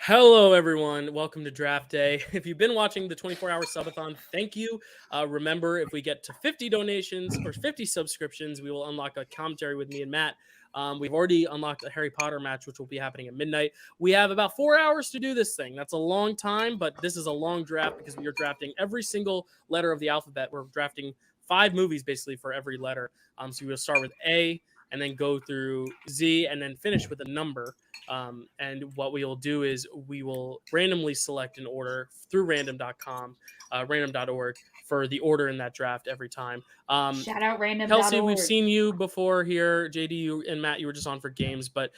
Hello, everyone. Welcome to Draft Day. If you've been watching the 24-hour subathon, thank you. Remember, if we get to 50 donations or 50 subscriptions, we will unlock a commentary with me and Matt. We've already unlocked a Harry Potter match, which will be happening at midnight. We have about 4 hours to do this thing. That's a long time, but this is a long draft because we are drafting every single letter of the alphabet. We're drafting 5 movies basically for every letter. So we'll start with A and then go through Z and then finish with a number. And what we will do is we will randomly select an order through random.com, random.org for the order in that draft every time. Shout out random.org. Kelsey, we've seen you before here. JD, you and Matt, you were just on for games, but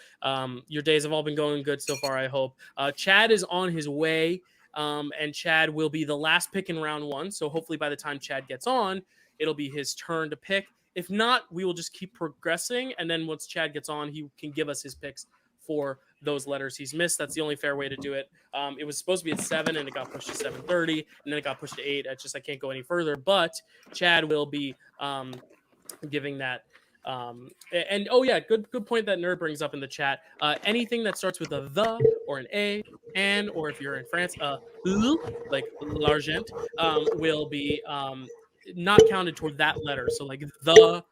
your days have all been going good so far, I hope. Chad is on his way, and Chad will be the last pick in round 1. So hopefully by the time Chad gets on, it'll be his turn to pick. If not, we will just keep progressing, and then once Chad gets on, he can give us his picks for those letters he's missed. That's the only fair way to do it. It was supposed to be at 7 and it got pushed to 7:30 and then it got pushed to 8. I can't go any further, but Chad will be giving that. And oh yeah, good point that Nerd brings up in the chat. Anything that starts with a the or an a, and, or if you're in France, like l'argent, will be not counted toward that letter. So like the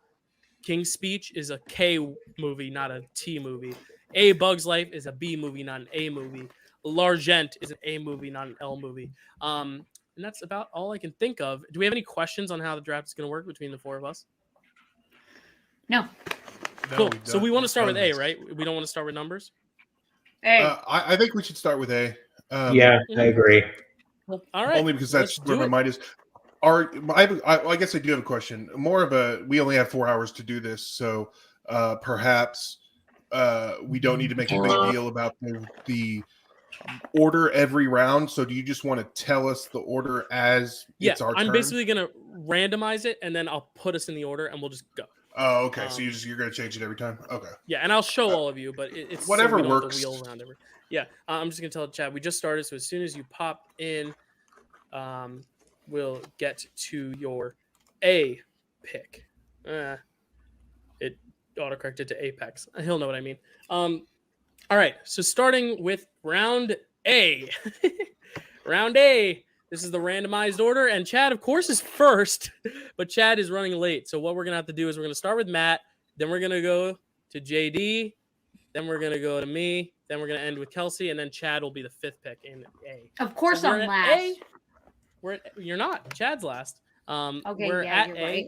King's Speech is a K movie, not a T movie. A Bug's Life is a B movie, not an A movie. L'Argent is an A movie, not an L movie. And that's about all I can think of. Do we have any questions on how the draft is going to work between the 4 of us? No. Cool. So we want to start with A, right? We don't want to start with numbers? A. I think we should start with A. I agree. All right. Only because that's where my mind is. I guess I do have a question. More of a, we only have 4 hours to do this, so perhaps we don't need to make a big deal about the order every round. So do you just want to tell us the order as it's our turn? I'm basically going to randomize it, and then I'll put us in the order, and we'll just go. Oh, okay. So you're going to change it every time? Okay. Yeah, and I'll show all of you, but it's whatever so we don't works. have to wheel around every. Yeah, I'm just going to tell Chad, we just started, so as soon as you pop in, we'll get to your A pick. It autocorrected to Apex. He'll know what I mean. All right, so starting with round A. Round A. This is the randomized order, and Chad, of course, is first, but Chad is running late. So what we're going to have to do is we're going to start with Matt, then we're going to go to JD, then we're going to go to me, then we're going to end with Kelsey, and then Chad will be the 5th pick in A. Of course, so I'm last. You're not. Chad's last. Okay, we're yeah, at you're A. right.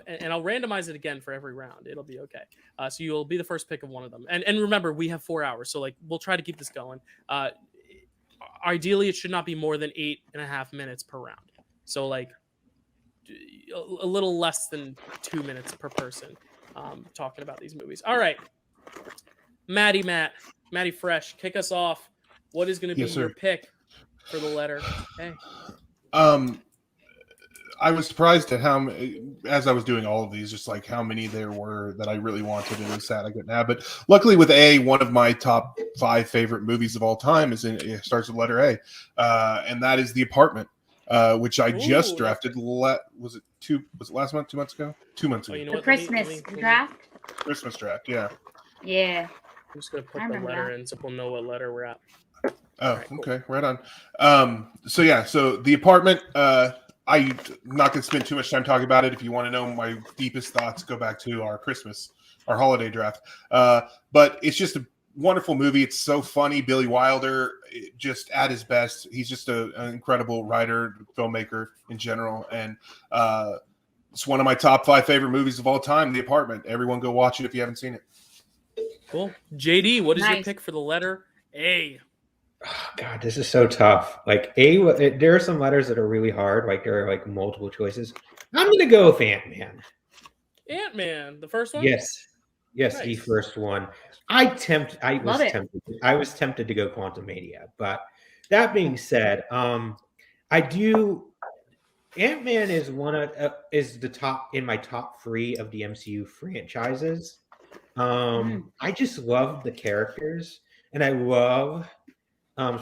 And I'll randomize it again for every round. It'll be okay. So you'll be the first pick of one of them. And remember, we have 4 hours, so like we'll try to keep this going. Ideally, it should not be more than 8.5 minutes per round. So like a little less than 2 minutes per person talking about these movies. All right, Matty Fresh, kick us off. What is going to be your pick for the letter A? I was surprised at how, as I was doing all of these, just like how many there were that I really wanted, and was sad I couldn't have. But luckily, with A, one of my top 5 favorite movies of all time it starts with letter A, and that is The Apartment, which I just drafted. Was it last month? 2 months ago? 2 months ago. You know The what? Christmas draft. Christmas draft, yeah. Yeah. I'm just gonna put the letter in so we'll know what letter we're at. Oh, right, cool. Okay, right on. So The Apartment. I'm not going to spend too much time talking about it. If you want to know my deepest thoughts, go back to our holiday draft. But it's just a wonderful movie. It's so funny. Billy Wilder, just at his best. He's just an incredible writer, filmmaker in general. And it's one of my top 5 favorite movies of all time, The Apartment. Everyone go watch it if you haven't seen it. Cool. JD, what is your pick for the letter A? Oh, God, this is so tough. Like there are some letters that are really hard. Like there are like multiple choices. I'm gonna go with Ant-Man. Ant-Man, the first one. Yes, nice. The first one. I was tempted to go Quantumania, but that being said, Ant-Man is the top in my top 3 of the MCU franchises. I just love the characters, and I love.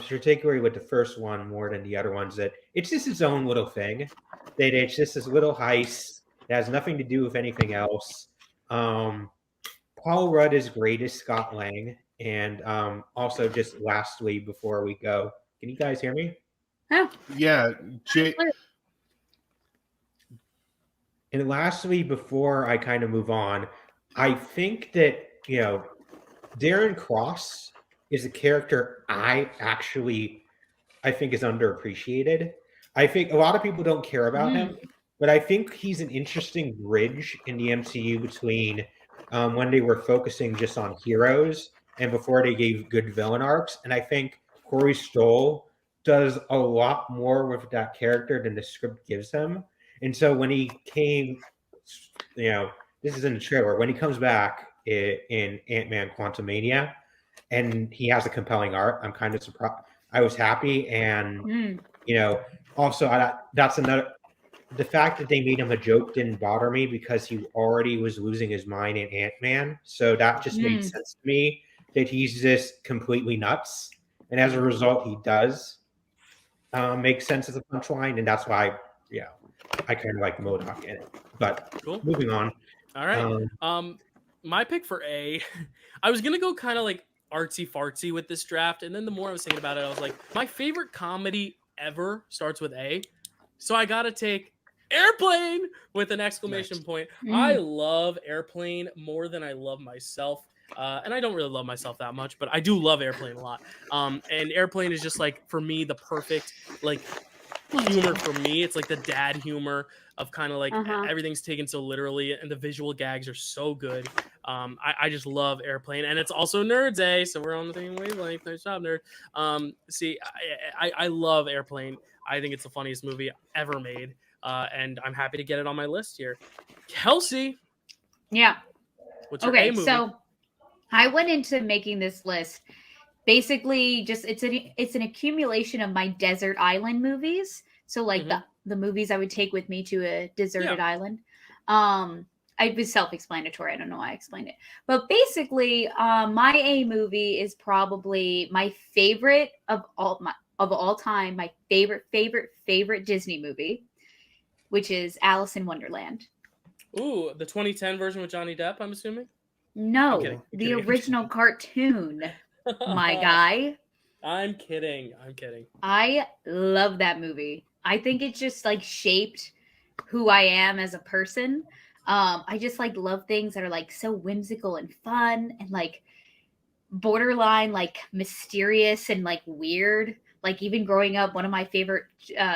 Particularly with the first one more than the other ones, that it's just its own little thing. That it's just this little heist that has nothing to do with anything else. Paul Rudd is great as Scott Lang. And also, just lastly, before we go, can you guys hear me? Oh, Yeah, And lastly, before I kind of move on, I think that, Darren Cross is a character I think is underappreciated. I think a lot of people don't care about him, but I think he's an interesting bridge in the MCU between when they were focusing just on heroes and before they gave good villain arcs. And I think Corey Stoll does a lot more with that character than the script gives him. And so when he came, this is in the trailer, when he comes back in Ant-Man Quantumania and he has a compelling arc, I'm kind of surprised. I was happy. And, also that's another, the fact that they made him a joke didn't bother me because he already was losing his mind in Ant-Man. So that just made sense to me that he's just completely nuts. And as a result, he does make sense as a punchline. And that's why, I kind of like MODOK in it. But Cool. Moving on. All right. My pick for A, I was going to go kind of like artsy fartsy with this draft. And then the more I was thinking about it, I was like, my favorite comedy ever starts with A. So I got to take Airplane with an exclamation point. I love Airplane more than I love myself. And I don't really love myself that much, but I do love Airplane a lot. And Airplane is just like, for me, the perfect like humor for me. It's like the dad humor of kind of like everything's taken so literally, and the visual gags are so good. I just love Airplane, and it's also Nerds A, so we're on the same wavelength. Nice job, nerd. I love Airplane. I think it's the funniest movie ever made, and I'm happy to get it on my list here. Kelsey, yeah. what's your A movie? So I went into making this list basically just it's an accumulation of my desert island movies. So like the movies I would take with me to a deserted island. It was self-explanatory. I don't know why I explained it, but basically, my A movie is probably my favorite of all time. My favorite Disney movie, which is Alice in Wonderland. Ooh, the 2010 version with Johnny Depp, I'm assuming. No, the original cartoon. My guy. I'm kidding. I love that movie. I think it just like shaped who I am as a person. I just like love things that are like so whimsical and fun and like borderline like mysterious and like weird. Like even growing up, one of my favorite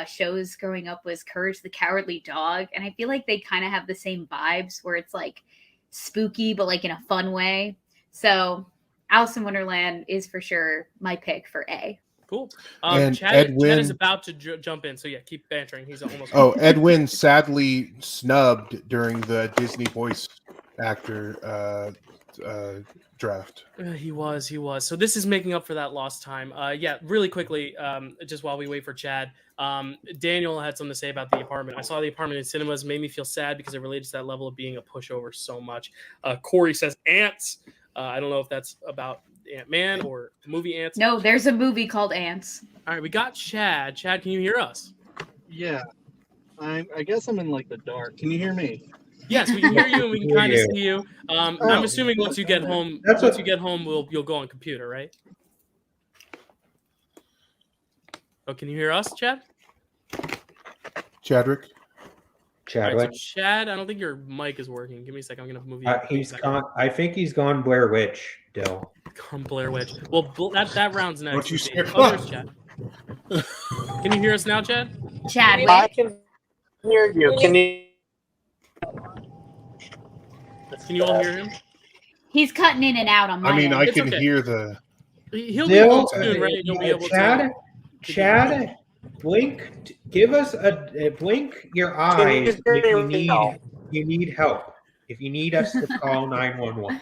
shows growing up was Courage the Cowardly Dog. And I feel like they kind of have the same vibes where it's like spooky, but like in a fun way. So Alice in Wonderland is for sure my pick for A. Cool. And Chad is about to jump in, so yeah, keep bantering. He's almost. Oh, Edwin sadly snubbed during the Disney voice actor draft. He was. So this is making up for that lost time. Yeah, really quickly, just while we wait for Chad, Daniel had something to say about The Apartment. I saw The Apartment in cinemas, made me feel sad because it related to that level of being a pushover so much. Corey says Ants. I don't know if that's about Ant-Man or the movie Ants. No, there's a movie called Ants. All right, we got Chad. Chad, can you hear us? Yeah. I guess I'm in like the dark. Can you hear me? Yes, we can hear you and we can kind of see you. I'm assuming once you get home, you'll go on computer, right? Oh, can you hear us, Chad? Chadwick. Chadwick. Right, so Chad, I don't think your mic is working. Give me a second. I'm gonna move you. He's gone. I think he's gone Blair Witch, Dyl. Gone Blair Witch. Well, that round's next. Don't you scare- there's Chad. Can you hear us now, Chad? Chad, I can hear you. Can you all hear him? He's cutting in and out on my end. I It's can okay. hear the. He'll be Dyl, home soon, right? You'll be able Chad, blink. Give us a blink your eyes if you need help. If you need us to call 911.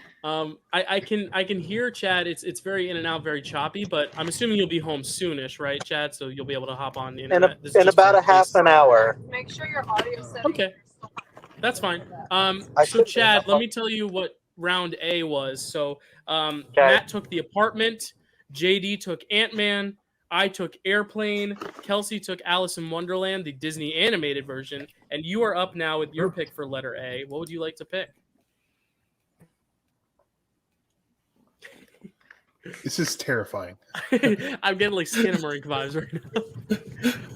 I can hear Chad. It's very in and out, very choppy, but I'm assuming you'll be home soonish, right, Chad? So you'll be able to hop on the internet. in about a half an hour. Make sure your audio settings. Okay, that's fine. So Chad, let me tell you what round A was. So Matt took The Apartment, JD took Ant-Man, I took Airplane, Kelsey took Alice in Wonderland, the Disney animated version, and you are up now with your pick for letter A. What would you like to pick? This is terrifying. I'm getting like Skinamarink vibes right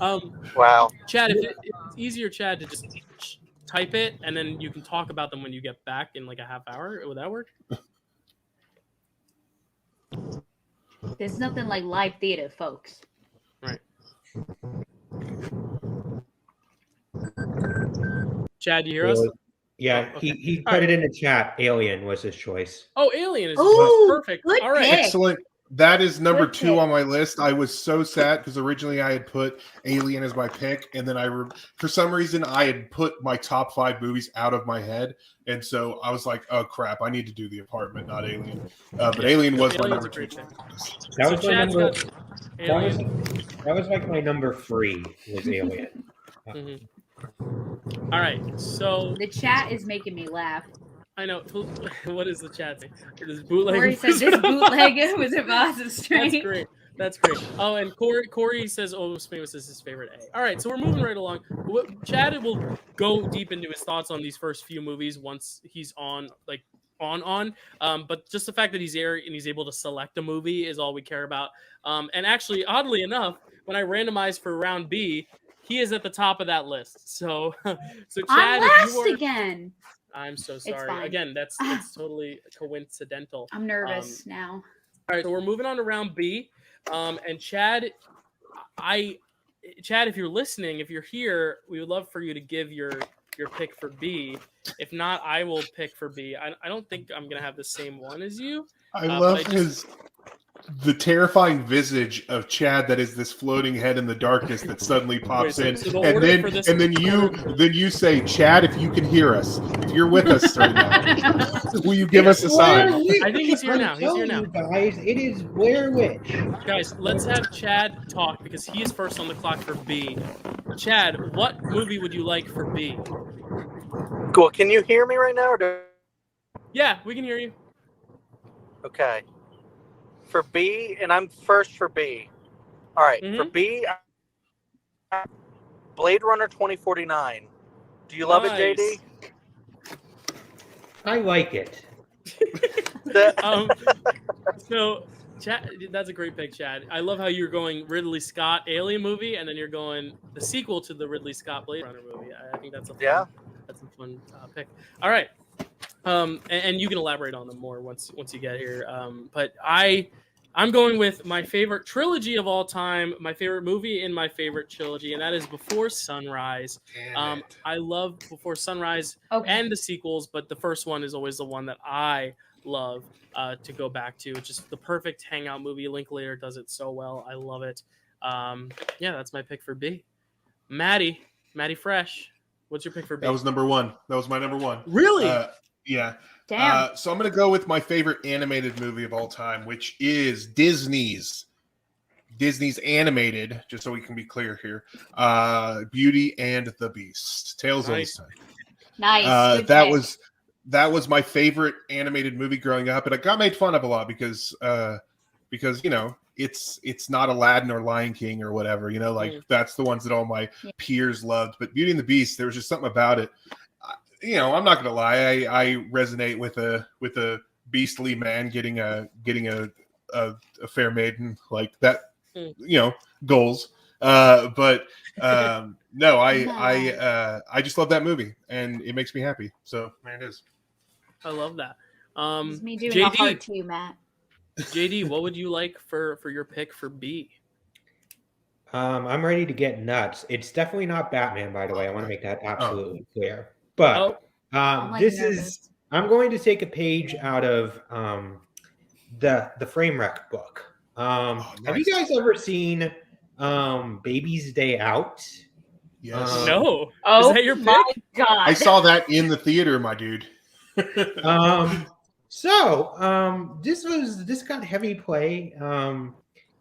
now. Wow. Chad, if it's easier, Chad, to just type it and then you can talk about them when you get back in like a half hour. Would that work? There's nothing like live theater, folks. Right. Chad, you hear us? Yeah, Oh, okay. he All put it in the chat. Alien was his choice. Oh, Alien is Ooh, perfect. good All right. pick. Excellent. That is number Good 2 pick. on my list. I was so sad because originally I had put Alien as my pick, and then for some reason I had put my top 5 movies out of my head, and so I was like, "Oh crap! I need to do The Apartment, not Alien." But Alien was my Alien's number a great 2. pick. That So was my Chad's number. got That Alien. was like my number 3 was Alien. Mhm. All right. So The chat is making me laugh. I know. What is the chat saying? This bootleg. Corey said this bootleg was a Boston That's Street. great. That's great. Oh, and Corey says, "Oh, Most Famous is his favorite A." All right, so we're moving right along. Chad will go deep into his thoughts on these first few movies once he's on. But just the fact that he's here and he's able to select a movie is all we care about. And actually, oddly enough, when I randomized for round B, he is at the top of that list. So Chad, I'm if last you are, again. I'm so It's sorry. fine. Again, it's totally coincidental. I'm nervous now. All right, so we're moving on to round B. And Chad, Chad, if you're listening, if you're here, we would love for you to give your pick for B. If not, I will pick for B. I don't think I'm gonna have the same one as you. I love the terrifying visage of Chad that is this floating head in the darkness that suddenly pops in, so the and order then for this- you say, Chad, if you can hear us, if you're with us right now, will you give us a sign? I think he's here now. He's here now. Guys, it is Blair Witch. Guys, let's have Chad talk because he is first on the clock for B. Chad, what movie would you like for B? Cool. Can you hear me right now? Yeah, we can hear you. Okay. For B, and I'm first for B. All right. Mm-hmm. For B, Blade Runner 2049. Do you love it, JD? I like it. So, Chad, that's a great pick, Chad. I love how you're going Ridley Scott Alien movie, and then you're going the sequel to the Ridley Scott Blade Runner movie. I think that's a fun pick. All right, and you can elaborate on them more once you get here. But I'm going with my favorite trilogy of all time, my favorite movie in my favorite trilogy, and that is Before Sunrise. I love Before Sunrise and the sequels, but the first one is always the one that I love to go back to. It's just the perfect hangout movie. Linklater does it so well. I love it. Yeah, that's my pick for B. Maddie Fresh, what's your pick for B? That was number 1. That was my number 1. Really? Yeah. Damn. So I'm going to go with my favorite animated movie of all time, which is Disney's animated, just so we can be clear here, Beauty and the Beast. Tales of the Time. Nice. Good That pick. was my favorite animated movie growing up, and it got made fun of a lot because you know it's not Aladdin or Lion King or whatever, you know, like that's the ones that all my peers loved. But Beauty and the Beast, there was just something about it. You know, I'm not gonna lie, I resonate with a beastly man getting a fair maiden like that. You know, goals. But no, I just love that movie, and it makes me happy. So there it is. I love that. It's me doing JD, a heart to you, Matt. JD, what would you like for your pick for B? I'm ready to get nuts. It's definitely not Batman, by the way. I want to make that absolutely clear. But I'm going to take a page out of the frame wreck book. Nice. Have you guys ever seen Baby's Day Out? Yes. No. Oh, is that your pick? my God. I saw that in the theater, my dude. This got heavy play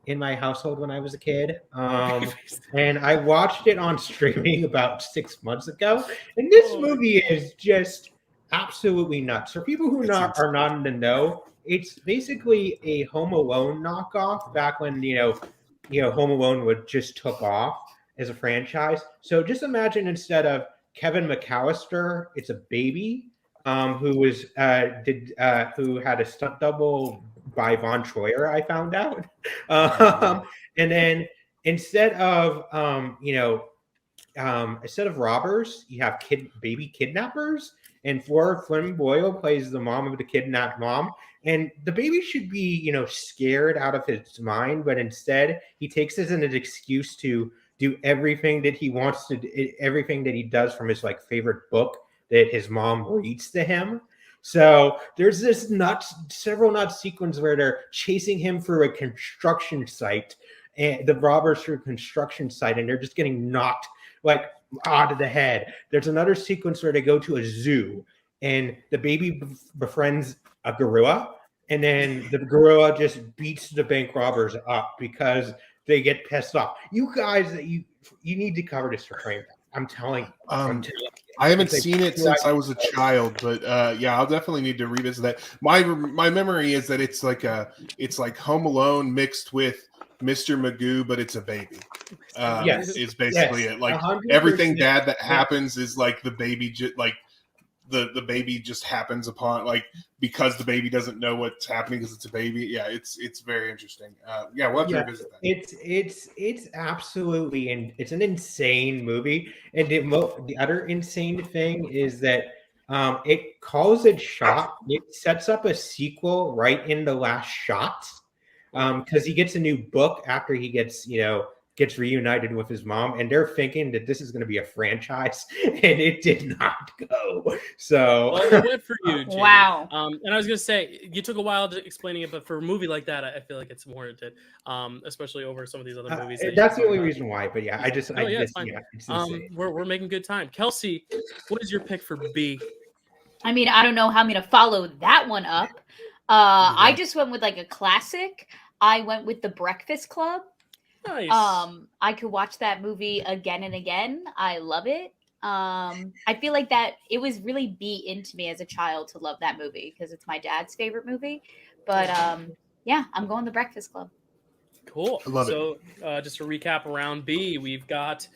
in my household when I was a kid. And I watched it on streaming about 6 months ago. And this movie is just absolutely nuts. For people who are not in the know, it's basically a Home Alone knockoff back when, Home Alone just took off as a franchise. So just imagine instead of Kevin McAllister, it's a baby who had a stunt double by Von Troyer, I found out. And then instead of instead of robbers, you have baby kidnappers, and Flynn Boyle plays the mom of the kidnapped mom. And the baby should be, scared out of his mind, but instead he takes this as an excuse to do everything that he wants to, everything that he does from his favorite book that his mom reads to him. So there's this several nuts sequence where they're chasing him through a construction site, and the robbers through a construction site, and they're just getting knocked out of the head. There's another sequence where they go to a zoo, and the baby befriends a gorilla, and then the gorilla just beats the bank robbers up because they get pissed off. You guys, you need to cover this for frame. I'm telling you. I haven't seen it since I was a child, but I'll definitely need to revisit that. My memory is that it's like Home Alone mixed with Mr. Magoo, but it's a baby. Yes, is basically it. Like 100%. Everything bad that happens is like the baby the baby just happens upon because the baby doesn't know what's happening because it's a baby. Yeah, it's very interesting. We'll have to revisit that. It's absolutely, and it's an insane movie. And the other insane thing is that it calls it shot. It sets up a sequel right in the last shot because he gets a new book after he gets reunited with his mom, and they're thinking that this is going to be a franchise, and it did not go. So it went for you, Jay. Wow. And I was going to say, you took a while to explaining it, but for a movie like that, I feel like it's warranted, especially over some of these other movies. That's the only reason why. But yeah, it's we're making good time. Kelsey, what is your pick for B? I mean, I don't know how I'm going to follow that one up. I just went with a classic. I went with The Breakfast Club. Nice. I could watch that movie again and again. I love it. I feel like that it was really beat into me as a child to love that movie because it's my dad's favorite movie. But I'm going The Breakfast Club. Cool. I love it. Just to recap around B, we've got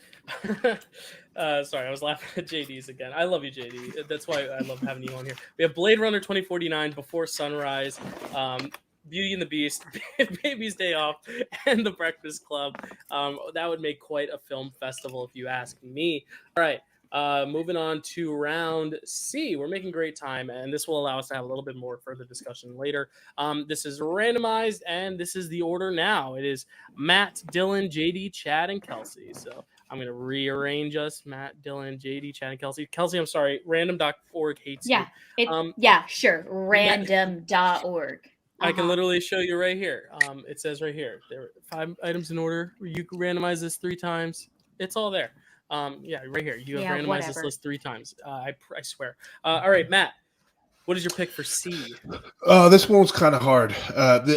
sorry, I was laughing at JD's again. I love you, JD. That's why I love having you on here. We have Blade Runner 2049, Before Sunrise, Beauty and the Beast, Baby's Day Off, and The Breakfast Club. That would make quite a film festival if you ask me. All right, moving on to round C. We're making great time, and this will allow us to have a little bit more further discussion later. This is randomized, and this is the order now. It is Matt, Dylan, JD, Chad, and Kelsey. So I'm going to rearrange us. Matt, Dylan, JD, Chad, and Kelsey. Kelsey, I'm sorry. Random.org hates you. Sure. Random.org. I can literally show you right here. It says right here, there are 5 items in order. You can randomize this 3 times. It's all there. Right here. You have randomized this list 3 times. I swear. All right, Matt, what is your pick for C? This one was kind of hard.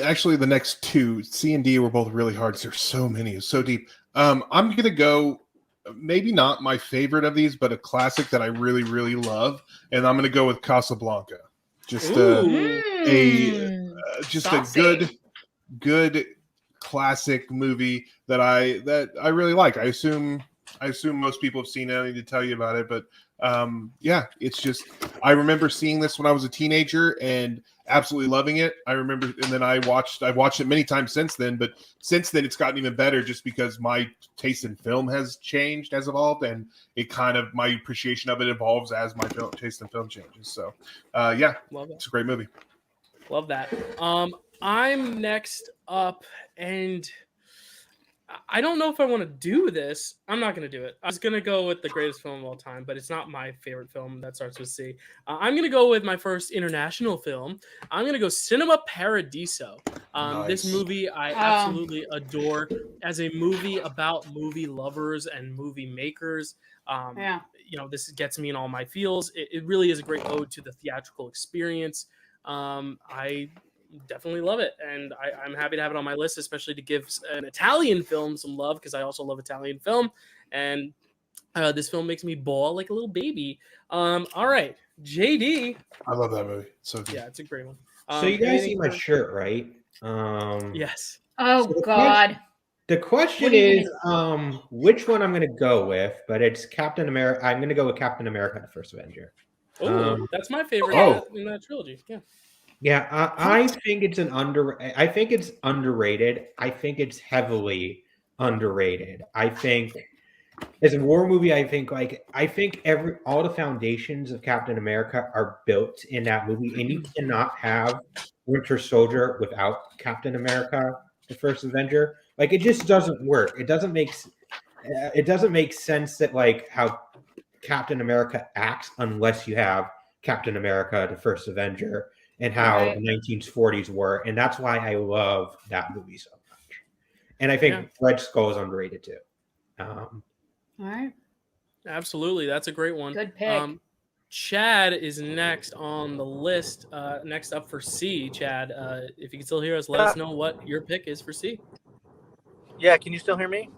Actually, the next 2, C and D, were both really hard. There's so many. It's so deep. I'm going to go, maybe not my favorite of these, but a classic that I really, really love. And I'm going to go with Casablanca. Just a good classic movie that I really like. I assume most people have seen it. I don't need to tell you about it, but it's just, I remember seeing this when I was a teenager and absolutely loving it. I remember, and then I've watched it many times since then, but since then it's gotten even better just because my taste in film has evolved, and my appreciation of it evolves as my taste in film changes. So it's a great movie. Love that. I'm next up, and I don't know if I want to do this. I'm not going to do it. I was going to go with the greatest film of all time, but it's not my favorite film that starts with C. I'm going to go with my first international film. I'm going to go Cinema Paradiso. Nice. This movie I absolutely adore as a movie about movie lovers and movie makers. This gets me in all my feels. It really is a great ode to the theatrical experience. I definitely love it, and I'm happy to have it on my list, especially to give an Italian film some love, because I also love Italian film, and this film makes me bawl like a little baby. All right, JD. I love that movie. So good. Yeah, it's a great one. So you guys see my shirt, right? Yes. Oh, God. The question is which one I'm going to go with, but it's Captain America. I'm going to go with Captain America: The First Avenger. That's my favorite in that trilogy. Yeah. Yeah, I think it's I think it's underrated. I think it's heavily underrated. I think as a war movie, I think all the foundations of Captain America are built in that movie, and you cannot have Winter Soldier without Captain America, the First Avenger. Like it just doesn't work. It doesn't make sense that like how Captain America acts unless you have Captain America, the First Avenger, and how Right. the 1940s were, and that's why I love that movie so much. And I think Red Skull is underrated too. All right. Absolutely, that's a great one. Good pick. Chad is next on the list. Next up for C. Chad, if you can still hear us, let us know what your pick is for C. Yeah, can you still hear me?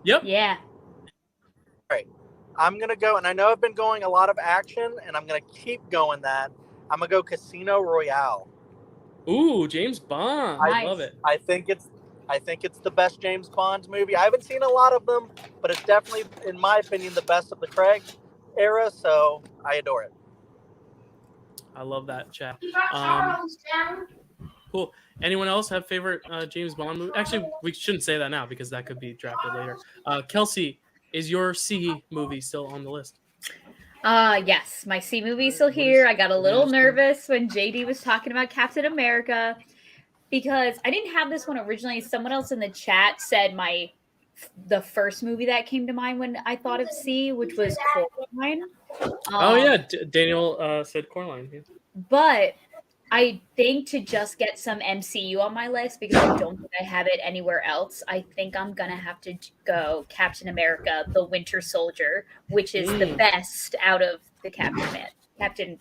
Yep. Yeah. I'm going to go, and I know I've been going a lot of action, and I'm going to keep going that. I'm going to go Casino Royale. Ooh, James Bond. I love it. I think it's the best James Bond movie. I haven't seen a lot of them, but it's definitely, in my opinion, the best of the Craig era, so I adore it. I love that, Chad. Cool. Anyone else have favorite James Bond movie? Actually, we shouldn't say that now because that could be drafted later. Kelsey, is your C movie still on the list? Yes, my C movie's still here. I got a little nervous when JD was talking about Captain America because I didn't have this one originally. Someone else in the chat said the first movie that came to mind when I thought of C, which was Coraline. Daniel said Coraline. Yeah. But I think to just get some MCU on my list, because I don't think I have it anywhere else, I think I'm going to have to go Captain America, the Winter Soldier, which is the best out of the Captain Man. Captain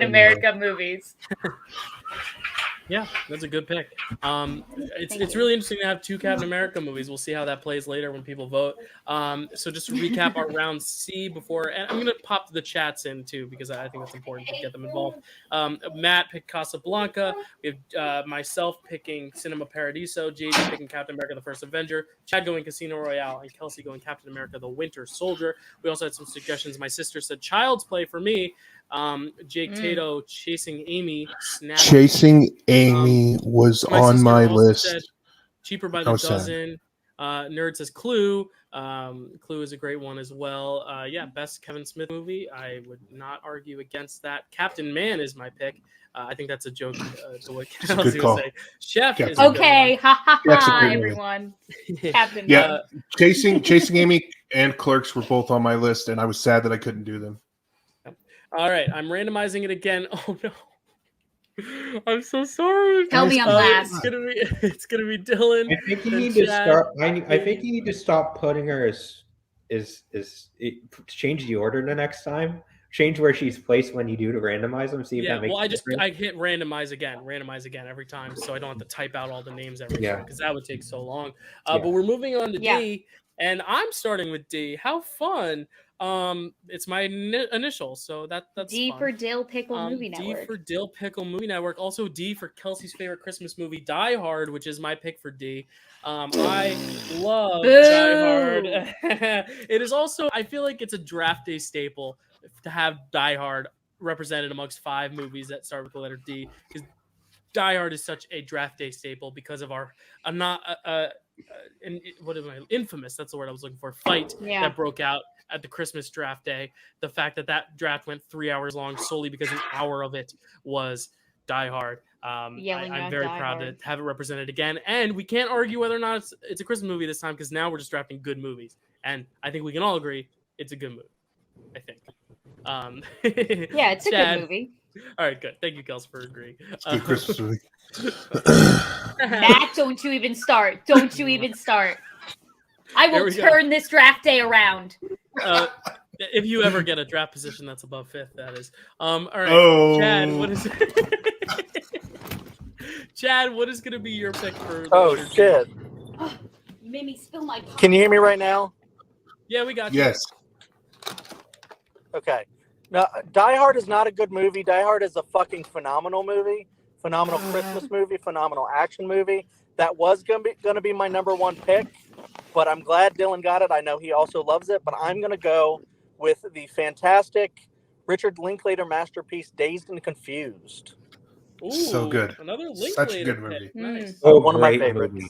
America movies. Yeah, that's a good pick. It's really interesting to have two Captain America movies. We'll see how that plays later when people vote. So just to recap our round C before, and I'm going to pop the chats in too because I think it's important to get them involved. Matt picked Casablanca. We have myself picking Cinema Paradiso, JD picking Captain America: The First Avenger, Chad going Casino Royale, and Kelsey going Captain America: The Winter Soldier. We also had some suggestions. My sister said Child's Play for me. Jake Tato, Chasing Amy. Chasing Amy was on my list. Cheaper by the Dozen. Nerd says Clue. Clue is a great one as well. Best Kevin Smith movie. I would not argue against that. Captain Man is my pick. I think that's a joke to what Kelsey was saying. Chef is okay. Ha ha ha, everyone. Captain Man. Chasing Amy and Clerks were both on my list, and I was sad that I couldn't do them. All right, I'm randomizing it again. Oh no, I'm so sorry. Tell me I'm last. It's gonna be Dylan. I think you need to start. I think you need to stop putting her as change the order the next time. Change where she's placed when you do to randomize them. See if that makes. Well, I hit randomize again every time, so I don't have to type out all the names every time because that would take so long. But we're moving on to D, and I'm starting with D. How fun! It's my initial, so that's D fun. for Dyl Pickle Movie Network. D for Dyl Pickle Movie Network. Also D for Kelsey's favorite Christmas movie, Die Hard, which is my pick for D. I love Die Hard. It is also, I feel like it's a draft day staple to have Die Hard represented amongst 5 movies that start with the letter D, because Die Hard is such a draft day staple because of our infamous, that's the word I was looking for, fight that broke out at the Christmas draft day. The fact that draft went 3 hours long solely because an hour of it was Die Hard. I'm very proud to have it represented again. And we can't argue whether or not it's a Christmas movie this time, because now we're just drafting good movies. And I think we can all agree it's a good movie, I think. It's a good movie. All right, good. Thank you, Kelsey, for agreeing. Good Christmas movie. Matt, don't you even start. Don't you even start. I will turn this draft day around. If you ever get a draft position that's above 5th, that is. All right, Chad, what is Chad, what is going to be your pick for? Shit! You made me spill my coffee. Can you hear me right now? Yeah, we got you. Yes. Okay. Now, Die Hard is not a good movie. Die Hard is a fucking phenomenal movie. Phenomenal Christmas movie. Phenomenal action movie. That was going to be my number 1 pick, but I'm glad Dylan got it. I know he also loves it, but I'm going to go with the fantastic Richard Linklater masterpiece, Dazed and Confused. Ooh, So good. Another Such a Linklater good movie. pick. Nice. Oh, One of my great favorites. movie.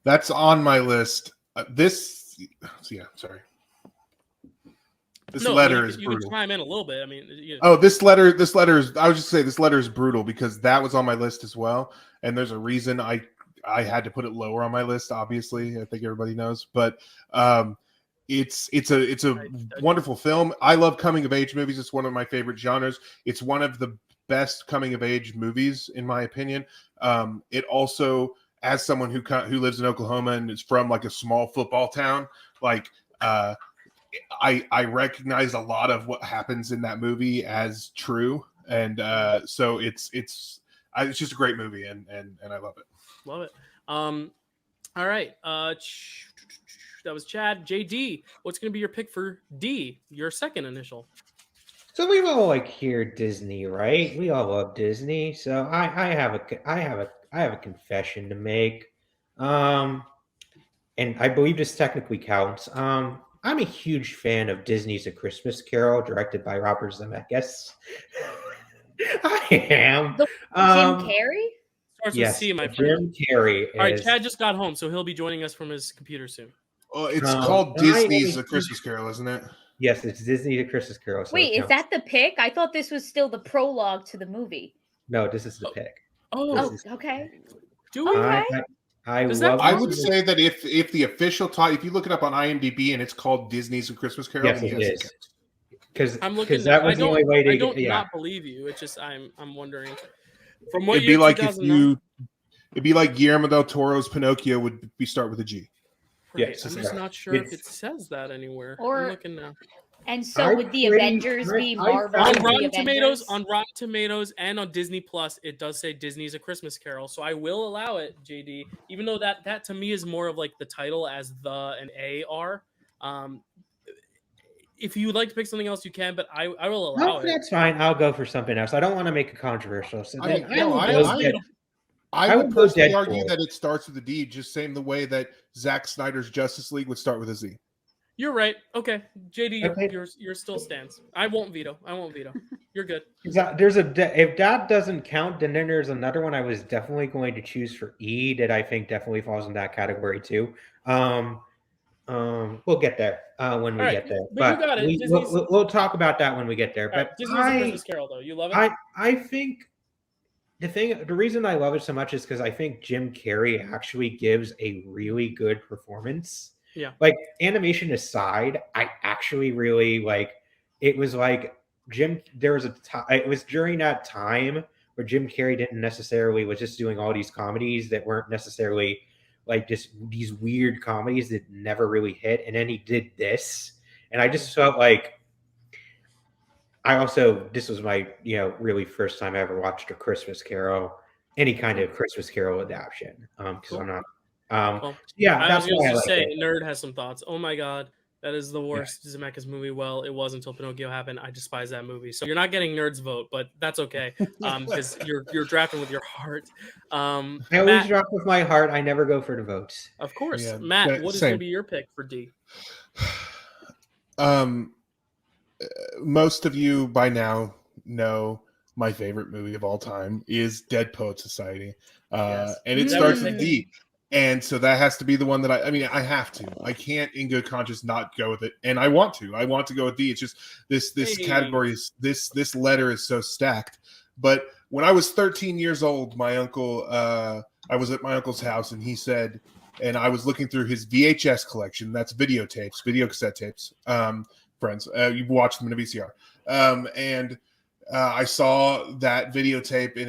That's on my list. This letter is you can brutal. chime in a little bit. I mean, Oh, this letter is. I was just saying this letter is brutal because that was on my list as well, and there's a reason I had to put it lower on my list. Obviously, I think everybody knows, but it's a wonderful film. I love coming of age movies. It's one of my favorite genres. It's one of the best coming of age movies in my opinion. It also, as someone who lives in Oklahoma and is from like a small football town, like I recognize a lot of what happens in that movie as true, and so it's just a great movie, and I love it. Love it. All right. That was Chad. JD, what's going to be your pick for D? Your second initial. So we all like hear Disney, right? We all love Disney. So I have a confession to make, and I believe this technically counts. I'm a huge fan of Disney's A Christmas Carol, directed by Robert Zemeckis. I am. The Jim Carrey? Starts with Yes, C, my friend. Jim Carrey. All right, Chad just got home, so he'll be joining us from his computer soon. It's called Disney's A Christmas Carol, isn't it? Yes, it's Disney's A Christmas Carol. So Wait, is that the pick? I thought this was still the prologue to the movie. No, this is the pick. Oh, okay. Do we? Okay. I would say that if the official title, if you look it up on IMDb and it's called Disney's A Christmas Carol, yes, it is. Because I'm looking. That was the only way to. I don't yeah. not believe you. It's just I'm wondering. From what it'd be like if 2009? it'd be like Guillermo del Toro's Pinocchio would be start with a G. Right. Yes, I'm just not sure if it says that anywhere. I'm looking now. And so would the Avengers be Marvel? On Rotten Tomatoes, and on Disney Plus, it does say Disney's A Christmas Carol. So I will allow it, JD. Even though that to me is more of like the title as the and A are. If you would like to pick something else, you can, but I will allow it. That's fine. I'll go for something else. I don't want to make it controversial. So then I would personally argue that it starts with a D, just same the way that Zack Snyder's Justice League would start with a Z. You're right. Okay, JD, you're still stands. I won't veto. You're good. If that doesn't count, then there's another one I was definitely going to choose for E that I think definitely falls in that category too. We'll get there when we get there. But you got it. We'll talk about that when we get there. But Disney's A Christmas Carol, though, you love it. I think the reason I love it so much is because I think Jim Carrey actually gives a really good performance. Yeah. Like animation aside, I actually really like. It was like there was a time. It was during that time where Jim Carrey didn't necessarily was just doing all these comedies that weren't necessarily like just these weird comedies that never really hit, and then he did this, and I just felt like. This was my really first time I ever watched A Christmas Carol, any kind of Christmas Carol adaptation. Because I'm not. I was going to say, Nerd has some thoughts. Oh my god, that is the worst Zemeckis movie. Well, it was until Pinocchio happened. I despise that movie. So you're not getting Nerd's vote, but that's okay because you're drafting with your heart. I always draft with my heart. I never go for the votes. Of course, yeah, Matt. What is going to be your pick for D? Most of you by now know my favorite movie of all time is Dead Poet Society, and it starts with D. And so that has to be the one that I have to. I can't in good conscience not go with it. And I want to go with D. It's just this category is this letter is so stacked. But when I was 13 years old, my uncle, I was at my uncle's house and he said, and I was looking through his VHS collection. That's video cassette tapes. Friends, you watch them in a VCR. And I saw that videotape in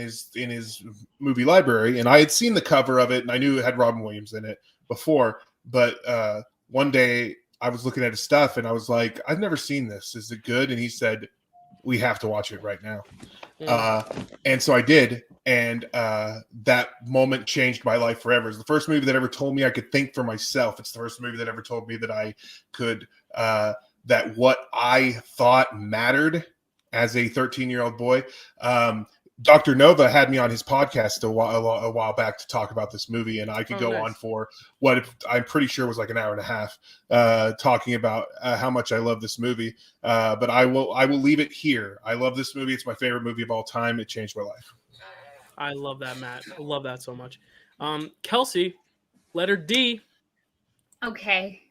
his movie library, and I had seen the cover of it, and I knew it had Robin Williams in it before. But one day I was looking at his stuff, and I was like, "I've never seen this. Is it good?" And he said, "We have to watch it right now." And so I did, and that moment changed my life forever. It's the first movie that ever told me I could think for myself. It's the first movie that ever told me that I could that what I thought mattered as a 13-year-old boy Dr. Nova had me on his podcast a while back to talk about this movie, and I could go on for what I'm pretty sure was like an hour and a half talking about how much I love this movie. But I will leave it here. I love this movie. It's my favorite movie of all time. It changed my life. I love that, Matt. I love that so much. Kelsey, letter D. Okay.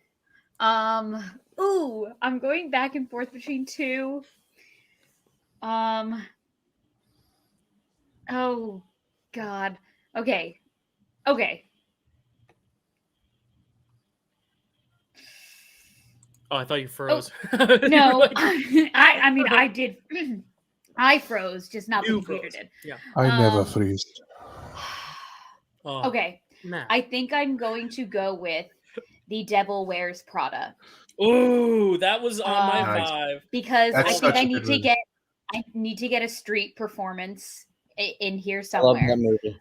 Ooh, I'm going back and forth between two. Oh, God. Okay. Oh, I thought you froze. Oh, no, I mean, I did. I froze, just not the computer did. Yeah. I never freeze. Okay. Matt. I think I'm going to go with The Devil Wears Prada. Ooh, that was on my Nice. vibe. Because That's I think such a good movie. I need to get a street performance in here I love somewhere. that movie.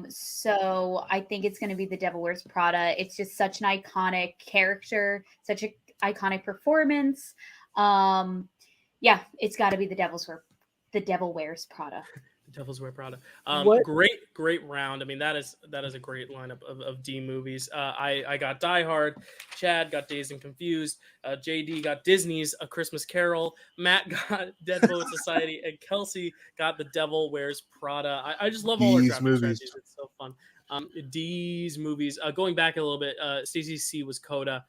So I think it's going to be The Devil Wears Prada. It's just such an iconic character, such an iconic performance. Yeah, it's got to be The Devil Wears Prada. The Devil's Wear Prada. What- Great round. I mean, that is a great lineup of D movies. I got Die Hard. Chad got Dazed and Confused. JD got Disney's A Christmas Carol. Matt got Dead Poet Society, and Kelsey got The Devil Wears Prada. I just love all our These draft movies. strategies. It's so fun. D's movies. Going back a little bit, Stacey C was Coda.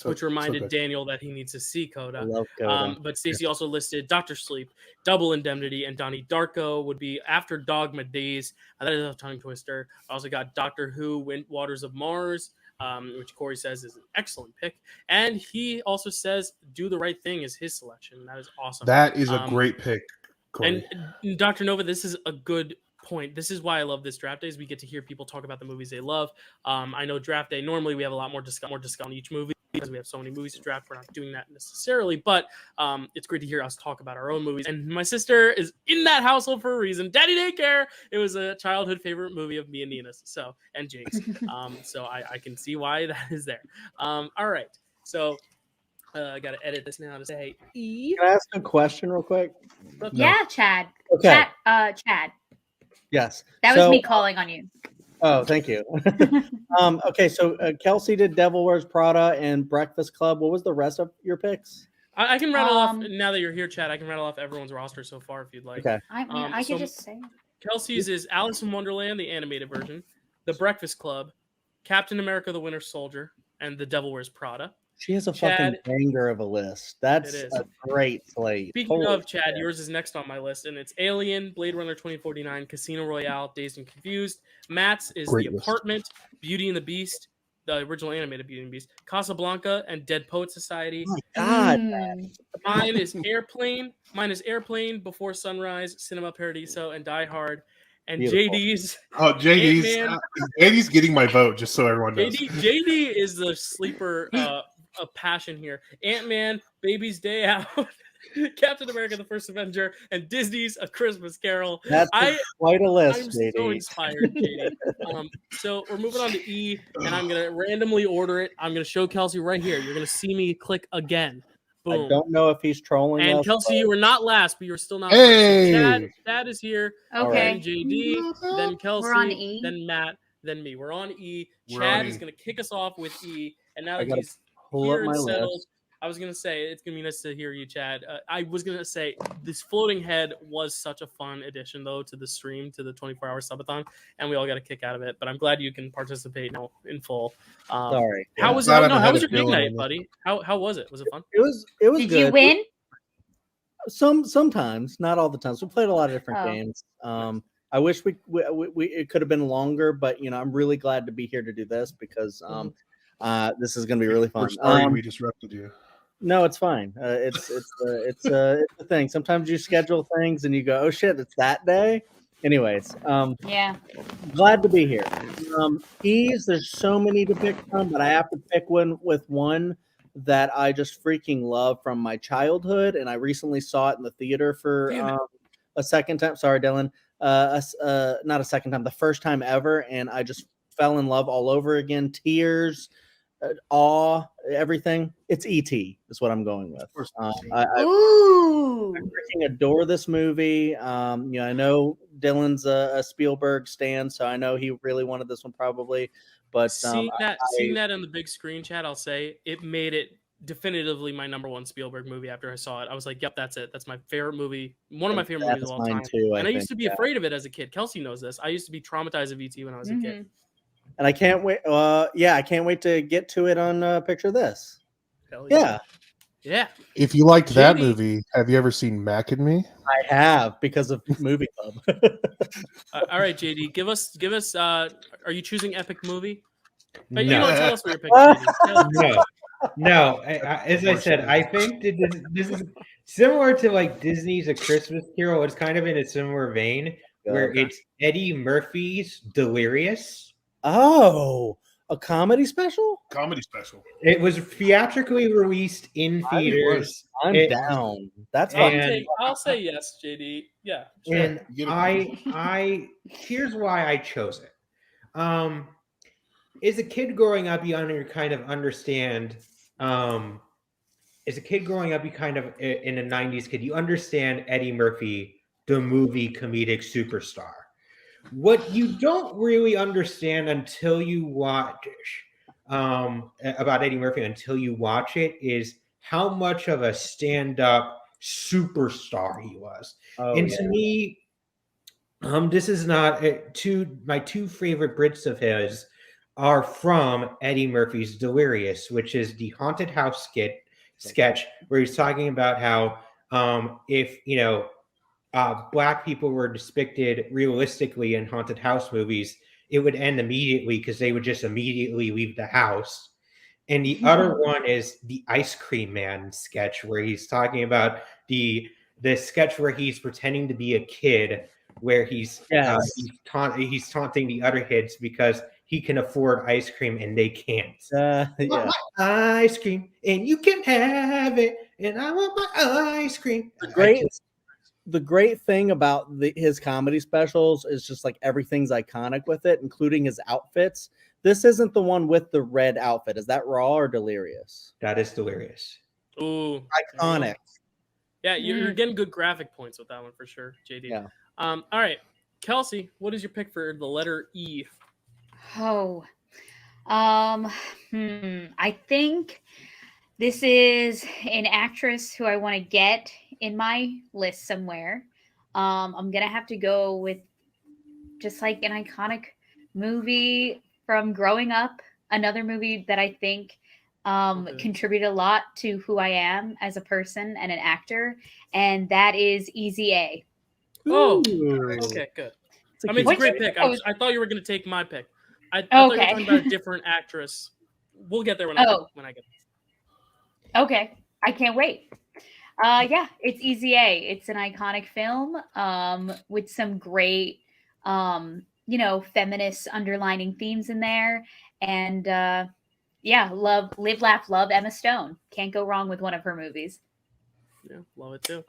Which reminded good. Daniel that he needs to see I Coda. love Coda. But Stacey also listed Dr. Sleep, Double Indemnity, and Donnie Darko would be After Dogma Days. That is a tongue twister. I also got Doctor Who, Wind Waters of Mars, which Corey says is an excellent pick. And he also says Do the Right Thing is his selection. That is awesome. That is a great pick, Corey. And Dr. Nova, this is a good point. This is why I love this draft day, is we get to hear people talk about the movies they love. I know draft day, normally we have a lot more discussion on each movie, because we have so many movies to draft. We're not doing that necessarily, but it's great to hear us talk about our own movies. And my sister is in that household for a reason. Daddy Daycare. It was a childhood favorite movie of me and Nina's. And Jake's. So I can see why that is there. All right. So I got to edit this now to say E. Can I ask a question real quick? Yeah, Chad. Okay. Chad. Yes. That was me calling on you. Oh, thank you. Okay, so Kelsey did Devil Wears Prada and Breakfast Club. What was the rest of your picks? I can rattle off, now that you're here, Chad, I can rattle off everyone's roster so far if you'd like. Okay. I mean, I could just say. Kelsey's is Alice in Wonderland, the animated version, The Breakfast Club, Captain America, the Winter Soldier, and The Devil Wears Prada. She has a Chad, fucking banger of a list. That's a great slate. Speaking of, Chad, yours is next on my list, and it's Alien, Blade Runner 2049, Casino Royale, Dazed and Confused. Matt's is Great The list. Apartment, Beauty and the Beast, the original animated Beauty and the Beast, Casablanca, and Dead Poet Society. Oh my God. Mine is Airplane. Before Sunrise, Cinema Paradiso, and Die Hard. And Beautiful. JD's. Oh, JD's getting my vote, just so everyone knows. JD is the sleeper of passion here. Ant-Man, Baby's Day Out, Captain America: The First Avenger, and Disney's A Christmas Carol. That's quite a list, I'm JD. so inspired, JD. So we're moving on to E, and I'm gonna randomly order it. I'm gonna show Kelsey right here. You're gonna see me click again. Boom. I don't know if he's trolling And us, Kelsey, you were not last, but you were still not. Hey! First. Chad is here. Okay. Then JD, then Kelsey, We're on E. then Matt, then me. We're on E. We're Chad on is E. going to kick us off with E. And now I that gotta he's pull here up my and settled, list. I was going to say, it's going to be nice to hear you, Chad. I was going to say, this floating head was such a fun addition, though, to the stream, to the 24-hour subathon, and we all got a kick out of it. But I'm glad you can participate now in full. Sorry. How was glad I'm how ahead was of your big Dylan night, on buddy? How was it? Was it fun? It was Did good. you win? Sometimes, not all the times. We played a lot of different Oh. games. I wish we it could have been longer, but I'm really glad to be here to do this because this is going to be really fun. We're sorry we disrupted you. No, it's fine. It's a thing. Sometimes you schedule things and you go, oh shit, it's that day. Anyways, Yeah. glad to be here. Ease, there's so many to pick from, but I have to pick one that I just freaking love from my childhood, and I recently saw it in the theater for a second time. Sorry, Dylan. Not a second time, the first time ever, and I just fell in love all over again. Tears. awe, everything. It's E.T. is what I'm going with. I Ooh. freaking adore this movie. I know Dylan's a Spielberg stan, so I know he really wanted this one probably. But seeing that on the big screen, Chad, I'll say it made it definitively my number one Spielberg movie. After I saw it, I was like, "Yep, that's it. That's my favorite movie. One of my favorite movies of all time." Too, and I used to be afraid of it as a kid. Kelsey knows this. I used to be traumatized of E.T. when I was a kid. And I can't wait. I can't wait to get to it on Picture This. Hell yeah. Yeah. If you liked that JD. movie, have you ever seen Mac and Me? I have, because of Movie Club. All right, JD, give us. Are you choosing epic movie? No. You don't tell us what you're picking. JD. No. As I said, I think that this is similar to like Disney's A Christmas Carol. It's kind of in a similar vein where it's Eddie Murphy's Delirious. Oh, a comedy special? Comedy special. It was theatrically released in theaters. I'm down. That's fun. I'll say yes, JD. Yeah. Sure. And I here's why I chose it. As a kid growing up, you kind of understand. As a kid growing up, you kind of in a '90s kid, you understand Eddie Murphy, the movie comedic superstar. What you don't really understand until you watch about Eddie Murphy until you watch it is how much of a stand-up superstar he was. To me, this is not my two favorite Brits of his are from Eddie Murphy's Delirious, which is the haunted house sketch where he's talking about how if Black people were depicted realistically in haunted house movies, it would end immediately because they would just immediately leave the house. And the other one is the Ice Cream Man sketch, where he's talking about the sketch where he's pretending to be a kid, where he's taunting the other kids because he can afford ice cream and they can't. Ice cream and you can have it, and I want my ice cream. The great thing about his comedy specials is just like everything's iconic with it, including his outfits. This isn't the one with the red outfit. Is that Raw or Delirious? That is Delirious. Ooh, iconic. Yeah, you're getting good graphic points with that one for sure, JD. Yeah. All right, Kelsey, what is your pick for the letter E? I think this is an actress who I want to get in my list somewhere. I'm gonna have to go with just like an iconic movie from growing up. Another movie that I think contributed a lot to who I am as a person and an actor, and that is Easy A. Oh, okay, good. I mean, it's a great pick. I thought you were going to take my pick. I thought you were talking about a different actress. We'll get there when I get there. Okay, I can't wait. Yeah, it's Easy A. It's an iconic film with some great, feminist underlining themes in there. And live, laugh, love Emma Stone. Can't go wrong with one of her movies. Yeah, love it too.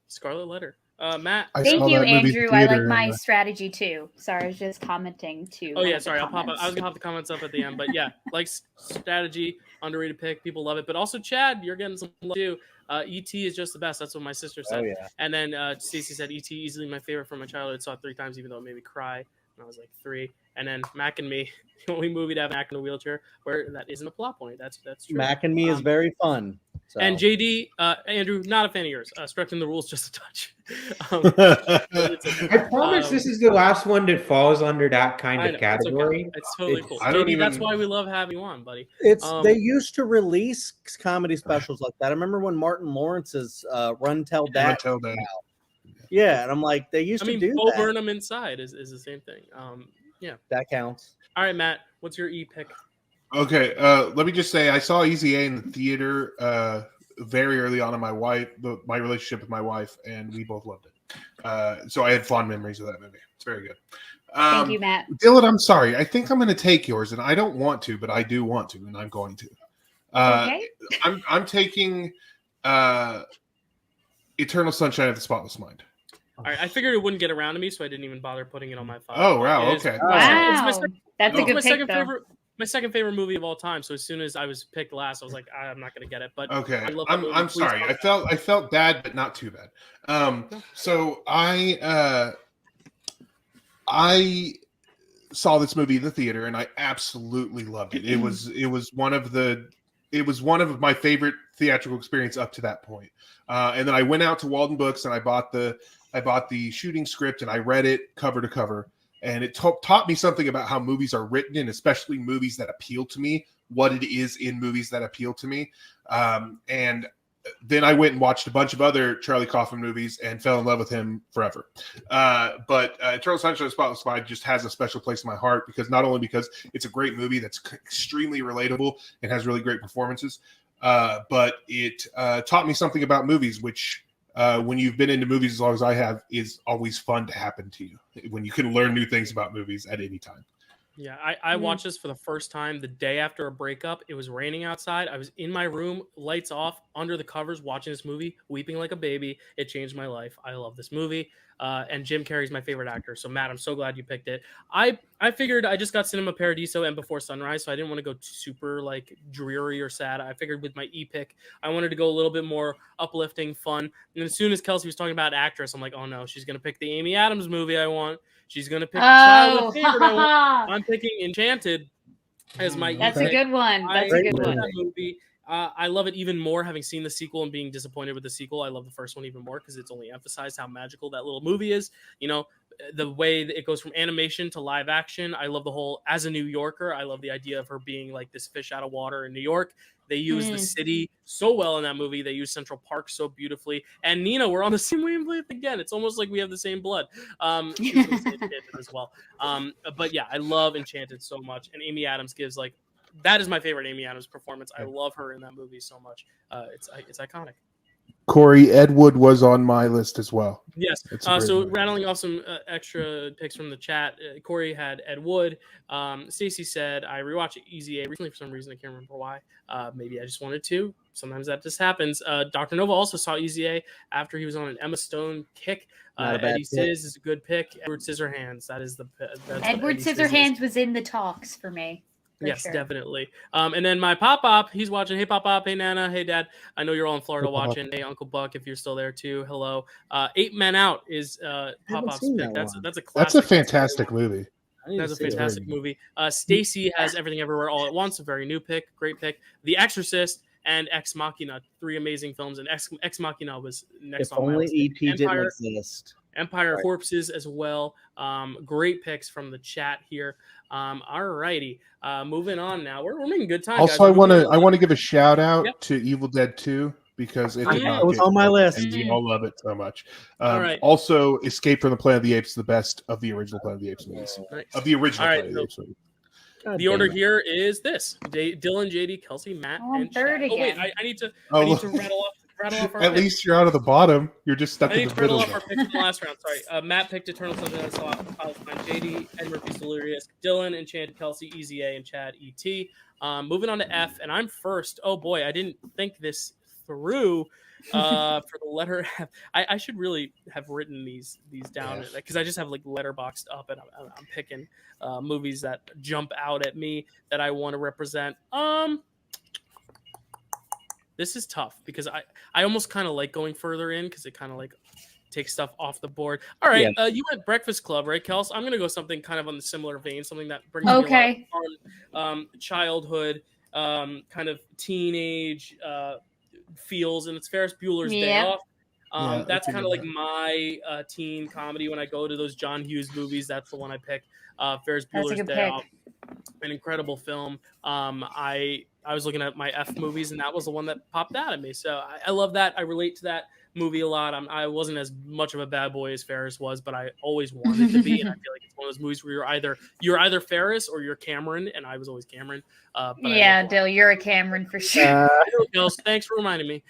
Scarlet Letter. Matt. Thank you, Andrew. I like my strategy too. Sorry, I was just commenting too. Oh yeah, sorry. I'll pop up. I was gonna have the comments up at the end, but yeah, like strategy, underrated pick. People love it. But also, Chad, you're getting some love too. E.T. is just the best. That's what my sister said. Oh, yeah. And then Stacey said E.T. easily my favorite from my childhood. Saw it 3 times, even though it made me cry when I was like 3. And then Mac and Me, the only movie to have Mac in a wheelchair where that isn't a plot point. That's true. Mac and Me is very fun. So. And JD, Andrew, not a fan of yours. Stretching the rules just a touch. I promise this is the last one that falls under that kind of category. It's totally cool. JD, that's why we love having you on, buddy. They used to release comedy specials like that. I remember when Martin Lawrence's Run Tell Dad. Yeah, and I'm like, they used to do Bo that. Burnham Inside is the same thing. Yeah, that counts. All right, Matt, what's your E pick? Okay, let me just say I saw Easy A in the theater very early on in my relationship with my wife, and we both loved it. So I had fond memories of that movie. It's very good. Thank you, Matt. Dylan, I'm sorry. I think I'm going to take yours, and I don't want to, but I do want to, and I'm going to. Okay. I'm taking Eternal Sunshine of the Spotless Mind. All right, I figured it wouldn't get around to me, so I didn't even bother putting it on my file. Oh, wow, okay. Wow, that's a good my pick, second though. favorite. my second favorite movie of all time. So as soon as I was picked last, I was like, I'm not gonna get it. But Okay, I love that movie. I'm Please sorry. talk I felt bad, but not too bad. So I saw this movie in the theater, and I absolutely loved it. It was one of my favorite theatrical experience up to that point. And then I went out to Walden Books and I bought the shooting script and I read it cover to cover. And it taught me something about how movies are written, and especially movies that appeal to me, what it is in movies that appeal to me. And then I went and watched a bunch of other Charlie Kaufman movies and fell in love with him forever. But Eternal Sunshine of the Spotless Mind just has a special place in my heart, because not only because it's a great movie that's extremely relatable and has really great performances, but it taught me something about movies, which when you've been into movies as long as I have, is always fun to happen to you, when you can learn new things about movies at any time. Yeah, I watched this for the first time the day after a breakup. It was raining outside. I was in my room, lights off, under the covers, watching this movie, weeping like a baby. It changed my life. I love this movie. And Jim Carrey's my favorite actor. So, Matt, I'm so glad you picked it. I figured I just got Cinema Paradiso and Before Sunrise, so I didn't want to go super like dreary or sad. I figured with my pick, I wanted to go a little bit more uplifting, fun. And as soon as Kelsey was talking about actress, I'm like, oh no, she's gonna pick the Amy Adams movie I want. She's gonna pick the childhood favorite I want. I'm picking Enchanted as my That's a good one. That's a good one. That movie. I love it even more having seen the sequel and being disappointed with the sequel. I love the first one even more because it's only emphasized how magical that little movie is. You know, the way that it goes from animation to live action. I love the whole, as a New Yorker, I love the idea of her being like this fish out of water in New York. They use the city so well in that movie. They use Central Park so beautifully. And Nina, we're on the same wavelength again. It's almost like we have the same blood. She was Enchanted as well. But yeah, I love Enchanted so much. And Amy Adams gives like, that is my favorite Amy Adams performance. I love her in that movie so much. It's iconic. Corey, Ed Wood was on my list as well. Yes. So rattling off some extra picks from the chat. Corey had Ed Wood. Stacy said, I rewatched Easy A recently for some reason. I can't remember why. Maybe I just wanted to. Sometimes that just happens. Dr. Nova also saw Easy A after he was on an Emma Stone kick. Eddie Sizz is a good pick. Edward Scissorhands. That is the Edward Scissorhands was in the talks for me. Yes, sure. Definitely. And then my Pop-Pop, he's watching. Hey, Pop-Pop. Hey, Nana. Hey, Dad. I know you're all in Florida watching. Hey, Uncle Buck, if you're still there too. Hello. 8 Men Out is Pop-Pop's pick. That's a classic. That's a fantastic movie. That's a fantastic movie. Stacy has Everything Everywhere All at Once, a very new pick. Great pick. The Exorcist and Ex Machina, 3 amazing films. And Ex Machina was next on my list. If only E.T. didn't exist. Empire Corpses as well. Great picks from the chat here. All righty. Moving on now. We're making good time. Also, guys. I want to give a shout out to Evil Dead 2 because it was on my list. And we all love it so much. All right. Also, Escape from the Planet of the Apes, the best of the original Planet of the Apes movies. Nice. Of the original Planet of the Apes movies. The order here is this: Dylan, JD, Kelsey, Matt, and third Chad. again. Oh wait, I need to rattle off our At picks. least you're out of the bottom. You're just stuck I in need the to rattle middle. off our picks from the last round. Sorry. Matt picked Eternal Sunshine of the Spotless Mind. JD, Ed Murphy's Delirious. Dylan, Enchanted, Kelsey, Easy A, and Chad, E.T. Moving on to F, and I'm first. Oh boy, I didn't think this through. For the letter F, I should really have written these down because I just have like Letterboxd up and I'm picking movies that jump out at me that I want to represent. This is tough because I almost kind of like going further in because it kind of like takes stuff off the board. All right, you went Breakfast Club, right, Kels? I'm gonna go something kind of on the similar vein, something that brings me a lot of fun, childhood, kind of teenage feels, and it's Ferris Bueller's Day Off. That's kind of like my teen comedy. When I go to those John Hughes movies, that's the one I pick. Ferris Bueller's Day Off, an incredible film. I was looking at my F movies, and that was the one that popped out at me. So I love that. I relate to that movie a lot. I wasn't as much of a bad boy as Ferris was, but I always wanted to be, and I feel like it's one of those movies where you're either Ferris or you're Cameron, and I was always Cameron. Dill, you're a Cameron for sure. Thanks for reminding me.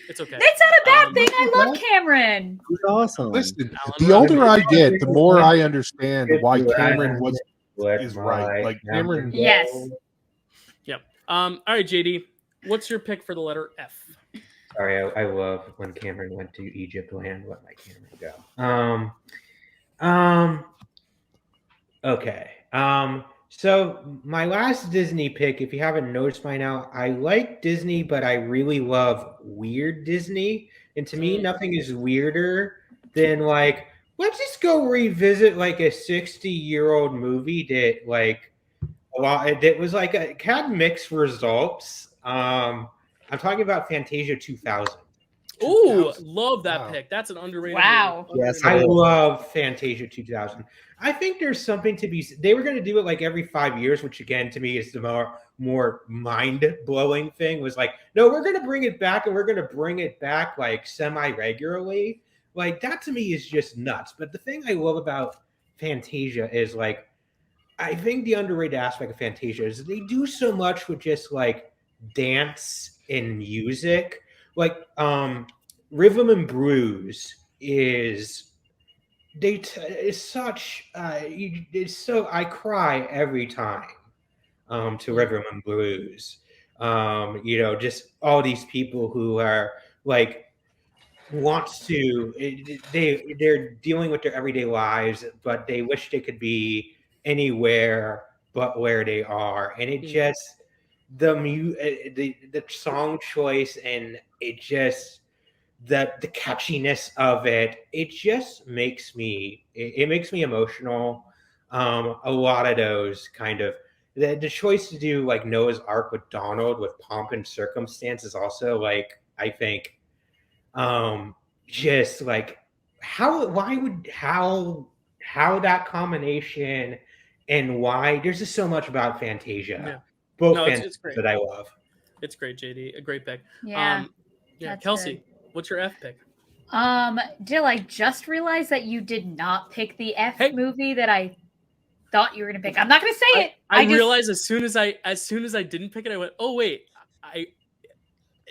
It's okay. That's not a bad thing. I love Cameron. He's awesome. Listen, the older I get, the more I understand why Cameron is right. Like Cameron. Yes. Yep. All right, JD, what's your pick for the letter F? Sorry, I love when Cameron went to Egypt land. Let my Cameron go. Okay. So my last Disney pick, if you haven't noticed by now, I like Disney, but I really love weird Disney. And to me, nothing is weirder than like, let's just go revisit like a 60-year-old movie that like a lot that was like it had mixed results. I'm talking about Fantasia 2000. Ooh, love that Wow. pick. That's an underrated Wow. movie. Yes, I it is. love Fantasia 2000. I think there's something to be. They were going to do it like every 5 years, which again to me is the more mind blowing thing. Was like, no, we're going to bring it back, and we're going to bring it back like semi regularly. Like that to me is just nuts. But the thing I love about Fantasia is like, I think the underrated aspect of Fantasia is they do so much with just like dance and music. Like Rhythm and Blues is is such it's so I cry every time to Rhythm and Blues. Just all these people who are like wants to they're dealing with their everyday lives, but they wish they could be anywhere but where they are, and it just the song choice and it just the catchiness of it just makes me it makes me emotional. A lot of those kind of the choice to do like Noah's Ark with Donald with Pomp and Circumstance is also like I think just like how that combination and why there's just so much about Fantasia. Both No, Fantasias it's great. that I love. It's great, JD. A great pick. Yeah. That's Kelsey, good. what's your F pick? Jill, I just realized that you did not pick the F Hey. movie that I thought you were gonna pick. I'm not gonna say it. I just realized as soon as I didn't pick it, I went, oh wait,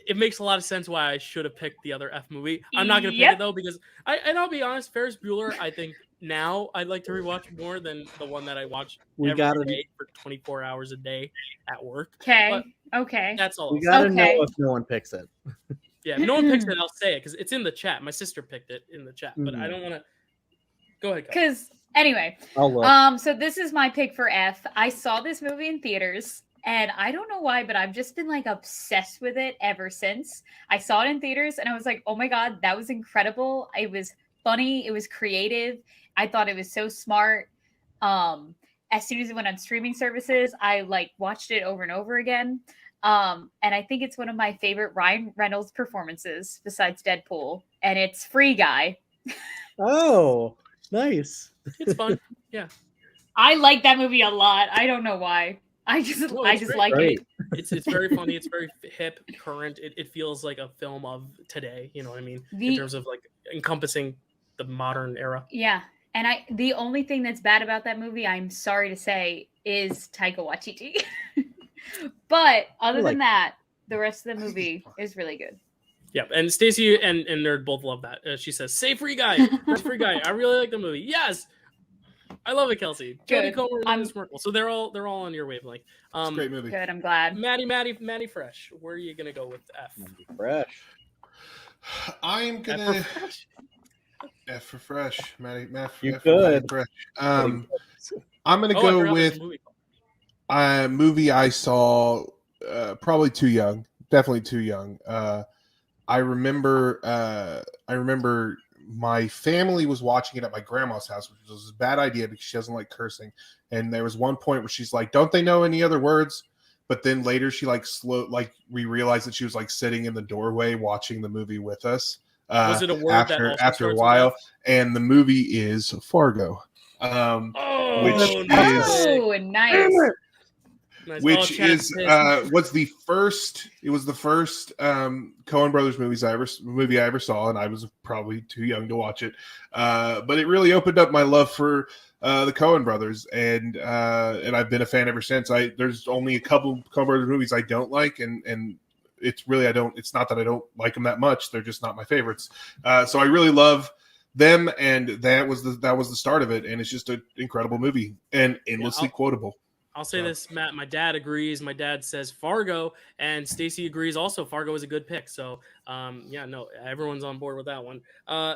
it makes a lot of sense why I should have picked the other F movie. I'm not gonna pick it though because and I'll be honest, Ferris Bueller, I think now I'd like to rewatch more than the one that I watch every day for 24 hours a day at work. Okay. But okay. that's all. We gotta know if no one picks it. Yeah, if no one picks it, I'll say it because it's in the chat. My sister picked it in the chat, but I don't want to. Go ahead. Because anyway, I'll look. so this is my pick for F. I saw this movie in theaters. And I don't know why, but I've just been like obsessed with it ever since. I saw it in theaters and I was like, oh my God, that was incredible. It was funny. It was creative. I thought it was so smart. As soon as it went on streaming services, I like watched it over and over again. And I think it's one of my favorite Ryan Reynolds performances besides Deadpool. And it's Free Guy. Oh, nice. It's fun. Yeah. I like that movie a lot. I don't know why. I just like it. It's very funny. It's very hip, current. It feels like a film of today. You know what I mean? In terms of like encompassing the modern era. Yeah. And the only thing that's bad about that movie, I'm sorry to say, is Taika Waititi. But other than that, the rest of the movie is really good. Yeah, and Stacey and Nerd both love that. She says, "Say Free Guy, that's Free Guy." I really like the movie. Yes. I love it, Kelsey. Jodie Comer and Merkel. So they're all on your wavelength. It's a great movie. Good, I'm glad. Maddie Fresh. Where are you gonna go with F? Fresh. I'm gonna F for Fresh. Maddie You good. Fresh. I'm gonna go with a movie I saw probably too young. Definitely too young. I remember my family was watching it at my grandma's house, which was a bad idea because she doesn't like cursing. And there was one point where she's like, "Don't they know any other words?" But then later she we realized that she was like sitting in the doorway watching the movie with us. Was it a word after a while? And the movie is Fargo, which is was the first. It was the first Coen Brothers movie I ever saw, and I was probably too young to watch it. But it really opened up my love for the Coen Brothers, and I've been a fan ever since. There's only a couple Coen Brothers movies I don't like, and it's really It's not that I don't like them that much; they're just not my favorites. So I really love them, and that was the start of it, and it's just an incredible movie and endlessly quotable. I'll say this, Matt. My dad agrees. My dad says Fargo, and Stacy agrees also. Fargo is a good pick. So, everyone's on board with that one.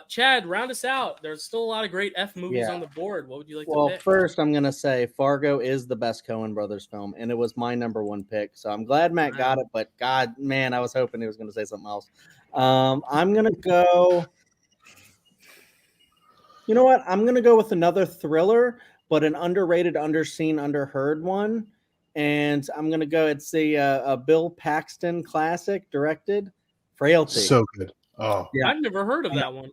Chad, round us out. There's still a lot of great F movies on the board. What would you like to pick? First, I'm going to say Fargo is the best Coen Brothers film, and it was my number one pick. So I'm glad Matt got it, but God, man, I was hoping he was going to say something else. I'm going to go. You know what? I'm going to go with another thriller, but an underrated, underseen, underheard one. And I'm going to go, it's the Bill Paxton classic directed, Frailty. So good. Oh, yeah. I've never heard of that one.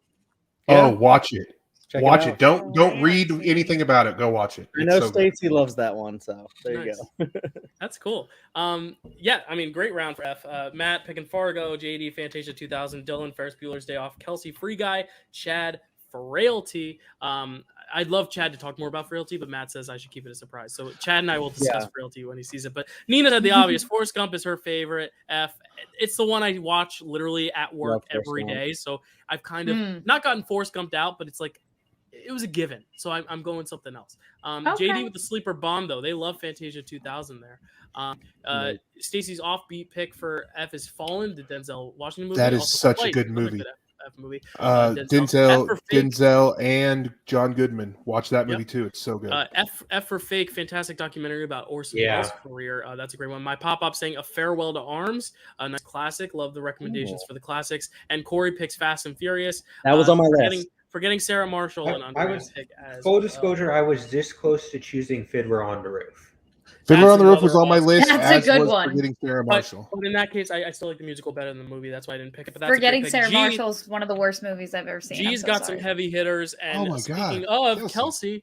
Oh, watch it. Watch it. Out. Don't read anything about it. Go watch it. I know Stacey loves that one, so there you go. That's cool. Great round for F. Matt picking Fargo, JD Fantasia 2000, Dylan Ferris Bueller's Day Off, Kelsey Free Guy, Chad Frailty. I'd love Chad to talk more about Frailty, but Matt says I should keep it a surprise. So Chad and I will discuss Frailty when he sees it. But Nina said the obvious. Forrest Gump is her favorite. F. It's the one I watch literally at work every day. So I've kind of not gotten Forrest Gumped out, but it's like it was a given. So I'm going something else. JD with the sleeper bomb though. They love Fantasia 2000 there. Stacey's offbeat pick for F is Fallen, the Denzel Washington movie. That is such a good movie. Movie. Denzel and John Goodman. Watch that movie too. It's so good. F for Fake, fantastic documentary about Orson Welles' career. That's a great one. My pop-up saying A Farewell to Arms, a nice classic. Love the recommendations for the classics. And Corey picks Fast and Furious. That was on my list. Forgetting Sarah Marshall and Andrea's pick as full disclosure, I was this close to choosing Fiddler on the Roof. Fiddler on the Roof was on my list. That's a good one. Forgetting Sarah Marshall. But in that case, I still like the musical better than the movie. That's why I didn't pick it. But that's Forgetting Sarah Marshall is one of the worst movies I've ever seen. G's got some heavy hitters. And oh my speaking God. of Kelsey,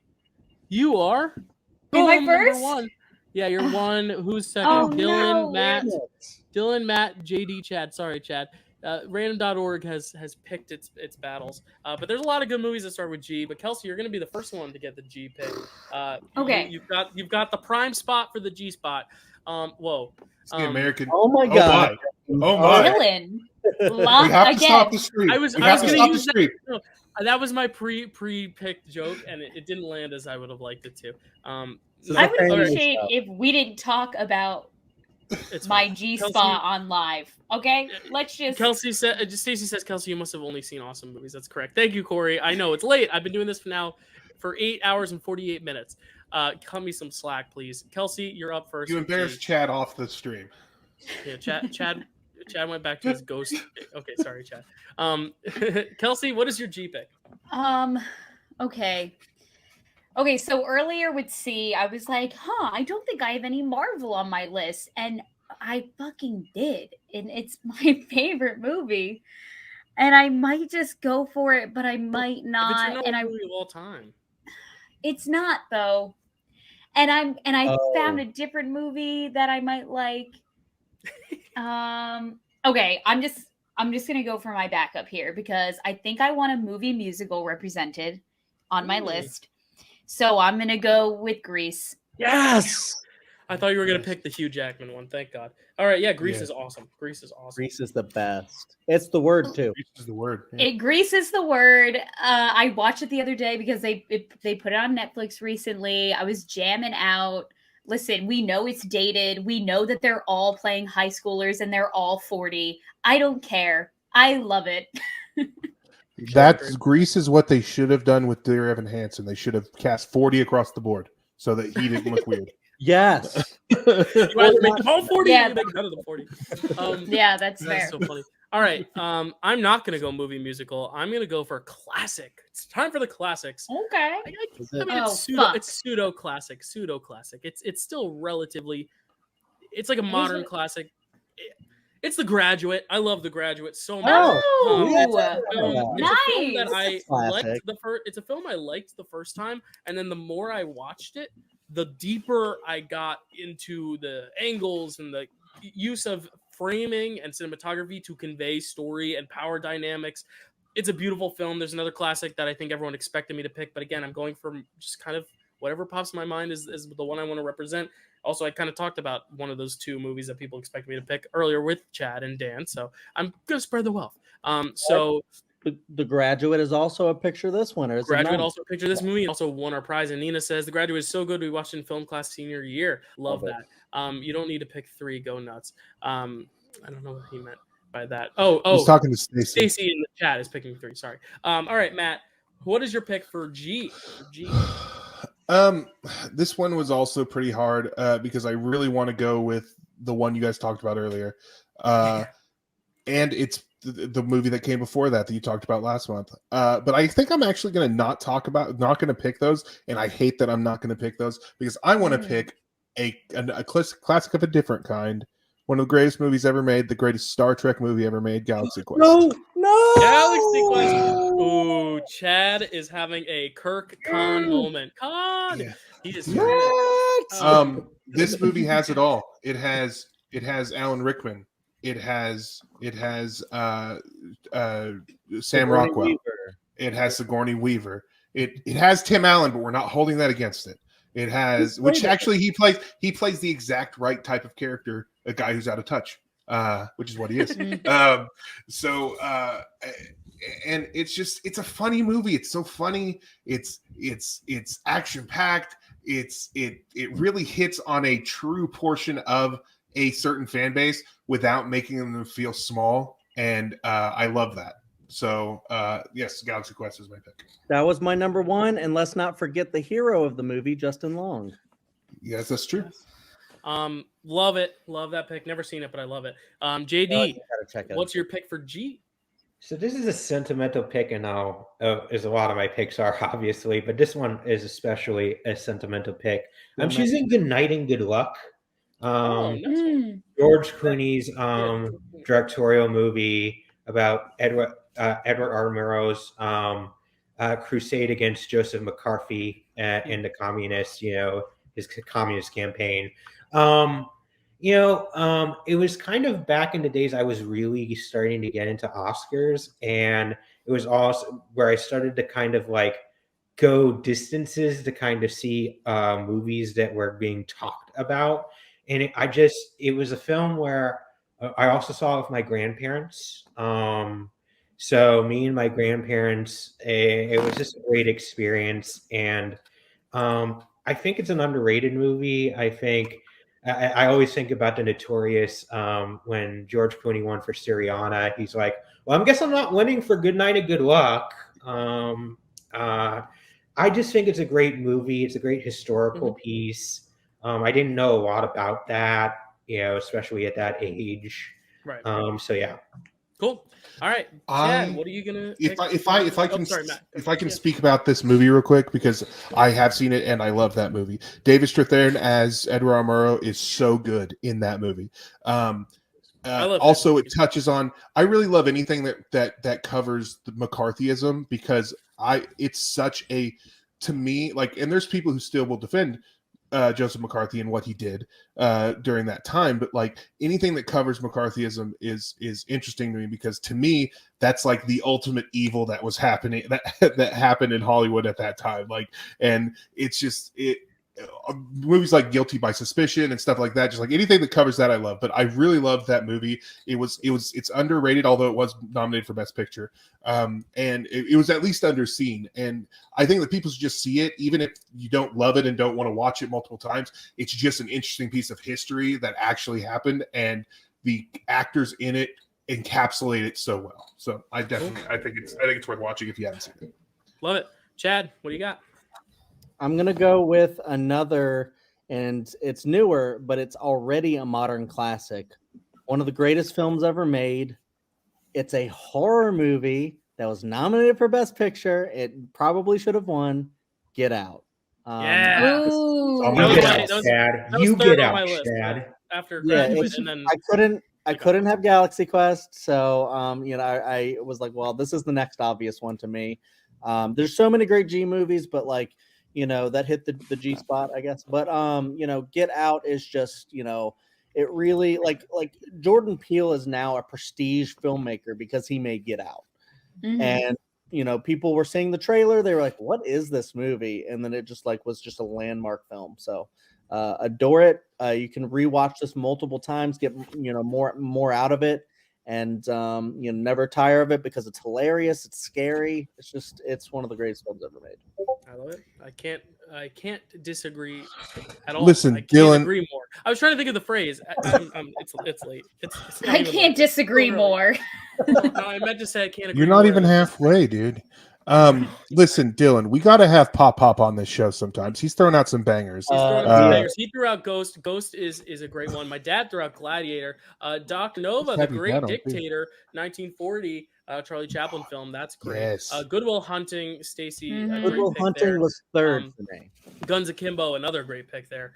you are. Am I first? One. Yeah, you're one. Who's second? Oh, Dylan, no. Matt, JD, Chad. Sorry, Chad. Random.org has picked its battles, but there's a lot of good movies that start with G. But Kelsey, you're going to be the first one to get the G pick. Okay, you've got the prime spot for the G spot. Whoa, the American. Oh my God! Oh my! Dylan, we have to stop the stream. I was going to use that. No, that was my pre-picked joke, and it didn't land as I would have liked it to. I would appreciate if we didn't talk about my G spot on live. Okay, let's just. Kelsey said. Stacey says, Kelsey, you must have only seen awesome movies. That's correct. Thank you, Corey. I know it's late. I've been doing this for 8 hours and 48 minutes. Cut me some slack, please. Kelsey, you're up first. You embarrassed Chad off the stream. Yeah, Chad went back to his ghost. Okay, sorry, Chad. Kelsey, what is your G pick? Okay, so earlier with C, I was like, I don't think I have any Marvel on my list. And I fucking did. And it's my favorite movie. And I might just go for it, but I might not. It's your movie of all time. It's not, though. And I found a different movie that I might like. Okay, I'm just gonna go for my backup here because I think I want a movie musical represented on my list. So I'm gonna go with Grease. Yes. I thought you were gonna pick the Hugh Jackman one. Thank God. All right, Grease is awesome. Grease is awesome. Grease is the best. It's the word too. Grease is the word. Yeah. Grease is the word. I watched it the other day because they put it on Netflix recently. I was jamming out. Listen, we know it's dated. We know that they're all playing high schoolers and they're all 40. I don't care. I love it. Grease is what they should have done with Dear Evan Hansen. They should have cast 40 across the board so that he didn't look weird. Yes. You either make them all 40 or you make none of them 40. Yeah, that's fair. That's so funny. All right. I'm not going to go movie musical. I'm going to go for classic. It's time for the classics. Okay. It's pseudo classic. It's still relatively. It's like a modern classic. It's The Graduate. I love The Graduate so much. Nice. It's a film I liked the first time, and then the more I watched it, the deeper I got into the angles and the use of framing and cinematography to convey story and power dynamics. It's a beautiful film. There's another classic that I think everyone expected me to pick, but again, I'm going for just kind of whatever pops in my mind is the one I want to represent. Also, I kind of talked about one of those two movies that people expect me to pick earlier with Chad and Dan, so I'm going to spread the wealth. So The Graduate is also a picture this winter. It's a Graduate nine. also pictured this movie and also won our prize. And Nina says The Graduate is so good we watched it in film class senior year. Love Love that. You don't need to pick 3. Go nuts. I don't know what he meant by that. I was Oh, talking to Stacy. Stacy in the chat is picking 3. Sorry. All right, Matt. What is your pick for G? This one was also pretty hard because I really want to go with the one you guys talked about earlier, and it's the movie that came before that you talked about last month. But I think I'm actually going to not going to pick those, and I hate that I'm not going to pick those because I want to pick a classic of a different kind. One of the greatest movies ever made, the greatest Star Trek movie ever made, Galaxy Quest. No, Galaxy Quest. Ooh, Chad is having a Kirk Khan moment. Khan. Yeah. He is. This movie has it all. It has Alan Rickman. It has Sam Rockwell. Weaver. It has Sigourney Weaver. It has Tim Allen, but we're not holding that against it. It has, which actually he plays the exact right type of character, a guy who's out of touch, which is what he is. And it's a funny movie. It's so funny. It's action packed. It really hits on a true portion of a certain fan base without making them feel small. And I love that. So yes, Galaxy Quest is my pick. That was my number 1, and let's not forget the hero of the movie, Justin Long. Yes, that's true. Love it. Love that pick. Never seen it, but I love it. JD, what's your pick for G? So this is a sentimental pick, and as a lot of my picks are, obviously, but this one is especially a sentimental pick. I'm choosing Good Night and Good Luck. George Clooney's directorial movie about Edward R. Murrow's crusade against Joseph McCarthy and the communists, his communist campaign. It was kind of back in the days I was really starting to get into Oscars, and it was also where I started to kind of like go distances to kind of see movies that were being talked about. And it was a film where I also saw it with my grandparents. So me and my grandparents, it was just a great experience. And I think it's an underrated movie. I think I always think about the Notorious when George Clooney won for Syriana. He's like, well, I guess I'm not winning for Good Night and Good Luck. I just think it's a great movie. It's a great historical piece. I didn't know a lot about that, especially at that age. Right. So yeah. Cool. All right, Chad, what are you gonna? If I can speak about this movie real quick because I have seen it and I love that movie. David Strathairn as Edward R. Murrow is so good in that movie. Also, it touches on. I really love anything that covers the McCarthyism because it's such a, to me, like, and there's people who still will defend Joseph McCarthy and what he did during that time, but like anything that covers McCarthyism is interesting to me because to me that's like the ultimate evil that was happening that happened in Hollywood at that time. Like, and it's just movies like Guilty by Suspicion and stuff like that, just like anything that covers that I love. But I really loved that movie. It's underrated, although it was nominated for Best Picture, and it was at least underseen. And I think that people should just see it, even if you don't love it and don't want to watch it multiple times. It's just an interesting piece of history that actually happened, and the actors in it encapsulate it so well. So I think it's worth watching if you haven't seen it. Love it. Chad, what do you got? I'm going to go with another, and it's newer, but it's already a modern classic. One of the greatest films ever made. It's a horror movie that was nominated for Best Picture. It probably should have won. Get Out. Yeah. You get out, Chad. You get out, Chad. After Graduate, and then I couldn't have Galaxy Quest, so I was like, well, this is the next obvious one to me. There's so many great G movies, but like, that hit the G spot, I guess. But Get Out is just, it really like Jordan Peele is now a prestige filmmaker because he made Get Out. Mm-hmm. And people were seeing the trailer, they were like, what is this movie? And then it just was just a landmark film. So adore it. You can rewatch this multiple times, get more out of it. and never tire of it because it's hilarious. It's scary. It's one of the greatest films ever made. I love it. I can't disagree at all. Listen, I can't Dylan- agree more. I was trying to think of the phrase. It's late. It's not I even can't late. disagree It's so early. more. No, I meant to say I can't agree. You're not more. even halfway, dude. Listen, Dylan, we got to have Pop on this show sometimes. He's throwing out some bangers. He's throwing out some yeah. bangers. He threw out Ghost. Ghost is a great one. My dad threw out Gladiator. Doc Nova, It's the heavy Great metal, too. Dictator, 1940, Charlie Chaplin film. That's great. Yes. Good Will Hunting, Stacy. Mhm. Great Good Will pick Hunting there. was third for me. Guns Akimbo, another great pick there.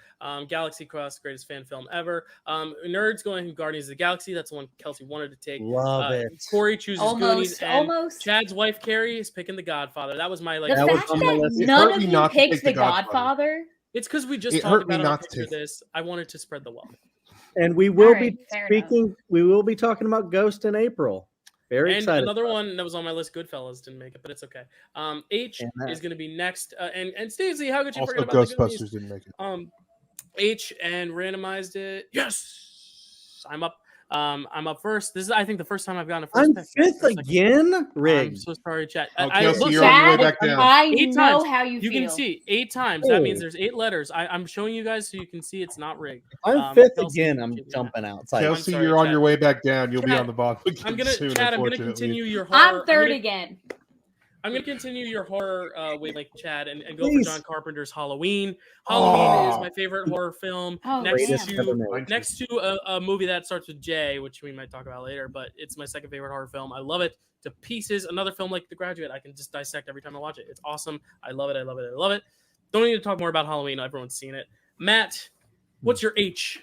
Galaxy Cross, greatest fan film ever. Nerds going Guardians of the Galaxy. That's the one Kelsey wanted to take. Love it. Corey chooses Goonies, Almost. and Chad's wife Carrie is picking The Godfather. That was my The That was fact on my that list. It none hurt of me you not to picked pick The The Godfather. Godfather. It's because we just It talked hurt me about it on not to Picture take- this. I wanted to spread the wealth. And we will right, be fair speaking. We will be talking about Ghost in April. Very And excited. another about one that was on my list, Goodfellas, didn't make it, but it's okay. H And that- is going to be next. And Stacey, how could you Also, forget about the Goonies? Ghostbusters didn't make it. H and randomized it. Yes, I'm up. I'm up first. This is, I think, the first time I've gotten a first I'm pick. fifth First pick. again. I'm Rigged. so sorry, chat. Oh, Kelsey, look, you're on your way Chad, back down. I 8 know times. how you You feel. can see 8 times. That means Oh. there's 8 letters. I'm showing you guys so you can see it's not rigged. I'm fifth Kelsey, again. I'm Jimmy, jumping outside. Kelsey, sorry, you're on Chad. your way back down. You'll be Chad, on the bottom again I'm gonna soon, Chad. I'm gonna unfortunately. continue your horror. I'm third again. I'm gonna continue your horror with like Chad and go Please. for John Carpenter's Halloween. Halloween is Oh. my favorite horror film. Oh, Greatest damn. ever made. Next to a movie that starts with J, which we might talk about later, but it's my second favorite horror film. I love it to pieces. Another film like The Graduate, I can just dissect every time I watch it. It's awesome. I love it. I love it. I love it. Don't need to talk more about Halloween. Everyone's seen it. Matt, what's your H?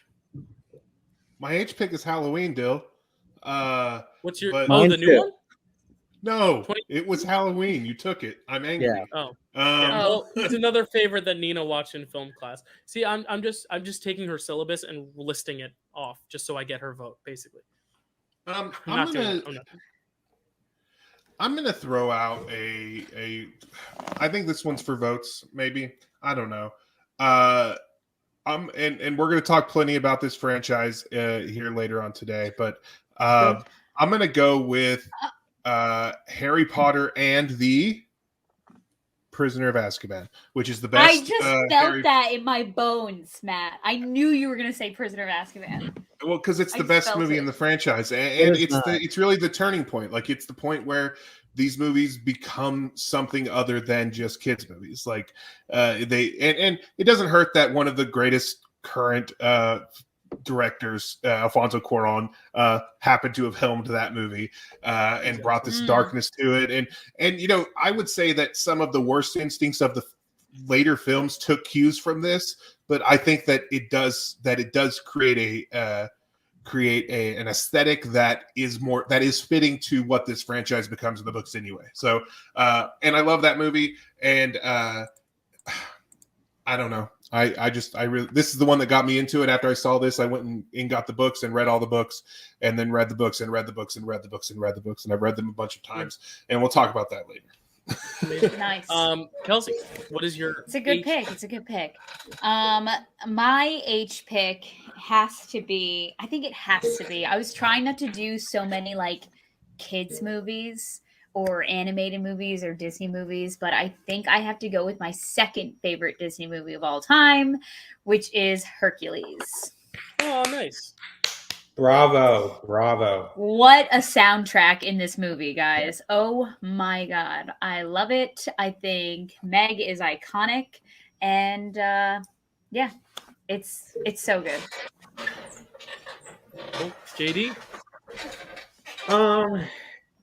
My H pick is Halloween, Dill. What's your But- the Mine new too. one? No, 20 it was Halloween. You took it. I'm angry. Yeah. Oh, Um, well, it's another favorite that Nina watched in film class. See, I'm just taking her syllabus and listing it off just so I get her vote, basically. I'm not doing gonna it. I'm not. I'm gonna throw out a. I think this one's for votes. Maybe I don't know. And we're gonna talk plenty about this franchise here later on today. But I'm gonna go with Harry Potter and the Prisoner of Azkaban, which is the best. I just felt Harry- that in my bones, Matt. I knew you were gonna say Prisoner of Azkaban. Well, because it's I the best felt movie it. in the franchise, and It is it's not. it's really the turning point. Like it's the point where these movies become something other than just kids movies. Like they and it doesn't hurt that one of the greatest current directors, Alfonso Cuarón, happened to have helmed that movie and brought this Mm. darkness to it. And you know, I would say that some of the worst instincts of the later films took cues from this, but I think that it does create an aesthetic that is fitting to what this franchise becomes in the books anyway. So and I love that movie, and I don't know. I really, this is the one that got me into it. After I saw this, I went and got the books and read all the books, and then read the books and read the books and read the books and read the books, and I've read them a bunch of times, and we'll talk about that later. Nice. Kelsey, what is your? It's a good H? pick. It's a good pick. My H pick has to be. I think it has to be. I was trying not to do so many like kids movies or animated movies or Disney movies, but I think I have to go with my second favorite Disney movie of all time, which is Hercules. Oh, nice. Bravo. What a soundtrack in this movie, guys. Oh my god. I love it. I think Meg is iconic, and yeah, it's so good. Cool. JD.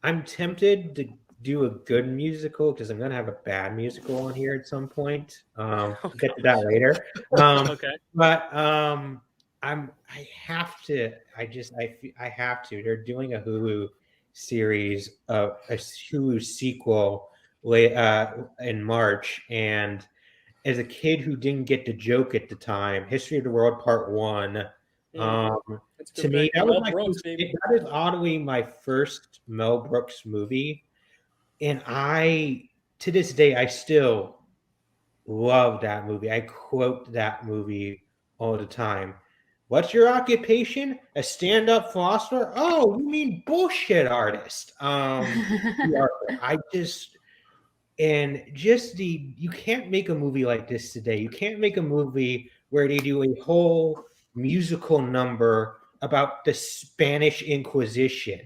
I'm tempted to do a good musical because I'm gonna have a bad musical on here at some point. We'll get to that later. Okay. But I have to. I have to. They're doing a Hulu series of a Hulu sequel in March, and as a kid who didn't get the joke at the time, History of the World Part 1. That's a To good me, pick. that was Mel my Brooks, first, baby. that is oddly my first Mel Brooks movie, and to this day I still love that movie. I quote that movie all the time. What's your occupation? A stand-up philosopher? Oh, you mean bullshit artist. I just you can't make a movie like this today. You can't make a movie where they do a whole musical number about the Spanish Inquisition.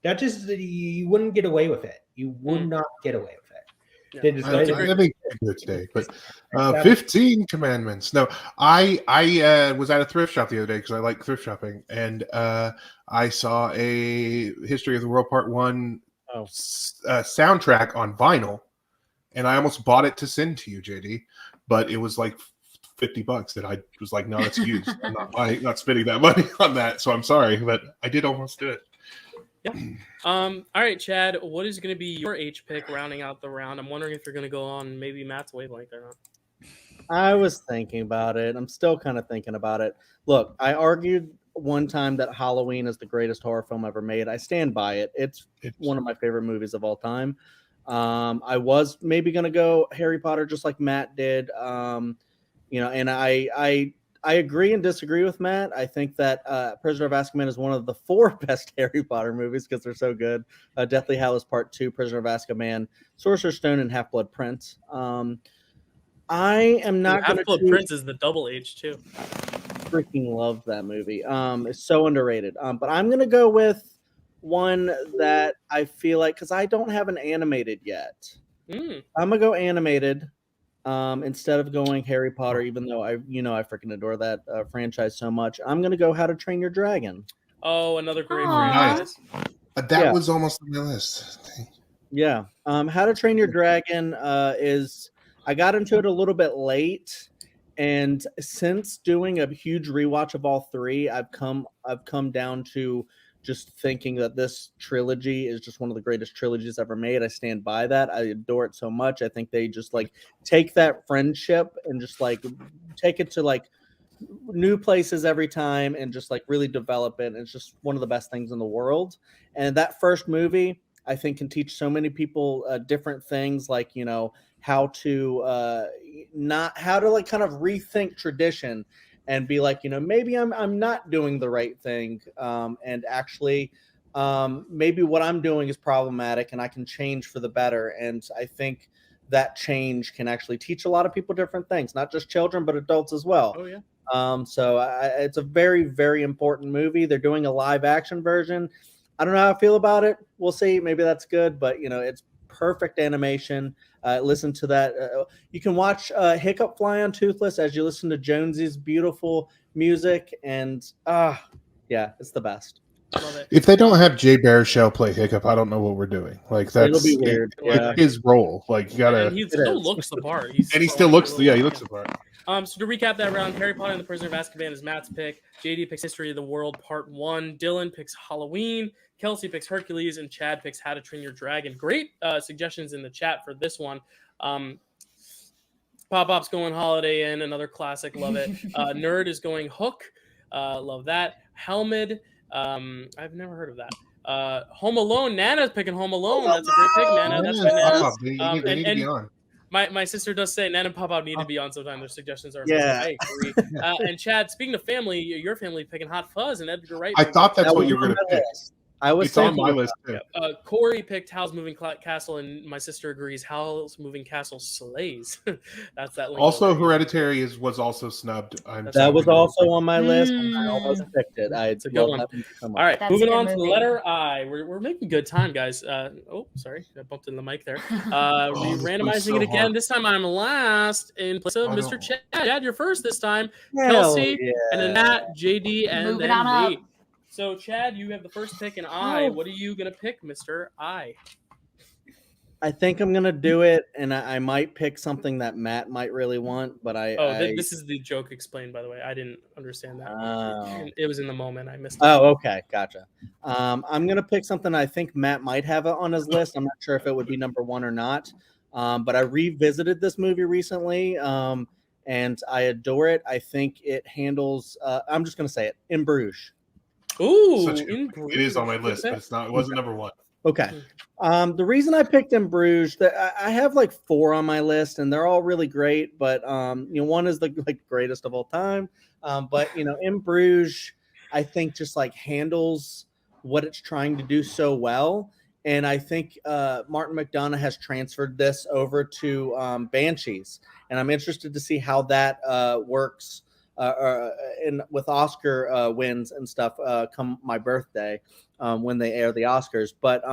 That just you wouldn't get away with it. You would not get away with it. Yeah. They just- I think we do it today, but 15 commandments. No, I was at a thrift shop the other day because I like thrift shopping, and I saw a History of the World Part 1 soundtrack on vinyl, and I almost bought it to send to you, JD, but it was like $50, and I was like, no, it's used. I'm not spending that money on that, so I'm sorry, but I did almost do it. Yeah. All right, Chad, what is going to be your H pick rounding out the round? I'm wondering if you're going to go on maybe Matt's wavelength or not. I was thinking about it. I'm still kind of thinking about it. Look, I argued one time that Halloween is the greatest horror film ever made. I stand by it. It's one of my favorite movies of all time. I was maybe going to go Harry Potter just like Matt did. And I agree and disagree with Matt. I think that Prisoner of Azkaban is one of the 4 best Harry Potter movies because they're so good. Deathly Hallows Part 2, Prisoner of Azkaban, Sorcerer's Stone, and Half-Blood Prince. I am not going to Half-Blood Prince is the double H too. Freaking love that movie. It's so underrated. But I'm going to go with one that I feel like, because I don't have an animated yet. I'm going to go animated. Instead of going Harry Potter, even though I freaking adore that franchise so much, I'm gonna go How to Train Your Dragon. Oh, another great franchise. franchise. That was almost on my list. Yeah. How to Train Your Dragon is I got into it a little bit late, and since doing a huge rewatch of all 3, I've come down to just thinking that this trilogy is just one of the greatest trilogies ever made. I stand by that. I adore it so much. I think they just like take that friendship and just like take it to like new places every time and just like really develop it. And it's just one of the best things in the world. And that first movie, I think, can teach so many people different things, like, how to like kind of rethink tradition and be like, maybe I'm not doing the right thing. And actually, maybe what I'm doing is problematic and I can change for the better. And I think that change can actually teach a lot of people different things, not just children, but adults as well. Oh, yeah. It's a very, very important movie. They're doing a live action version. I don't know how I feel about it. We'll see. Maybe that's good, but it's perfect animation. Listen to that. You can watch Hiccup Fly on Toothless as you listen to Jonesy's beautiful music, and yeah, it's the best. Love it. If they don't have Jay Baruchel play Hiccup, I don't know what we're doing. Like, that's It'll be weird. his role. Like, you gotta. And he still looks the part. He still looks. Yeah, he looks the part. So to recap that round, Harry Potter and the Prisoner of Azkaban is Matt's pick. JD picks History of the World Part 1. Dylan picks Halloween. Kelsey picks Hercules, and Chad picks How to Train Your Dragon. Great suggestions in the chat for this one. Pop-Pop's going Holiday Inn, another classic, love it. Nerd is going Hook, love that. Helmed, I've never heard of that. Home Alone, Nana's picking Home Alone. That's a great pick, Nana. That's good, Nana. They need to be on. My sister does say Nana and Pop-Pop need to be on sometime. Their suggestions are Yeah. I agree. And Chad, speaking of family, your family picking Hot Fuzz and Edgar Wright. I thought that's what you were going to pick. I was It's on my list too. Corey picked Howl's Moving Castle, and my sister agrees. Howl's Moving Castle slays. That's that. Also, Hereditary was also snubbed. That was also on my list. And I almost picked it. It's a good one. So All right, That's moving a good on to the movie. letter I. We're making good time, guys. Oh, sorry, I bumped in the mic there. this Randomizing was so it again. hard. This time I'm last in place of Mr. Chad. Chad, you're first this time. Hell Kelsey, yeah. and then Matt, JD, and Moving then on up. me. So, Chad, you have the first pick, and I. What are you gonna pick, Mr. I? I think I'm gonna do it, and I might pick something that Matt might really want, but This is the joke explained, by the way. I didn't understand that. Oh. It was in the moment. I missed it. Oh, okay, gotcha. I'm gonna pick something I think Matt might have on his list. I'm not sure if it would be number 1 or not. But I revisited this movie recently, and I adore it. I think it handles. I'm just gonna say it. In Bruges. Ooh, It is on my list, but it wasn't number 1. Okay. The reason I picked In Bruges, I have like 4 on my list, and they're all really great. But one is the greatest of all time. But In Bruges, I think just like handles what it's trying to do so well, and I think Martin McDonagh has transferred this over to Banshees, and I'm interested to see how that works. And with Oscar wins and stuff come my birthday when they air the Oscars. But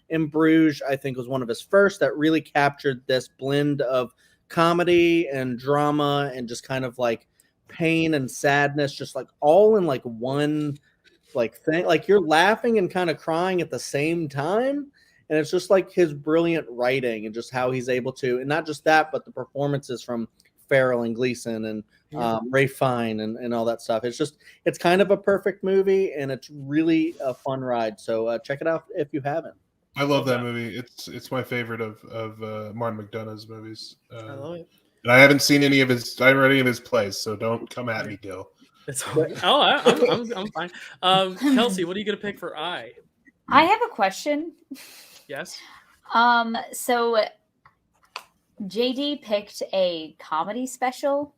In Bruges, I think, was one of his first that really captured this blend of comedy and drama and just kind of like pain and sadness, just like all in like one like thing. Like you're laughing and kind of crying at the same time. And it's just like his brilliant writing and just how he's able to, and not just that, but the performances from Farrell and Gleason and Ray Fine and all that stuff. It's kind of a perfect movie, and it's really a fun ride. So check it out if you haven't. I love that movie. It's my favorite of Martin McDonagh's movies. I love it. And I haven't seen any of his plays, so don't come at me, Dyl. I'm fine. Kelsey, what are you gonna pick for I? I have a question. Yes. So JD picked a comedy special.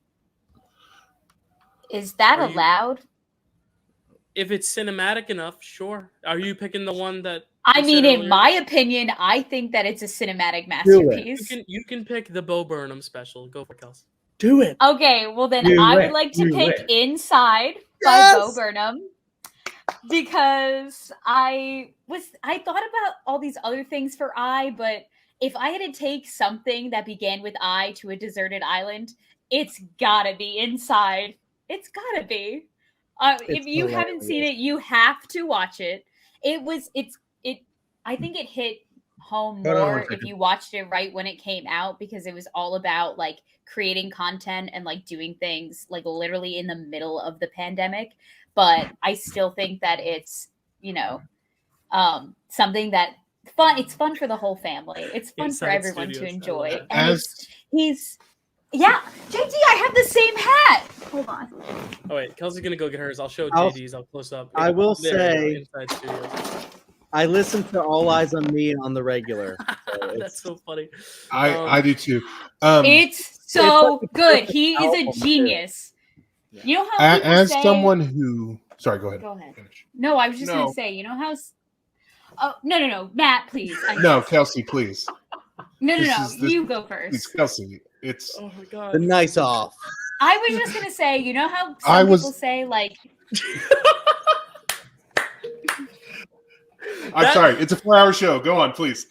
Is that allowed? If it's cinematic enough, sure. Are you picking the one that? I mean, in my opinion, I think that it's a cinematic masterpiece. You can pick the Bo Burnham special. Go for it, Kelsey. Do it. Okay, well then I would like to pick Inside by Bo Burnham, because I thought about all these other things for I, but if I had to take something that began with I to a deserted island, it's gotta be Inside. It's gotta be. If you haven't seen it, you have to watch it. I think it hit home more if you watched it right when it came out, because it was all about like creating content and like doing things like literally in the middle of the pandemic. But I still think that it's, something that fun. It's fun for the whole family. It's fun for everyone to enjoy. And yeah, JD, I have the same hat. Hold on. Oh wait, Kelsey's gonna go get hers. I'll show JD's. I'll close up. I will say, I listen to All Eyes on Me on the regular. So that's so funny. I do too. It's so good. He is a genius. You know how as someone who, sorry, go ahead. Go ahead. No, I was just gonna say, you know how. Oh no, Matt, please. No, Kelsey, please. No. You go first. It's Kelsey. It's oh my god. The nice off. I was just gonna say, you know how some people say like. I'm sorry. It's a 4-hour show. Go on, please.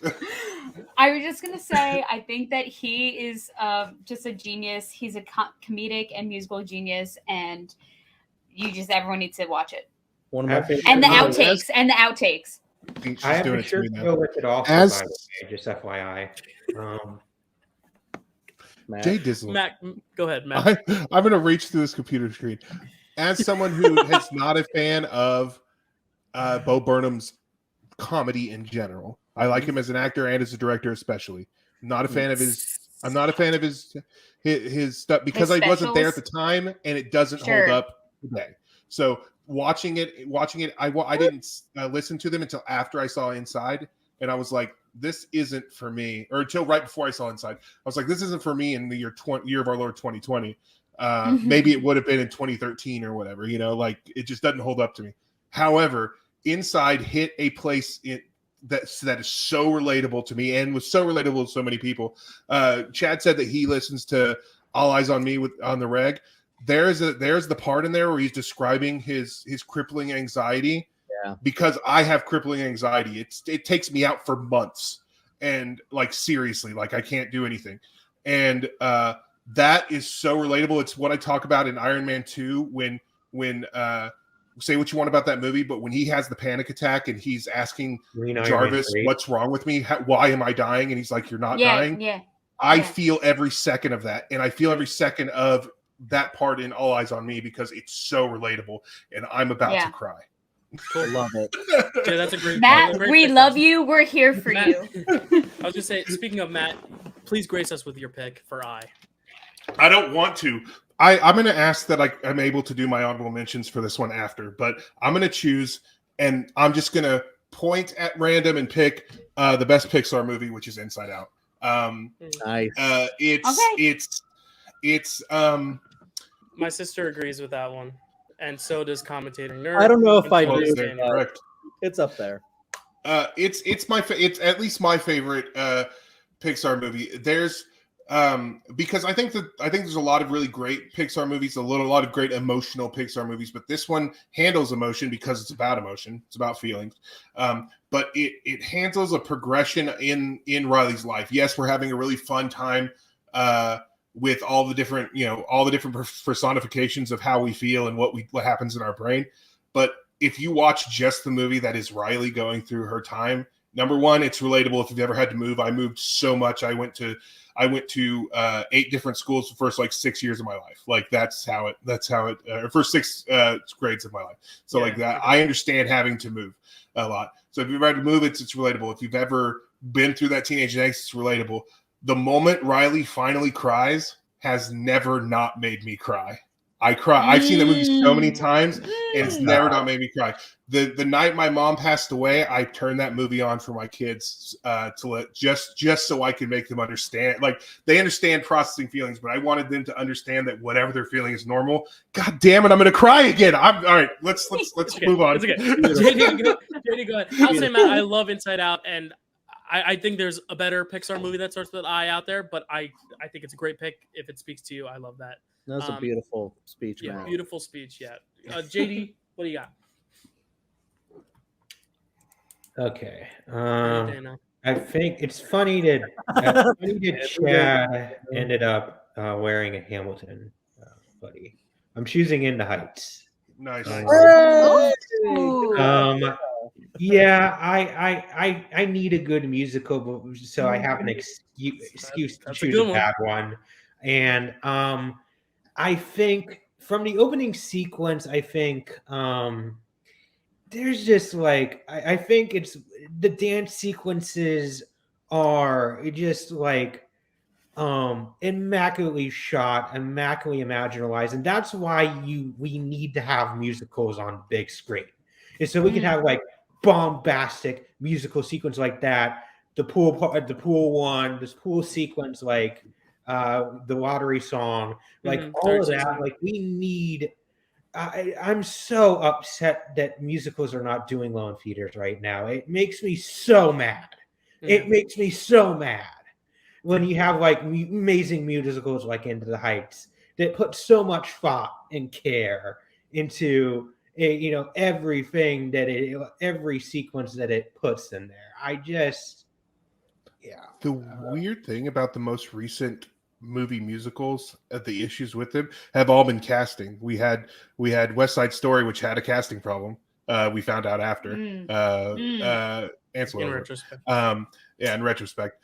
I was just gonna say, I think that he is just a genius. He's a comedic and musical genius, and everyone needs to watch it. One of my favorite. And the outtakes. I have a shirt to go with it also, by the way, just FYI. Jay Dizzle. Matt, go ahead, Matt. I'm going to reach through this computer screen. As someone who is not a fan of Bo Burnham's comedy in general, I like him as an actor and as a director, especially. I'm not a fan of his stuff because I wasn't there at the time, and it doesn't hold up today. So watching it, I didn't listen to them until after I saw Inside, and I was like, this isn't for me, or until right before I saw Inside. I was like, this isn't for me in the year of our Lord 2020. Maybe it would have been in 2013 or whatever, like it just doesn't hold up to me. However, Inside hit a place that is so relatable to me and was so relatable to so many people. Chad said that he listens to All Eyes on Me on the reg. There's the part in there where he's describing his crippling anxiety. Yeah. Because I have crippling anxiety. It takes me out for months, and like seriously, like I can't do anything. And that is so relatable. It's what I talk about in Iron Man 2 when say what you want about that movie, but when he has the panic attack and he's asking Jarvis, what's wrong with me? Why am I dying? And he's like, you're not dying. Yeah. I feel every second of that. And I feel every second of that part in All Eyes on Me because it's so relatable and I'm about to cry. I love it. Yeah, that's a great Matt, we love you. We're here for you. I was just saying, speaking of Matt, please grace us with your pick for I. I don't want to. I'm going to ask that I'm able to do my honorable mentions for this one after, but I'm going to choose, and I'm just going to point at random and pick the best Pixar movie, which is Inside Out. Nice. It's My sister agrees with that one, and so does commentator nerd. I don't know if and I so do. does they're Daniel. correct. It's up there. It's it's at least my favorite Pixar movie. There's because I think there's a lot of really great Pixar movies, a lot of great emotional Pixar movies, but this one handles emotion because it's about emotion, it's about feelings. But it handles a progression in Riley's life. Yes, we're having a really fun time with all the different personifications of how we feel and what happens in our brain. But if you watch just the movie that is Riley going through her time, number one, it's relatable. If you've ever had to move, I moved so much. I went to 8 different schools the first 6 years of my life. Like that's how it first 6 grades of my life. So that, I understand having to move a lot. So if you've ever had to move, it's relatable. If you've ever been through that teenage angst, it's relatable. The moment Riley finally cries has never not made me cry. I cry. I've seen the movie so many times, and it's never not made me cry. The night my mom passed away, I turned that movie on for my kids just so I could make them understand. Like they understand processing feelings, but I wanted them to understand that whatever they're feeling is normal. God damn it, I'm gonna cry again. All right. Let's Okay. move on. It's okay. JD, go ahead. I'll say, Matt, I love Inside Out, and I think there's a better Pixar movie that starts with I out there, but I think it's a great pick. If it speaks to you, I love that. That was a beautiful speech, Yeah, man. beautiful speech. Yeah, JD, what do you got? Okay. Dana. I think it's funny that Chad ended up wearing a Hamilton hoodie. I'm choosing In the Heights. Nice. Yeah, I need a good musical, so I have an excuse to choose a bad one. And I think from the opening sequence, I think there's just I think it's the dance sequences are just immaculately shot, immaculately imaginalized, and that's why we need to have musicals on big screen. And so we can have bombastic musical sequence like that, the pool one, this pool sequence, the lottery song, all of that. We need. I'm so upset that musicals are not doing well in theaters right now. It makes me so mad. It makes me so mad when you have amazing musicals like Into the Heights that put so much thought and care into everything every sequence that it puts in there. The weird thing about the most recent movie musicals, the issues with them have all been casting. We had West Side Story, which had a casting problem. We found out after. Ansel In over. retrospect. In retrospect.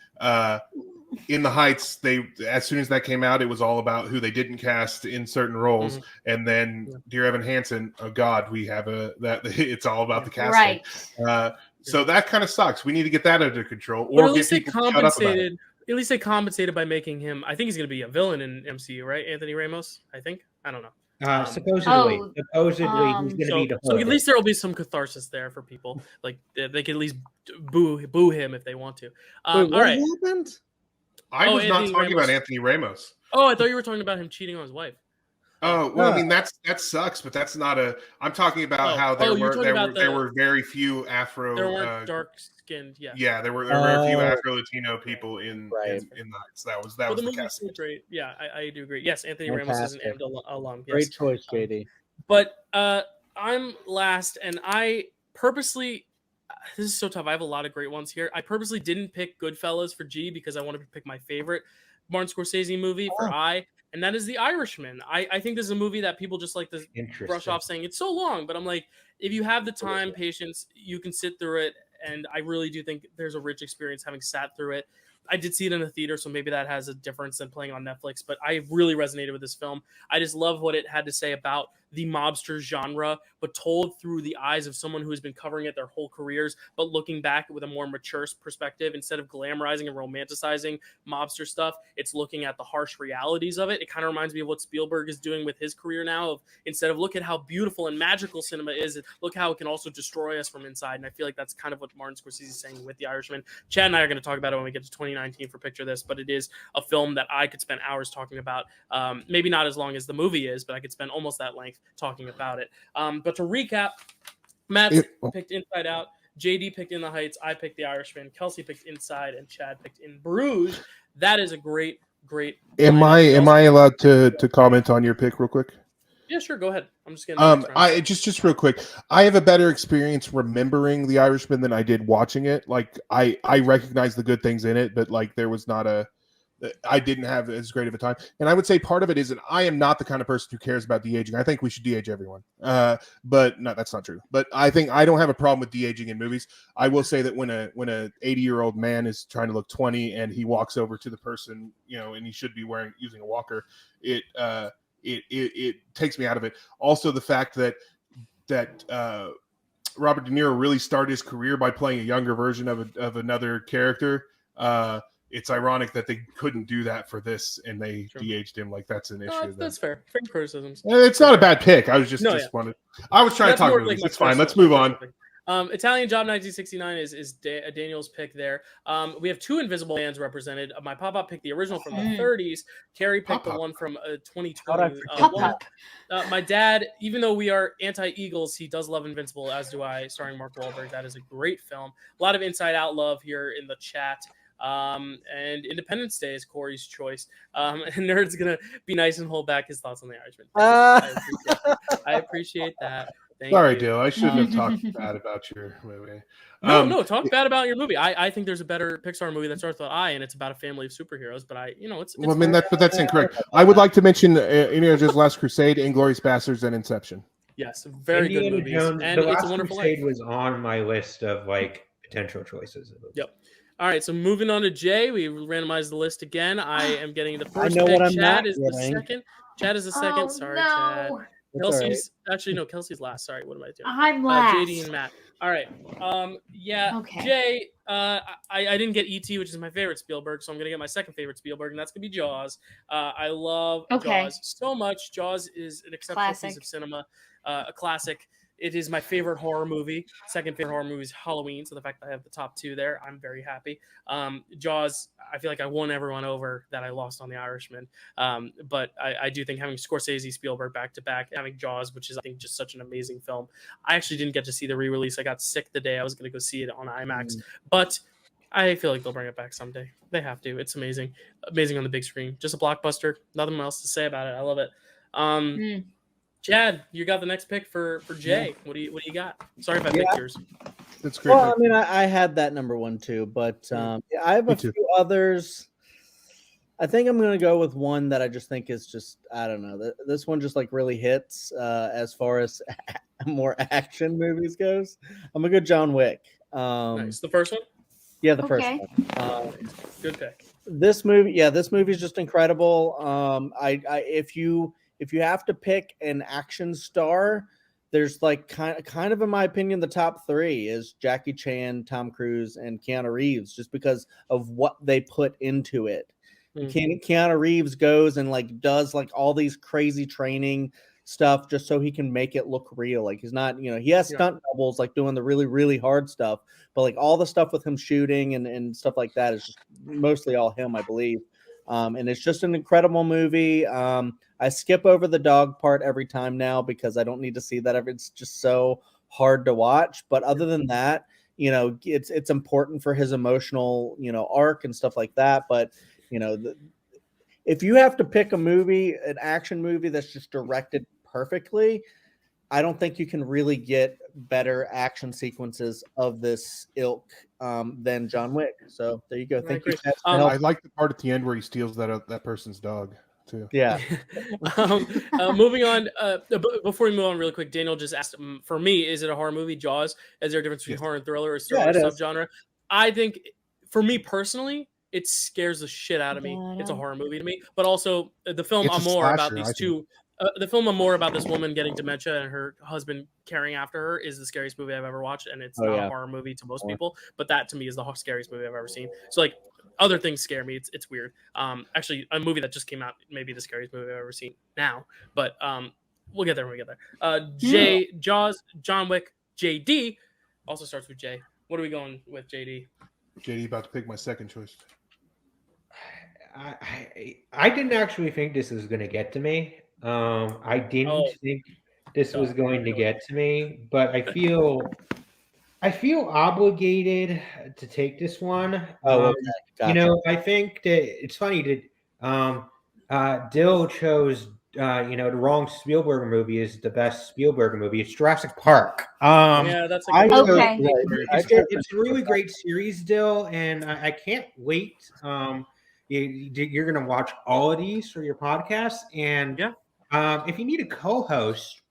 In the Heights, as soon as that came out, it was all about who they didn't cast in certain roles, and then Dear Evan Hansen. Oh God, we have it's all about the casting. Right. So that kind of sucks. We need to get that under control, But or at least get people to shut up about it. At least they compensated by making him. I think he's going to be a villain in MCU, right? Anthony Ramos. I think. I don't know. Supposedly he's going to be the. So at least there will be some catharsis there for people. They can at least boo him if they want to. Wait, what all right. happened? I was not Anthony talking Ramos. about Anthony Ramos. Oh, I thought you were talking about him cheating on his wife. Oh well, I mean that sucks, but that's not a. I'm talking about how there were very few Afro. There weren't dark skinned. Yeah. Yeah, there were very few Afro Latino people in the Heights. That was the casting. Great. Yeah, I do agree. Yes, Anthony Ramos is an AMD alum. Yes. Great choice, JD. But I'm last, and I purposely. This is so tough. I have a lot of great ones here. I purposely didn't pick Goodfellas for G because I wanted to pick my favorite Martin Scorsese movie for I, and that is The Irishman. I think this is a movie that people just like to brush off saying it's so long, but I'm like, if you have the time, patience, you can sit through it, and I really do think there's a rich experience having sat through it. I did see it in a theater, so maybe that has a difference than playing on Netflix, but I really resonated with this film. I just love what it had to say about the mobster genre, but told through the eyes of someone who has been covering it their whole careers, but looking back with a more mature perspective. Instead of glamorizing and romanticizing mobster stuff, it's looking at the harsh realities of it. It kind of reminds me of what Spielberg is doing with his career now, of instead of look at how beautiful and magical cinema is, look how it can also destroy us from inside. And I feel like that's kind of what Martin Scorsese is saying with The Irishman. Chad and I are going to talk about it when we get to 2019 for Picture This, but it is a film that I could spend hours talking about. Maybe not as long as the movie is, but I could spend almost that length talking about it. But to recap, Matt picked Inside Out, JD picked In the Heights, I picked The Irishman, Kelsey picked Inside, and Chad picked In Bruges. That is a great. Am I allowed to comment on your pick real quick? Yeah, sure. Go ahead. I'm just getting. I just real quick. I have a better experience remembering The Irishman than I did watching it. Like I recognize the good things in it, but like there was not I didn't have as great of a time. And I would say part of it is that I am not the kind of person who cares about de-aging. I think we should de-age everyone. But no, that's not true. But I think I don't have a problem with de-aging in movies. I will say that when a 80-year-old man is trying to look 20 and he walks over to the person, and he should be using a walker, it takes me out of it. Also, the fact that Robert De Niro really started his career by playing a younger version of another character. It's ironic that they couldn't do that for this, and they de-aged him. Like that's an issue. That's fair. Fair criticisms. It's not a bad pick. I was just wanted. I was trying to talk movies. It's fine. Let's move on. Italian Job 1969 is Daniel's pick there. We have two Invisible Mans represented. My pop-up picked the original from the 30s. Carrie picked the one from 2020. My dad, even though we are anti-Eagles, he does love Invincible, as do I, starring Mark Wahlberg. That is a great film. A lot of Inside Out love here in the chat. And Independence Day is Corey's choice. And Nerd's gonna be nice and hold back his thoughts on The Irishman. I appreciate that. Sorry, Dyl. I shouldn't have talked bad about your movie. No, talk bad about your movie. I think there's a better Pixar movie that starts with I, and it's about a family of superheroes. But it's well, I mean, that's incorrect. I would like to mention Indiana Last Crusade, Inglourious Basterds, and Inception. Yes, very good movies. Jones, and The It's Last a Wonderful Crusade Life was on my list of potential choices. Yep. All right, so moving on to Jay, we randomized the list again. I am getting the first I know pick. what I'm Chad not is the getting. second. Chad is the second. Sorry, Chad. Kelsey's actually no. Kelsey's last. Sorry, what am I doing? I'm last. JD and Matt. All right. Yeah. Okay. Jay. I didn't get E.T., which is my favorite Spielberg, so I'm gonna get my second favorite Spielberg, and that's gonna be Jaws. I love Jaws so much. Jaws is an exceptional piece of cinema, a classic. It is my favorite horror movie. Second favorite horror movie is Halloween. So the fact that I have the top two there, I'm very happy. Jaws, I feel like I won everyone over that I lost on The Irishman. But I do think having Scorsese, Spielberg back to back, having Jaws, which is I think just such an amazing film. I actually didn't get to see the re-release. I got sick the day I was going to go see it on IMAX. But I feel like they'll bring it back someday. They have to. It's amazing. Amazing on the big screen. Just a blockbuster. Nothing else to say about it. I love it. Chad, you got the next pick for Jay. What do you got? Sorry if I picked yours. That's great. Well, I mean, I had that number one too, but I have a few others. I think I'm going to go with one that I just think is just, I don't know. This one just really hits as far as more action movies goes. I'm going to go John Wick. Nice. The first one? Yeah, the first one. Good pick. This movie is just incredible. If you have to pick an action star, there's kind of in my opinion, the top three is Jackie Chan, Tom Cruise, and Keanu Reeves, just because of what they put into it. Keanu Reeves goes and does all these crazy training stuff just so he can make it look real. He's not, he has stunt doubles doing the really, really hard stuff, but all the stuff with him shooting and stuff like that is just mostly all him, I believe. And it's just an incredible movie. I skip over the dog part every time now because I don't need to see that. It's just so hard to watch. But other than that, it's important for his emotional, arc and stuff like that. But, if you have to pick a movie, an action movie that's just directed perfectly, I don't think you can really get better action sequences of this ilk than John Wick. So there you go. Thank you. I like the part at the end where he steals that person's dog too. Yeah. Moving on. Before we move on, really quick, Daniel just asked, for me, is it a horror movie? Jaws. Is there a difference between horror and thriller or subgenre? I think, for me personally, it scares the shit out of me. It's a horror movie to me, but also the film It's a Amour about slasher, I these think. two. The film Amour about this woman getting dementia and her husband caring after her is the scariest movie I've ever watched, and it's Oh, not yeah. a horror movie to most people, but that to me is the scariest movie I've ever seen. So like other things scare me. It's weird. Actually, a movie that just came out, maybe the scariest movie I've ever seen now, but we'll get there when we get there. Jaws, John Wick, JD also starts with J. What are we going with, JD? JD about to pick my second choice. I didn't actually think this was going to get to me. I didn't think this was going to get to me, but I feel obligated to take this one. Okay. Gotcha. I think that it's funny that Dyl chose the wrong Spielberg movie is the best Spielberg movie. It's Jurassic Park. Yeah, that's a good Okay. It's a really great series, Dyl, and I can't wait. You're going to watch all of these for your podcast, and if you need a co-host,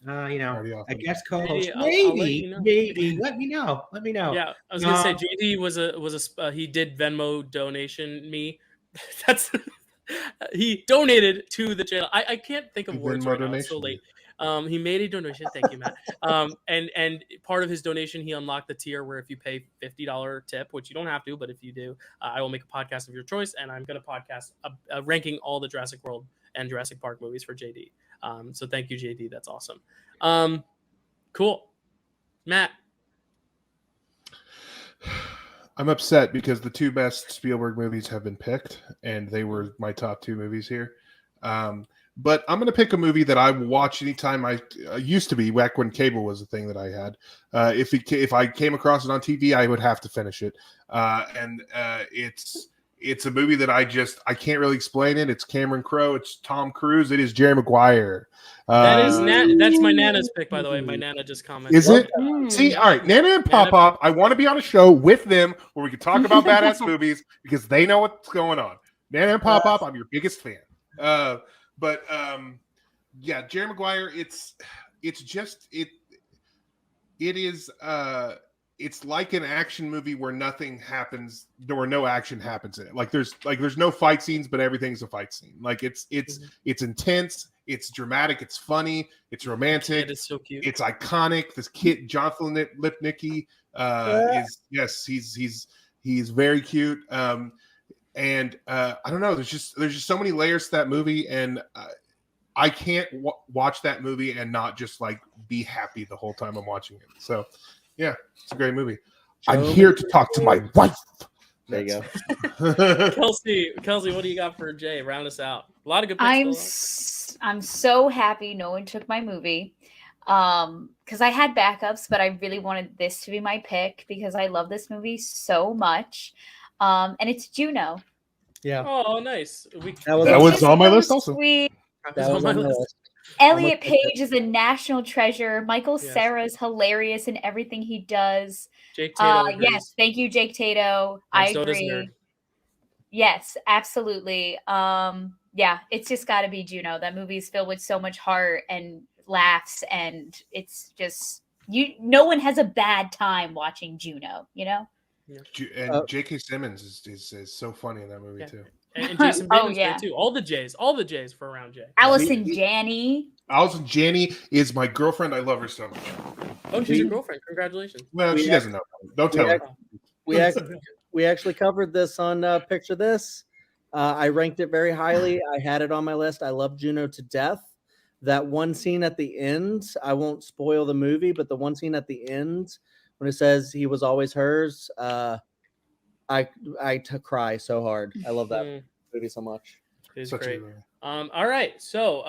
a guest co-host, maybe. Let me know. Yeah, I was gonna say JD was he did Venmo donation me. That's he donated to the channel. I can't think of words right now. It's so late. He made a donation. Thank you, Matt. And part of his donation, he unlocked the tier where if you pay $50 tip, which you don't have to, but if you do, I will make a podcast of your choice, and I'm going to podcast ranking all the Jurassic World and Jurassic Park movies for JD. So thank you, JD. That's awesome. Cool. Matt. I'm upset because the two best Spielberg movies have been picked, and they were my top two movies here. But I'm going to pick a movie that I watch anytime I used to be back when cable was a thing that I had. If I came across it on TV, I would have to finish it. It's a movie that I can't really explain it. It's Cameron Crowe. It's Tom Cruise. It is Jerry Maguire. That's my Nana's pick, by the way. My Nana just commented. Is it? See, all right, Nana and Pop Pop. I want to be on a show with them where we can talk about badass movies because they know what's going on. Nana and Pop Pop, I'm your biggest fan. Jerry Maguire. It's like an action movie where nothing happens or no action happens in it. Like there's no fight scenes, but everything's a fight scene. Like it's intense, it's dramatic, it's funny, it's romantic. It is so cute. It's iconic. This kid, Jonathan Lipnicki, he's very cute. And I don't know. There's just so many layers to that movie, and I can't watch that movie and not just like be happy the whole time I'm watching it. So. Yeah, it's a great movie. I'm here to talk to my wife. There you go. Kelsey, what do you got for Jay? Round us out. A lot of good picks. I'm so happy no one took my movie. Because I had backups, but I really wanted this to be my pick because I love this movie so much. And it's Juno. Yeah. Oh, nice. That was on my list also. Sweet. That was on my list. Elliot Page is a national treasure. Michael Cera is hilarious in everything he does. Jake Tato. Yes, thank you, Jake Tato. I agree. Yes, absolutely. It's just got to be Juno. That movie is filled with so much heart and laughs, and it's just no one has a bad time watching Juno. You know. Yeah. And J.K. Simmons is so funny in that movie too. And Jason Bateman's there too. All the J's for Around Jay. Allison Janney. Allison Janney is my girlfriend. I love her so much. Oh, she's your girlfriend. Congratulations. Well, she doesn't know. Don't tell her. We actually covered this on Picture This. I ranked it very highly. I had it on my list. I love Juno to death. That one scene at the end, I won't spoil the movie, but the one scene at the end when it says he was always hers, I cry so hard. I love that movie so much. It's great. All right. So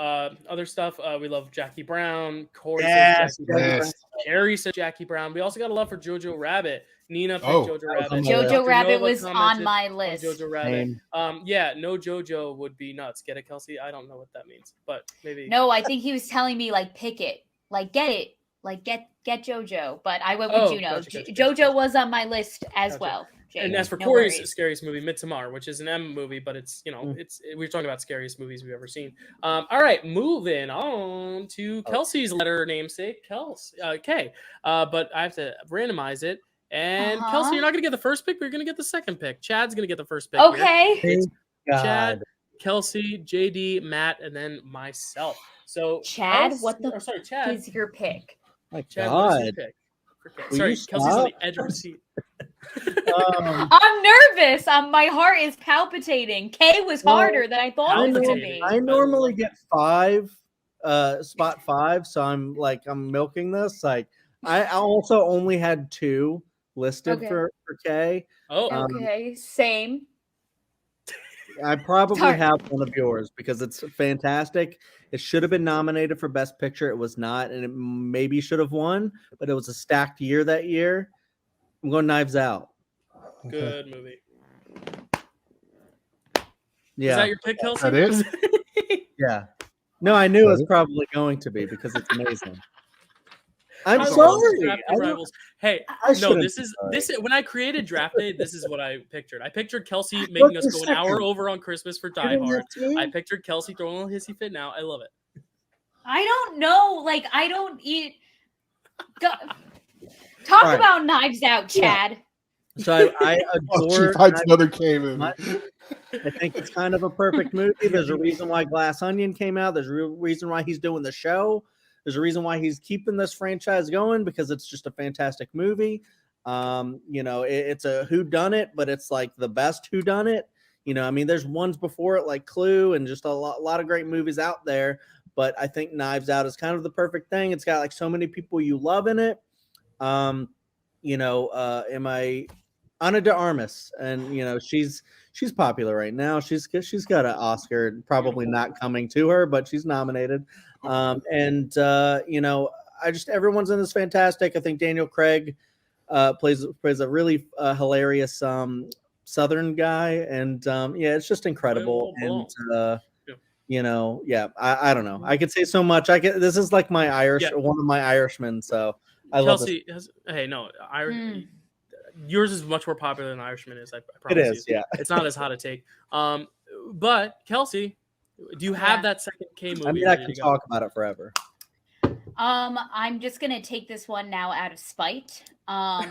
other stuff. We love Jackie Brown. Corey says Jackie Brown. Carrie said Jackie Brown. We also got a love for Jojo Rabbit. Nina picked Jojo Rabbit. Jojo Rabbit was on my list. Jojo Rabbit. No Jojo would be nuts. Get it, Kelsey? I don't know what that means, but maybe. No, I think he was telling me like pick it, like get it, like get Jojo. But I went with Juno. Gotcha. Jojo was on my list as well. Jake, and as for Corey's scariest movie, Midsommar, which is an M movie, but it's we're talking about scariest movies we've ever seen. All right, moving on to Kelsey's letter namesake, K. But I have to randomize it, And Kelsey, you're not gonna get the first pick, but you're gonna get the second pick. Chad's gonna get the first pick. Okay. Here. It's God. Chad, Kelsey, JD, Matt, and then myself. So Chad, Kelsey, what the sorry, Chad. is your pick? My Chad, what is your God. pick? Will Sorry, you Kelsey's on stop? the edge of her seat. I'm nervous. My heart is palpitating. K was harder than I thought it was gonna be. I normally get 5, spot 5, so I'm milking this. Like I also only had 2 listed Okay. for K. Oh, Okay, same. I probably Sorry. have one of yours because it's fantastic. It should have been nominated for Best Picture. It was not, and it maybe should have won, but it was a stacked year that year. I'm going Knives Out. good movie. Yeah. Is that your pick, Kelsey? That is? Yeah. No, I knew it was Right. probably going to be because it's amazing. I'm I love sorry. Draft Day Rivals. Hey, I no, shouldn't this be is sorry. when I created Draft Day. This is what I pictured. I pictured Kelsey making us Look, go an hour second. over on Christmas for You Die didn't Hard. have to? I pictured Kelsey throwing a little hissy fit. Now I love it. I don't know. Like, I don't eat. Talk Right. about Knives Out, Chad. So I Oh, she adore. fights another K movie. I think it's kind of a perfect movie. There's a reason why Glass Onion came out. There's a real reason why he's doing the show. There's a reason why he's keeping this franchise going because it's just a fantastic movie. It's a whodunit, but it's like the best whodunit. I mean, there's ones before it like Clue and just a lot of great movies out there. But I think Knives Out is kind of the perfect thing. It's got like so many people you love in it. Ana de Armas, and she's popular right now. She's got an Oscar, probably not coming to her, but she's nominated. Everyone's in this fantastic. I think Daniel Craig plays a really hilarious Southern guy, and it's just incredible. And I don't know. I could say so much. This is like my one of my Irishmen. So I love it. Hey, no, yours is much more popular than Irishman is. I It promise is, you. yeah. It's not as hot a take. But Kelsey, do you have that second K movie? I mean, I can talk about it forever. I'm just gonna take this one now out of spite. What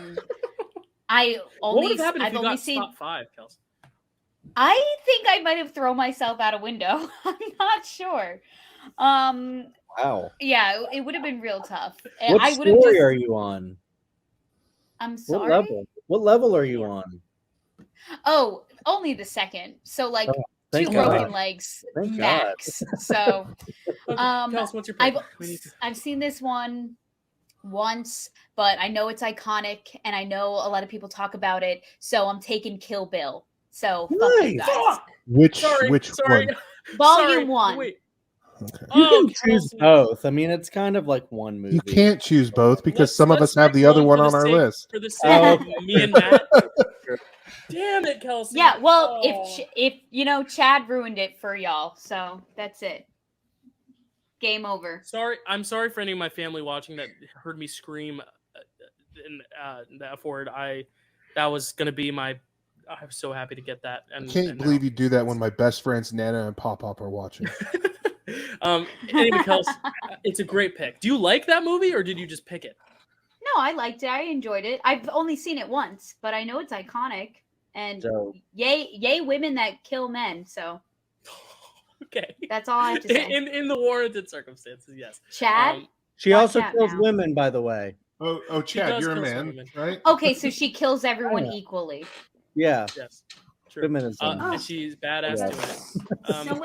would have happened if I've you only got seen. top 5, Kelsey? I think I might have thrown myself out a window. I'm not sure. Wow. Yeah, it would have been real tough. What I would have story just. are you on? I'm sorry. What level are you on? Oh, only the second. So like Oh, thank 2 God. broken legs Thank max. So Kelsey, what's your pick? I've seen this one once, but I know it's iconic and I know a lot of people talk about it. So I'm taking Kill Bill. So fuck you Nice. guys. Which Sorry. one? Volume 1. Wait. Okay. You Oh, can choose Kelsey. both. I mean, it's kind of like one movie. You can't choose both because Let's- some of let's us have pick the other one one for on the our sake- list. For the sake of Oh. me and Matt. Damn it, Kelsey. Yeah, well, Oh. if Chad ruined it for y'all, so that's it. Game over. I'm sorry for any of my family watching that heard me scream in the F word. That was gonna be my. I was so happy to get that. I can't believe you do that when my best friends Nana and Pop Pop are watching. Anyway, Kelsey, it's a great pick. Do you like that movie, or did you just pick it? No, I liked it. I enjoyed it. I've only seen it once, but I know it's iconic. And So- yay women that kill men. So Okay. that's all I have to say. In the warranted circumstances, yes. Chad? She Watch also out kills now. women, by the way. Oh, Chad, does you're a kill man, women. right? Okay, so she kills everyone Yeah. equally. Yeah, Yes. True. feminism. And she's badass Yeah. doing it. So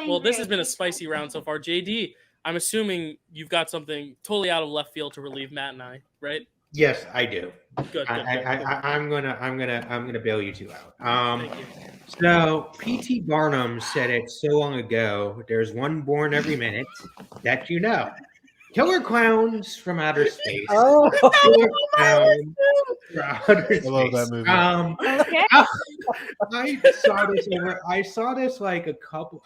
Well, this has angry. been a spicy round so far. JD, I'm assuming you've got something totally out of left field to relieve Matt and I, right? Yes, I do. Good. I'm gonna bail you two out. Thank you. So P.T. Barnum said it so long ago. There's one born every minute that you know. Killer clowns from outer space. Oh, Killer clowns from outer space. I love that movie. Okay. I saw this like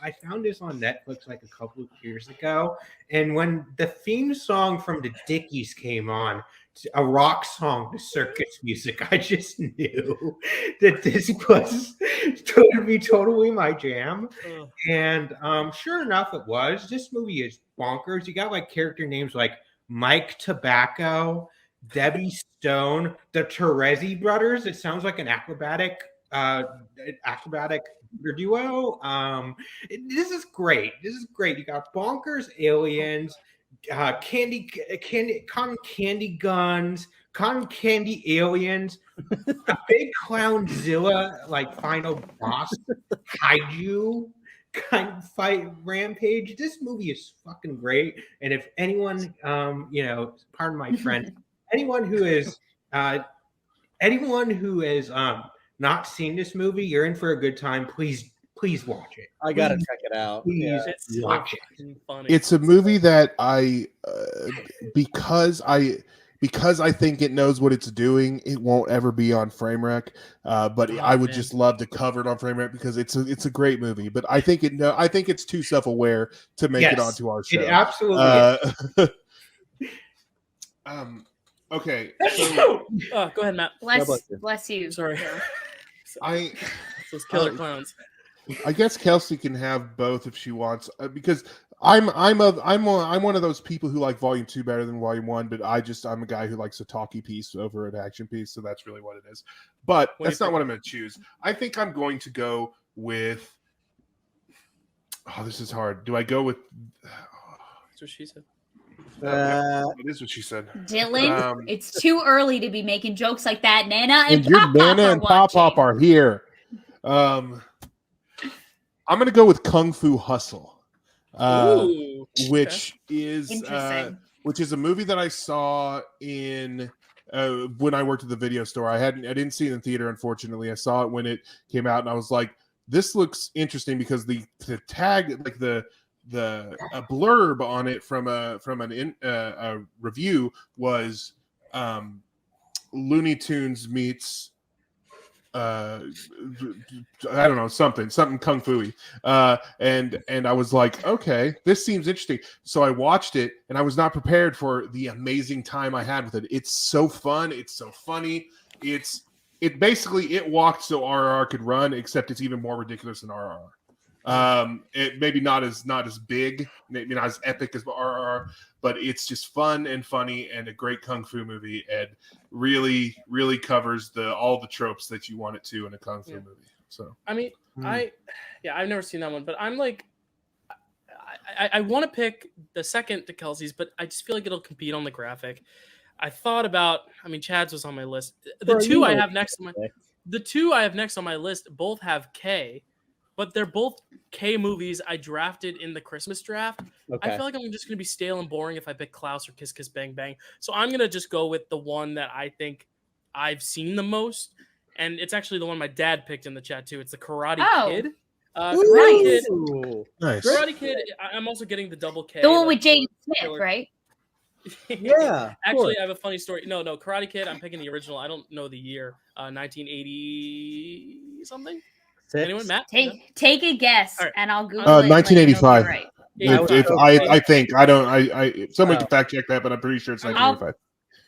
I found this on Netflix like a couple of years ago. And when the theme song from the Dickies came on, a rock song to circus music, I just knew that this was going to be totally my jam. Ugh. And sure enough, it was. This movie is bonkers. You got like character names like Mike Tobacco Debbie Stone, the Terezi brothers. It sounds like an acrobatic duo. This is great. This is great. You got bonkers aliens, cotton candy guns, cotton candy aliens, a big clownzilla like final boss kaiju kind of fight rampage. This movie is fucking great. And if anyone, pardon my French, anyone who is not seen this movie, you're in for a good time. Please watch it. I gotta check it out. Please It's so watch it. fucking funny. It's a movie that because I think it knows what it's doing, it won't ever be on FrameRec. But I would just love to cover it on FrameRec because it's a great movie. But I think it's too self-aware to make it onto our show. It absolutely is. Okay. So, go ahead, Matt. Bless you. Sorry. Those killer clowns. I guess Kelsey can have both if she wants, because I'm one of those people who like Volume 2 better than Volume 1, but I'm a guy who likes a talkie piece over an action piece, so that's really what it is. But that's not what I'm going to choose. I think I'm going to go with. Oh, this is hard. Do I go with? That's what she said. It is what she said. Dylan, it's too early to be making jokes like that. Nana and your Pop Nana and Pop Pop are here. I'm going to go with Kung Fu Hustle, which is a movie that I saw in when I worked at the video store. I didn't see it in theater, unfortunately. I saw it when it came out, and I was like, "This looks interesting," because the tag, like the blurb on it from a review was Looney Tunes meets I don't know, something kung fu-y. And I was like, okay, this seems interesting. So I watched it, and I was not prepared for the amazing time I had with it. It's so fun, it's so funny. It basically walked so RRR could run, except it's even more ridiculous than RRR. It maybe not as big, maybe not as epic as RRR, but it's just fun and funny and a great kung fu movie, and really, really covers all the tropes that you want it to in a kung fu movie. So I mean, I've never seen that one, but I'm like, I want to pick the second to Kelsey's, but I just feel like it'll compete on the graphic. I thought about, Chad's was on my list. The two I have next on my list both have K. But they're both K movies I drafted in the Christmas draft. Okay. I feel like I'm just going to be stale and boring if I pick Klaus or Kiss Kiss Bang Bang. So I'm going to just go with the one that I think I've seen the most. And it's actually the one my dad picked in the chat too. It's the Karate Kid. Karate Kid. Nice. Karate Kid. I'm also getting the double K. The one with JD Smith, right? Yeah. Actually, I have a funny story. No, Karate Kid. I'm picking the original. I don't know the year. 1980 something. Anyone, Matt? Take a guess, and I'll Google 1985. Right. I think I don't. Somebody can fact check that, but I'm pretty sure it's 1985.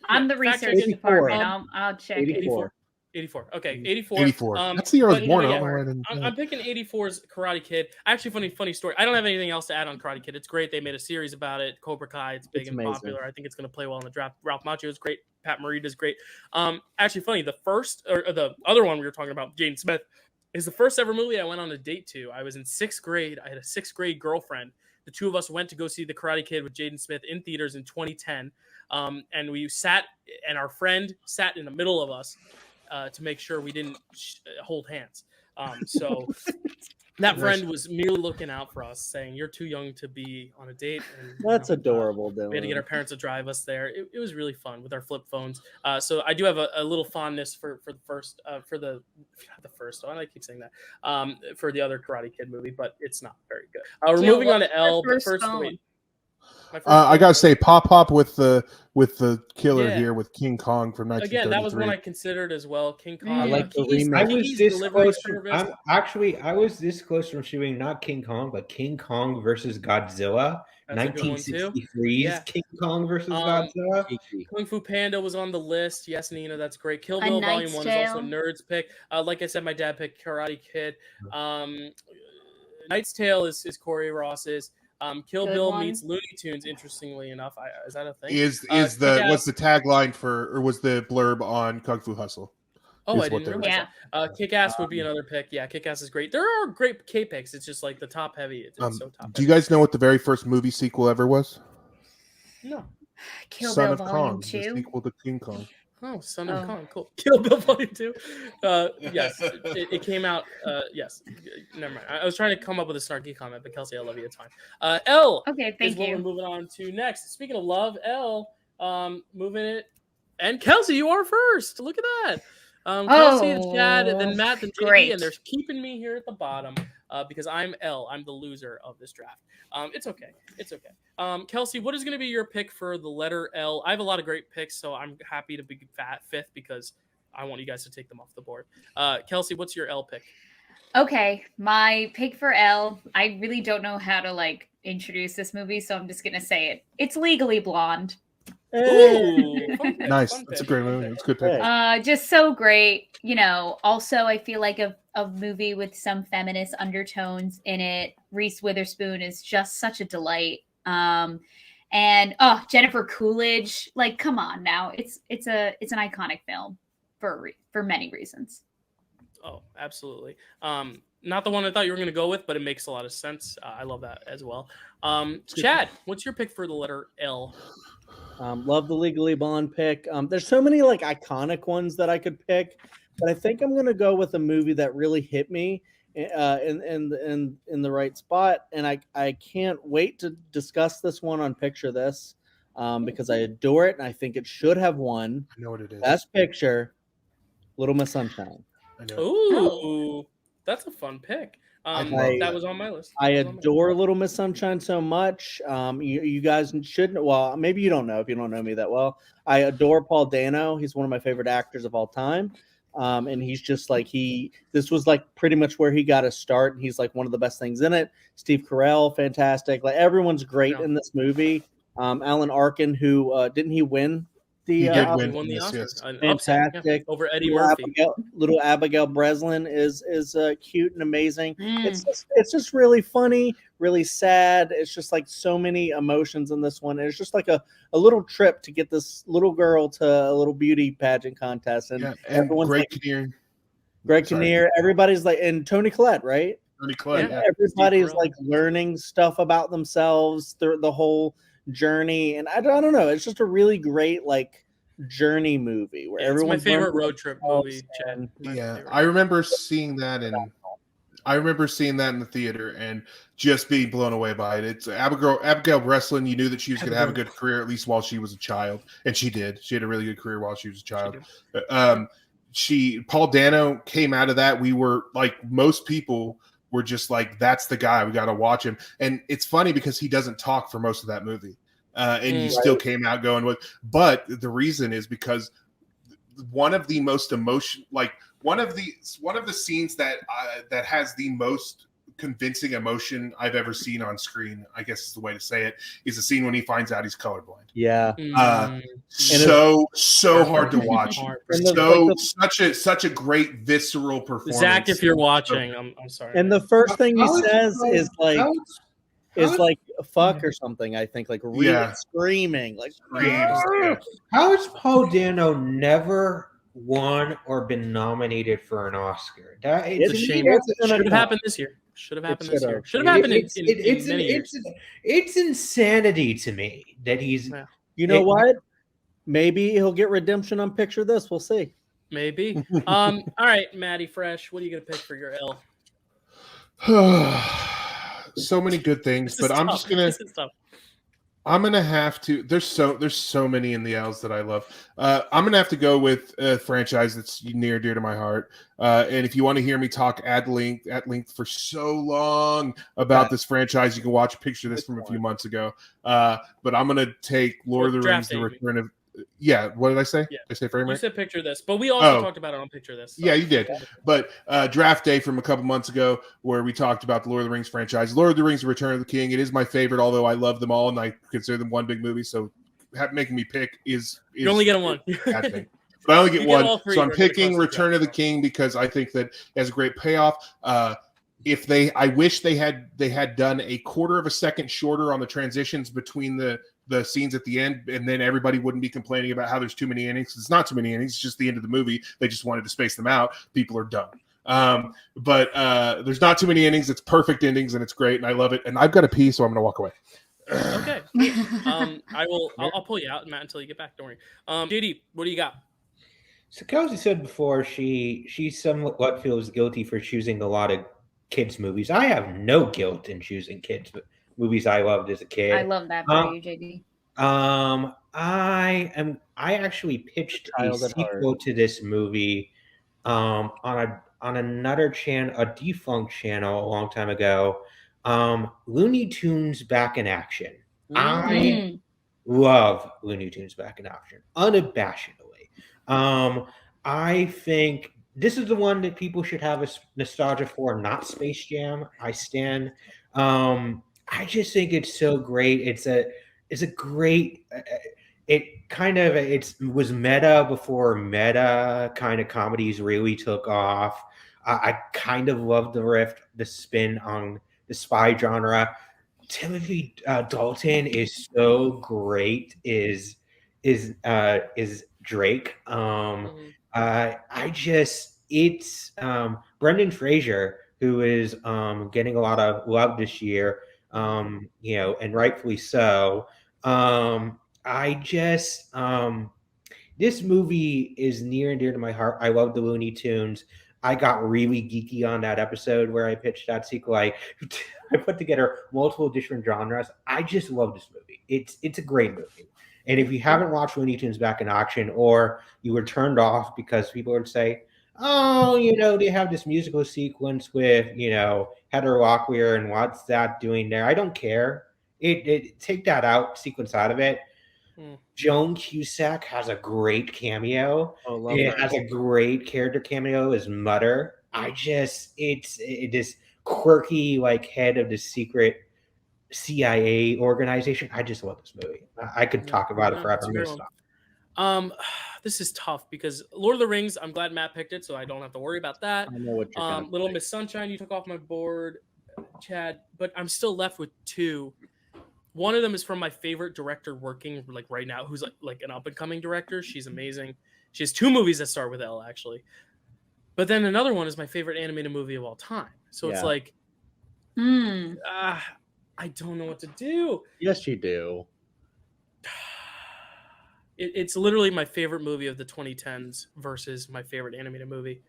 I'm the research department. I'll check 84. 84. Okay, 84. 84. That's the year I was born. I'm picking 84's Karate Kid. Actually, funny story. I don't have anything else to add on Karate Kid. It's great. They made a series about it. Cobra Kai. It's big and popular. I think it's going to play well in the draft. Ralph Macchio is great. Pat Morita's great. Actually, funny. The first or the other one we were talking about, Jaden Smith, is the first ever movie I went on a date to. I was in 6th grade. I had a 6th grade girlfriend. The two of us went to go see The Karate Kid with Jaden Smith in theaters in 2010. And we sat, and our friend sat in the middle of us to make sure we didn't hold hands. So that friend was merely looking out for us, saying, "You're too young to be on a date." And, that's adorable, Dylan. We had to get our parents to drive us there. It was really fun with our flip phones. So I do have a little fondness for the first, for the first one. I keep saying that. For the other Karate Kid movie, but it's not very good. We're moving on to L. But first, wait. I gotta say, Pop with the killer here with King Kong from 1933. Again, that was one I considered as well. King Kong. I like the remake. I was this close. I was this close from shooting not King Kong, but King Kong versus Godzilla. 1963's King Kong versus Godzilla. Kung Fu Panda was on the list. Yes, Nina, that's great. Kill Bill Volume 1 is also Nerd's pick. Like I said, my dad picked Karate Kid. Knight's Tale is Corey Ross's. Kill Good Bill one. meets Looney Tunes. Interestingly enough, is that a thing? What's the tagline for, or was the blurb on Kung Fu Hustle? Oh, is I what didn't they're- realize that. Kick-Ass would be another pick. Yeah, Kick-Ass is great. There are great K-picks. It's just like the top heavy. It's so top Do you heavy. guys know what the very first movie sequel ever was? No. Kill Son Bill of Volume Kong, the 2. sequel to King Kong. Oh, Son of Oh. Kong. Cool. Kill Bill Volume 2. Yes, it came out. Yes. Never mind. I was trying to come up with a snarky comment, but Kelsey, I love you. It's fine. L Okay, is thank what we're you. moving on to next. Speaking of love, L, moving it. And Kelsey, you are first. Look at that. Kelsey, then Chad, then Matt, then JD, great. and they're keeping me here at the bottom because I'm L. I'm the loser of this draft. It's okay. It's okay. Kelsey, what is going to be your pick for the letter L? I have a lot of great picks, so I'm happy to be fifth because I want you guys to take them off the board. Kelsey, what's your L pick? Okay, my pick for L. I really don't know how to introduce this movie, so I'm just gonna say it. It's Legally Blonde. Ooh, fun pick, Nice. fun That's a pick, great fun movie. pick. It's a good pick. Hey. Just so great. Also I feel like a movie with some feminist undertones in it. Reese Witherspoon is just such a delight. And Jennifer Coolidge, come on now. It's an iconic film for many reasons. Oh, absolutely. Not the one I thought you were going to go with, but it makes a lot of sense. I love that as well. Chad, what's your pick for the letter L? Love the Legally Blonde pick. There's so many iconic ones that I could pick, but I think I'm gonna go with a movie that really hit me in the right spot, and I can't wait to discuss this one on Picture This because I adore it and I think it should have won I know what it is. Best Picture. Little Miss Sunshine. I know. Ooh, that's a fun pick. I love That that. was on my list. I That was on my adore Little Miss Sunshine so much. You guys shouldn't. Well, maybe you don't know if you don't know me that well. I adore Paul Dano. He's one of my favorite actors of all time. And he's just this was pretty much where he got his start. And he's one of the best things in it. Steve Carell, fantastic. Everyone's great in this movie. Alan Arkin, who didn't he win the He did He win. won the Yes, Oscar. yes. An upset, fantastic over Eddie Murphy. Little Abigail Breslin is cute and amazing. Mm. It's just really funny, really sad. It's just so many emotions in this one. And it's just a little trip to get this little girl to a little beauty pageant contest, and everyone's Greg Kinnear. Greg Sorry. Kinnear. Everybody's and Toni Collette, right? Toni Collette, Yeah. yeah. Everybody's Steve Carell. learning stuff about themselves through the whole journey, and I don't know. It's just a really great journey movie where Yeah, it's my everyone's favorite learning road trip movie, Chad. and- My Yeah, favorite. I remember seeing that in the theater and just being blown away by it. It's Abigail Breslin. You knew that she was going to have a good career, at least while she was a child, and she did. She had a really good career while she was a child. Paul Dano came out of that. We were most people were just that's the guy. We got to watch him. And it's funny because he doesn't talk for most of that movie. And you still came out going with, but the reason is because one of the most one of the scenes that has the most convincing emotion I've ever seen on screen, I guess is the way to say it, is the scene when he finds out he's colorblind. Yeah. So hard to watch. And Such a great visceral performance. Zach, if you're watching, I'm sorry. And the first thing he says is fuck Mm-hmm. or something. I think really screaming, How has Paul Dano never won or been nominated for an Oscar? It's a shame. Should have happened this year. Should have happened this year. Should have happened in many years. It's insanity to me that he's. Yeah. You know what? Maybe he'll get redemption on Picture This. We'll see. Maybe. All right, Maddie Fresh, what are you gonna pick for your L? So many good things, but I'm just gonna. This is tough. I'm gonna have to. There's so many in the L's that I love. I'm gonna have to go with a franchise that's near and dear to my heart. And if you want to hear me talk at length for so long about this franchise, you can watch a picture of this from a few months ago. But I'm gonna take Lord of the Rings: The Return of. Yeah, what did I say? Yeah. Did I say frame You rate? said Picture This, but we also talked about it on Picture This. So. Yeah, you did. But draft day from a couple months ago where we talked about the Lord of the Rings franchise. Lord of the Rings: Return of the King. It is my favorite, although I love them all and I consider them one big movie. So making me pick is you only get one. bad thing. But I only get one. all three. So I'm We're gonna picking cross the Return of the King because I think that it has a great payoff. I wish they had done a quarter of a second shorter on the transitions between the scenes at the end, and then everybody wouldn't be complaining about how there's too many innings. It's not too many innings. It's just the end of the movie. They just wanted to space them out. People are dumb. But there's not too many innings. It's perfect endings, and it's great, and I love it. And I've got to pee, so I'm going to walk away. Okay. I'll pull you out, Matt, until you get back. Don't worry. JD, what do you got? So Kelsey said before she somewhat feels guilty for choosing a lot of kids movies. I have no guilt in choosing kids movies I loved as a kid. I love that for you, JD. I actually pitched a sequel to this movie on another channel, a defunct channel a long time ago. Looney Tunes Back in Action. I love Looney Tunes Back in Action, unabashedly. I think this is the one that people should have a nostalgia for, not Space Jam. I stand. I just think it's so great. It's a great. It was meta before meta kind of comedies really took off. I kind of love the spin on the spy genre. Timothy Dalton is so great. Is Drake. It's Brendan Fraser, who is getting a lot of love this year, and rightfully so. This movie is near and dear to my heart. I love the Looney Tunes. I got really geeky on that episode where I pitched that sequel. I put together multiple different genres. I just love this movie. It's a great movie. And if you haven't watched Looney Tunes Back in Action, or you were turned off because people would say, oh, they have this musical sequence with, Heather Locklear, and what's that doing there? I don't care. Take that sequence out of it. Joan Cusack has a great cameo. It has a great character cameo as Mother. It is quirky, like head of the secret CIA organization. I just love this movie. I could talk about it forever. I'm gonna stop. This is tough because Lord of the Rings, I'm glad Matt picked it, so I don't have to worry about that. I know what you're Little Miss Sunshine, you took off my board, Chad, but I'm still left with two. One of them is from my favorite director working like right now, who's like an up and coming director. She's amazing. She has two movies that start with L, actually. But then another one is my favorite animated movie of all time. So it's like, I don't know what to do. Yes, you do. It's literally my favorite movie of the 2010s versus my favorite animated movie.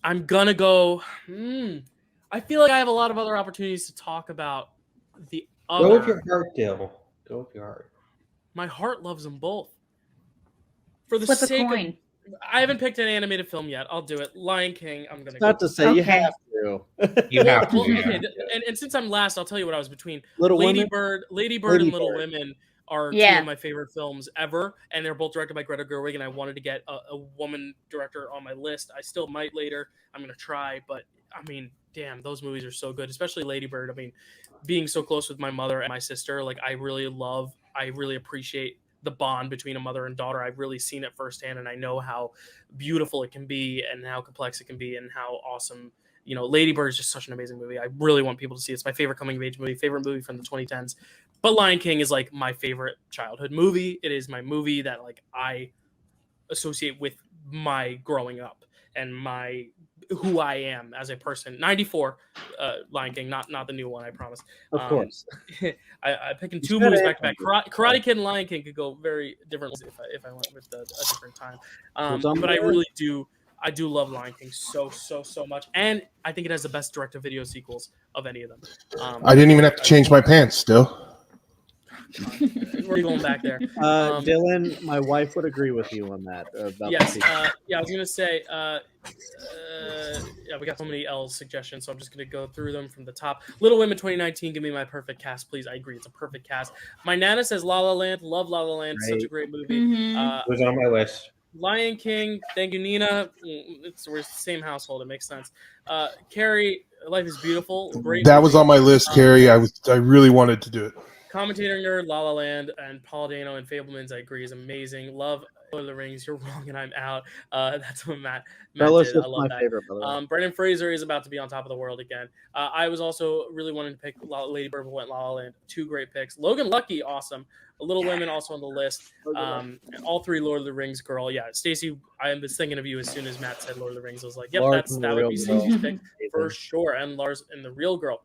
I'm gonna go. I feel like I have a lot of other opportunities to talk about the other. Go with your heart, Dyl. Go with your heart. My heart loves them both. For the Flip sake a coin. I haven't picked an animated film yet. I'll do it. Lion King. I'm gonna. Not to say you have to. You have to. Well, okay, and since I'm last, I'll tell you what I was between. Little Lady Women? Bird, Lady and Little Bird. Women are two of my favorite films ever, and they're both directed by Greta Gerwig. And I wanted to get a woman director on my list. I still might later. I'm gonna try, but I mean, damn, those movies are so good, especially Lady Bird. I mean, being so close with my mother and my sister, like I really appreciate the bond between a mother and daughter. I've really seen it firsthand, and I know how beautiful it can be and how complex it can be and how awesome, Lady Bird is just such an amazing movie. I really want people to see it. It's my favorite coming of age movie, favorite movie from the 2010s. But Lion King is like my favorite childhood movie. It is my movie that like I associate with my growing up and my who I am as a person. 94 Lion King, not the new one, I promise. Of course. I picking two movies back to back. Karate Kid and Lion King could go very different if I went with a different time. But I really do. I do love Lion King so much, and I think it has the best direct-to-video sequels of any of them. I didn't even have to change my pants. Still, we're going back there. Dylan, my wife would agree with you on that. Yes. I was gonna say. We got so many L suggestions, so I'm just gonna go through them from the top. Little Women 2019, give me my perfect cast, please. I agree, it's a perfect cast. My Nana says La La Land. Love La La Land. Such a great movie. It was on my list. Lion King, thank you, Nina. We're the same household. It makes sense. Carrie, Life is Beautiful. Great. That was on my list, Carrie. I really wanted to do it. Commentator Nerd, La La Land, and Paul Dano and Fablemans, I agree, is amazing. Love Lord of the Rings. You're wrong, and I'm out. That's what Matt Fellowship's did. I love my that. favorite, by the way. Brendan Fraser is about to be on top of the world again. I was also really wanting to pick Lady Bird went La La Land. 2 great picks. Logan Lucky, awesome. A Little Women also on the list. All 3 Lord of the Rings girl. Yeah, Stacey, I was thinking of you as soon as Matt said Lord of the Rings. I was like, yep, Lars that would be Stacey's pick for sure. And Lars and the real girl.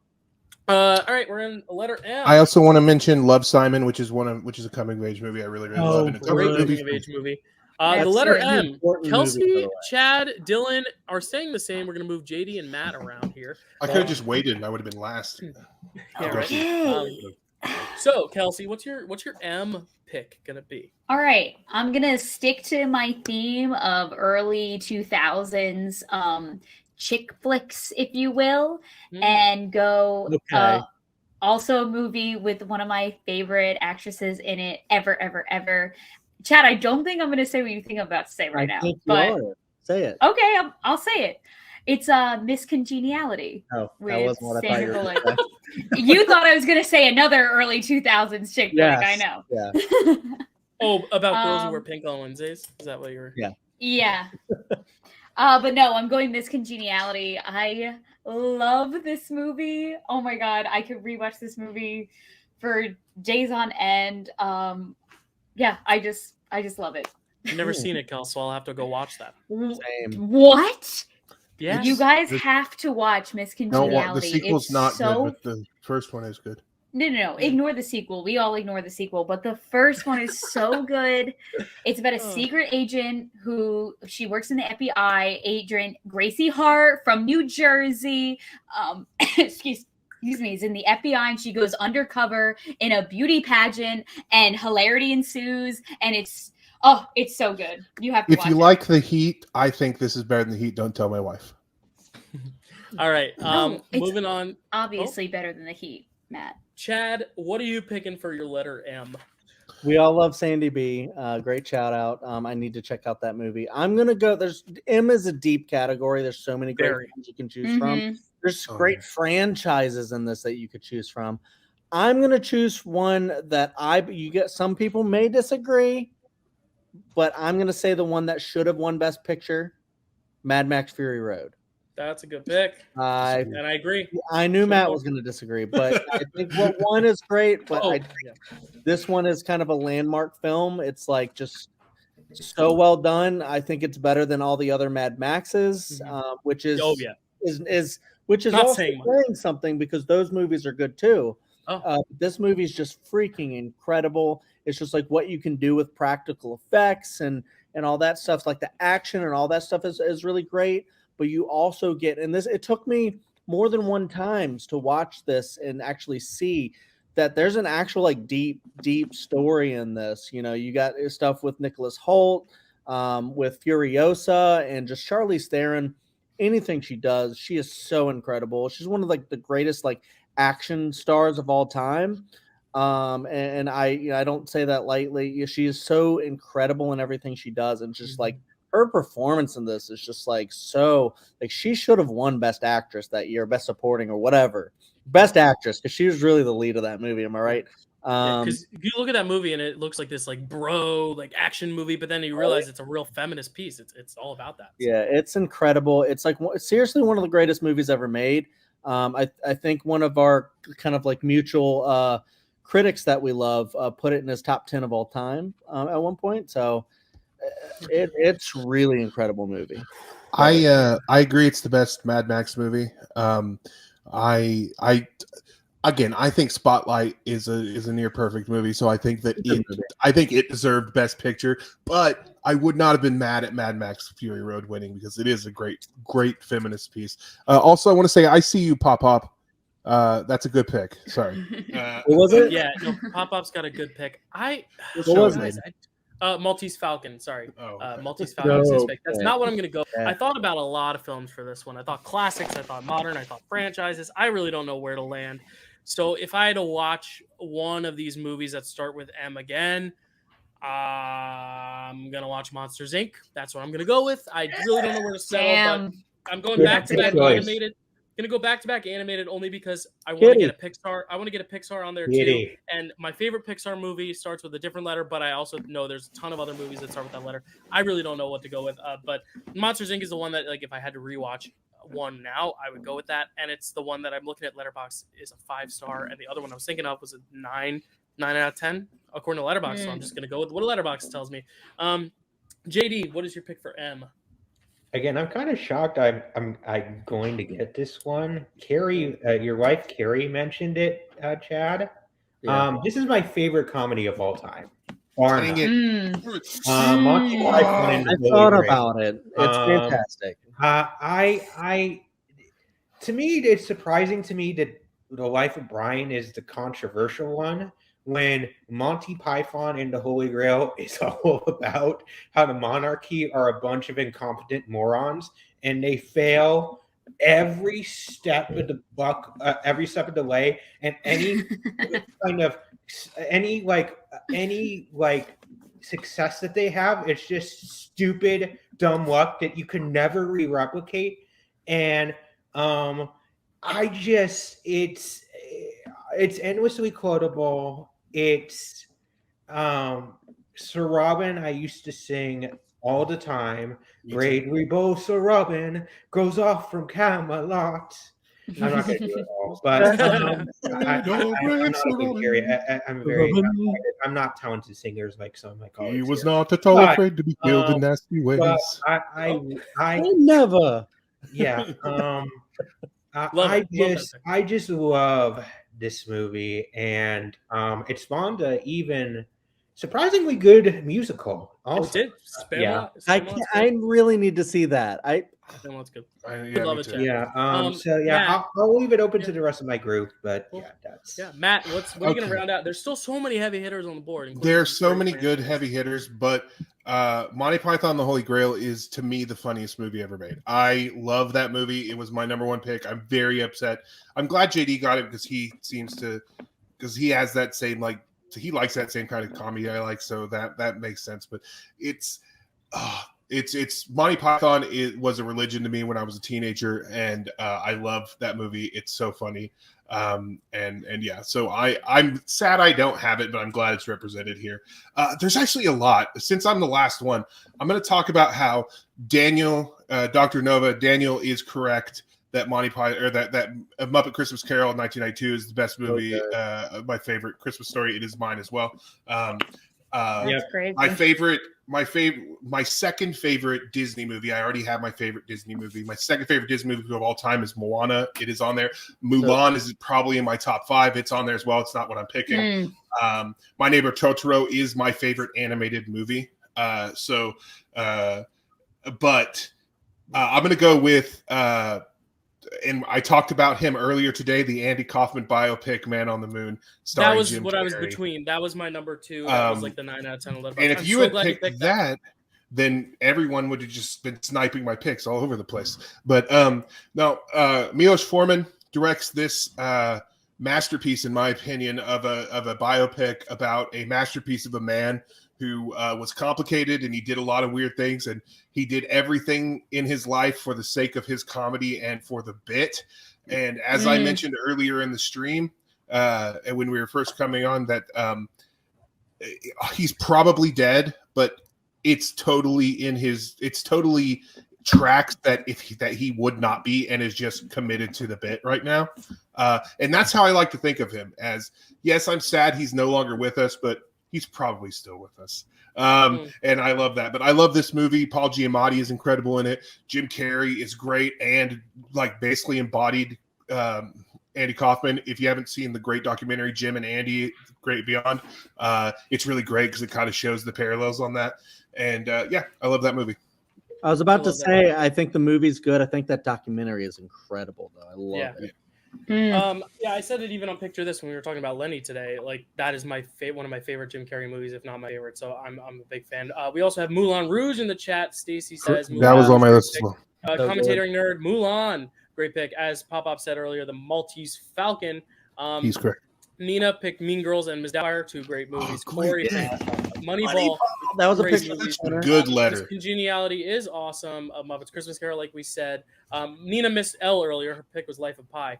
All right, we're in a letter M. I also want to mention Love, Simon, which is a coming of age movie I really love. And it's a Great movie. coming of age movie. The letter M. Kelsey, movie, Chad, Dylan are staying the same. We're gonna move JD and Matt around here. I could have just waited and I would have been last. Yeah, right. Okay. So Kelsey, what's your M pick gonna be? All right, I'm gonna stick to my theme of early 2000s chick flicks, if you will, and go also a movie with one of my favorite actresses in it ever. Chad, I don't think I'm gonna say what you think I'm about to say right now. But say it. Okay, I'll say it. It's Miss Congeniality. Oh, that wasn't what I thought you were gonna say. You thought I was gonna say another early 2000s chick flick. I know. Yeah. Oh, about girls who wear pink on Wednesdays? Is that what you were? Yeah. But no, I'm going Miss Congeniality. I love this movie. Oh my god, I could rewatch this movie for days on end. Yeah, I just love it. I've never seen it, Kel, so I'll have to go watch that. Same. What? Yeah. You guys have to watch Miss Congeniality. No, the sequel's not good, but the first one is good. No. Ignore the sequel. We all ignore the sequel, but the first one is so good. It's about a secret agent who she works in the FBI. Agent Gracie Hart from New Jersey. Excuse me, is in the FBI, and she goes undercover in a beauty pageant, and hilarity ensues, and it's so good. You have to watch it. If you like The Heat, I think this is better than The Heat. Don't tell my wife. All right. Moving on. Obviously better than The Heat, Matt. Chad, what are you picking for your letter M? We all love Sandy B. Great shout out. I need to check out that movie. I'm gonna go. M is a deep category. There's so many great ones you can choose from. There's great franchises in this that you could choose from. I'm gonna choose one that some people may disagree, but I'm gonna say the one that should have won Best Picture, Mad Max Fury Road. That's a good pick. And I agree. I knew Matt was going to disagree, but I think what one is great, but this one is kind of a landmark film. It's like just so well done. I think it's better than all the other Mad Maxes, which is also saying something because those movies are good too. This movie is just freaking incredible. It's just like what you can do with practical effects and all that stuff. Like the action and all that stuff is really great. But you also get, and it took me more than one times to watch this and actually see that there's an actual like deep story in this. You know, you got stuff with Nicholas Hoult, with Furiosa, and just Charlize Theron. Anything she does, she is so incredible. She's one of like the greatest like action stars of all time. And I don't say that lightly. She is so incredible in everything she does, and just like her performance in this is just like so like she should have won Best Actress that year, Best Supporting or whatever. Best Actress, because she was really the lead of that movie. Am I right? Because if you look at that movie and it looks like this like like action movie, but then you realize it's a real feminist piece. It's all about that. Yeah, it's incredible. It's like seriously one of the greatest movies ever made. I think one of our kind of like mutual critics that we love put it in his top 10 of all time at one point. So it's really incredible movie. I agree. It's the best Mad Max movie. I think Spotlight is a near perfect movie. So I think that it deserved Best Picture, but I would not have been mad at Mad Max Fury Road winning because it is a great feminist piece. Also, I want to say I See You Pop Up. That's a good pick. Sorry. What was it? Yeah, no, Pop Up's got a good pick. What was it? Maltese Falcon. Sorry. Maltese Falcon is his pick. That's not what I'm going to go. Yeah. I thought about a lot of films for this one. I thought classics. I thought modern. I thought franchises. I really don't know where to land. So if I had to watch one of these movies that start with M again, I'm going to watch Monsters, Inc. That's what I'm going to go with. I really don't know where to settle, but I'm going back to that animated. Gonna go back to back animated only because I want to get a Pixar. I want to get a Pixar on there too. Kitty. And my favorite Pixar movie starts with a different letter, but I also know there's a ton of other movies that start with that letter. I really don't know what to go with. But Monsters Inc. is the one that, like, if I had to rewatch one now, I would go with that. And it's the one that I'm looking at. Letterboxd is a 5-star, and the other one I was thinking of was a 9 out of 10 according to Letterboxd. So I'm just gonna go with what Letterboxd tells me. JD, what is your pick for M? Again, I'm kind of shocked. I'm going to get this one. Carrie, your wife Carrie mentioned it. Chad. Yeah. This is my favorite comedy of all time. Bar Dang none. it. Monty Python and I the thought Holy Grail. about it. It's fantastic. To me, it's surprising to me that The Life of Brian is the controversial one, when Monty Python and the Holy Grail is all about how the monarchy are a bunch of incompetent morons and they fail every step of the way, and any kind of any success that they have, it's just stupid, dumb luck that you can never replicate. And it's endlessly quotable. It's Sir Robin I used to sing all the time. Greatly bold Sir Robin goes off from Camelot. I'm not going to do it all, but I'm not a good Carrie. I'm not talented singers like some of my colleagues. He was here. not at all afraid to be killed in nasty ways. But I never. Yeah. I just love this movie, and it spawned a even surprisingly good musical. Also, It did. I really need to see that. Spamalot's good. Yeah, love me it, too. Chad. Yeah. Matt, I'll leave it open to the rest of my group, but that's Matt, what are you gonna Okay. round out? There's still so many heavy hitters on the board. including There's so great many good franchises. heavy hitters, but Monty Python and the Holy Grail is, to me, the funniest movie ever made. I love that movie. It was my number one pick. I'm very upset. I'm glad JD got it because he has that same, like, he likes that same kind of comedy I like, so that makes sense. But it's Monty Python. It was a religion to me when I was a teenager, and I love that movie. It's so funny. And yeah, so I'm sad I don't have it, but I'm glad it's represented here. There's actually a lot. Since I'm the last one, I'm going to talk about how Daniel, Dr. Nova, Daniel is correct that Monty Python, or that Muppet Christmas Carol in 1992 is the best movie. Okay. My favorite Christmas story. It is mine as well. That's crazy. My second favorite Disney movie. I already have my favorite Disney movie. My second favorite Disney movie of all time is Moana. It is on there. Mulan is probably in my top 5. It's on there as well. It's not what I'm picking. My Neighbor Totoro is my favorite animated movie. But I'm going to go with, and I talked about him earlier today, the Andy Kaufman biopic, Man on the Moon. That was Jim what Carrey. I was between. That was my number 2. That was like the 9 out of 10. 11. And if you had picked that, then everyone would have just been sniping my picks all over the place. But now, Milos Forman directs this masterpiece, in my opinion, of a biopic about a masterpiece of a man who was complicated, and he did a lot of weird things, and he did everything in his life for the sake of his comedy and for the bit. And as I mentioned earlier in the stream, and when we were first coming on, that he's probably dead, but it's totally tracks that he would not be, and is just committed to the bit right now. And that's how I like to think of him as, yes, I'm sad he's no longer with us, but he's probably still with us. And I love that. But I love this movie. Paul Giamatti is incredible in it. Jim Carrey is great, and like basically embodied Andy Kaufman. If you haven't seen the great documentary Jim and Andy, Great Beyond, it's really great because it kind of shows the parallels on that. And yeah, I love that movie. I was about to say, I think the movie's good. I think that documentary is incredible, though. I love it. Yeah, I said it even on Picture This when we were talking about Lenny today. Like, that is my one of my favorite Jim Carrey movies, if not my favorite. So I'm a big fan. We also have Moulin Rouge in the chat. Stacy says that was on my list as well. Commentating nerd Mulan, great pick. As Pop said earlier, the Maltese Falcon. He's correct. Nina picked Mean Girls and Ms. Doubtfire, 2 great movies. Corey picked Moneyball. That was a great picture. movie. Good letter. Congeniality is awesome. Muppets Christmas Carol, like we said. Nina missed L earlier. Her pick was Life of Pi.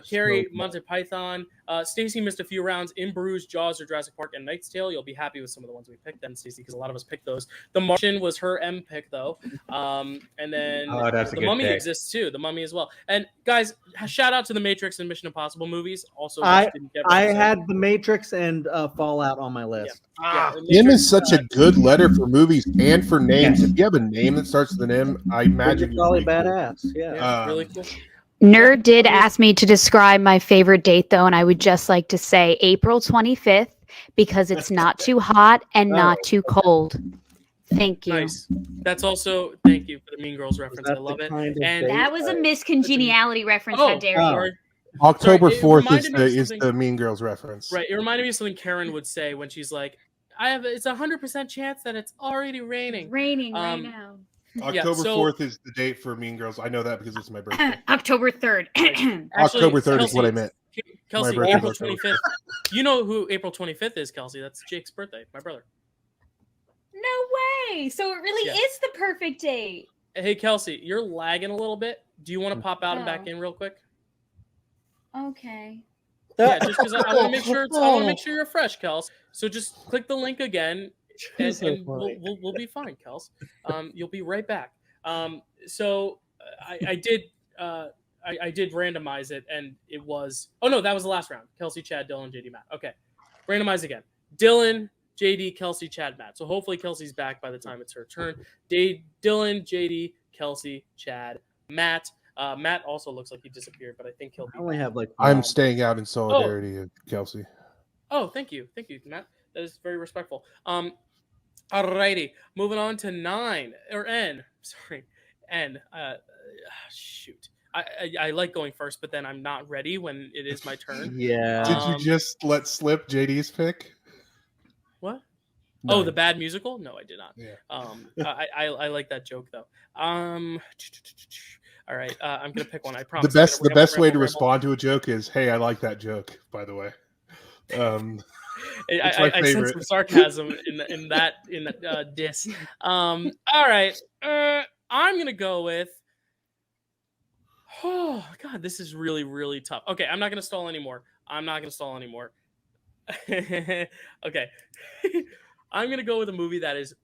Carrie, Monty Python. Stacy missed a few rounds. In Bruges, Jaws, or Jurassic Park, and Knight's Tale. You'll be happy with some of the ones we picked then, Stacy, because a lot of us picked those. The Martian was her M pick, though. And then The Mummy exists, too. The Mummy as well. And, guys, shout out to the Matrix and Mission Impossible movies. Also, I had The Matrix and Fallout on my list. M is such a good letter for movies and for names. If you have a name that starts with an M, I imagine you're probably badass. Yeah, really cool. Nerd did ask me to describe my favorite date, though, and I would just like to say April 25th because it's not too hot and not too cold. Thank you. Nice. That's also thank you for the Mean Girls reference. I love it. And that was a miscongeniality reference. How dare you? October 4th is the Mean Girls reference. Right. It reminded me of something Karen would say when she's like, it's 100% chance that it's already raining. Raining right now. October 4th is the date for Mean Girls. I know that because it's my birthday. October 3rd. Actually, October 3rd Kelsey, is what I meant. Kelsey, April 25th. You know who April 25th is, Kelsey. That's Jake's birthday, my brother. No way. So it really is the perfect date. Hey, Kelsey, you're lagging a little bit. Do you want to pop out and back in real quick? Okay. Yeah, just because I want to make sure I want to make sure you're fresh, Kels. So just click the link again, and we'll be fine, Kels. You'll be right back. So I did randomize it, and it was that was the last round. Kelsey, Chad, Dylan, JD, Matt. Okay, randomize again. Dylan, JD, Kelsey, Chad, Matt. So hopefully Kelsey's back by the time it's her turn. Dylan, JD, Kelsey, Chad, Matt. Matt also looks like he disappeared, but I think he'll be. I only have I'm staying out in solidarity of Kelsey. Oh, thank you, Matt. That is very respectful. Alrighty, moving on to N. Sorry, N. Shoot. I like going first, but then I'm not ready when it is my turn. Yeah. Did you just let slip JD's pick? What? No. Oh, the bad musical? No, I did not. Yeah. I like that joke though. All right, I'm gonna pick one. I promise. The best way to respond to a joke is, "Hey, I like that joke." By the way, I sense some sarcasm in that diss. All right, I'm gonna go with. Oh God, this is really really tough. Okay, I'm not gonna stall anymore. Okay, I'm gonna go with a movie that is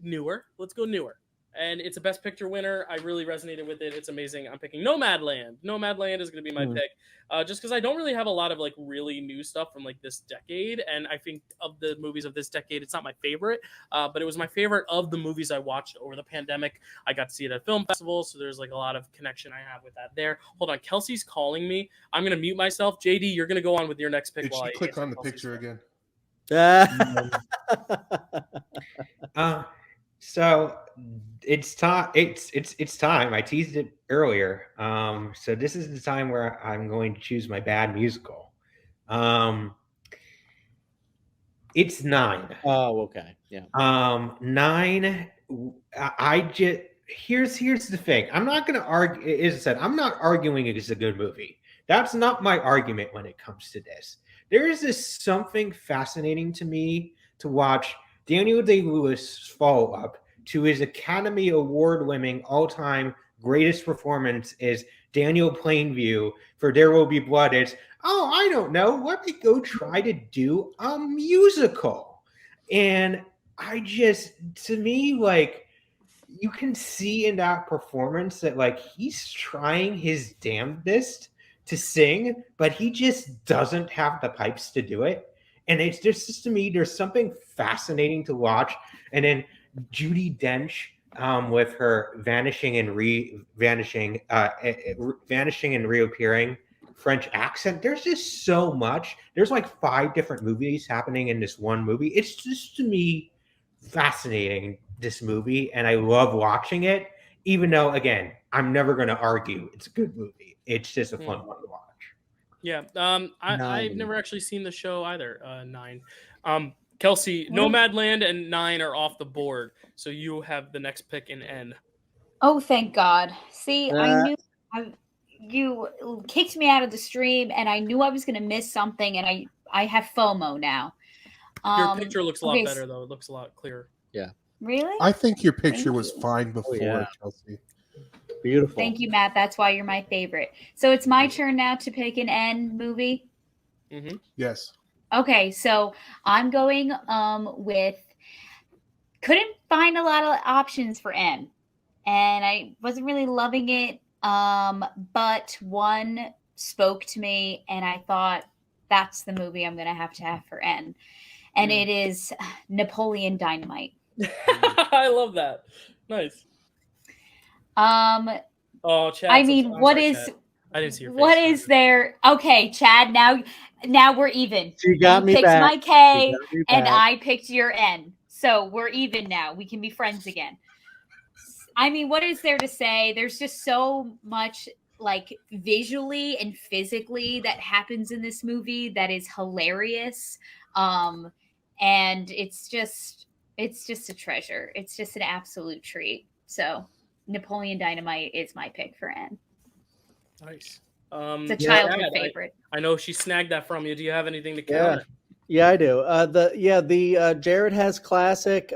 newer. Let's go newer. And it's a Best Picture winner. I really resonated with it. It's amazing. I'm picking Nomadland. Nomadland is going to be my pick, just because I don't really have a lot of like really new stuff from like this decade. And I think of the movies of this decade, it's not my favorite, but it was my favorite of the movies I watched over the pandemic. I got to see it at film festivals, so there's like a lot of connection I have with that there. Hold on, Kelsey's calling me. I'm going to mute myself. JD, you're going to go on with your next pick. Did she click on the picture again? So it's time. It's time. I teased it earlier. So this is the time where I'm going to choose my bad musical. It's 9. Oh, okay. Yeah. 9. Here's the thing. I'm not going to argue. As I said, I'm not arguing it's a good movie. That's not my argument when it comes to this. There is something fascinating to me to watch Daniel Day-Lewis follow up to his Academy Award-winning all-time greatest performance is Daniel Plainview for There Will Be Blood. It's, I don't know, let me go try to do a musical. And to me, like, you can see in that performance that, like, he's trying his damnedest to sing, but he just doesn't have the pipes to do it. And it's just to me, there's something fascinating to watch. And then Judi Dench with her vanishing and reappearing French accent. There's just so much. There's like 5 different movies happening in this one movie. It's just to me fascinating, this movie, and I love watching it. Even though, again, I'm never going to argue it's a good movie. It's just a fun one to watch. Yeah, I've never actually seen the show either. 9, Kelsey, Nomadland and 9 are off the board, so you have the next pick in N. Oh, thank God! See, I knew you kicked me out of the stream, and I knew I was going to miss something, and I have FOMO now. Your picture looks a lot better, though. It looks a lot clearer. Yeah. Really? I think your picture was fine before, Kelsey. Beautiful. Thank you, Matt. That's why you're my favorite. So it's my turn now to pick an N movie. Mm-hmm. Yes. Okay, so I'm going with couldn't find a lot of options for N, and I wasn't really loving it. But one spoke to me, and I thought that's the movie I'm gonna have to have for N, and it is Napoleon Dynamite. I love that. Nice. Oh, Chad. I mean, what is? Chad. I didn't see your face. What is there? Okay, Chad. Now we're even. She got you me picked back. my K, She got me and back. I picked your N. So we're even now. We can be friends again. I mean, what is there to say? There's just so much like visually and physically that happens in this movie that is hilarious. And it's just a treasure. It's just an absolute treat. So Napoleon Dynamite is my pick for N. Nice. It's a childhood favorite. I know she snagged that from you. Do you have anything to counter? Yeah, I do. The Jared has classic,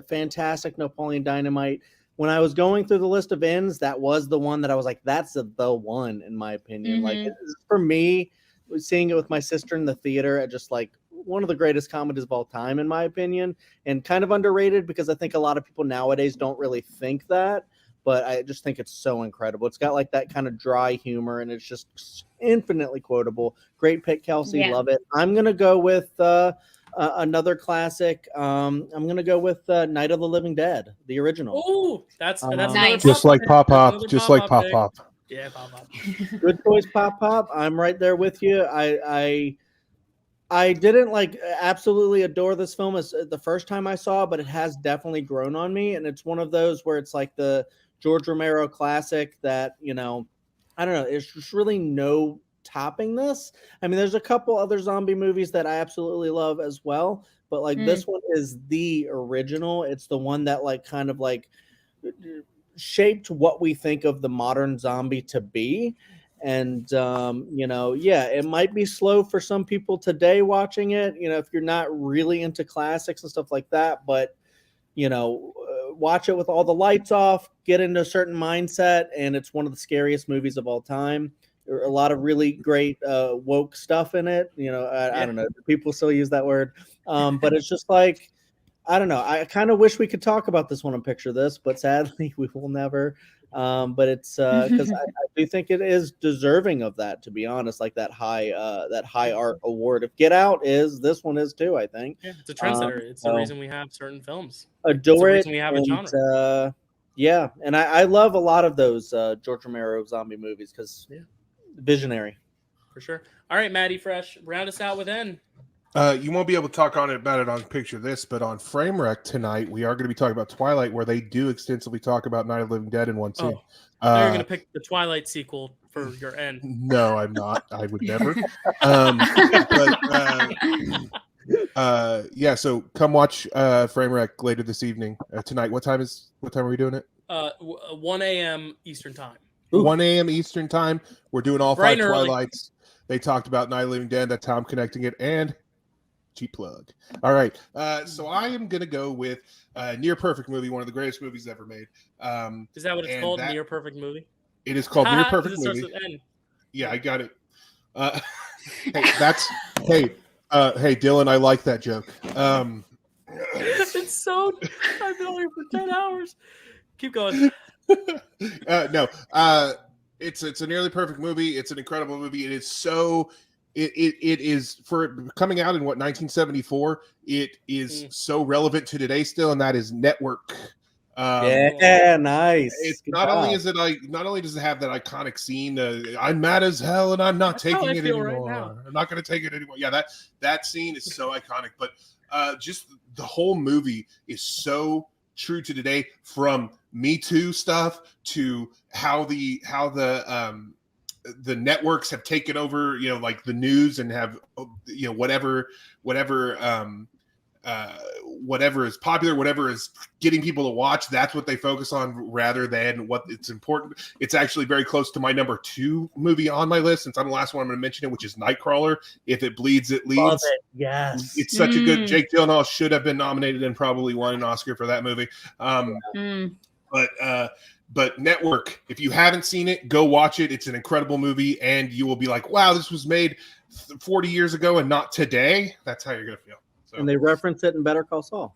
fantastic Napoleon Dynamite. When I was going through the list of ends, that was the one that I was like, that's the one in my opinion. Like for me, seeing it with my sister in the theater, just like one of the greatest comedies of all time, in my opinion, and kind of underrated because I think a lot of people nowadays don't really think that. But I just think it's so incredible. It's got like that kind of dry humor, and it's just infinitely quotable. Great pick, Kelsey. Yeah. Love it. I'm gonna go with another classic. I'm gonna go with Night of the Living Dead, the original. Oh, that's Nice. Just like Pop Pop. Another Just like Pop pick. Pop. Yeah, Pop Pop. Good choice, Pop Pop. I'm right there with you. I didn't like absolutely adore this film as the first time I saw it, but it has definitely grown on me, and it's one of those where it's like the George Romero classic that, I don't know, there's just really no topping this. I mean, there's a couple other zombie movies that I absolutely love as well, but like this one is the original. It's the one that like kind of like shaped what we think of the modern zombie to be. And it might be slow for some people today watching it, if you're not really into classics and stuff like that, but watch it with all the lights off, get into a certain mindset, and it's one of the scariest movies of all time. There are a lot of really great woke stuff in it. I don't know. People still use that word. But it's just like, I don't know. I kind of wish we could talk about this one and picture this, but sadly we will never. But it's because I do think it is deserving of that, to be honest, like that high art award. If Get Out is, this one is too, I think. Yeah, it's a trendsetter. It's the reason we have certain films. Adore it. We have a genre. Yeah, and I love a lot of those George Romero zombie movies because visionary. For sure. All right, Maddie Fresh, round us out with N. You won't be able to talk about it on Picture This, but on Framerec tonight, we are going to be talking about Twilight, where they do extensively talk about Night of the Living Dead in one scene. Now you're going to pick the Twilight sequel for your N. No, I'm not. I would never. So come watch Framerec later this evening, tonight. What time are we doing it? 1 a.m. Eastern time. 1 a.m. Eastern time. We're doing all Bright 5 and early. Twilights. They talked about Night of the Living Dead. That's how I'm connecting it. And cheap plug. All right. So I am going to go with Near Perfect Movie, one of the greatest movies ever made. Is that what it's called? Near Perfect Movie? It is called Near Perfect it starts Movie. with N. Yeah, I got it. Hey, Dylan, I like that joke. It's so. I've been on here for 10 hours. Keep going. It's a nearly perfect movie. It's an incredible movie. It is so. It is, for coming out in 1974. It is so relevant to today still, and that is Network. Nice. It's not only does it have that iconic scene. I'm mad as hell, and I'm not taking it anymore. Right, I'm not going to take it anymore. Yeah, that scene is so iconic. But just the whole movie is so true to today, from Me Too stuff to how the networks have taken over, like the news, and have, whatever is popular, whatever is getting people to watch, that's what they focus on rather than what it's important. It's actually very close to my number 2 movie on my list, since I'm the last one I'm going to mention it, which is Nightcrawler. If it bleeds, it leads. Love it. Yes. It's such a good. Jake Gyllenhaal should have been nominated and probably won an Oscar for that movie. But But Network, if you haven't seen it, go watch it. It's an incredible movie, and you will be like, wow, this was made 40 years ago and not today. That's how you're going to feel. So, And they reference it in Better Call Saul.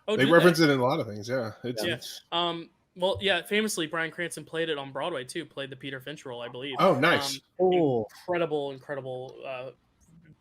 Oh, they do reference it in a lot of things, yeah. Well, yeah. Famously, Bryan Cranston played it on Broadway too. Played the Peter Finch role, I believe. Oh, nice. Incredible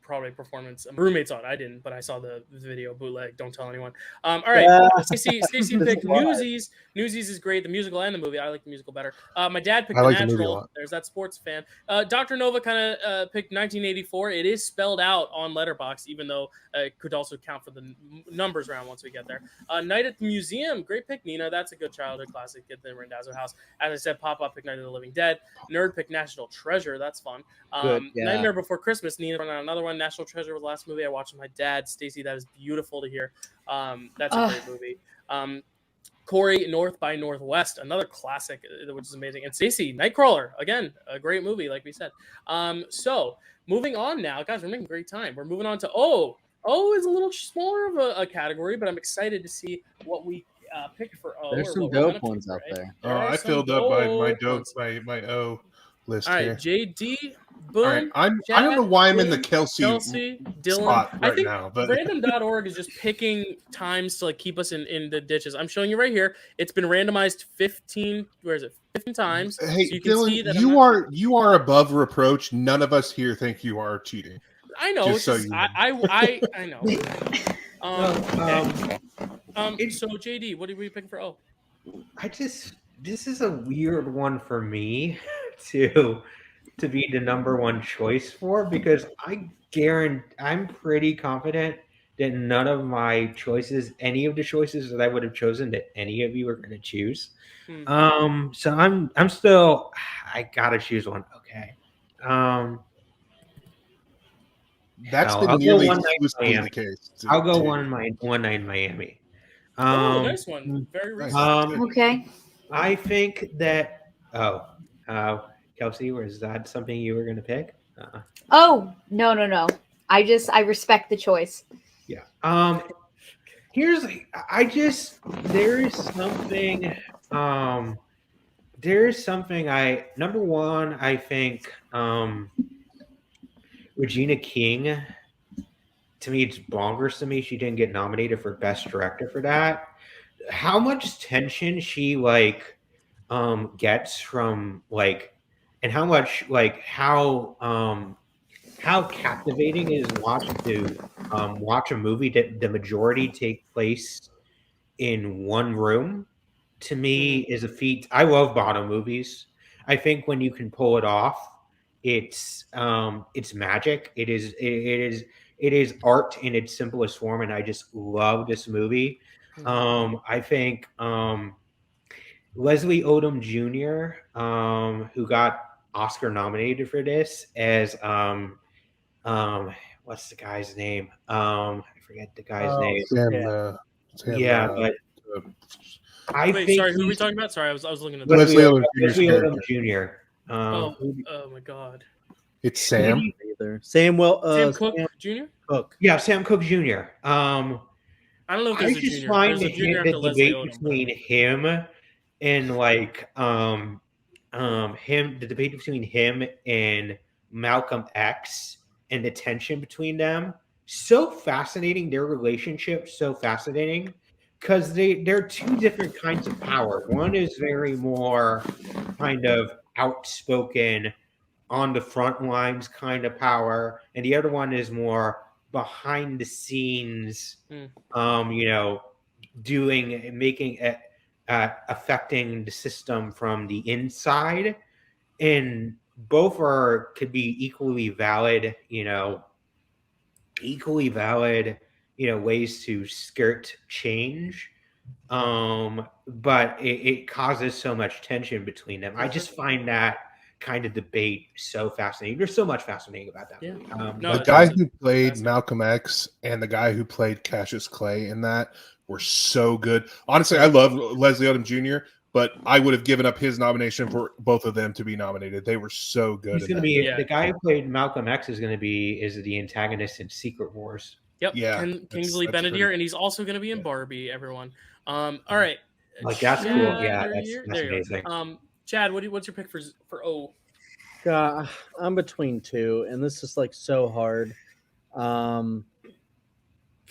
Broadway performance. My roommate saw it. I didn't, but I saw the video bootleg. Don't tell anyone. All right. Stacey picked Newsies. Newsies is great. The musical and the movie. I like the musical better. My dad picked I like The the movie a Natural. lot. There's that sports fan. Dr. Nova kind of picked 1984. It is spelled out on Letterboxd, even though it could also count for the numbers round once we get there. Night at the Museum. Great pick, Nina. That's a good childhood classic. Get the Randazzo House. As I said, Papa picked Night of the Living Dead. Nerd picked National Treasure. That's fun. Nightmare Before Christmas. Nina brought out another one. National Treasure was the last movie I watched with my dad. Stacey, that is beautiful to hear. That's a great movie. Corey, North by Northwest, another classic, which is amazing. And Stacey, Nightcrawler, again, a great movie, like we said. So moving on now, guys, we're making great time. We're moving on to O is a little smaller of a category, but I'm excited to see what we picked for O. There's some dope ones out there. I filled up my O list all right, here. JD, boom. All right, I Chad, don't know why I'm in the boom, Kelsey Dylan. spot I right think now, but random.org is just picking times to like keep us in the ditches. I'm showing you right here. It's been randomized 15 times. hey, so you can Dylan, see that you are above reproach. None of us here think you are cheating. I know. Just so you know. I know. So JD, what are we picking for O? This is a weird one for me to be the number one choice for, because I'm pretty confident that none of my choices, any of the choices that I would have chosen, that any of you are going to choose. So I'm still, I gotta choose one. Okay. That's I'll been go nearly One Night in exclusively the Miami. case. I'll go One Night in Miami. Nice one. Very recent. Okay. I think that. Kelsey, was that something you were going to pick? Oh, no. I respect the choice. Yeah. There is something number one, I think Regina King, to me, it's bonkers to me she didn't get nominated for Best Director for that. How much tension she gets from and how much how captivating it is to watch a movie that the majority take place in one room, to me is a feat. I love bottom movies. I think when you can pull it off, it's magic. It is art in its simplest form, and I just love this movie. I think Leslie Odom Jr., who got Oscar nominated for this as what's the guy's name? I forget the guy's name. But I think. Sorry, who are we talking about? Sorry, I was looking at Leslie Odom Jr. Oh my God. It's Sam. Sam Cooke Jr. Cook. Yeah, Sam Cooke Jr. I don't know if I there's a just junior. find There's a junior after the Leslie debate Odom. between him and the debate between him and Malcolm X and the tension between them, so fascinating. Their relationship so fascinating because they're two different kinds of power. One is very more kind of outspoken, on the front lines kind of power, and the other one is more behind the scenes, affecting the system from the inside. And both could be equally valid ways to skirt change. But it causes so much tension between them. I just find that kind of debate so fascinating. There's so much fascinating about that movie. The guy who played Malcolm X and the guy who played Cassius Clay in that were so good. Honestly, I love Leslie Odom Jr., but I would have given up his nomination for both of them to be nominated. They were so good. He's going to be the guy who played Malcolm X is the antagonist in Secret Wars. Yep. Yeah. Kingsley Benadir, and he's also going to be in Barbie. Everyone. All right. Like that's cool. Yeah, Chad, that's there you amazing. go. Chad, what's your pick for O? God, I'm between two, and this is like so hard.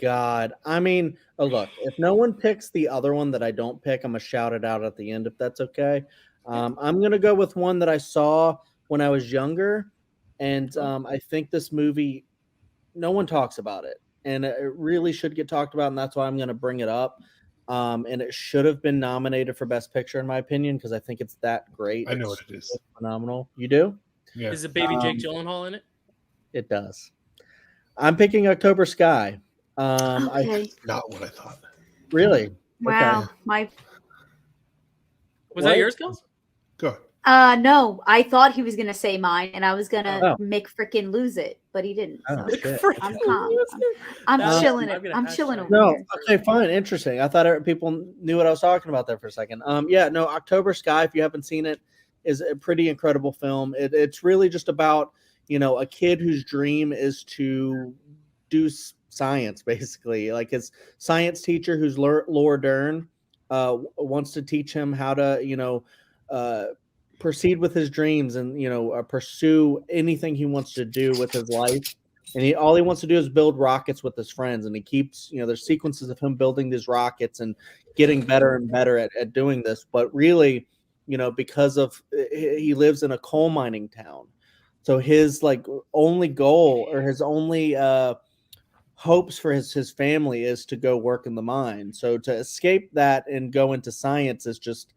God, I mean, look, if no one picks the other one that I don't pick, I'm gonna shout it out at the end if that's okay. I'm gonna go with one that I saw when I was younger, and I think this movie, no one talks about it, and it really should get talked about, and that's why I'm gonna bring it up. And it should have been nominated for Best Picture, in my opinion, because I think it's that great. I know what it is. Phenomenal. You do? Yeah. Is it baby Jake Gyllenhaal in it? It does. I'm picking October Sky. Okay. Not what I thought. Really? Wow. Okay. Was What? that yours, Kels? Go ahead. No, I thought he was gonna say mine, and I was gonna Oh. make frickin' lose it, but he didn't. Oh, So shit. I'm calm. I'm That's- chilling. I'm gonna I'm hashtag chilling over No, here. okay, fine, interesting. I thought people knew what I was talking about there for a second. Yeah, no, October Sky, if you haven't seen it, is a pretty incredible film. It's really just about, a kid whose dream is to do science, basically. Like his science teacher, who's Laura Dern, wants to teach him how to, proceed with his dreams and, pursue anything he wants to do with his life. And all he wants to do is build rockets with his friends. And he keeps, there's sequences of him building these rockets and getting better and better at doing this. But really, because of he lives in a coal mining town. So his only goal or his only hopes for his family is to go work in the mine. So to escape that and go into science is just,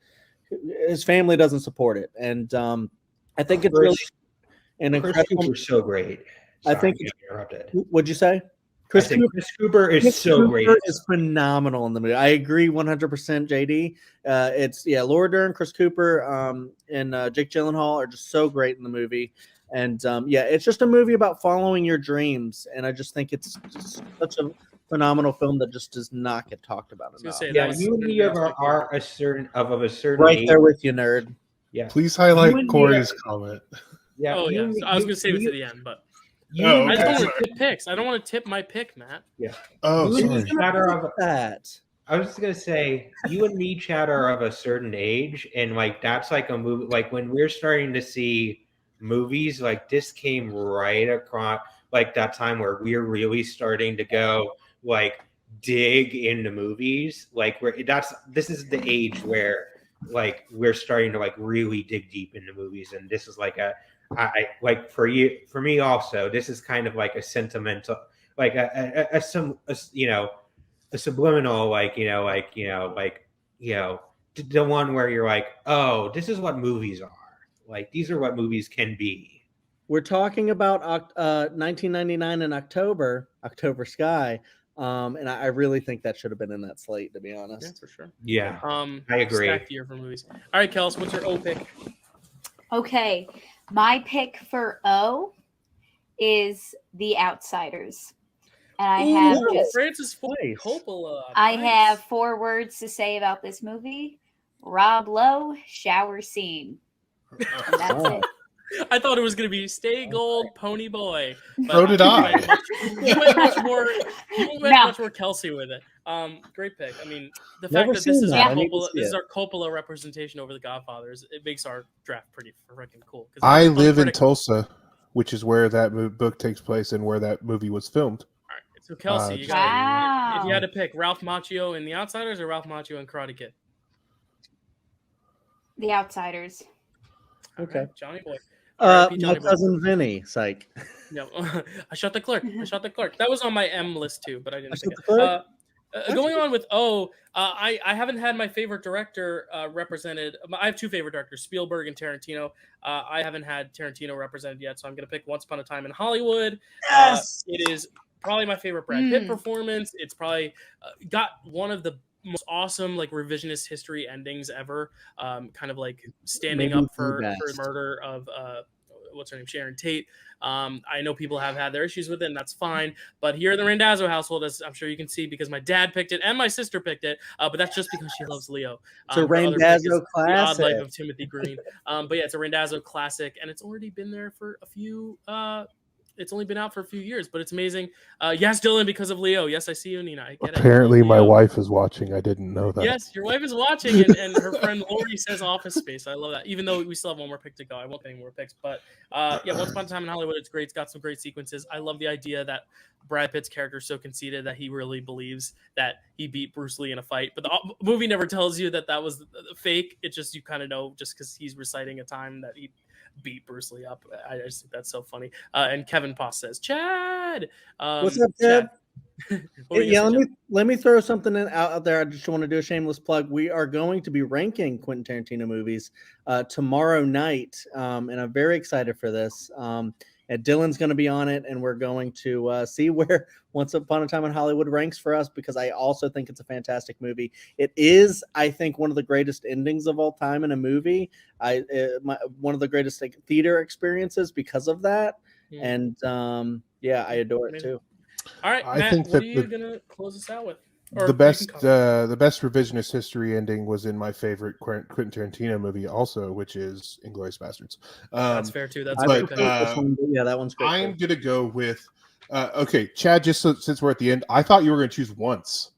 his family doesn't support it. And I think it's really an incredible. Cooper's so great. I think it's interrupted. What'd you say? Chris Cooper is so great. Is phenomenal in the movie. I agree 100%, JD. It's Laura Dern, Chris Cooper, and Jake Gyllenhaal are just so great in the movie. And it's just a movie about following your dreams, and I just think it's just such a phenomenal film that just does not get talked about enough. Yeah, you and me are a certain right age. there with you, nerd. Yeah. Please highlight Corey's comment. Yeah. Oh yeah. I was gonna save it to the end, but Oh, I okay. don't want to tip picks. I don't want to tip my pick, Matt. Yeah. Oh, You and sorry. me chatter of- That. I was just gonna say, you and me chatter of a certain age, and that's like a movie. Like when we're starting to see movies, like this came right across that time where we're really starting to go dig into movies. This is the age where we're starting to really dig deep into movies, and this is for me also. This is kind of a sentimental, a subliminal, the one where you're oh, this is what movies are. These are what movies can be. We're talking about 1999 in October Sky, and I really think that should have been in that slate, to be honest. Yeah, for sure. Yeah, I agree. Stacked year for movies. All right, Kels, what's your O pick? Okay, my pick for O is The Outsiders, and I have just Francis Ford Nice. Coppola. I Nice. have 4 words to say about this movie: Rob Lowe shower scene. And that's it. I thought it was going to be Stay Gold, Pony Boy. But So did I. You went much more. You went No. much more Kelsey with it. Great pick. I mean, the Never fact that this seen is that. our I need to Coppola, see this is it. our Coppola representation over the Godfathers. It makes our draft pretty freaking cool. 'Cause I it's live in unpredictable. Tulsa, which is where that book takes place and where that movie was filmed. All right, so Kelsey, you got Wow. if you had to pick Ralph Macchio in The Outsiders or Ralph Macchio in Karate Kid. The Outsiders. All Okay. right, Johnny Boy. My Johnny Boy. cousin Vinny, psych. Yeah, I shot the clerk. That was on my M list too, but I didn't. I pick shot it. the clerk? Going on with O, I haven't had my favorite director represented. I have 2 favorite directors, Spielberg and Tarantino. I haven't had Tarantino represented yet, so I'm going to pick Once Upon a Time in Hollywood. Yes! It is probably my favorite Brad Pitt performance. It's probably got one of the most awesome revisionist history endings ever. Kind of standing Maybe up for the the best. murder of what's her name, Sharon Tate. I know people have had their issues with it, and that's fine. But here in the Randazzo household, as I'm sure you can see, because my dad picked it and my sister picked it, but that's just because she loves Leo. It's a Her other pick is Randazzo The Odd classic. Life of Timothy Green. But yeah, it's a Randazzo classic, and it's already been there for a few it's only been out for a few years, but it's amazing. Yes, Dylan, because of Leo. Yes, I see you, Nina. I get it. Apparently, my Leo. wife is watching. I didn't know that. Yes, your wife is watching, and her friend Lori says Office Space. I love that. Even though we still have one more pick to go, I won't get any more picks. But yeah, Once Upon a Time in Hollywood, it's great. It's got some great sequences. I love the idea that Brad Pitt's character is so conceited that he really believes that he beat Bruce Lee in a fight. But the movie never tells you that was fake. It just, you kind of know just because he's reciting a time that he beat Bruce Lee up. I just think that's so funny. And Kevin Poss says, Chad. What's up, Chad? Yeah, let me throw something out there. I just want to do a shameless plug. We are going to be ranking Quentin Tarantino movies tomorrow night, and I'm very excited for this. And Dylan's going to be on it, and we're going to see where Once Upon a Time in Hollywood ranks for us, because I also think it's a fantastic movie. It is, I think, one of the greatest endings of all time in a movie. One of the greatest theater experiences because of that. Yeah. And yeah, I adore it too. All right, Matt, I think what are you going to close us out with? The best revisionist history ending was in my favorite Quentin Tarantino movie, also, which is Inglourious Basterds. That's fair too. That's yeah, that one's great. I'm gonna go with okay, Chad. Just since we're at the end, I thought you were gonna choose Once.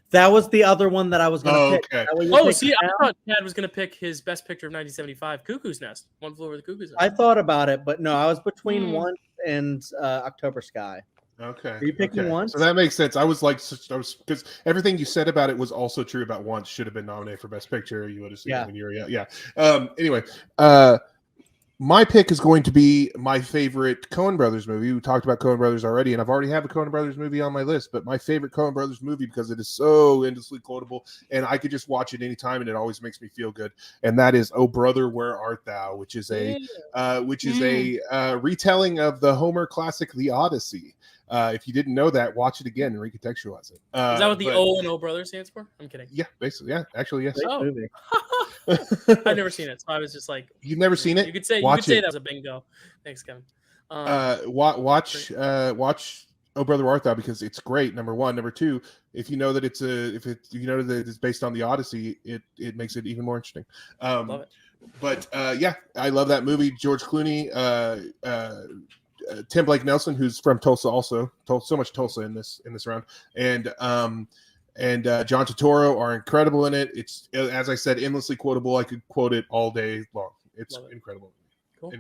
That was the other one that I was gonna pick. Okay. See, I thought Chad was gonna pick his best picture of 1975, Cuckoo's Nest. One Flew Over the Cuckoo's Nest. I thought about it, but no, I was between Once and October Sky. Okay. Are you picking Once? So that makes sense. I was because everything you said about it was also true about Once. Should have been nominated for Best Picture. You would have seen it when you were Anyway, my pick is going to be my favorite Coen Brothers movie. We talked about Coen Brothers already, and I've already have a Coen Brothers movie on my list. But my favorite Coen Brothers movie, because it is so endlessly quotable, and I could just watch it anytime, and it always makes me feel good. And that is "Oh Brother, Where Art Thou," which is a retelling of the Homer classic, The Odyssey. If you didn't know that, watch it again and recontextualize it. Is that what the O and O Brother stands for? I'm kidding. Yeah, basically. Yeah, actually, yes. Oh. I've never seen it, so I was just like, you've never seen it? You could say that was a bingo. Thanks, Kevin. Watch "Oh Brother, Where Art Thou," because it's great. Number one. Number two, if you know that it's based on the Odyssey, it makes it even more interesting. Love it. But yeah, I love that movie. George Clooney, Tim Blake Nelson, who's from Tulsa, also so much Tulsa in this round, and John Turturro are incredible in it. It's, as I said, endlessly quotable. I could quote it all day long. It's incredible. Cool.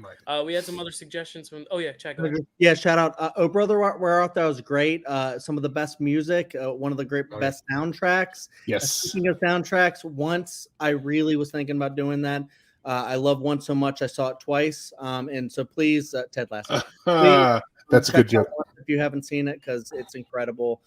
We had some other suggestions from. Oh yeah, check. Yeah, shout out. Oh Brother, Where Art Thou was great. Some of the best music. One of the best soundtracks. Yes. Speaking of soundtracks, Once I really was thinking about doing that. I love Once so much I saw it twice, and so please, Ted Lasso. That's a good joke. If you haven't seen it, because it's incredible.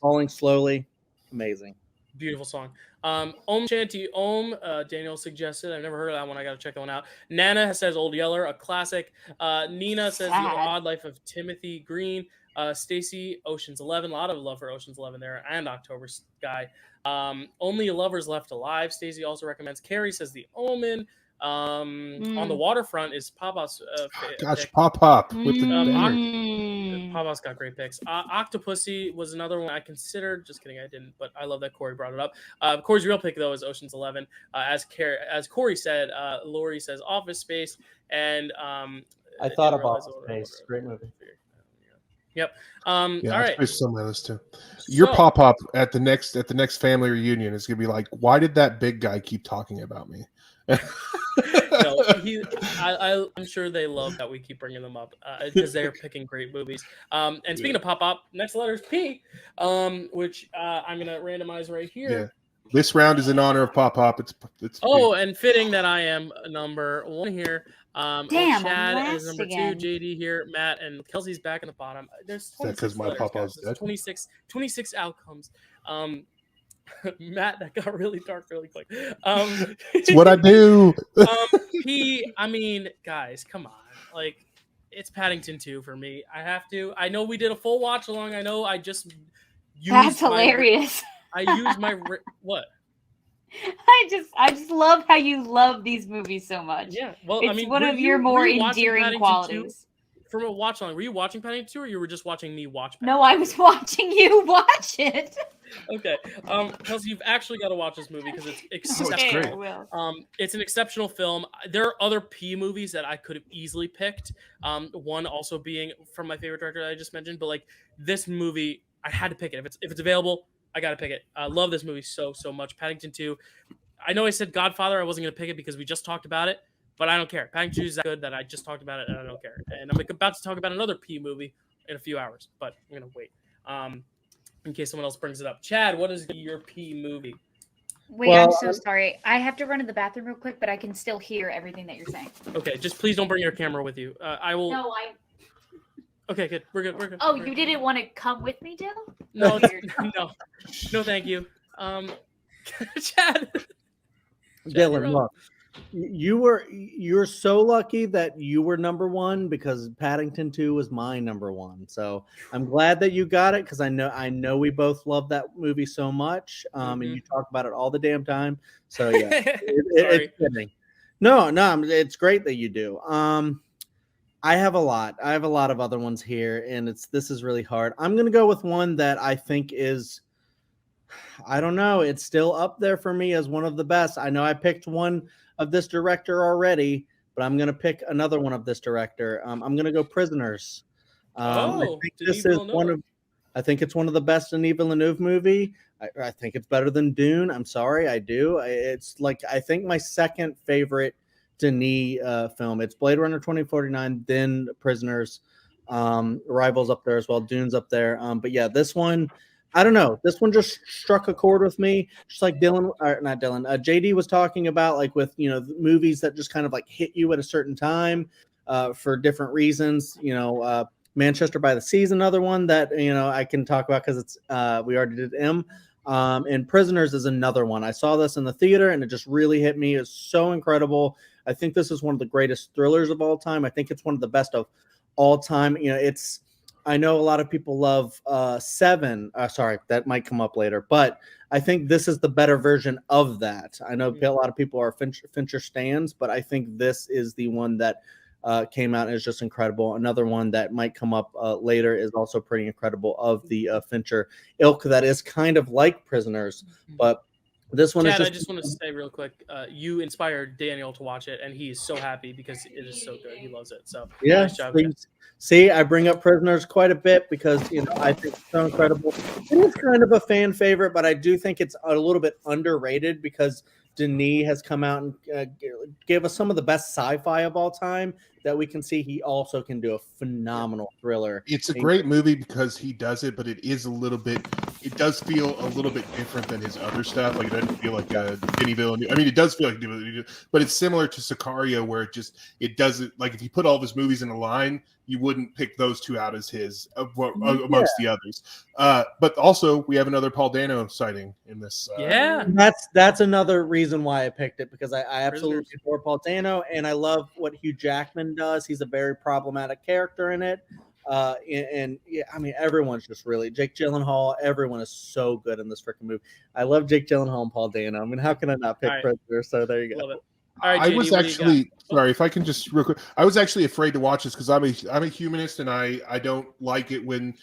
Falling Slowly, amazing, beautiful song. Om Shanti Om. Daniel suggested. I've never heard of that one. I got to check that one out. Nana says Old Yeller, a classic. Nina says The Odd Life of Timothy Green. Stacy, Ocean's 11. A lot of love for Ocean's 11 there, and October Sky. Only a Lover's Left Alive. Stacy also recommends. Carrie says The Omen. On the Waterfront is Papa's Pop with the Papa's got great picks. Octopussy was another one I considered. Just kidding, I didn't, but I love that Corey brought it up. Corey's real pick though is Ocean's 11. As Corey said, Lori says Office Space, and I thought about Office Space. Great movie. Yep. All right. It's on my list too. Your pop-up at the next family reunion is gonna be like, why did that big guy keep talking about me? No, I'm sure they love that we keep bringing them up because they're picking great movies. And speaking of pop-up, next letter is P, which I'm gonna randomize right here. Yeah. This round is in honor of Pop-Up. It's and fitting that I am number one here. Damn, Chad is number again. 2, JD here, Matt, and Kelsey's back in the bottom. There's 26 my Papa-Pa's dead? 26 outcomes. Matt, that got really dark really quick. It's what I do. I mean, guys, come on. Like, it's Paddington 2 for me. I have to. I know we did a full watch along. I know I just used That's hilarious. I used my what? I just love how you love these movies so much. Yeah, well, it's one of your more endearing qualities. From a watch along, were you watching Paddington 2 or you were just watching me watch Paddington? No, I was watching you watch it. Okay. Kelsey, you've actually got to watch this movie because it's exceptional. it's great. I will. It's an exceptional film. There are other P movies that I could have easily picked. One also being from my favorite director that I just mentioned, but like this movie, I had to pick it. If it's available, I got to pick it. I love this movie so much. Paddington 2. I know I said Godfather. I wasn't going to pick it because we just talked about it, but I don't care. Paddington 2 is that good that I just talked about it and I don't care. And I'm about to talk about another P movie in a few hours, but I'm going to wait. In case someone else brings it up. Chad, what is your P movie? Wait, Well, I'm so sorry. I have to run to the bathroom real quick, but I can still hear everything that you're saying. Okay, just please don't bring your camera with you. I will. No, I. Okay, good. We're good. Oh, We're you good. didn't want to come with me, Dyl? No, no, thank you. Chad. Dylan, you're look, you're so lucky that you were number one because Paddington 2 was my number one. So I'm glad that you got it because I know we both love that movie so much. And you talk about it all the damn time. So yeah, it's fitting. No, it's great that you do. I have a lot. I have a lot of other ones here, and this is really hard. I'm gonna go with one that I think is, I don't know, it's still up there for me as one of the best. I know I picked one of this director already, but I'm gonna pick another one of this director. I'm gonna go Prisoners. I think this is I think it's one of the best Denis Villeneuve movie. I think it's better than Dune. I'm sorry, I do. It's like I think my second favorite Denis film. It's Blade Runner 2049, then Prisoners. Arrival's up there as well. Dune's up there. But yeah, this one, I don't know. This one just struck a chord with me, just like JD was talking about, like with movies that just kind of like hit you at a certain time for different reasons. Manchester by the Sea is another one that I can talk about because it's we already did M. And Prisoners is another one. I saw this in the theater and it just really hit me. It's so incredible. I think this is one of the greatest thrillers of all time. I think it's one of the best of all time. I know a lot of people love Seven. Sorry, that might come up later, but I think this is the better version of that. I know a lot of people are Fincher stans, but I think this is the one that came out and is just incredible. Another one that might come up later is also pretty incredible of the Fincher ilk that is kind of like Prisoners, but this one Chad, is just. I just want to say real quick, you inspired Daniel to watch it, and he is so happy because it is so good. He loves it. So yeah, nice job. See, I bring up Prisoners quite a bit because I think it's so incredible. It is kind of a fan favorite, but I do think it's a little bit underrated because Denis has come out and gave us some of the best sci-fi of all time that we can see. He also can do a phenomenal thriller. It's a great movie because he does it, but it does feel a little bit different than his other stuff. Like it doesn't feel like Denis Villeneuve. I mean, it does feel like but it's similar to Sicario, where it doesn't, like if you put all of his movies in a line, you wouldn't pick those two out as his amongst the others. But also, we have another Paul Dano sighting in this. That's another reason why I picked it, because I absolutely adore Paul Dano, and I love what Hugh Jackman does. He's a very problematic character in it. And yeah, I mean, everyone's just really Jake Gyllenhaal. Everyone is so good in this freaking movie. I love Jake Gyllenhaal and Paul Dano. I mean, how can I not pick Prisoner? So there you go. Love it. All right, JD, I was actually sorry if I can just real quick. I was actually afraid to watch this because I'm a humanist and I don't like it when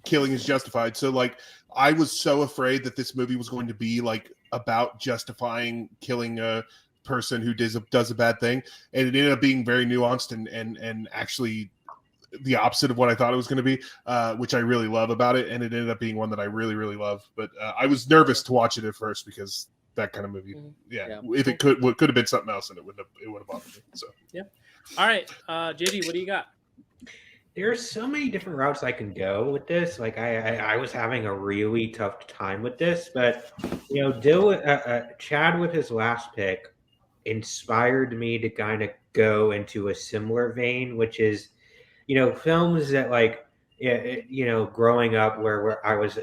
killing is justified. So like I was so afraid that this movie was going to be like about justifying killing a person who does a bad thing, and it ended up being very nuanced and actually the opposite of what I thought it was going to be, which I really love about it, and it ended up being one that I really, really love. But I was nervous to watch it at first because that kind of movie, if it could have been something else, and it would have bothered me. So yeah. All right, JD, what do you got? There's so many different routes I can go with this. Like I was having a really tough time with this, but Chad with his last pick inspired me to kind of go into a similar vein, which is films that like growing up where I was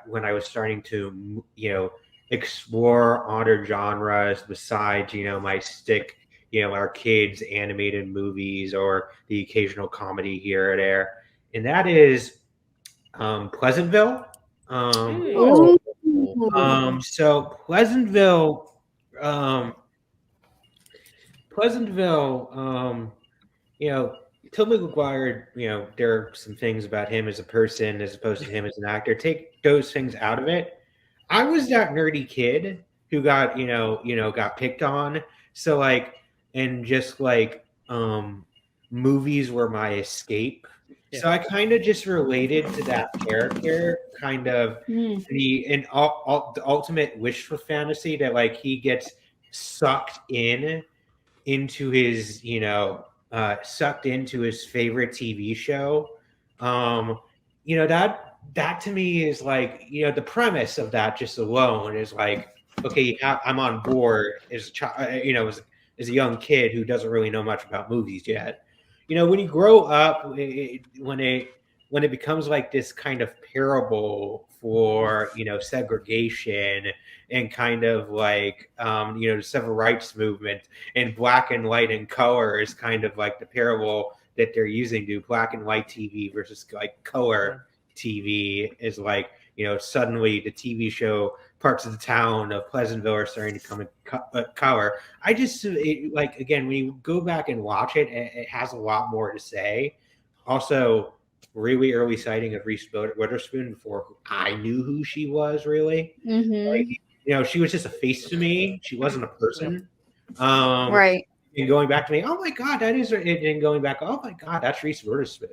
when I was starting to explore other genres besides my stick our kids animated movies or the occasional comedy here or there, and that is Pleasantville. So Pleasantville, Tobey Maguire, there are some things about him as a person as opposed to him as an actor. Take those things out of it. I was that nerdy kid who got got picked on. So like, and just like movies were my escape. Yeah. So I kind of just related to that character, kind of the ultimate wish fantasy that like he gets sucked into his sucked into his favorite TV show. That to me is like the premise of that just alone is like, okay, I'm on board as as a young kid who doesn't really know much about movies yet. When you grow up, when it becomes like this kind of parable for segregation and kind of like the civil rights movement, and black and white and color is kind of like the parable that they're using to black and white TV versus like color TV is like suddenly the TV show parts of the town of Pleasantville are starting to come in color. I just like, again, when you go back and watch it, it has a lot more to say. Also, really early sighting of Reese Witherspoon before I knew who she was really. Like, she was just a face to me. She wasn't a person. Right. And going back to me, oh my God, that is, and going back, oh my God, that's Reese Witherspoon.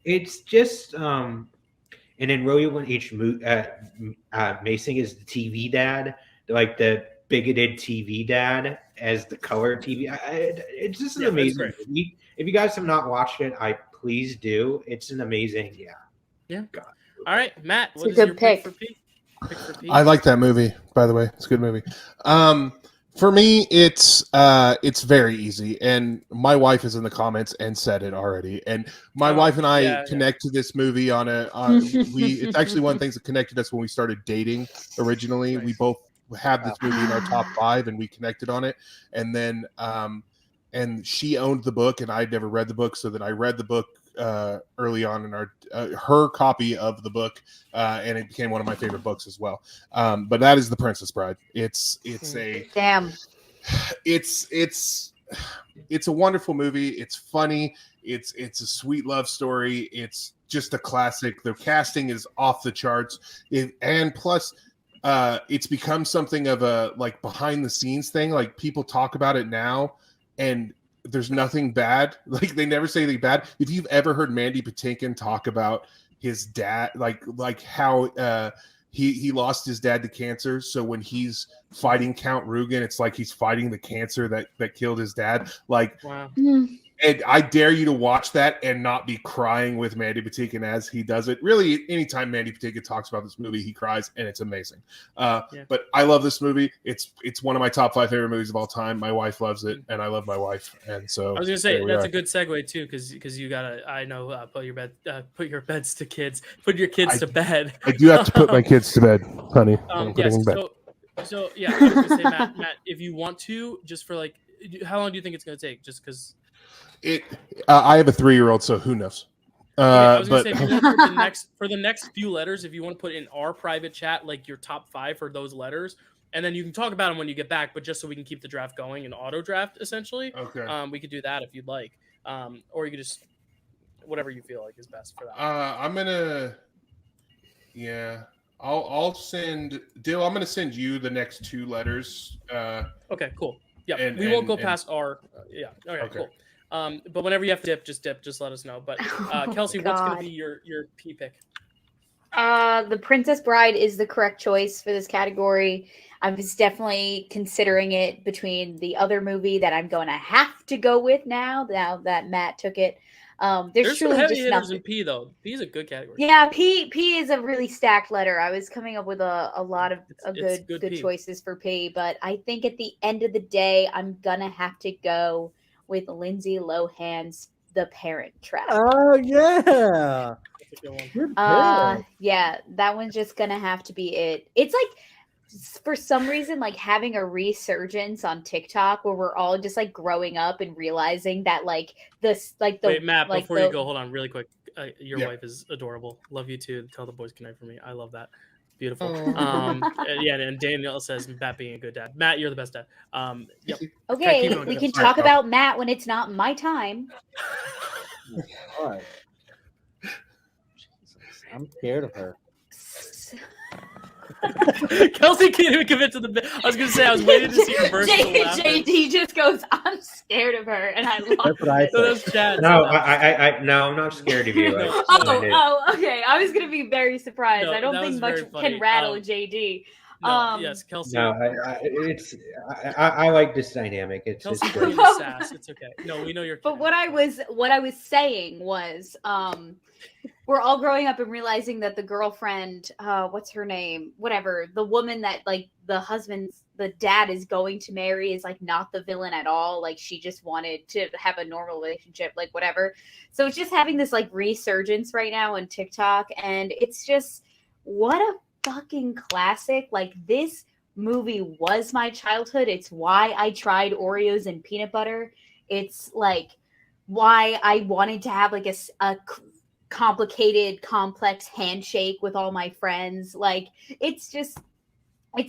It's just, and then William H. Mason is the TV dad, like the bigoted TV dad as the color TV. It's just an amazing movie. If you guys have not watched it, please do. It's an amazing, yeah. God. All right, Matt, what is your your pick for P? I like that movie, by the way. It's a good movie. For me, it's very easy, and my wife is in the comments and said it already. And my wife and I connect to this movie on it's actually one of the things that connected us when we started dating originally. Nice. We both had this movie in our top 5, and we connected on it. And then and she owned the book, and I'd never read the book, so then I read the book early on in our her copy of the book, and it became one of my favorite books as well. But that is The Princess Bride. It's a a wonderful movie. It's funny. It's a sweet love story. It's just a classic. The casting is off the charts, and plus it's become something of a like behind the scenes thing. Like people talk about it now, and there's nothing bad. Like they never say anything bad. If you've ever heard Mandy Patinkin talk about his dad, like how he lost his dad to cancer. So when he's fighting Count Rugen, it's like he's fighting the cancer that killed his dad. Like, wow. And I dare you to watch that and not be crying with Mandy Patinkin as he does it. Really, anytime Mandy Patinkin talks about this movie, he cries, and it's amazing. But I love this movie. It's one of my top 5 favorite movies of all time. My wife loves it, and I love my wife. And so I was gonna say that's a good segue too, because you gotta put your beds to kids, put your kids to bed. I do have to put my kids to bed, honey. I'm putting them to bed. So yeah, I was gonna say, Matt, if you want to, just for like, how long do you think it's gonna take? Just because. I have a 3-year-old, so who knows? I was gonna say for the next few letters, if you want to put in our private chat like your top 5 for those letters, and then you can talk about them when you get back. But just so we can keep the draft going and auto draft, essentially, we could do that if you'd like, or you could just whatever you feel like is best for that. I'm gonna, I'll send Dyl. I'm gonna send you the next 2 letters. Okay, cool. Yeah, we won't go past our. Okay, cool. But whenever you have to dip, just let us know. But Kelsey, what's going to be your P pick? The Princess Bride is the correct choice for this category. I was definitely considering it between the other movie that I'm going to have to go with now that Matt took it. There's some heavy hitters in P though. P is a good category. Yeah, P is a really stacked letter. I was coming up with a lot of good choices for P, but I think at the end of the day, I'm gonna have to go with Lindsay Lohan's The Parent Trap. Oh yeah. Yeah, that one's just gonna have to be it. It's like for some reason like having a resurgence on TikTok where we're all just like growing up and realizing that like this like the Wait, Matt, like before you go, hold on really quick. Your wife is adorable. Love you too. Tell the boys goodnight for me. I love that. Beautiful. And Daniel says Matt being a good dad. Matt, you're the best dad. Yep. Okay, we can talk about Matt when it's not my time. All right. I'm scared of her. Kelsey can't even commit to the bit. I was gonna say I was waiting to see her burst into laughter. JD just goes, I'm scared of her, and I love That's what I it. So said. that's Chad. No, So that- no, I'm not scared of you. I Oh, okay. I was gonna be very surprised. No, I don't that think was much very funny. can rattle JD. no, yes, Kelsey. No, I like this dynamic. It's Kelsey great. bringing the sass. It's okay. No, we know you're. But kidding. what I was saying was, we're all growing up and realizing that the girlfriend, what's her name? Whatever, the woman that like the dad is going to marry is like not the villain at all. Like she just wanted to have a normal relationship, like whatever. So it's just having this like resurgence right now on TikTok, and it's just what a fucking classic. Like this movie was my childhood. It's why I tried Oreos and peanut butter. It's like why I wanted to have like a complicated, complex handshake with all my friends. Like it's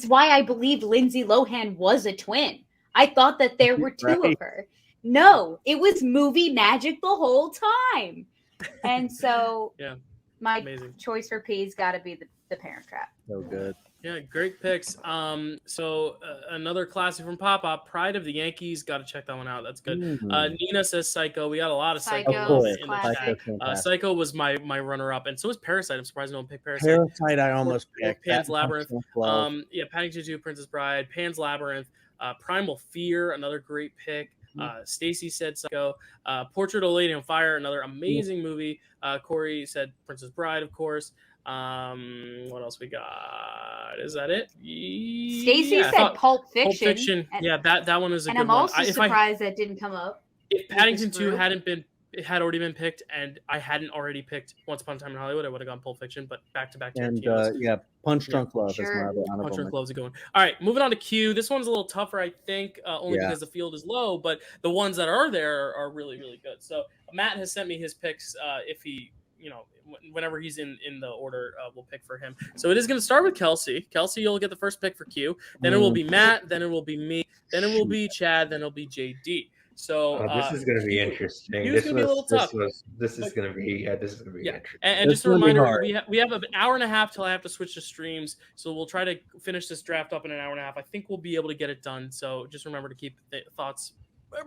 why I believed Lindsay Lohan was a twin. I thought that there were two of her. No, it was movie magic the whole time. And so Yeah, my amazing. choice for P's got to be the Parent Trap. So good. Yeah, great picks. So another classic from Pop Up, Pride of the Yankees. Got to check that one out. That's good. Nina says Psycho. We got a lot of Psycho Psycho, Of in the classic. chat. Psycho was my runner-up, and so was Parasite. I'm surprised no one picked Parasite. Parasite, I almost picked. Pan's That Labyrinth. much love. Yeah, Paddington 2, Princess Bride, Pan's Labyrinth, Primal Fear, another great pick. Stacy said Psycho. Portrait of a Lady on Fire, another amazing movie. Corey said Princess Bride, of course. What else we got? Is that it? Stacy said Pulp Fiction. Pulp Fiction. And, Yeah, that one is a and good I'm one. also surprised that didn't come up. If Paddington 2 group. had already been picked, and I hadn't already picked Once Upon a Time in Hollywood, I would have gone Pulp Fiction. But back to And Tarantinos. Punch Drunk Love is my Sure. other honorable Punch Drunk mention. Love's a good one. All right, moving on to Q. This one's a little tougher, I think, only Yeah. because the field is low, but the ones that are there are really, really good. So Matt has sent me his picks. If he, whenever he's in the order, we'll pick for him. So it is going to start with Kelsey. Kelsey, you'll get the first pick for Q. Then it will be Matt. Then it will be me. Then it will be Chad. Then it'll be JD. So this is going to be interesting. Q's gonna be a little tough. This is going to be interesting. And just a This will be reminder, hard. we have an hour and a half till I have to switch to streams. So we'll try to finish this draft up in an hour and a half. I think we'll be able to get it done. So just remember to keep the thoughts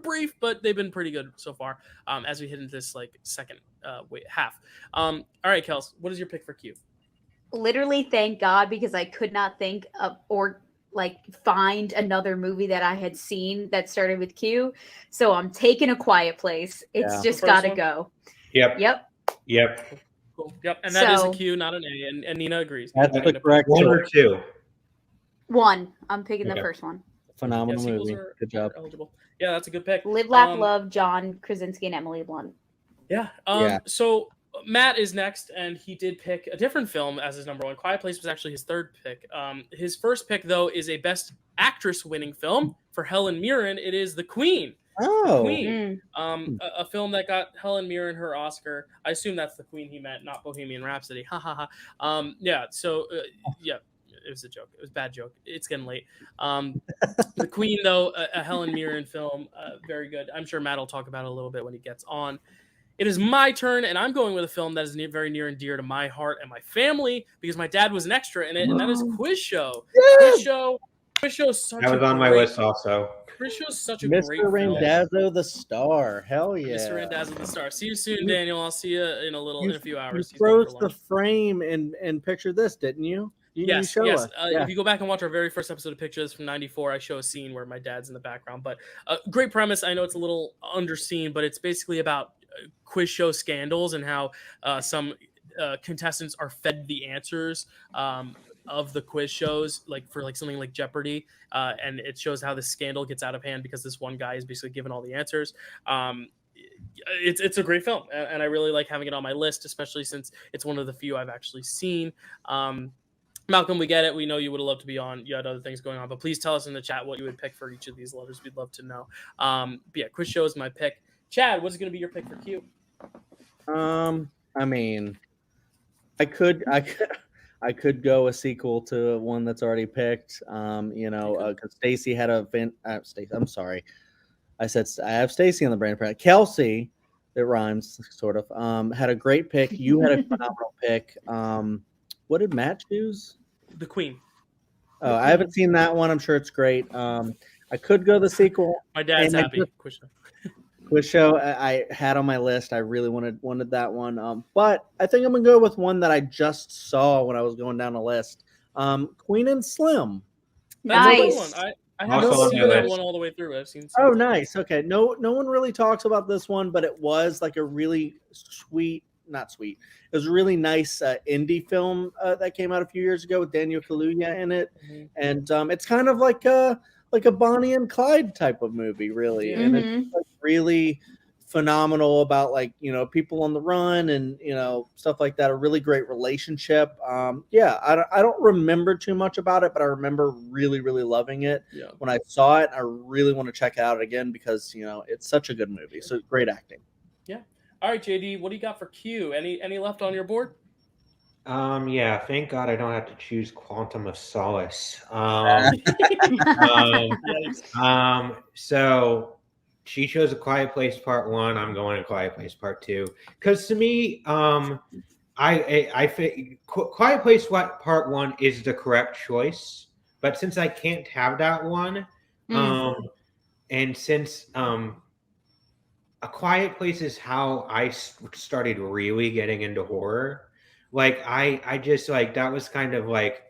brief, but they've been pretty good so far. As we hit into this second half. All right, Kels, what is your pick for Q? Literally, thank God, because I could not think of or find another movie that I had seen that started with Q. So I'm taking A Quiet Place. It's just The got first to one? go. Yep. Cool. Yep, and that is a So- Q, not an A, and Nina agrees. That's Nina the correct One or choice. two. One. I'm picking the Okay. first one. Phenomenal sequels movie. are Good job. eligible. Yeah, that's a good pick. Live, Laugh, Um, Love, John Krasinski and Emily Blunt. Yeah. Yeah. So Matt is next, and he did pick a different film as his number one. Quiet Place was actually his third pick. His first pick, though, is a Best Actress winning film for Helen Mirren. It is The Queen. Oh, Queen. Mm. A film that got Helen Mirren her Oscar. I assume that's The Queen he meant, not Bohemian Rhapsody. Ha ha ha. Yeah. So yeah. It was a joke. It was a bad joke. It's getting late. The Queen, though, a Helen Mirren film, very good. I'm sure Matt will talk about it a little bit when he gets on. It is my turn, and I'm going with a film that is very near and dear to my heart and my family because my dad was an extra in it, and that is Quiz Show. Quiz Show is such That was on my list also. Quiz Show is such a Mr. great film. Randazzo the Star. Hell yeah. Mr. Randazzo the Star. See you soon, Daniel. I'll see you in a few hours. You He's going for froze the lunch. frame and picture this, didn't you? You show Yes. us. Yeah. If you go back and watch our very first episode of Pictures from '94, I show a scene where my dad's in the background. But great premise. I know it's a little underseen, but it's basically about quiz show scandals and how some contestants are fed the answers of the quiz shows, for something like Jeopardy, and it shows how the scandal gets out of hand because this one guy is basically given all the answers. It's a great film, and I really like having it on my list, especially since it's one of the few I've actually seen. Malcolm, we get it. We know you would have loved to be on. You had other things going on, but please tell us in the chat what you would pick for each of these letters. We'd love to know. But yeah, quiz show is my pick. Chad, what's going to be your pick for Q? I mean, I could go a sequel to one that's already picked. Because Stacy had I'm sorry, I said I have Stacy on the brain. Kelsey, it rhymes sort of. Had a great pick. You had a phenomenal pick. What did Matt choose? The Queen. I haven't seen that one. I'm sure it's great. I could go the sequel. My dad's And happy. Quiz show I had on my list. I really wanted that one. But I think I'm gonna go with one that I just saw when I was going down the list. Queen and Slim. That's a good Nice. one. I Also haven't on seen my that list. one all the way through. I've seen. Oh, nice. Okay. No one really talks about this one, but it was like a really not sweet. It was a really nice indie film that came out a few years ago with Daniel Kaluuya in it, and it's kind of like a Bonnie and Clyde type of movie, really, and it's like really phenomenal about like people on the run and stuff like that. A really great relationship. I don't remember too much about it, but I remember really loving it when I saw it. I really want to check it out again because it's such a good movie. So great acting. Yeah. All right, JD, what do you got for Q? Any left on your board? Yeah, thank God I don't have to choose Quantum of Solace. So she chose A Quiet Place Part 1. I'm going to Quiet Place Part 2 because to me, I think Quiet Place Part 1 is the correct choice. But since I can't have that one, and since A Quiet Place is how I started really getting into horror. Like I just like that was kind of like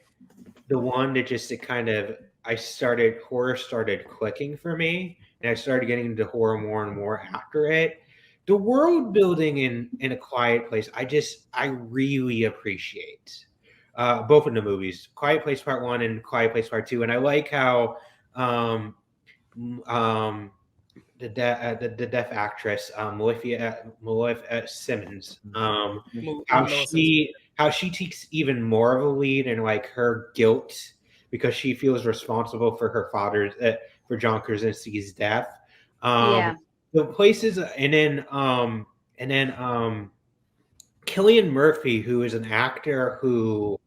the one that just horror started clicking for me, and I started getting into horror more and more after it. The world building in A Quiet Place, I really appreciate both of the movies, Quiet Place Part 1 and Quiet Place Part 2, and I like how the deaf actress Maleficent Simmons how she takes even more of a lead in like her guilt because she feels responsible for her father's for John Krasinski's death. The places and then Cillian Murphy, who is an actor who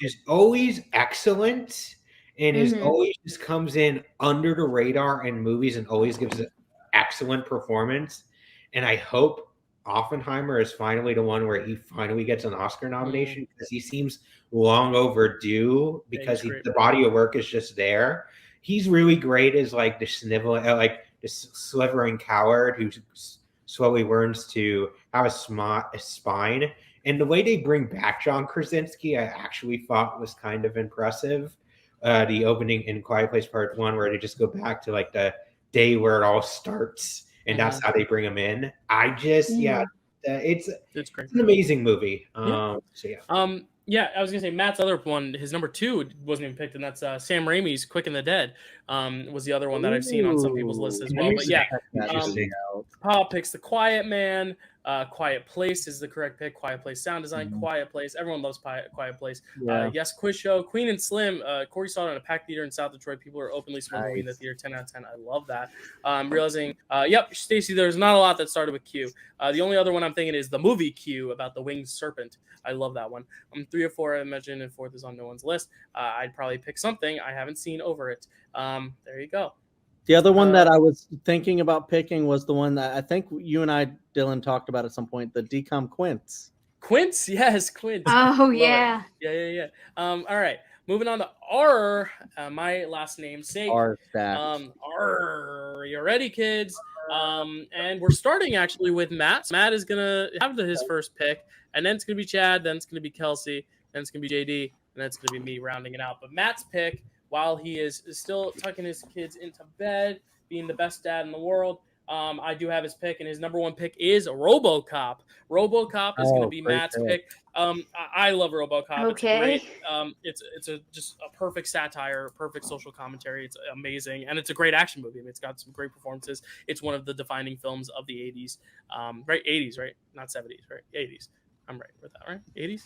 is always excellent and is always just comes in under the radar in movies and always gives an excellent performance. And I hope Oppenheimer is finally the one where he finally gets an Oscar nomination because he seems long overdue because the body of work is just there. He's really great as like the slithering coward who slowly learns to have a spine. And the way they bring back John Krasinski, I actually thought was kind of impressive. The opening in Quiet Place Part 1 where they just go back to like the day where it all starts and that's how they bring him in. I just it's great. It's an amazing movie. I was gonna say Matt's other one, his number 2 wasn't even picked, and that's Sam Raimi's Quick and the Dead. Was the other one that I've seen on some people's lists as well. But Paul picks The Quiet Man. Quiet Place is the correct pick. Quiet Place sound design. Quiet Place. Everyone loves Quiet Place. Yes, quiz show. Queen and Slim. Corey saw it in a packed theater in South Detroit. People are openly smoking in the theater. 10 out of 10. I love that. Realizing, Stacey, there's not a lot that started with Q. The only other one I'm thinking is the movie Q about the winged serpent. I love that one. 3 or 4, I imagine, and 4th is on no one's list. I'd probably pick something I haven't seen over it. There you go. The other one that I was thinking about picking was the one that I think you and I, Dylan, talked about at some point, the DCOM Quince. Quince, yes, Quince. Oh, yeah. Yeah. All right, moving on to R, my last namesake. R stack. R, you ready, kids? And we're starting actually with Matt. Matt is gonna have his first pick, and then it's gonna be Chad, then it's gonna be Kelsey, then it's gonna be JD, and then it's gonna be me rounding it out. But Matt's pick, while he is still tucking his kids into bed, being the best dad in the world, I do have his pick, and his number 1 pick is RoboCop. RoboCop is going to be Matt's pick. I love RoboCop. Okay. It's just a perfect satire, perfect social commentary. It's amazing, and it's a great action movie. I mean, it's got some great performances. It's one of the defining films of the 80s. Right? 80s, right? Not 70s, right? 80s. I'm right with that, right? 80s?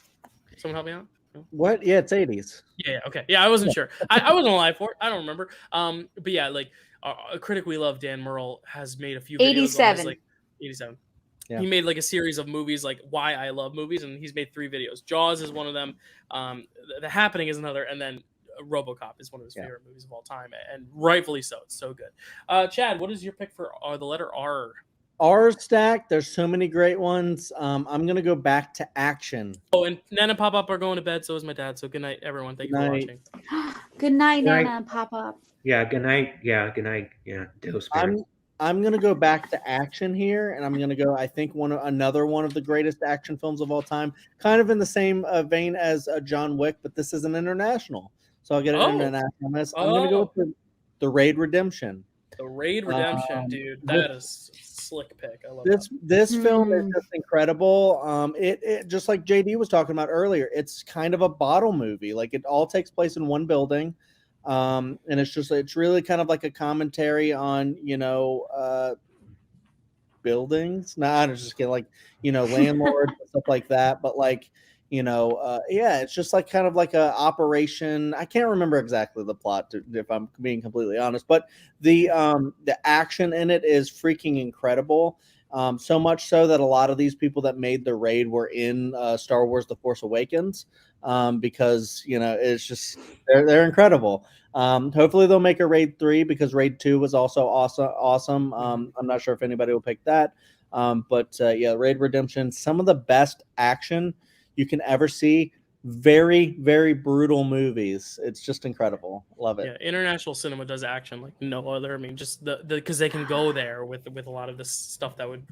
Someone help me out? What? Yeah, it's 80s. Yeah. Okay. Yeah, I wasn't sure. I wasn't alive for it. I don't remember. But yeah, like a critic we love, Dan Murrell, has made a few videos 87. 87. Yeah. He made like a series of movies, like why I love movies, and he's made 3 videos. Jaws is one of them. The Happening is another, and then RoboCop is one of his favorite movies of all time, and rightfully so. It's so good. Chad, what is your pick for the letter R? R stack. There's so many great ones. I'm gonna go back to action. Oh, and Nana and Pop Up are going to bed. So is my dad. So good night, everyone. Thank you for watching. Good night, Good night. Nana and Papa. Yeah, good night. Yeah, good night. Yeah, Dill's parents. I'm gonna go back to action here, and I'm gonna go. I think another one of the greatest action films of all time, kind of in the same vein as John Wick, but this is an international, so I'll get an international miss. I'm gonna go with the Raid Redemption. The Raid Redemption, dude, that is slick pick. I love this film is just incredible. It just like JD was talking about earlier, it's kind of a bottle movie. Like it all takes place in one building. And it's really kind of like a commentary on buildings. Nah, it's just like landlords and stuff like that. But like it's just like kind of like a operation. I can't remember exactly the plot if I'm being completely honest, but the action in it is freaking incredible. So much so that a lot of these people that made the Raid were in Star Wars: The Force Awakens, because it's just they're incredible. Hopefully they'll make a Raid 3 because Raid 2 was also awesome. I'm not sure if anybody will pick that, but Raid Redemption, some of the best action you can ever see. Very, very brutal movies. It's just incredible. Love it. Yeah, international cinema does action like no other. I mean, just because they can go there with a lot of this stuff that would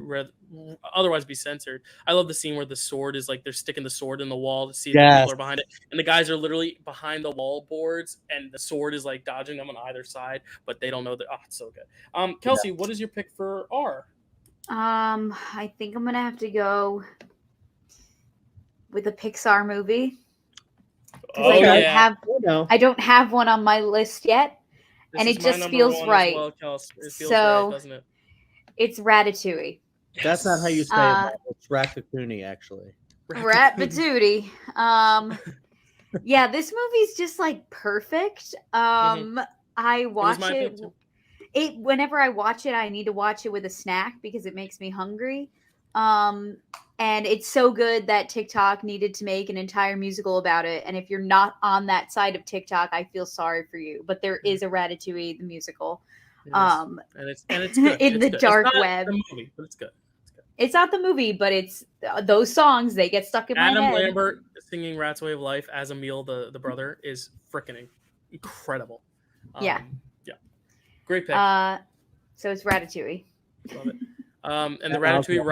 otherwise be censored. I love the scene where the sword is like they're sticking the sword in the wall to see if people are behind it, and the guys are literally behind the wall boards, and the sword is like dodging them on either side, but they don't know that. Oh, it's so good. Kelsey, what is your pick for R? I think I'm gonna have to go with a Pixar movie. I don't have one on my list yet, and it just feels right. Well, it feels right, doesn't it? It's Ratatouille. Yes. That's not how you say it. It's Ratatouille, actually. Ratatouille. Yeah, this movie's just like perfect. I watch it. Whenever I watch it, I need to watch it with a snack because it makes me hungry. And it's so good that TikTok needed to make an entire musical about it. And if you're not on that side of TikTok, I feel sorry for you. But there is a Ratatouille the musical. And it's good. In the dark web. The movie, but it's good. It's not the movie, but it's those songs. They get stuck in my head. Adam Lambert singing "Rat's Way of Life" as Emil, the brother, is freaking incredible. Yeah, great pick. So it's Ratatouille. Love it. And the Ratatouille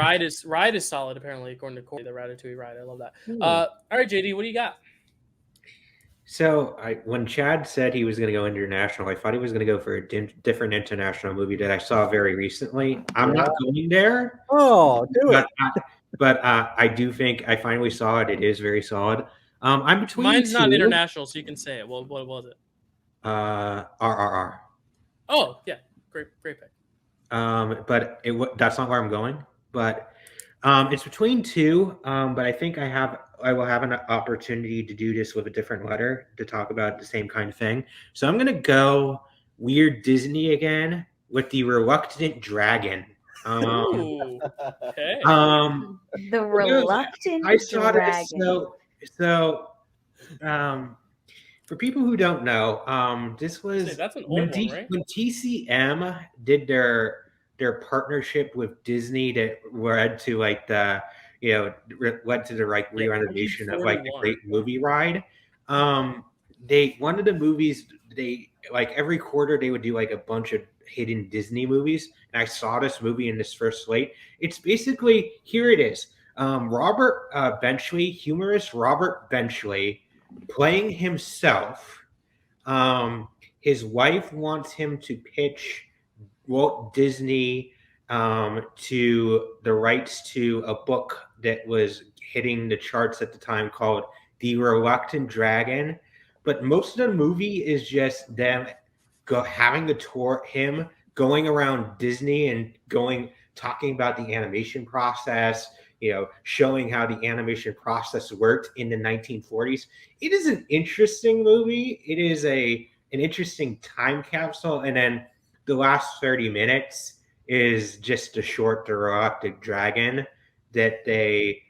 ride is solid, apparently, according to Corey. The Ratatouille ride, I love that. All right, JD, what do you got? So when Chad said he was going to go international, I thought he was going to go for a different international movie that I saw very recently. I'm not going there. Oh, do it. But I do think I finally saw it. It is very solid. I'm between. Mine's not international, so you can say it. What was it? RRR. Oh yeah, great pick. But that's not where I'm going. But it's between two. But I think I will have an opportunity to do this with a different letter to talk about the same kind of thing. So I'm gonna go weird Disney again with the Reluctant Dragon. Okay. The Reluctant I saw Dragon. So for people who don't know, this was that's an old one, right? When TCM did their partnership with Disney that led to like the led to the like re-renovation of like the Great Movie Ride. One of the movies they like every quarter they would do like a bunch of hidden Disney movies, and I saw this movie in this first slate. It's basically here it is. Robert Benchley, humorist Robert Benchley, playing himself. His wife wants him to pitch Walt Disney to the rights to a book that was hitting the charts at the time called The Reluctant Dragon. But most of the movie is just them having the tour, him going around Disney and talking about the animation process, showing how the animation process worked in the 1940s. It is an interesting movie. It is an interesting time capsule. And then the last 30 minutes is just a short The Reluctant Dragon that they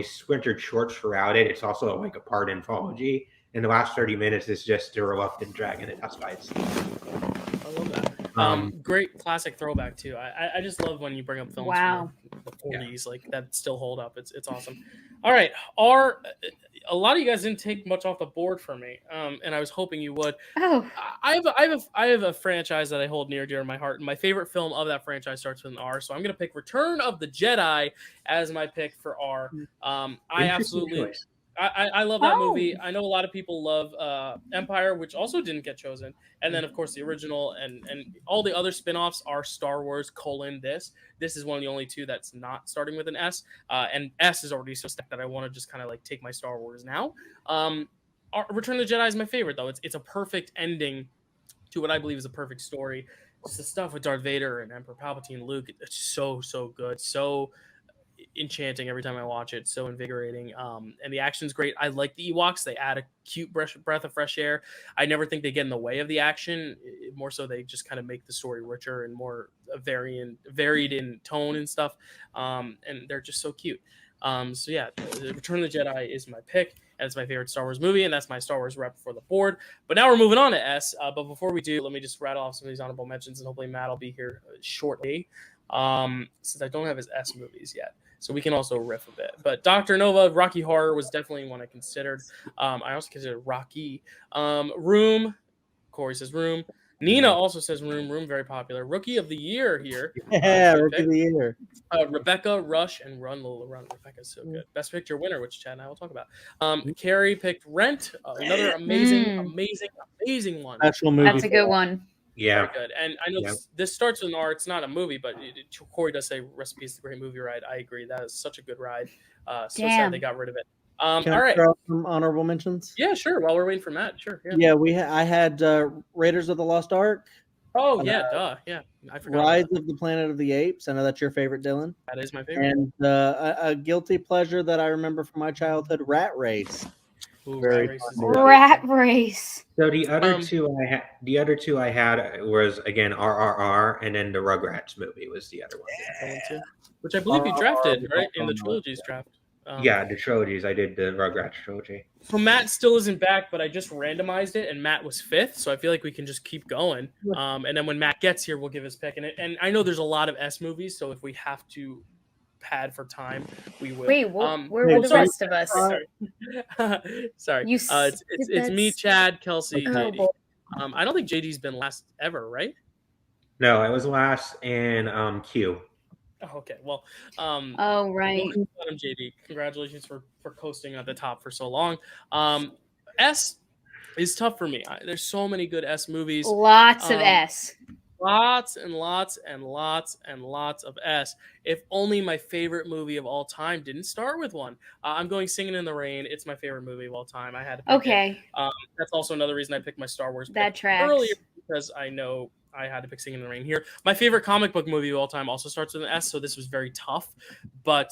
splintered shorts throughout it. It's also like a part anthology. And the last 30 minutes is just The Reluctant Dragon, and that's why it's. I love that. Great classic throwback too. I just love when you bring up films from the 40s like that still hold up. It's awesome. All right, a lot of you guys didn't take much off the board for me, and I was hoping you would. Oh, I have a franchise that I hold near dear to my heart, and my favorite film of that franchise starts with an R. So I'm going to pick Return of the Jedi as my pick for R. I absolutely. Choice. I love that Oh. movie. I know a lot of people love Empire, which also didn't get chosen. And then, of course, the original and all the other spin-offs are Star Wars : this. This is one of the only two that's not starting with an S. And S is already so stacked that I want to just kind of like take my Star Wars now. Return of the Jedi is my favorite, though. It's a perfect ending to what I believe is a perfect story. It's the stuff with Darth Vader and Emperor Palpatine and Luke. It's so good. So enchanting every time I watch it. So invigorating. And the action's great. I like the Ewoks. They add a cute breath of fresh air. I never think they get in the way of the action. More so, they just kind of make the story richer and more varied in tone and stuff. And they're just so cute. So yeah, Return of the Jedi is my pick, and it's my favorite Star Wars movie, and that's my Star Wars rep for the board. But now we're moving on to S. But before we do, let me just rattle off some of these honorable mentions, and hopefully Matt will be here shortly. Since I don't have his S movies yet. So we can also riff a bit. But Dr. Nova, Rocky Horror was definitely one I considered. I also considered Rocky. Room. Corey says Room. Nina also says Room. Room, very popular. Rookie of the Year here. Yeah, Rookie of the Year. Rebecca, Rush, and Run Lola Run. Rebecca's so good. Best Picture winner, which Chad and I will talk about. Carrie picked Rent. Another amazing one. Special movie. that's a good one. Yeah. Very good. And I know this starts with an R. It's not a movie, but Corey does say Recipe is a great movie ride. I agree. That is such a good ride. So sad they got rid of it. Can all I right. throw out some honorable mentions? Yeah, sure. While we're waiting for Matt, sure. Yeah, I had Raiders of the Lost Ark. Oh, yeah, duh. Yeah, I forgot. Rise of the Planet of the Apes. I know that's your favorite, Dylan. That is my favorite. And a guilty pleasure that I remember from my childhood, Rat Race. Ooh, Very Rat Race is fun. good. Rat Race. So the other two I had was again RRR, and then the Rugrats movie was the other one. That one too. Which I believe you drafted, right? In the trilogies draft. Yeah, the trilogies. I did the Rugrats trilogy. So Matt still isn't back, but I just randomized it, and Matt was 5th, so I feel like we can just keep going. And then when Matt gets here, we'll give his pick. And I know there's a lot of S movies, so if we have to pad for time, we will. Wait, where were the rest of us? Sorry. It's me, Chad, Kelsey, JD. I don't think JD's been last ever, right? No, it was last in Q. Oh, okay. Well, oh, right. welcome, JD. Congratulations for coasting at the top for so long. S is tough for me. There's so many good S movies. Lots of S. Lots and lots and lots and lots of S. If only my favorite movie of all time didn't start with one. I'm going Singing in the Rain. It's my favorite movie of all time. I had to pick it. That's also another reason I picked my Star Wars That pick tracks. earlier, because I know I had to pick Singing in the Rain here. My favorite comic book movie of all time also starts with an S, so this was very tough. But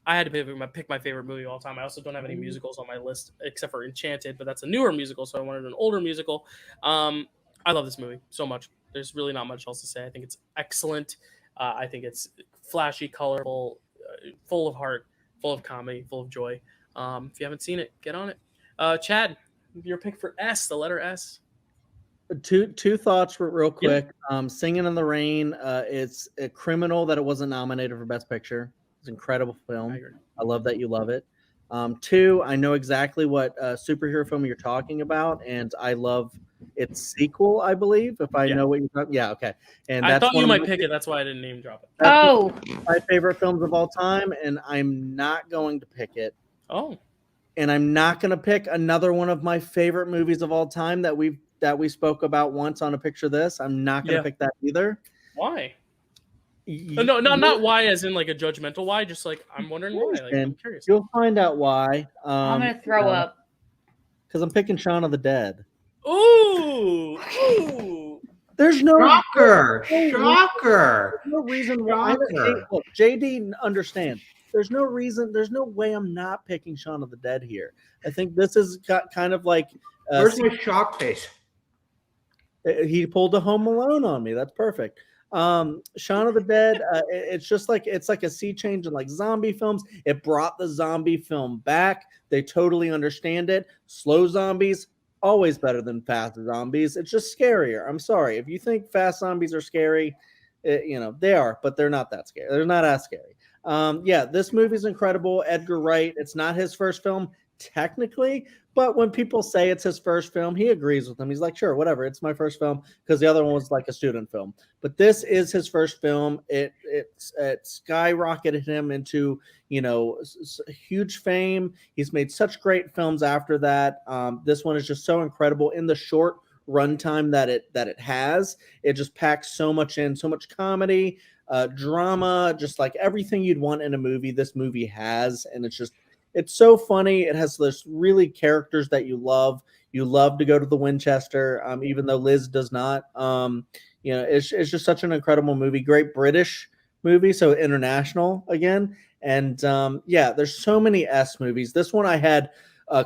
I had to pick my favorite movie of all time. I also don't have any musicals on my list except for Enchanted, but that's a newer musical, so I wanted an older musical. I love this movie so much. There's really not much else to say. I think it's excellent. I think it's flashy, colorful, full of heart, full of comedy, full of joy. If you haven't seen it, get on it. Chad, your pick for S, the letter S. Two thoughts real quick. Singing in the Rain. It's a criminal that it wasn't nominated for Best Picture. It's an incredible film. I love that you love it. Two, I know exactly what superhero film you're talking about, and I love its sequel, I believe. If I know what you're talking, okay. And I that's thought you might pick it. That's why I didn't name drop it. That's my favorite films of all time, and I'm not going to pick it. Oh. And I'm not going to pick another one of my favorite movies of all time that we spoke about once on A Picture This. I'm not going to pick that either. Why? No, not why as in like a judgmental why, just like I'm wondering why. Like, I'm curious. You'll find out why. I'm going to throw up. Because I'm picking Shaun of the Dead. Ooh. There's no shocker. No reason why. Look, JD understands. There's no reason. There's no way I'm not picking Shaun of the Dead here. I think this is kind of like. Where's my shock face? He pulled a Home Alone on me. That's perfect. Shaun of the Dead. It's just like a sea change in like zombie films. It brought the zombie film back. They totally understand it. Slow zombies. Always better than fast zombies. It's just scarier. I'm sorry. If you think fast zombies are scary, they are, but they're not that scary. They're not as scary. This movie's incredible. Edgar Wright. It's not his first film. technically, but when people say it's his first film, he agrees with them. He's like, sure, whatever, it's my first film, because the other one was like a student film. But this is his first film. It skyrocketed him into, huge fame. He's made such great films after that. This one is just so incredible in the short runtime that it has. It just packs so much in, so much comedy, drama, just like everything you'd want in a movie. This movie has, and it's so funny. It has this really characters that you love. You love to go to the Winchester, even though Liz does not. It's just such an incredible movie. Great British movie, so international again. And there's so many S movies. This one I had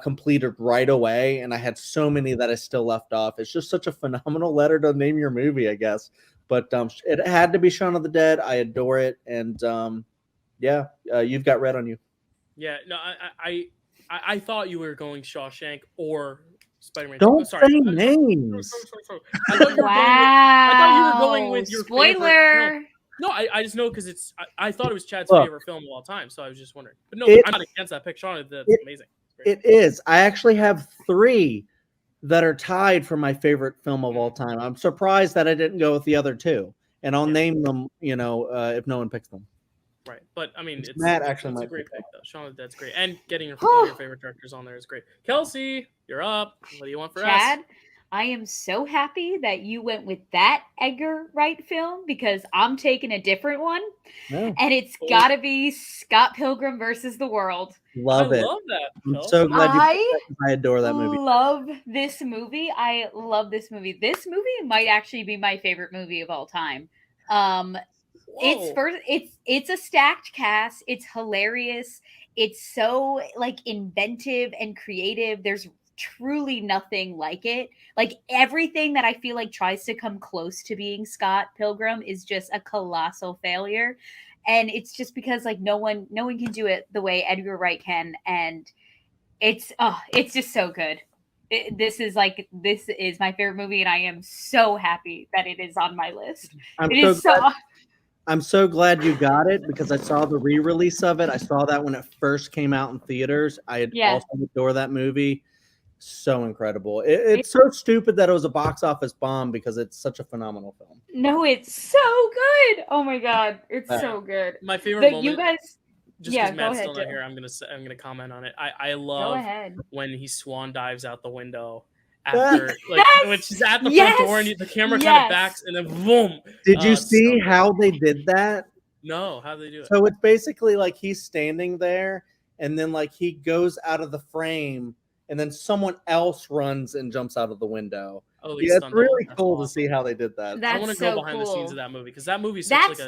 completed right away, and I had so many that I still left off. It's just such a phenomenal letter to name your movie, I guess. But it had to be Shaun of the Dead. I adore it, and You've Got Red on You. Yeah, no, I thought you were going Shawshank or Spider-Man. Don't say names. Sorry. I thought you were going with your spoiler. Favorite. No, I just know because I thought it was Chad's favorite film of all time, so I was just wondering. But no, I'm not against that pick. Shaun, that's amazing. It is. I actually have 3 that are tied for my favorite film of all time. I'm surprised that I didn't go with the other 2, and I'll name them. If no one picks them. Right, but I mean, it's a great pick though. Shaun of the Dead's great, and getting your favorite directors on there is great. Kelsey, you're up. What do you want for Chad? us? I am so happy that you went with that Edgar Wright film because I'm taking a different one, and it's got to be Scott Pilgrim versus the World. Love it. I love that. I'm so glad you. I adore that movie. Love this movie. I love this movie. This movie might actually be my favorite movie of all time. It's a stacked cast. It's hilarious. It's so inventive and creative. There's truly nothing like it. Like everything that I feel like tries to come close to being Scott Pilgrim is just a colossal failure. And it's just because no one can do it the way Edgar Wright can. And it's just so good. This is my favorite movie, and I am so happy that it is on my list. I'm so glad you got it because I saw the re-release of it. I saw that when it first came out in theaters. I also adore that movie. So incredible. It's so stupid that it was a box office bomb because it's such a phenomenal film. No, it's so good. Oh my god, it's so good. My favorite moment. You guys, just because Matt's still not here, I'm gonna comment on it. I love when he swan dives out the window after when she's at the front door and the camera kind of backs and then boom. Did you see how they did that? No, how they do it? So it's basically he's standing there and then he goes out of the frame and then someone else runs and jumps out of the window. It's really cool to see how they did that. I want to go behind the scenes of that movie because that movie is such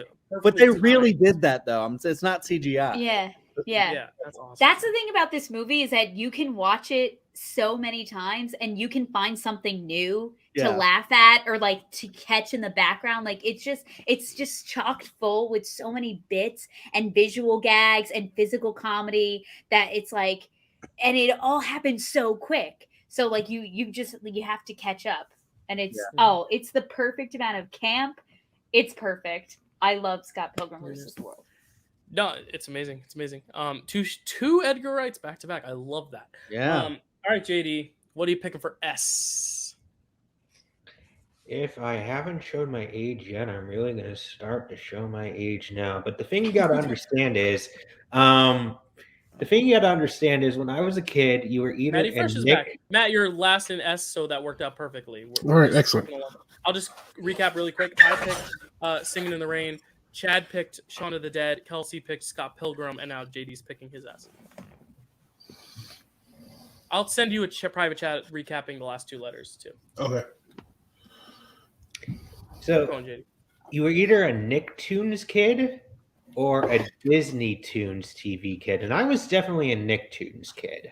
but they really did that though. It's not CGI. Yeah, that's awesome. That's the thing about this movie is that you can watch it so many times and you can find something new to laugh at or to catch in the background. It's just chocked full with so many bits and visual gags and physical comedy that it's and it all happens so quick. So you have to catch up, and it's the perfect amount of camp. It's perfect. I love Scott Pilgrim versus the World. No, it's amazing. It's amazing. Two Edgar Wrights back to back. I love that. Yeah. All right, JD, what are you picking for S? If I haven't showed my age yet, I'm really going to start to show my age now. But the thing you got to understand is, when I was a kid, you were either Matt, you're last in S, so that worked out perfectly. All right, excellent. I'll just recap really quick. I picked Singing in the Rain. Chad picked Shaun of the Dead. Kelsey picked Scott Pilgrim, and now JD's picking his S. I'll send you a private chat recapping the last 2 letters too. Okay. So you were either a Nicktoons kid or a Disney Toons TV kid, and I was definitely a Nicktoons kid.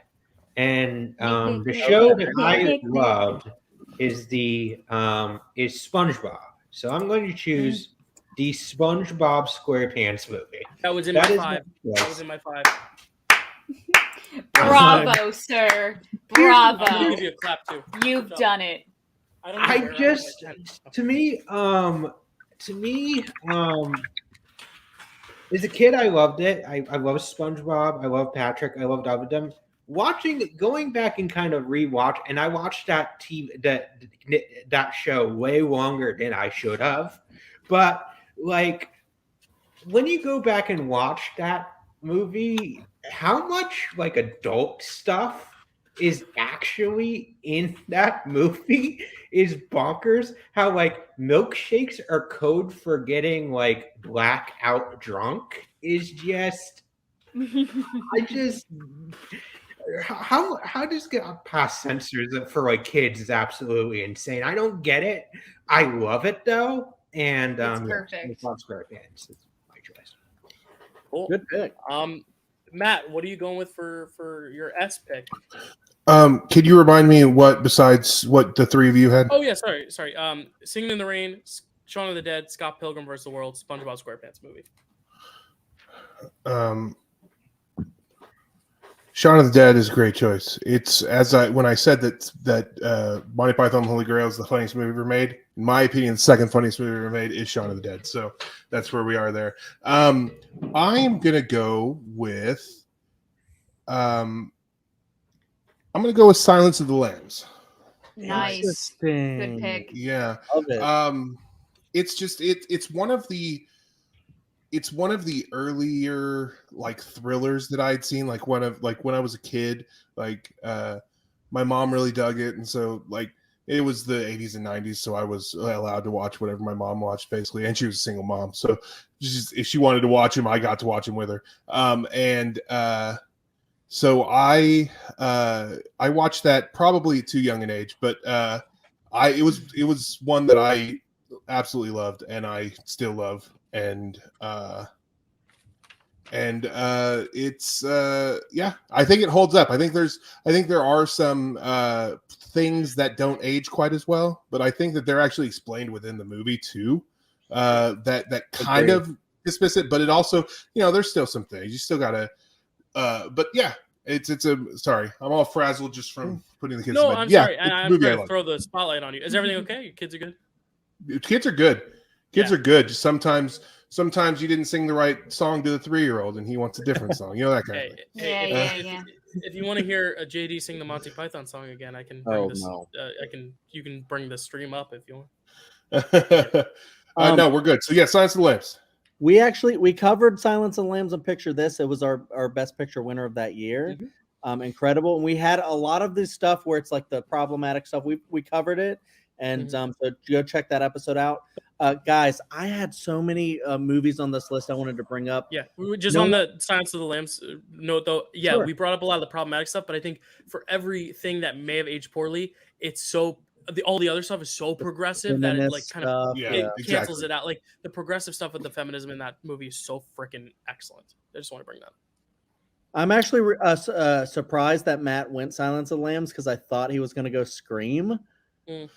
And the show that I loved is SpongeBob. So I'm going to choose the SpongeBob SquarePants movie. That was in my 5. That was in my 5. Bravo, sir. Bravo. I'm gonna give you a clap too. You've done it. To me, as a kid, I loved it. I love SpongeBob. I love Patrick. I loved all of them. going back and kind of rewatch, and I watched that that show way longer than I should have, but like when you go back and watch that movie, how much like adult stuff is actually in that movie is bonkers. How like milkshakes are code for getting like blackout drunk is just how does get past censors for like kids is absolutely insane. I don't get it. I love it though, and It's perfect. It's my choice. Cool. Good pick. Matt, what are you going with for your S pick? Could you remind me what besides what the three of you had? Oh yeah, sorry. Singing in the Rain, Shaun of the Dead, Scott Pilgrim vs. the World, SpongeBob SquarePants movie. Shaun of the Dead is a great choice. It's when I said that Monty Python and the Holy Grail is the funniest movie ever made. In my opinion, the second funniest movie ever made is Shaun of the Dead. So that's where we are there. I am gonna go with I'm gonna go with Silence of the Lambs. Nice. Good pick. Yeah. Love it. It's one of the earlier like thrillers that I'd seen, like when I was a kid, like my mom really dug it, and so like it was the 80s and 90s, so I was allowed to watch whatever my mom watched basically, and she was a single mom, so if she wanted to watch him, I got to watch him with her. So I watched that probably too young an age, but it was one that I absolutely loved and I still love. And it's I think it holds up. I think there are some things that don't age quite as well, but I think that they're actually explained within the movie too. That kind of dismiss it, but it also, there's still some things you still gotta. But yeah, sorry, I'm all frazzled just from putting the kids. No, to bed. I'm Yeah, sorry, and I'm trying to throw the spotlight on you. Is everything okay? Your kids are good. Kids are good. Kids are good. Just sometimes you didn't sing the right song to the 3-year-old, and he wants a different song. That kind of thing. Yeah. If you want to hear a JD sing the Monty Python song again, I can bring you can bring the stream up if you want. No, we're good. So yeah, Silence of the Lambs. We covered Silence of the Lambs and Picture This. It was our best picture winner of that year. Mm-hmm. Incredible. And we had a lot of this stuff where it's like the problematic stuff. We covered it. And so go check that episode out. Guys, I had so many movies on this list I wanted to bring up. Yeah, we were just on the Silence of the Lambs note, though. Yeah, Sure. We brought up a lot of the problematic stuff, but I think for everything that may have aged poorly, it's so all the other stuff is so progressive that it like kind of cancels it out. Like the progressive stuff with the feminism in that movie is so freaking excellent. I just want to bring that up. I'm actually surprised that Matt went Silence of the Lambs because I thought he was going to go Scream,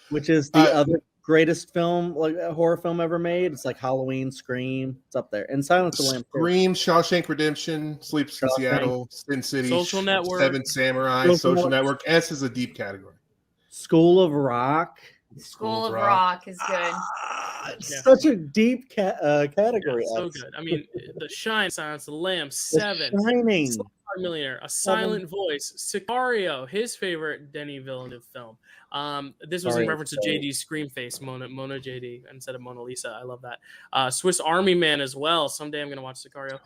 which is the other greatest film, like a horror film ever made. It's like Halloween, Scream. It's up there. And Silence of the Lambs. Scream, Shawshank Redemption, Sleeps in Seattle, Sin City, Social Network, Seven Samurai, Social Network. S is a deep category. School of Rock. School of Rock is good. It's such a deep category. Yeah, so good. I mean, The Shine, Silence of the Lambs, Seven, Shining, Millionaire, A Silent Voice, Sicario, his favorite Denis Villeneuve film. This was in reference to JD's Scream face, Mona JD instead of Mona Lisa. I love that. Swiss Army Man as well. Someday I'm going to watch Sicario.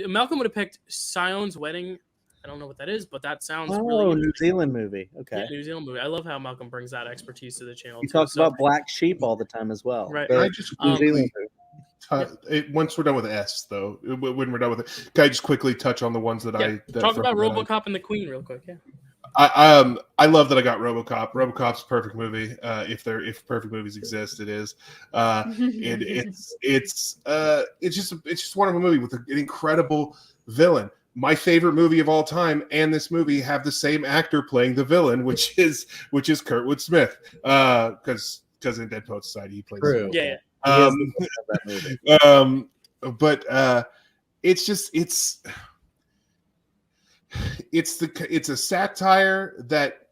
Malcolm would have picked Sion's Wedding. I don't know what that is, but that sounds really New Zealand movie. Okay. Yeah, New Zealand movie. I love how Malcolm brings that expertise to the channel. He talks about black sheep all the time as well. Right. I just once we're done with S, though, when we're done with it, can I just quickly touch on the ones that talk about RoboCop and the Queen real quick? Yeah. I love that I got RoboCop. RoboCop's a perfect movie. If perfect movies exist, it is. It's just one of a movie with an incredible villain. My favorite movie of all time and this movie have the same actor playing the villain, which is Kurtwood Smith. Because in Dead Poet Society he plays. True. Yeah. But it's a satire that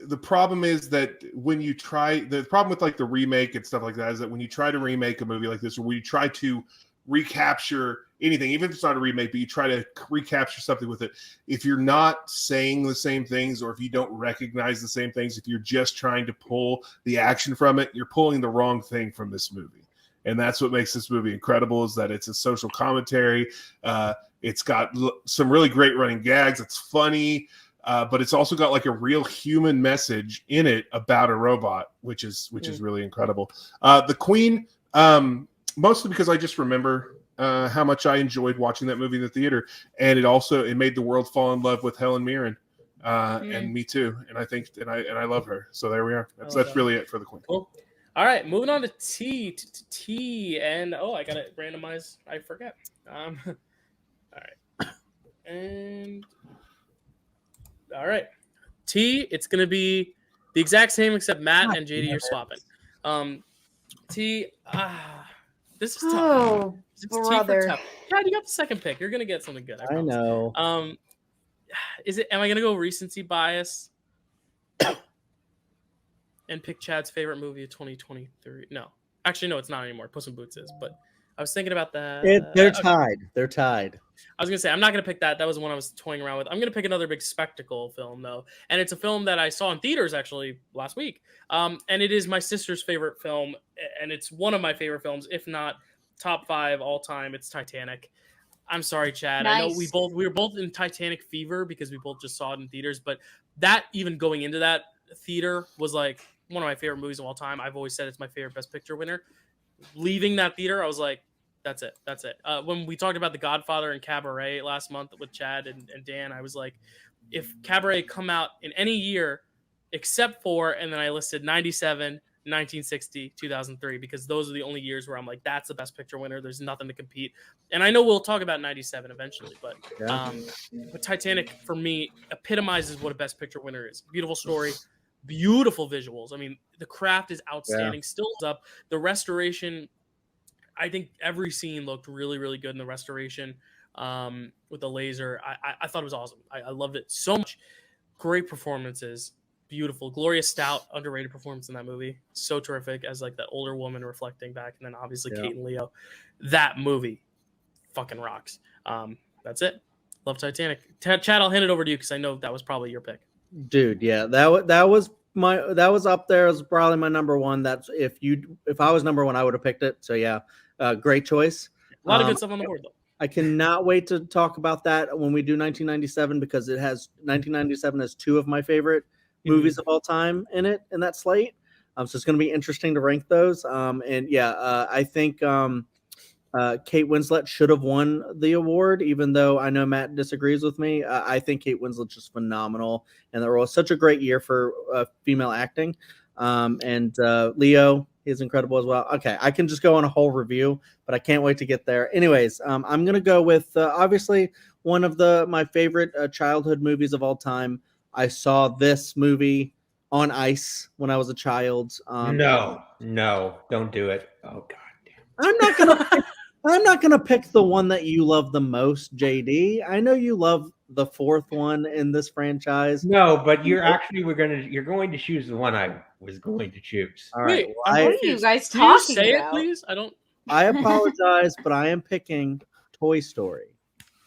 the problem is that the problem with like the remake and stuff like that is that when you try to remake a movie like this, or when you try to recapture anything, even if it's not a remake, but you try to recapture something with it. If you're not saying the same things, or if you don't recognize the same things, if you're just trying to pull the action from it, you're pulling the wrong thing from this movie. And that's what makes this movie incredible, is that it's a social commentary. It's got some really great running gags. It's funny, but it's also got like a real human message in it about a robot, which is really incredible. The Queen, mostly because I just remember how much I enjoyed watching that movie in the theater, and it made the world fall in love with Helen Mirren, and me too. And I love her. So there we are. That's really it for the Queen. Cool. All right, moving on to T, and I got it randomized. I forget. All right, and all right, T. It's gonna be the exact same except Matt and JD are swapping. T. This is tough. Oh, brother. Chad, you got the second pick. You're gonna get something good. I know. Am I gonna go recency bias and pick Chad's favorite movie of 2023? No, actually, no, it's not anymore. Puss in Boots is, but I was thinking about that. They're tied. They're tied. I was gonna say I'm not gonna pick that. That was the one I was toying around with. I'm gonna pick another big spectacle film though, and it's a film that I saw in theaters actually last week. And it is my sister's favorite film, and it's one of my favorite films, if not top 5 all time. It's Titanic. I'm sorry, Chad. Nice. I know we were both in Titanic fever because we both just saw it in theaters, but that, even going into that theater, was like one of my favorite movies of all time. I've always said it's my favorite Best Picture winner. Leaving that theater, I was like, that's it. When we talked about The Godfather and Cabaret last month with Chad and Dan, I was like, if Cabaret come out in any year except for, and then I listed 97, 1960, 2003, because those are the only years where I'm like, that's the Best Picture winner. There's nothing to compete. And I know we'll talk about 97 eventually, but Titanic for me epitomizes what a Best Picture winner is. Beautiful story, beautiful visuals. I mean, the craft is outstanding. Still up. The restoration, I think every scene looked really, really good in the restoration with the laser. I thought it was awesome. I loved it so much. Great performances. Beautiful. Gloria Stout, underrated performance in that movie. So terrific as like that older woman reflecting back. And then obviously Kate and Leo. That movie fucking rocks. That's it. Love Titanic. Chad, I'll hand it over to you because I know that was probably your pick. Dude, yeah, that was up there as probably my number one. That's if I was number one, I would have picked it. So yeah, great choice. A lot of good stuff on the board though. I cannot wait to talk about that when we do 1997 because 1997 has 2 of my favorite movies of all time in that slate. So it's going to be interesting to rank those. I think Kate Winslet should have won the award, even though I know Matt disagrees with me. I think Kate Winslet's just phenomenal, and that was such a great year for female acting. Leo is incredible as well. Okay, I can just go on a whole review, but I can't wait to get there. Anyways, I'm going to go with obviously one of my favorite childhood movies of all time. I saw this movie on ice when I was a child. No, don't do it. Oh God damn. I'm not gonna pick the one that you love the most, JD. I know you love the 4th one in this franchise. No, but you're going to choose the one I was going to choose. All right. Wait, what are you guys Can you talking say about? it, please? I apologize, but I am picking Toy Story.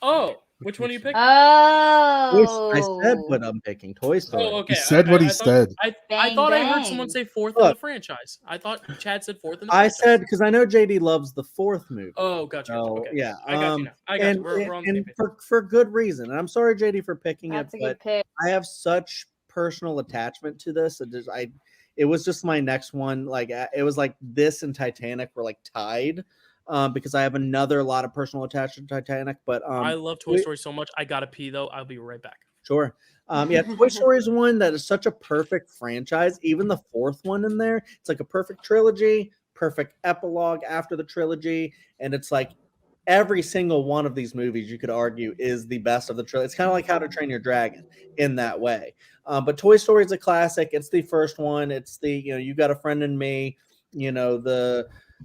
Oh, which one are you picking? Oh, I said what I'm picking. Toy Story. Oh, okay. He said what he said. I thought I heard someone say 4th in the franchise. I thought Chad said 4th in the franchise. I said because I know JD loves the 4th movie. Oh, gotcha. So, Okay. yeah. I got you now. I got you. We're on the same page. for good reason. And I'm sorry, JD, for picking that's it, a good but pick. I have such personal attachment to this. It was just my next one. Like it was like this and Titanic were like tied. Because I have another lot of personal attachment to Titanic, but I love Toy Story so much. I gotta pee though. I'll be right back. Sure. Toy Story is one that is such a perfect franchise. Even the 4th one in there, it's like a perfect trilogy, perfect epilogue after the trilogy, and it's like every single one of these movies you could argue is the best of the trilogy. It's kind of like How to Train Your Dragon in that way. But Toy Story is a classic. It's the first one. It's the You Got a Friend in Me.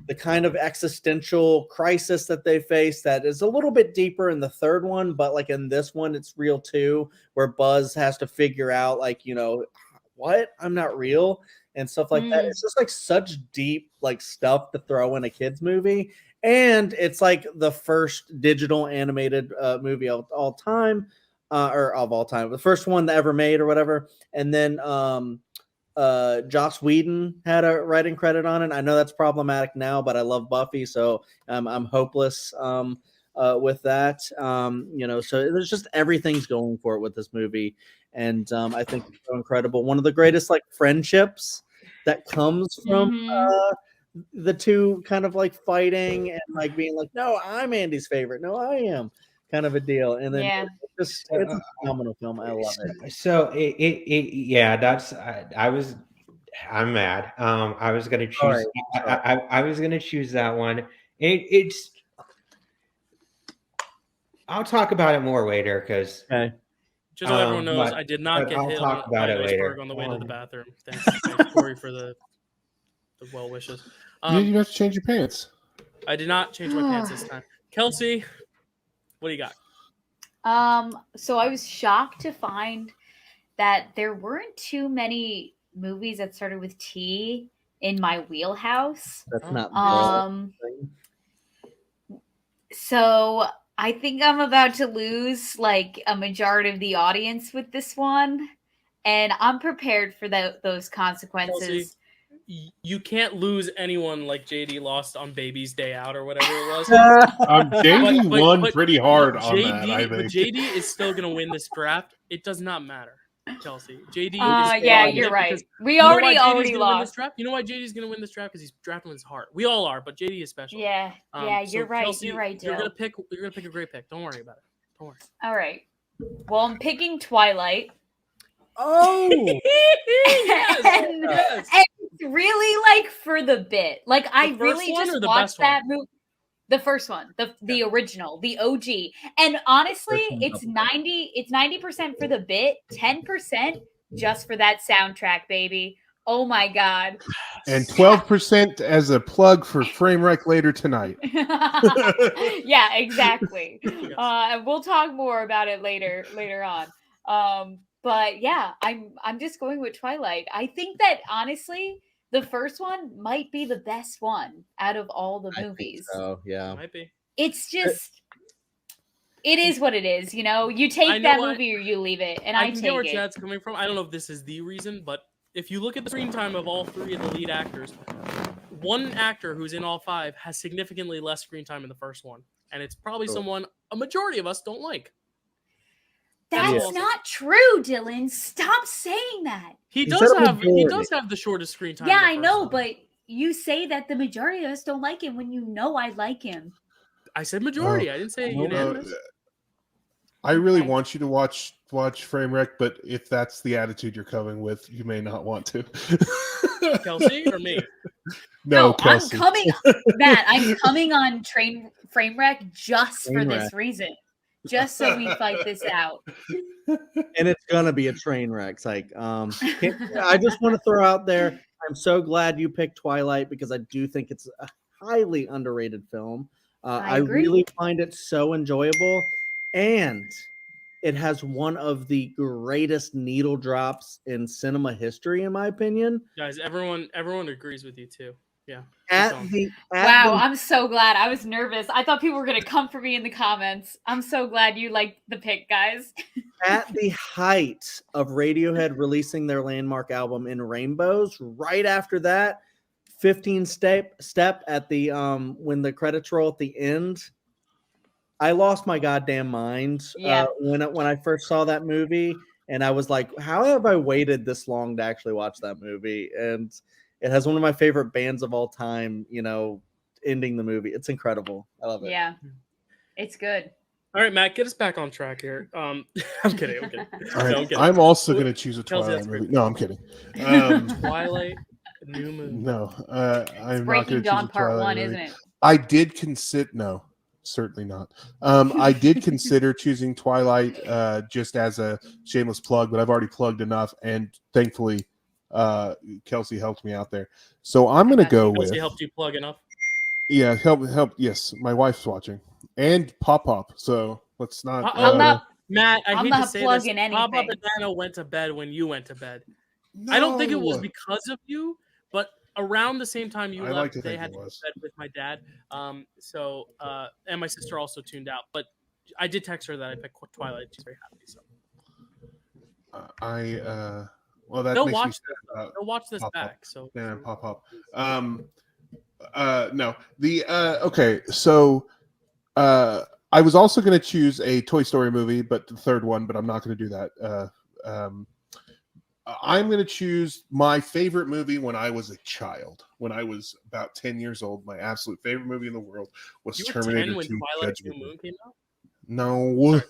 The kind of existential crisis that they face that is a little bit deeper in the 3rd one, but like in this one, it's real too, where Buzz has to figure out what? I'm not real and stuff like that. It's just like such deep like stuff to throw in a kid's movie. and it's like the first digital animated movie of all time, or of all time, the first one ever made or whatever. And then Joss Whedon had a writing credit on it. I know that's problematic now, but I love Buffy, so I'm hopeless with that. So there's just everything's going for it with this movie, and I think it's so incredible. One of the greatest like friendships that comes from the two kind of like fighting and like being like, no, I'm Andy's favorite, no, I am, kind of a deal. And then it's a phenomenal film. I love it. So I'm mad. I was gonna choose. I was gonna choose that one. It's. I'll talk about it more later because. Just so everyone knows, I did not get hit on the way to the bathroom. Thanks Corey, for the well wishes. You have to change your pants. I did not change my pants this time. Kelsey, what do you got? So I was shocked to find that there weren't too many movies that started with T in my wheelhouse. That's not so I think I'm about to lose like a majority of the audience with this one, and I'm prepared for those consequences. Kelsey, you can't lose anyone like JD lost on Baby's Day Out or whatever it was. JD won pretty hard on that, I think. But JD is still going to win this draft. It does not matter, Kelsey. JD you're right. We already lost. You know why JD's going to win this draft? Because he's drafting his heart. We all are, but JD is special. Yeah, you're right. Kelsey, you're right, Dyl. You're gonna pick a great pick. Don't worry about it. Don't worry. All right. Well, I'm picking Twilight. Oh, and really like for the bit. Like I really just watched that movie. The first one, the original, the OG. And honestly, it's 90% for the bit, 10% just for that soundtrack, baby. Oh my God. And 12% as a plug for Frame Wreck later tonight. Yeah, exactly. We'll talk more about it later on. But yeah, I'm just going with Twilight. I think that honestly, the first one might be the best one out of all the movies. Oh, yeah. Might be. It's just, it is what it is. You know, you take that movie or you leave it, and I take get where it. Chad's coming from. I don't know if this is the reason, but if you look at the screen time of all three of the lead actors, one actor who's in all five has significantly less screen time in the first one, and it's probably someone a majority of us don't like. That's not true, Dylan. Stop saying that. He does have the shortest screen time. Yeah, I know, but you say that the majority of us don't like him when you know I like him. I said majority. I didn't say unanimous. I really want you to watch Frame Wreck, but if that's the attitude you're coming with, you may not want to. Kelsey or me? No, Kelsey. I'm coming on Frame Wreck just for this reason. Just so we fight this out. And it's gonna be a train wreck. It's like, I just want to throw out there, I'm so glad you picked Twilight because I do think it's a highly underrated film. I really find it so enjoyable, and it has one of the greatest needle drops in cinema history, in my opinion. Guys, everyone agrees with you too. Yeah. I'm so glad. I was nervous. I thought people were going to come for me in the comments. I'm so glad you liked the pick, guys. At the height of Radiohead releasing their landmark album In Rainbows, right after that, 15 step at the when the credits roll at the end, I lost my goddamn mind when I first saw that movie, and I was like, how have I waited this long to actually watch that movie? And it has one of my favorite bands of all time, ending the movie. It's incredible. I love it. Yeah, it's good. All right, Matt, get us back on track here. I'm kidding. All right, I'm also going to choose a Twilight movie. No, I'm kidding. Twilight, new movie. No, I'm Breaking Dawn Part 1, isn't it? I did consider. No, certainly not. I did consider choosing Twilight just as a shameless plug, but I've already plugged enough, and thankfully, Kelsey helped me out there. So I'm going to go with. Kelsey helped you plug enough. Yeah, help. Yes, my wife's watching, and Pop. So let's not. Matt, I hate to say this. Anything. Pop and Dano went to bed when you went to bed. No. I don't think it was because of you, but around the same time you I like left, to they think had it to go to was. bed with my dad. And my sister also tuned out. But I did text her that I picked Twilight. She's very happy. So Well, that they'll makes me watch sad this. about They'll watch this Pop Pop. back. So Yeah, Pop Pop. No, the okay. So, I was also going to choose a Toy Story movie, but the third one, but I'm not going to do that. I'm going to choose my favorite movie when I was a child. When I was about 10 years old, my absolute favorite movie in the world was you were Terminator 10 when 2 Twilight Judgment New Day. Moon came out. No,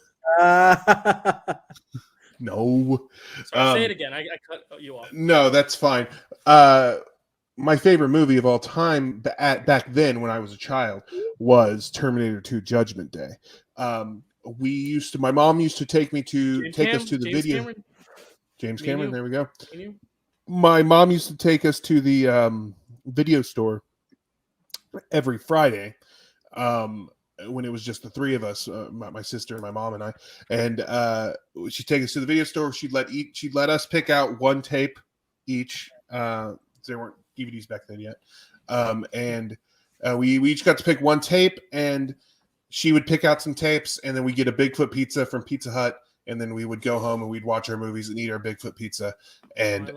no. Sorry, say it again. I cut you off. No, that's fine. My favorite movie of all time back then when I was a child was Terminator 2 Judgment Day. My mom used to take us to the James video. Cameron? James Me and Cameron, you. there we go. Me and you. My mom used to take us to the video store every Friday. When it was just the three of us, my sister and my mom and I, and she'd take us to the video store. She'd let us pick out one tape each. There weren't DVDs back then yet, and we each got to pick one tape, and she would pick out some tapes, and then we get a Bigfoot pizza from Pizza Hut, and then we would go home and we'd watch our movies and eat our Bigfoot pizza, and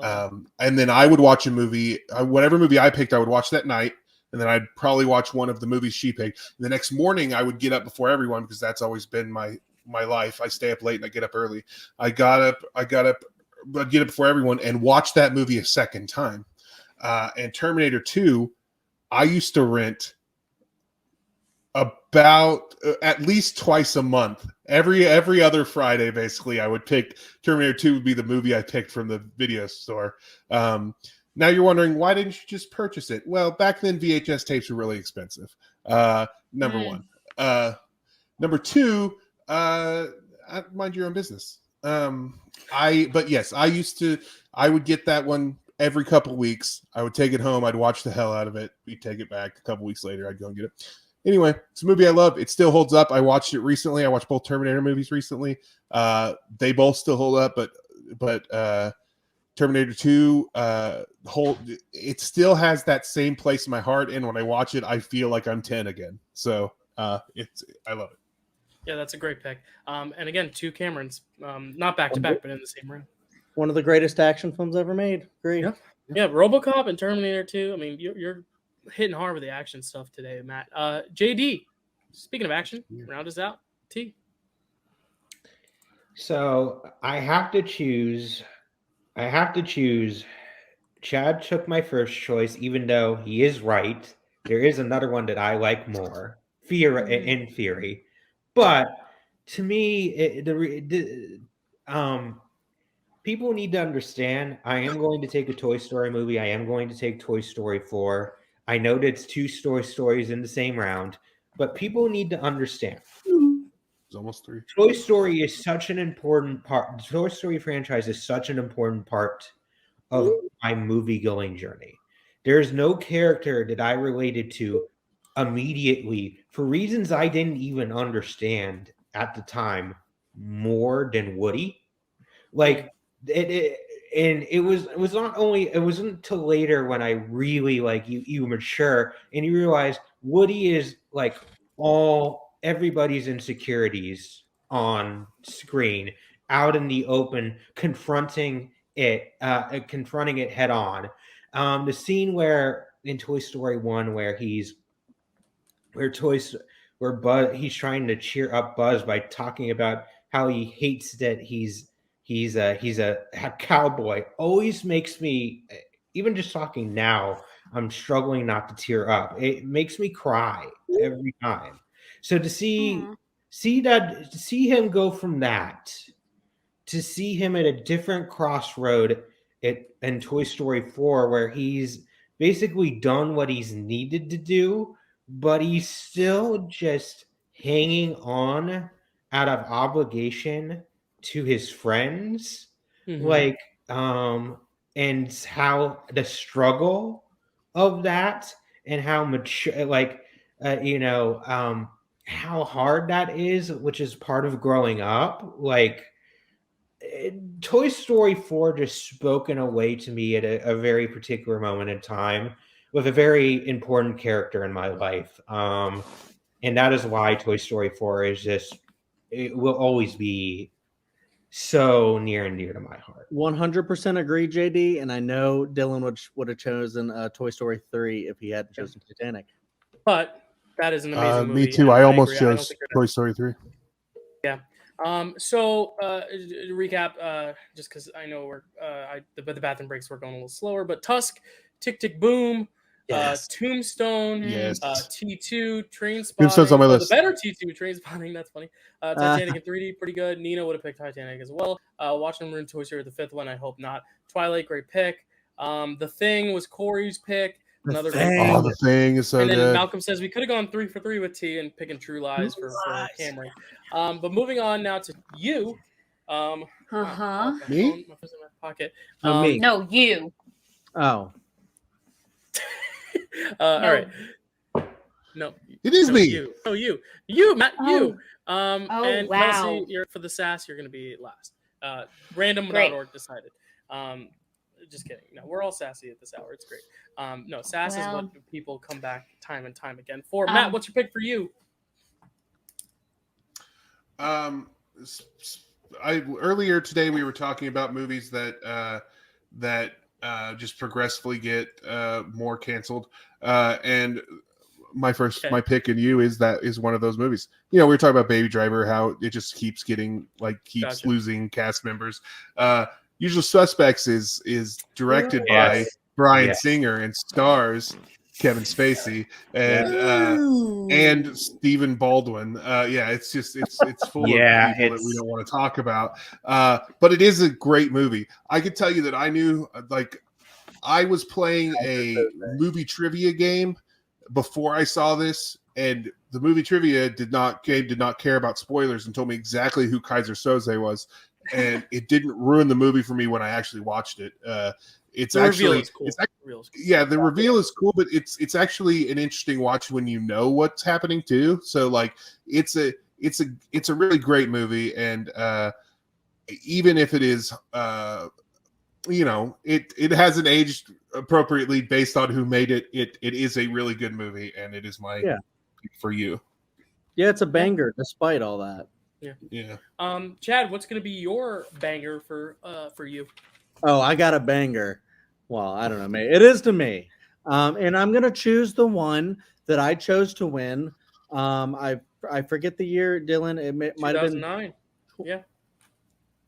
then I would watch a movie, whatever movie I picked, I would watch that night. And then I'd probably watch one of the movies she picked. The next morning, I would get up before everyone because that's always been my life. I stay up late and I get up early. I'd get up before everyone and watch that movie a second time. And Terminator 2, I used to rent about at least twice a month. Every other Friday, basically, I would pick Terminator 2 would be the movie I picked from the video store. Now you're wondering, why didn't you just purchase it? Well, back then VHS tapes were really expensive. Number one. Number two, mind your own business. But yes, I would get that one every couple weeks. I would take it home. I'd watch the hell out of it. We'd take it back. A couple weeks later, I'd go and get it. Anyway, it's a movie I love. It still holds up. I watched it recently. I watched both Terminator movies recently. They both still hold up, but Terminator 2 it still has that same place in my heart, and when I watch it I feel like I'm 10 again. So I love it. Yeah, that's a great pick. And again, two Camerons, not back to back, but in the same room. One of the greatest action films ever made. Great. Yeah, RoboCop and Terminator 2. I mean, you're hitting hard with the action stuff today, Matt. JD, speaking of action, round us out. T. So I have to choose. Chad took my first choice, even though he is right. There is another one that I like more, in theory. But to me, people need to understand. I am going to take a Toy Story movie. I am going to take Toy Story 4. I know that it's two stories in the same round, but people need to understand. It's almost 3. Toy Story is such an important part. The Toy Story franchise is such an important part of my movie-going journey. There's no character that I related to immediately for reasons I didn't even understand at the time more than Woody. Like it wasn't until later when I really like you mature and you realize Woody is like everybody's insecurities on screen, out in the open, confronting it head on. The scene where in Toy Story 1 where he's trying to cheer up Buzz by talking about how he hates that he's a cowboy, always makes me, even just talking now, I'm struggling not to tear up. It makes me cry every time. So to see him go from that to see him at a different crossroad in Toy Story 4, where he's basically done what he's needed to do, but he's still just hanging on out of obligation to his friends, and how the struggle of that and how mature, how hard that is, which is part of growing up. Like Toy Story 4 just spoke in a way to me at a very particular moment in time with a very important character in my life. And that is why Toy Story 4 is just, it will always be so near and dear to my heart. 100% agree, JD. And I know Dylan would have chosen Toy Story 3 if he hadn't chosen Titanic. But that is an amazing movie. Me too. and I almost agree. I don't chose think you're Toy Story 3. Yeah. So recap, just because I know the bathroom breaks were going a little slower, but Tusk, Tick Tick Boom, Yes. Tombstone, Yes. T2, Train Tombstone's on my Spotting, list. the better T2, Train Spotting, that's funny. Titanic in 3D, pretty good. Nina would have picked Titanic as well. Watching Maroon Toy Story, the fifth one, I hope not. Twilight, great pick. The Thing was Corey's pick. Another great pick. Oh, The Thing is so And then good. Malcolm says we could have gone 3 for 3 with T and picking True Lies for Cameron. But moving on now to you. Uh-huh. My Me? phone, my phone's in my pocket. Me. No, you. Oh. All right. No, It is no, me. You. No, you, Matt, you. Oh, And wow. Kelsey, you're for the sass. You're going to be last. Random.org Great. decided. Just kidding. No, we're all sassy at this hour. It's great. No, sass is what people come back time and time again for. Matt, what's your pick for you? Earlier today we were talking about movies that just progressively get more canceled, and my pick in you is one of those movies. You know, we were talking about Baby Driver, how it just keeps getting Gotcha. losing cast members. Usual Suspects is directed by Bryan Singer and stars Kevin Spacey and Stephen Baldwin. It's full of people that we don't want to talk about. But it is a great movie. I could tell you that I was playing a movie trivia game before I saw this, and the movie trivia did not care about spoilers and told me exactly who Kaiser Soze was, and it didn't ruin the movie for me when I actually watched it. It's actually cool. The reveal is cool, but it's actually an interesting watch when you know what's happening too. So like it's a really great movie, and even if it is it hasn't aged appropriately based on who made it, it is a really good movie, and it is my pick for you. Yeah, it's a banger despite all that. Yeah. Chad, what's going to be your banger for you? Oh, I got a banger. Well, I don't know, it is to me. And I'm going to choose the one that I chose to win. I forget the year, Dylan. It might have been 2009. Yeah.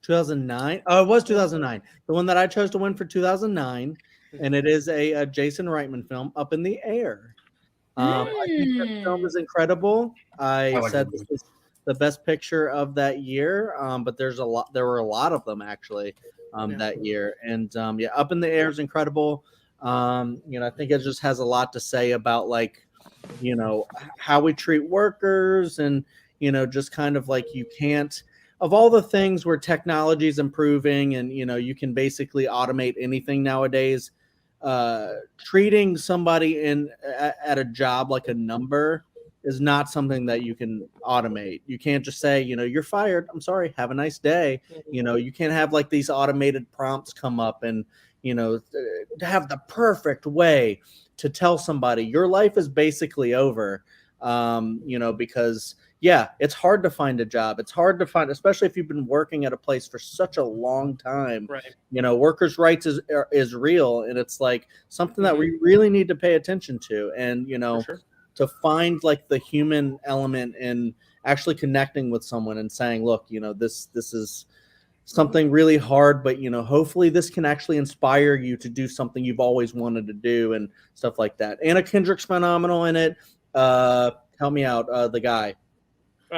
2009. Oh, it was 2009. The one that I chose to win for 2009, and it is a Jason Reitman film, Up in the Air. I think that film is incredible. I said this was the best picture of that year, but there were a lot of them actually that year. And Up in the Air is incredible. I think it just has a lot to say about how we treat workers, and just kind of like you can't, of all the things where technology is improving and you can basically automate anything nowadays, treating somebody at a job like a number is not something that you can automate. You can't just say, you're fired. I'm sorry. Have a nice day. You can't have like these automated prompts come up and, to have the perfect way to tell somebody your life is basically over. Because it's hard to find a job. It's hard to find, especially if you've been working at a place for such a long time. Right. Workers' rights is real, and it's like something that we really need to pay attention to. And, to find like the human element in actually connecting with someone and saying, look, this is something really hard, but hopefully this can actually inspire you to do something you've always wanted to do and stuff like that. Anna Kendrick's phenomenal in it. Help me out, the guy.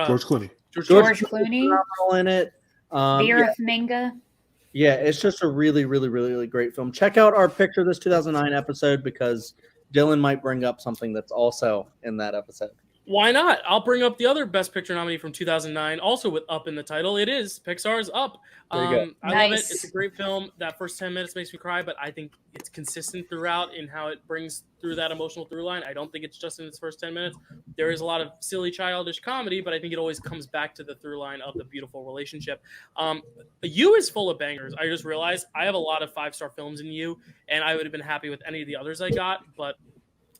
George Clooney. George Clooney phenomenal in it. Vera Farmiga. Yeah, it's just a really, really, really, really great film. Check out our Picture This 2009 episode because Dylan might bring up something that's also in that episode. Why not? I'll bring up the other Best Picture nominee from 2009, also with Up in the title. It is Pixar's Up. I love it. It's a great film. That first 10 minutes makes me cry, but I think it's consistent throughout in how it brings through that emotional through line. I don't think it's just in its first 10 minutes. There is a lot of silly, childish comedy, but I think it always comes back to the through line of the beautiful relationship. You is full of bangers. I just realized I have a lot of 5-star films in You, and I would have been happy with any of the others I got, but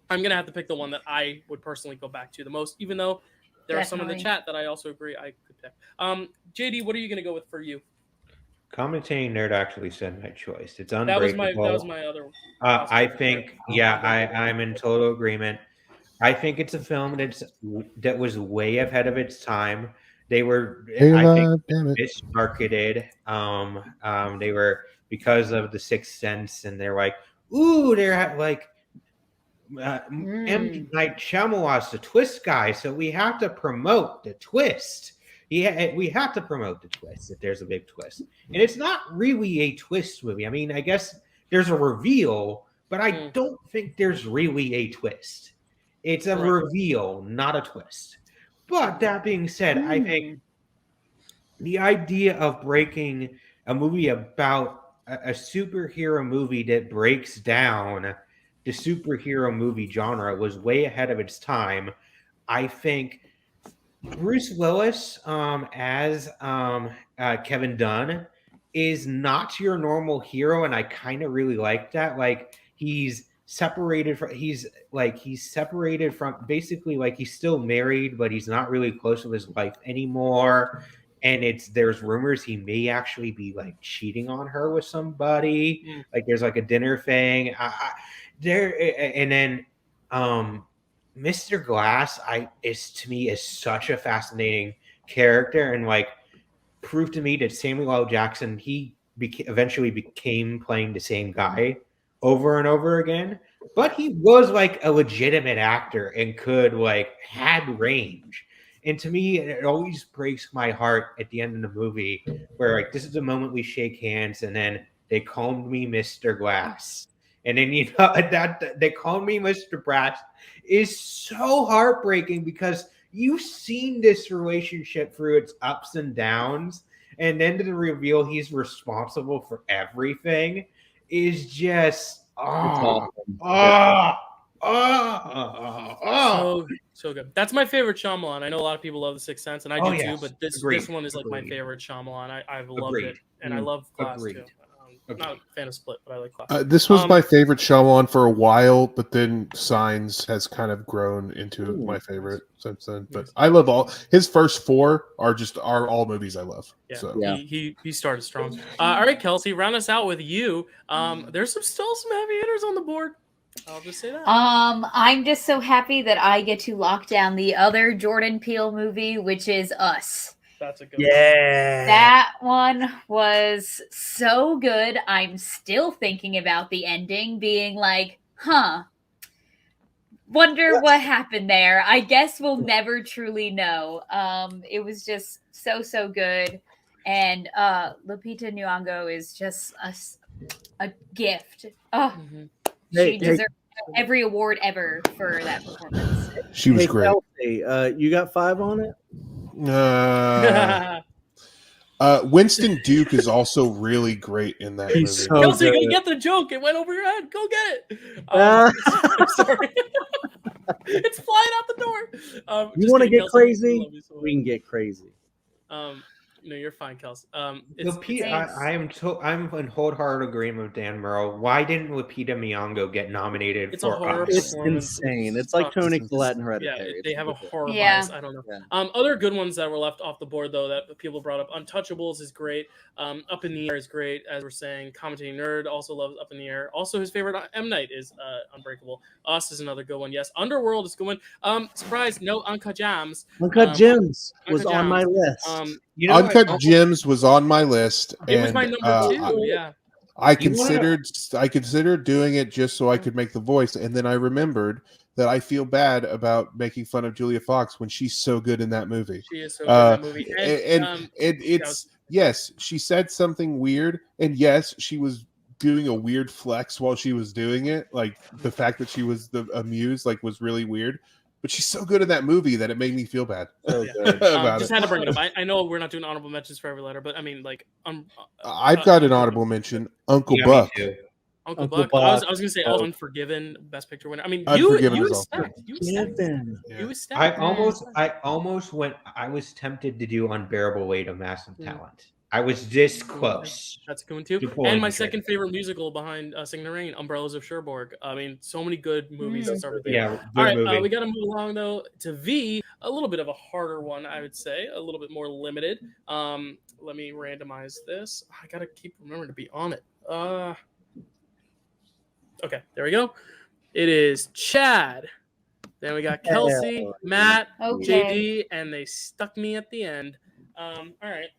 I'm going to have to pick the one that I would personally go back to the most, even though there are some in the chat that I also agree I could pick. JD, what are you going to go with for You? Commentating Nerd actually said my choice. It's Unbreakable. That was my other. I think, I'm in total agreement. I think it's a film that was way ahead of its time. They were, I think, mismarketed. They were, because of The Sixth Sense, and they're like, ooh, they're like, M. Night Shyamalan's the twist guy, so we have to promote the twist. Yeah, we have to promote the twist if there's a big twist. And it's not really a twist movie. I mean, I guess there's a reveal, but I don't think there's really a twist. It's a reveal, not a twist. But that being said, I think the idea of breaking a movie about a superhero movie that breaks down the superhero movie genre was way ahead of its time. I think Bruce Willis as Kevin Dunn is not your normal hero, and I kind of really like that. Like he's separated from basically, like, he's still married, but he's not really close with his wife anymore. And there's rumors he may actually be like cheating on her with somebody. Like there's like a dinner thing. And then Mr. Glass is such a fascinating character, and like proved to me that Samuel L. Jackson, he eventually became playing the same guy over and over again, but he was like a legitimate actor and had range. And to me, it always breaks my heart at the end of the movie where, like, this is the moment we shake hands, and then they called me Mr. Glass. And then, that they called me Mr. Brass is so heartbreaking, because you've seen this relationship through its ups and downs. And then to the reveal he's responsible for everything is just, so good. That's my favorite Shyamalan. I know a lot of people love The Sixth Sense, and I do too, but this one is like my favorite Shyamalan. I've loved it, and I love Glass too. Not a fan of Split, but I like Glass. This was my favorite Shyamalan for a while, but then Signs has kind of grown into my favorite since then. But I love all his first 4 are all movies I love. Yeah, so he started strong. All right, Kelsey, round us out with You. There's still some heavy hitters on the board. I'll just say that. I'm just so happy that I get to lock down the other Jordan Peele movie, which is Us. That's a good one. That one was so good. I'm still thinking about the ending, being like, wonder what happened there. I guess we'll never truly know. It was just so good. And Lupita Nyong'o is just a gift. She deserves every award ever for that performance. She was great. Kelsey, you got 5 on it? Winston Duke is also really great in that movie. So Kelsey, good. go get the joke. It went over your head. Go get it. I'm sorry. It's flying out the door. You want to get crazy? We can get crazy. No, you're fine, Kelsey. I'm in wholehearted agreement with Dan Murrow. Why didn't Lupita Nyong'o get nominated It's for a horror Us? It's insane. It's like Toni Collette and Hereditary. Yeah, they have a horror Yeah. bias. I don't know. Yeah. Other good ones that were left off the board, though, that people brought up. Untouchables is great. Up in the Air is great, as we're saying. Commentating Nerd also loves Up in the Air. Also, his favorite M. Night is Unbreakable. Us is another good one. Yes. Underworld is a good one. Surprise, no Uncut Gems. Uncut Gems was Uncut on my Gems. list. Uncut Gems was on my list. It was my number 2. Yeah. I considered doing it just so I could make the voice, and then I remembered that I feel bad about making fun of Julia Fox when she's so good in that movie. She is so good in that movie. And yes, she said something weird, and yes, she was doing a weird flex while she was doing it. Like the fact that she was amused, like, was really weird. but she's so good in that movie that it made me feel bad. So Yeah. good. about Just it. had to bring it up. I know we're not doing honorable mentions for every letter, but I mean, like, I've got an audible mention, Uncle Yeah, Buck. me too. Uncle Uncle Buck. I was Buck. gonna say Oh. Unforgiven, Best Picture winner. I mean, Unforgiven you is was also stacked. You was stacked. Given. Yeah. You was stacked. I almost went. I was tempted to do Unbearable Weight of Massive Mm. Talent. I was this close. That's a good one too. to pulling And my the trigger. second favorite musical behind Sing the Rain, Umbrellas of Cherbourg. I mean, so many good movies that start with V. Yeah, All good right, movie. we got to move along though to V. A little bit of a harder one, I would say, a little bit more limited. Let me randomize this. I gotta keep remembering to be on it. Okay, there we go. It is Chad. Then we got Kelsey, Matt, Okay. JD, and they stuck me at the end. All right.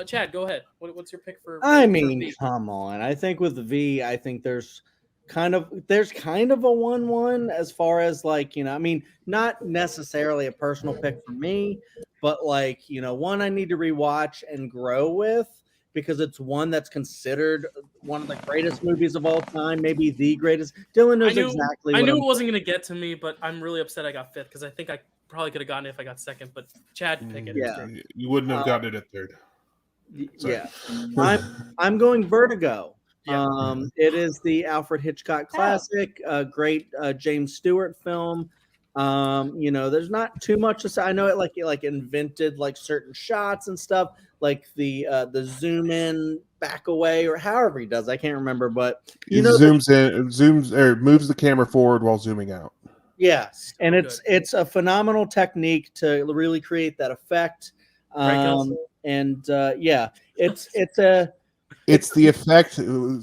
Chad, go ahead. What's your pick for? I for mean, V? come on. I think with the V, I think there's kind of a 1-1 as far as like, I mean, not necessarily a personal pick for me, but like, one I need to rewatch and grow with because it's one that's considered one of the greatest movies of all time, maybe the greatest. Dylan knows exactly I what knew I'm it wasn't going to get to me, but I'm really upset I got fifth because I think I probably could have gotten it if I got second, but Chad pick it. Yeah. You wouldn't have gotten it at third. Sorry. Yeah. I'm going Vertigo. Yeah. It is the Alfred Hitchcock classic, great James Stewart film. There's not too much to say. I know it like invented like certain shots and stuff, like the zoom in, back away, or however he does. I can't remember, but zooms moves the camera forward while zooming out. Yeah, So and good. it's a phenomenal technique to really create that effect. Right, Kelsey? It's the effect,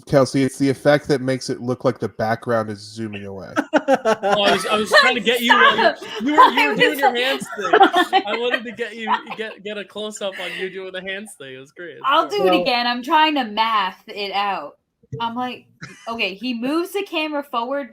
Kelsey. It's the effect that makes it look like the background is zooming away. I was trying to get you while you were doing your hands thing. I wanted to get a close up on you doing the hands thing. It was great. I'll do it again. I'm trying to math it out. I'm like, okay, he moves the camera forward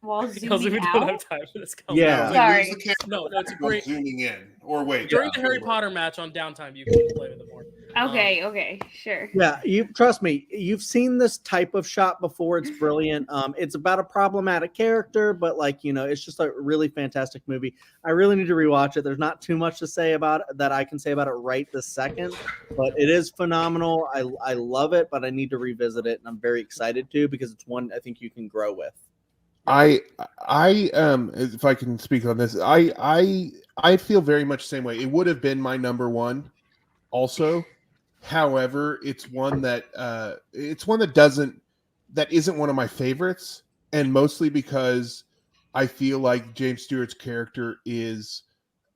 while Kelsey, zooming we don't out. have time for this. Kelsey. Yeah. Sorry. No, it's a While great. zooming in. Or wait. During the Harry Potter match on downtime, you can play with it more. Okay, sure. Yeah, you trust me. You've seen this type of shot before. It's brilliant. It's about a problematic character, but it's just a really fantastic movie. I really need to rewatch it. There's not too much to say about it that I can say about it right this second, but it is phenomenal. I love it, but I need to revisit it, and I'm very excited to because it's one I think you can grow with. I if I can speak on this, I feel very much the same way. It would have been my number one also. However, it's one that isn't one of my favorites, and mostly because I feel like James Stewart's character is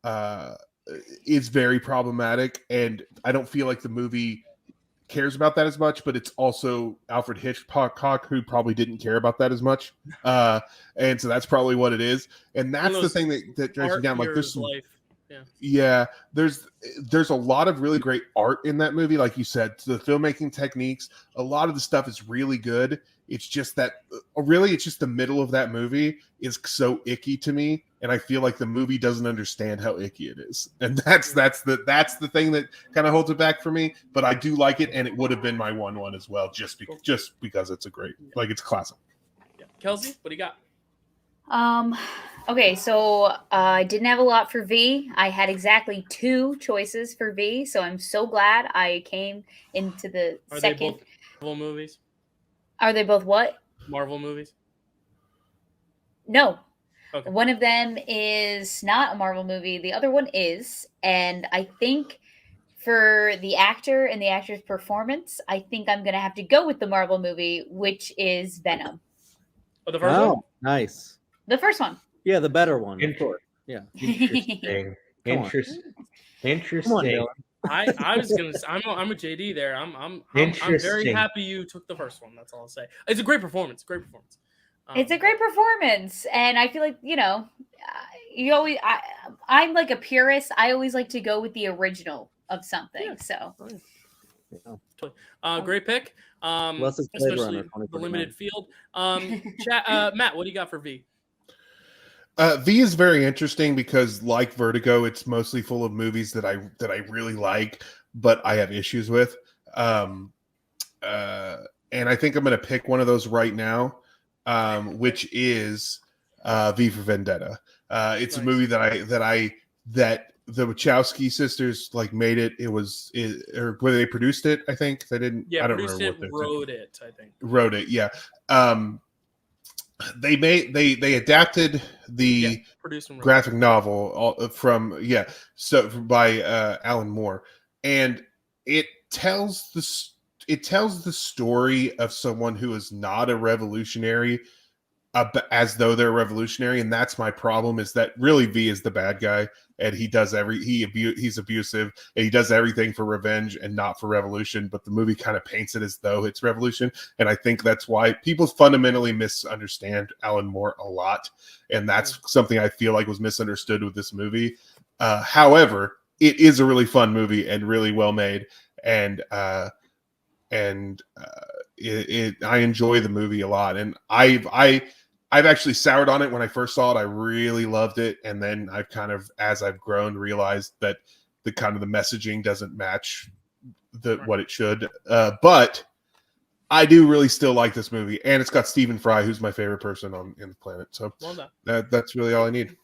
very problematic, and I don't feel like the movie cares about that as much, but it's also Alfred Hitchcock who probably didn't care about that as much, and so that's probably what it is, and that's the thing that drags me down. Like there's some, there's a lot of really great art in that movie, like you said. The filmmaking techniques, a lot of the stuff is really good. It's just that it's just the middle of that movie is so icky to me, and I feel like the movie doesn't understand how icky it is, and that's the thing that kind of holds it back for me. But I do like it, and it would have been my 1-1 as well, just because it's a great, like, it's classic. Yeah. Kelsey, what do you got? Okay, so I didn't have a lot for V. I had exactly 2 choices for V, so I'm so glad I came into the Are second. they both Marvel movies? Are they both what? Marvel movies? No. Okay. One of them is not a Marvel movie. The other one is, and I think for the actor and the actor's performance, I think I'm going to have to go with the Marvel movie, which is Venom. Oh, the first one? Nice. The first one. Yeah, the better one. Yeah. Interesting. Interesting. Come on, Dylan. I was gonna. I'm with JD there. I'm very happy you took the first one. That's all I'll say. It's a great performance. It's a great performance, and I feel like you always. I'm like a purist. I always like to go with the original of something. Yeah. So, great pick. Especially the limited field. Matt, what do you got for V? V is very interesting because, like Vertigo, it's mostly full of movies that I really like, but I have issues with. And I think I'm going to pick one of those right now, which is V for Vendetta. It's a movie that the Wachowski sisters like made it. Or whether they produced it, I think they didn't. Yeah, I don't produced remember it, what wrote it. I think wrote it. Yeah. They adapted the graphic novel by Alan Moore, and it tells the story of someone who is not a revolutionary, as though they're revolutionary, and that's my problem. Is that really V is the bad guy, and he's abusive, and he does everything for revenge and not for revolution. But the movie kind of paints it as though it's revolution, and I think that's why people fundamentally misunderstand Alan Moore a lot, and that's something I feel like was misunderstood with this movie. However, it is a really fun movie and really well made, and I enjoy the movie a lot, and I've actually soured on it when I first saw it. I really loved it, and then I've kind of, as I've grown, realized that the messaging doesn't match what it should. But I do really still like this movie, and it's got Stephen Fry, who's my favorite person in the planet. So that's really all I need.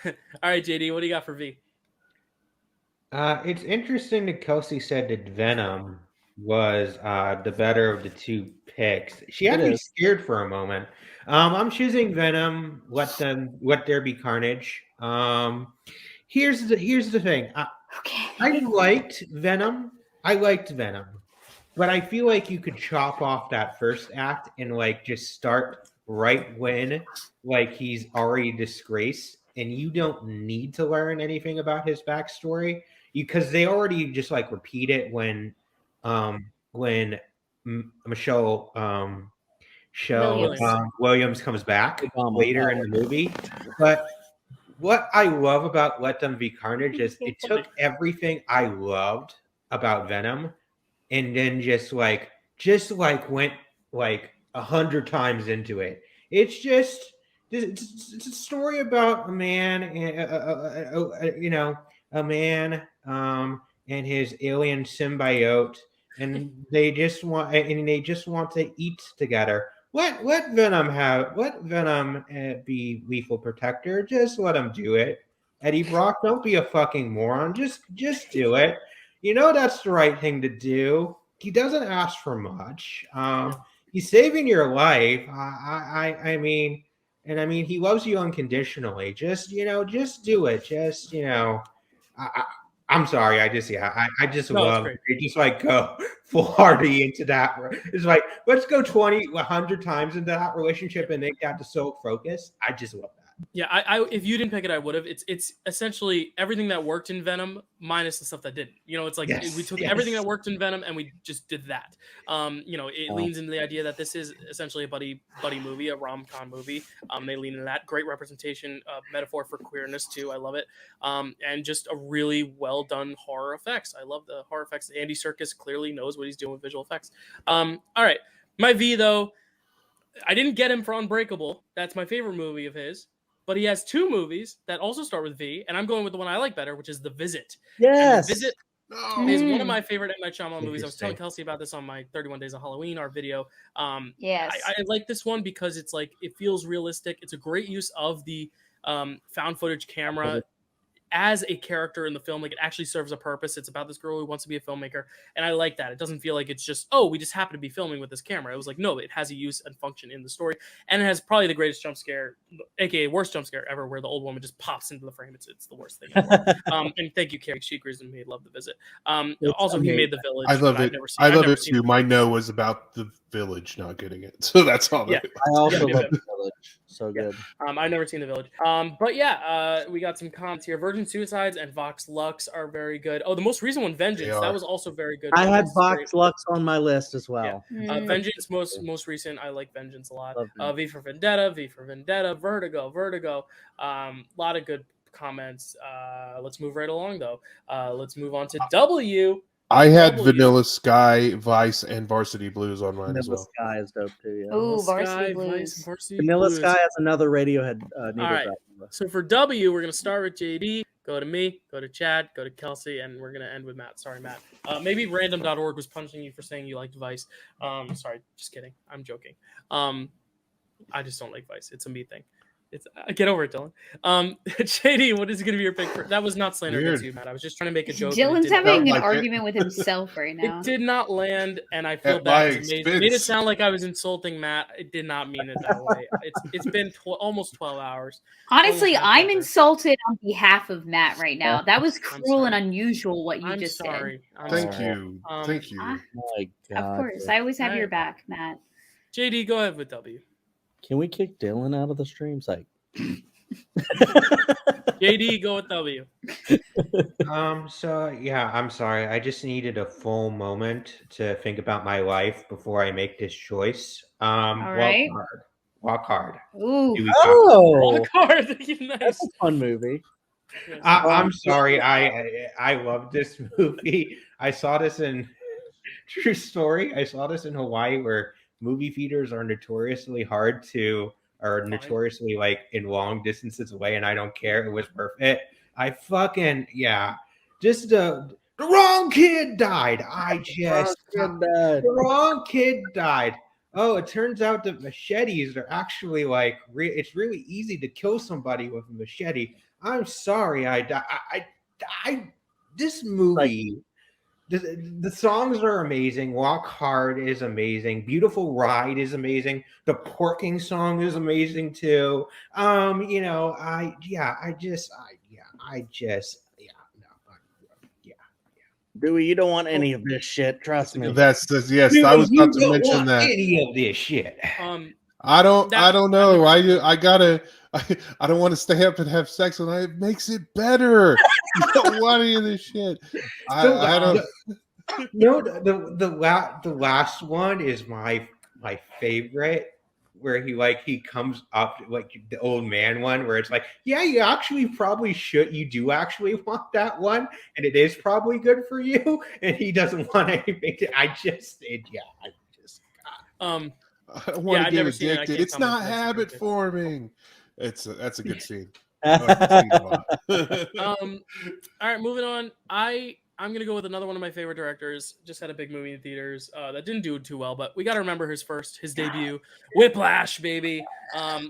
All right, JD, what do you got for V? It's interesting that Kelsey said that Venom was the better of the two picks. She had me scared for a moment. I'm choosing Venom. Let there be carnage. Here's the thing. I liked Venom. But I feel like you could chop off that first act and like just start right when like he's already disgraced, and you don't need to learn anything about his backstory because they already just like repeat it when Michelle Williams comes back later in the movie. But what I love about Let Them Be Carnage is it took everything I loved about Venom and then just like went like 100 times into it. It's a story about a man, and his alien symbiote, and they just want to eat together. Let Venom be lethal protector. Just let him do it. Eddie Brock, don't be a fucking moron. Just do it. You know that's the right thing to do. He doesn't ask for much. He's saving your life. I mean, he loves you unconditionally. Just do it. I'm sorry. I just love it. They just like go full hardy into that. It's like, let's go 100 times into that relationship and make that the sole focus. I just love that. Yeah, I if you didn't pick it, I would have. It's essentially everything that worked in Venom minus the stuff that didn't. It's like we took everything that worked in Venom and we just did that. It leans into the idea that this is essentially a buddy movie, a rom-com movie. They lean into that. Great representation, metaphor for queerness too. I love it. And just a really well done horror effects. I love the horror effects. Andy Serkis clearly knows what he's doing with visual effects. All right, my V though, I didn't get him for Unbreakable. That's my favorite movie of his. But he has two movies that also start with V, and I'm going with the one I like better, which is The Visit. Yes. And The Visit is one of my favorite M. Night Shyamalan movies. I was telling Kelsey about this on my 31 Days of Halloween, our video. Yes. I like this one because it's like, it feels realistic. It's a great use of the found footage camera as a character in the film. Like, it actually serves a purpose. It's about this girl who wants to be a filmmaker, and I like that. It doesn't feel like it's just, we just happen to be filming with this camera. It was like, no, it has a use and function in the story, and it has probably the greatest jump scare, aka worst jump scare ever, where the old woman just pops into the frame. It's the worst thing ever. And thank you, Carrie Sheekers, and me. Love The Visit. Also, he made The Village. I love it. I love it too. My no was about The Village not getting it, so that's all. Yeah, I also love The Village. So good. I've never seen The Village. But yeah, we got some comments here. Virgin Suicides and Vox Lux are very good. Oh, the most recent one, Vengeance, that was also very good. I had Vox Lux on my list as well. Yeah. Vengeance, most recent. I like Vengeance a lot. V for Vendetta, Vertigo. Lot of good comments. Let's move right along though. Let's move on to W. I had Vanilla Sky, Vice, and Varsity Blues on mine as well. Vanilla Sky is dope too. Yeah. Ooh, Varsity Blues. Vanilla Sky has another Radiohead. All right. So for W, we're gonna start with JD. Go to me. Go to Chad. Go to Kelsey, and we're gonna end with Matt. Sorry, Matt. Maybe random.org was punching you for saying you liked Vice. Sorry, just kidding. I'm joking. I just don't like Vice. It's a me thing. It's get over it, Dylan. JD, what is going to be your pick? That was not slander against Weird. you, Matt. I was just trying to make a joke. Dylan's and it having an like it. argument with himself right now. It did not land, and I feel At my bad. It made it expense. sound like I was insulting Matt. It did not mean it that way. It's been almost 12 hours. Honestly, Almost my I'm pleasure. insulted on behalf of Matt right now. That was I'm cruel and sorry. unusual what you I'm just sorry. I'm Thank sorry. you. Thank you. Ah, My of God. course, I always have Alright. your back, Matt. JD, go ahead with W. Can we kick Dylan out of the stream site? JD, go with W. So yeah, I'm sorry. I just needed a full moment to think about my life before I make this choice. right. Walk hard. Ooh, Do we Oh, Card. Nice. that's a fun movie. Yes. I'm sorry. I love this movie. I saw this in true story. I saw this in Hawaii, where movie theaters are notoriously notoriously like in long distances away, and I don't care. It was worth it. I fucking just the wrong kid died. The wrong kid died. Oh, it turns out that machetes are actually like it's really easy to kill somebody with a machete. I'm sorry, this movie. The songs are amazing. Walk Hard is amazing. Beautiful Ride is amazing. The Porking song is amazing too. Dewey, you don't want any of this shit. Trust me. Yes. I was about to mention that. Any of this shit. I don't know. I don't want to stay up and have sex, and it makes it better. You don't want any of this shit. I don't. No, the last one is my favorite, where he comes up like the old man one, where it's like, yeah, you actually probably should. You do actually want that one, and it is probably good for you. And he doesn't want anything. I don't want to I've get never seen it. I addicted. can't It's not comment. habit forming. That's a good scene. All right, moving on. I'm gonna go with another one of my favorite directors. Just had a big movie in theaters that didn't do too well, but we got to remember his debut, Whiplash, baby.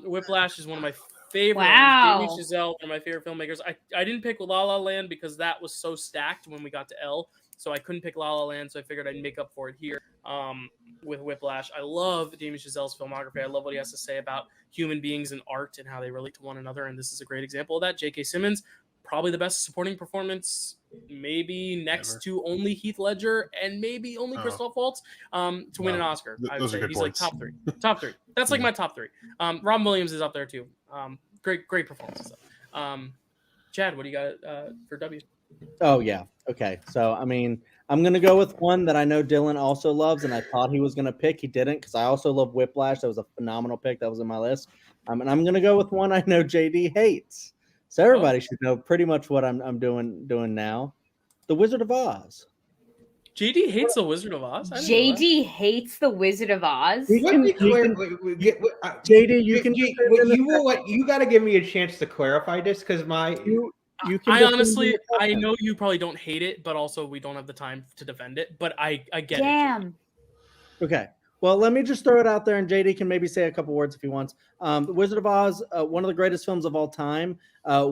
Whiplash is one of my favorite. Wow. Damien Chazelle, one of my favorite filmmakers. I didn't pick La La Land because that was so stacked when we got to L, so I couldn't pick La La Land. So I figured I'd make up for it here with Whiplash. I love Damien Chazelle's filmography. I love what he has to say about human beings and art and how they relate to one another, and this is a great example of that. J.K. Simmons, probably the best supporting performance, maybe next to only Heath Ledger and maybe only Christoph Waltz to win an Oscar. I would say he's points. like top three. That's like my top three. Robin Williams is up there too. Great performances. Chad, what do you got for W? Oh yeah. Okay. So I mean, I'm gonna go with one that I know Dylan also loves, and I thought he was gonna pick. He didn't, because I also love Whiplash. That was a phenomenal pick. That was in my list. And I'm gonna go with one I know JD hates. So everybody should know pretty much what I'm doing now. The Wizard of Oz. JD hates The Wizard of Oz? JD hates The Wizard of Oz. JD, you got to give me a chance to clarify this, because I honestly, I know you probably don't hate it, but also we don't have the time to defend it. But I get it. Damn. Okay. Well, let me just throw it out there, and JD can maybe say a couple words if he wants. The Wizard of Oz, one of the greatest films of all time.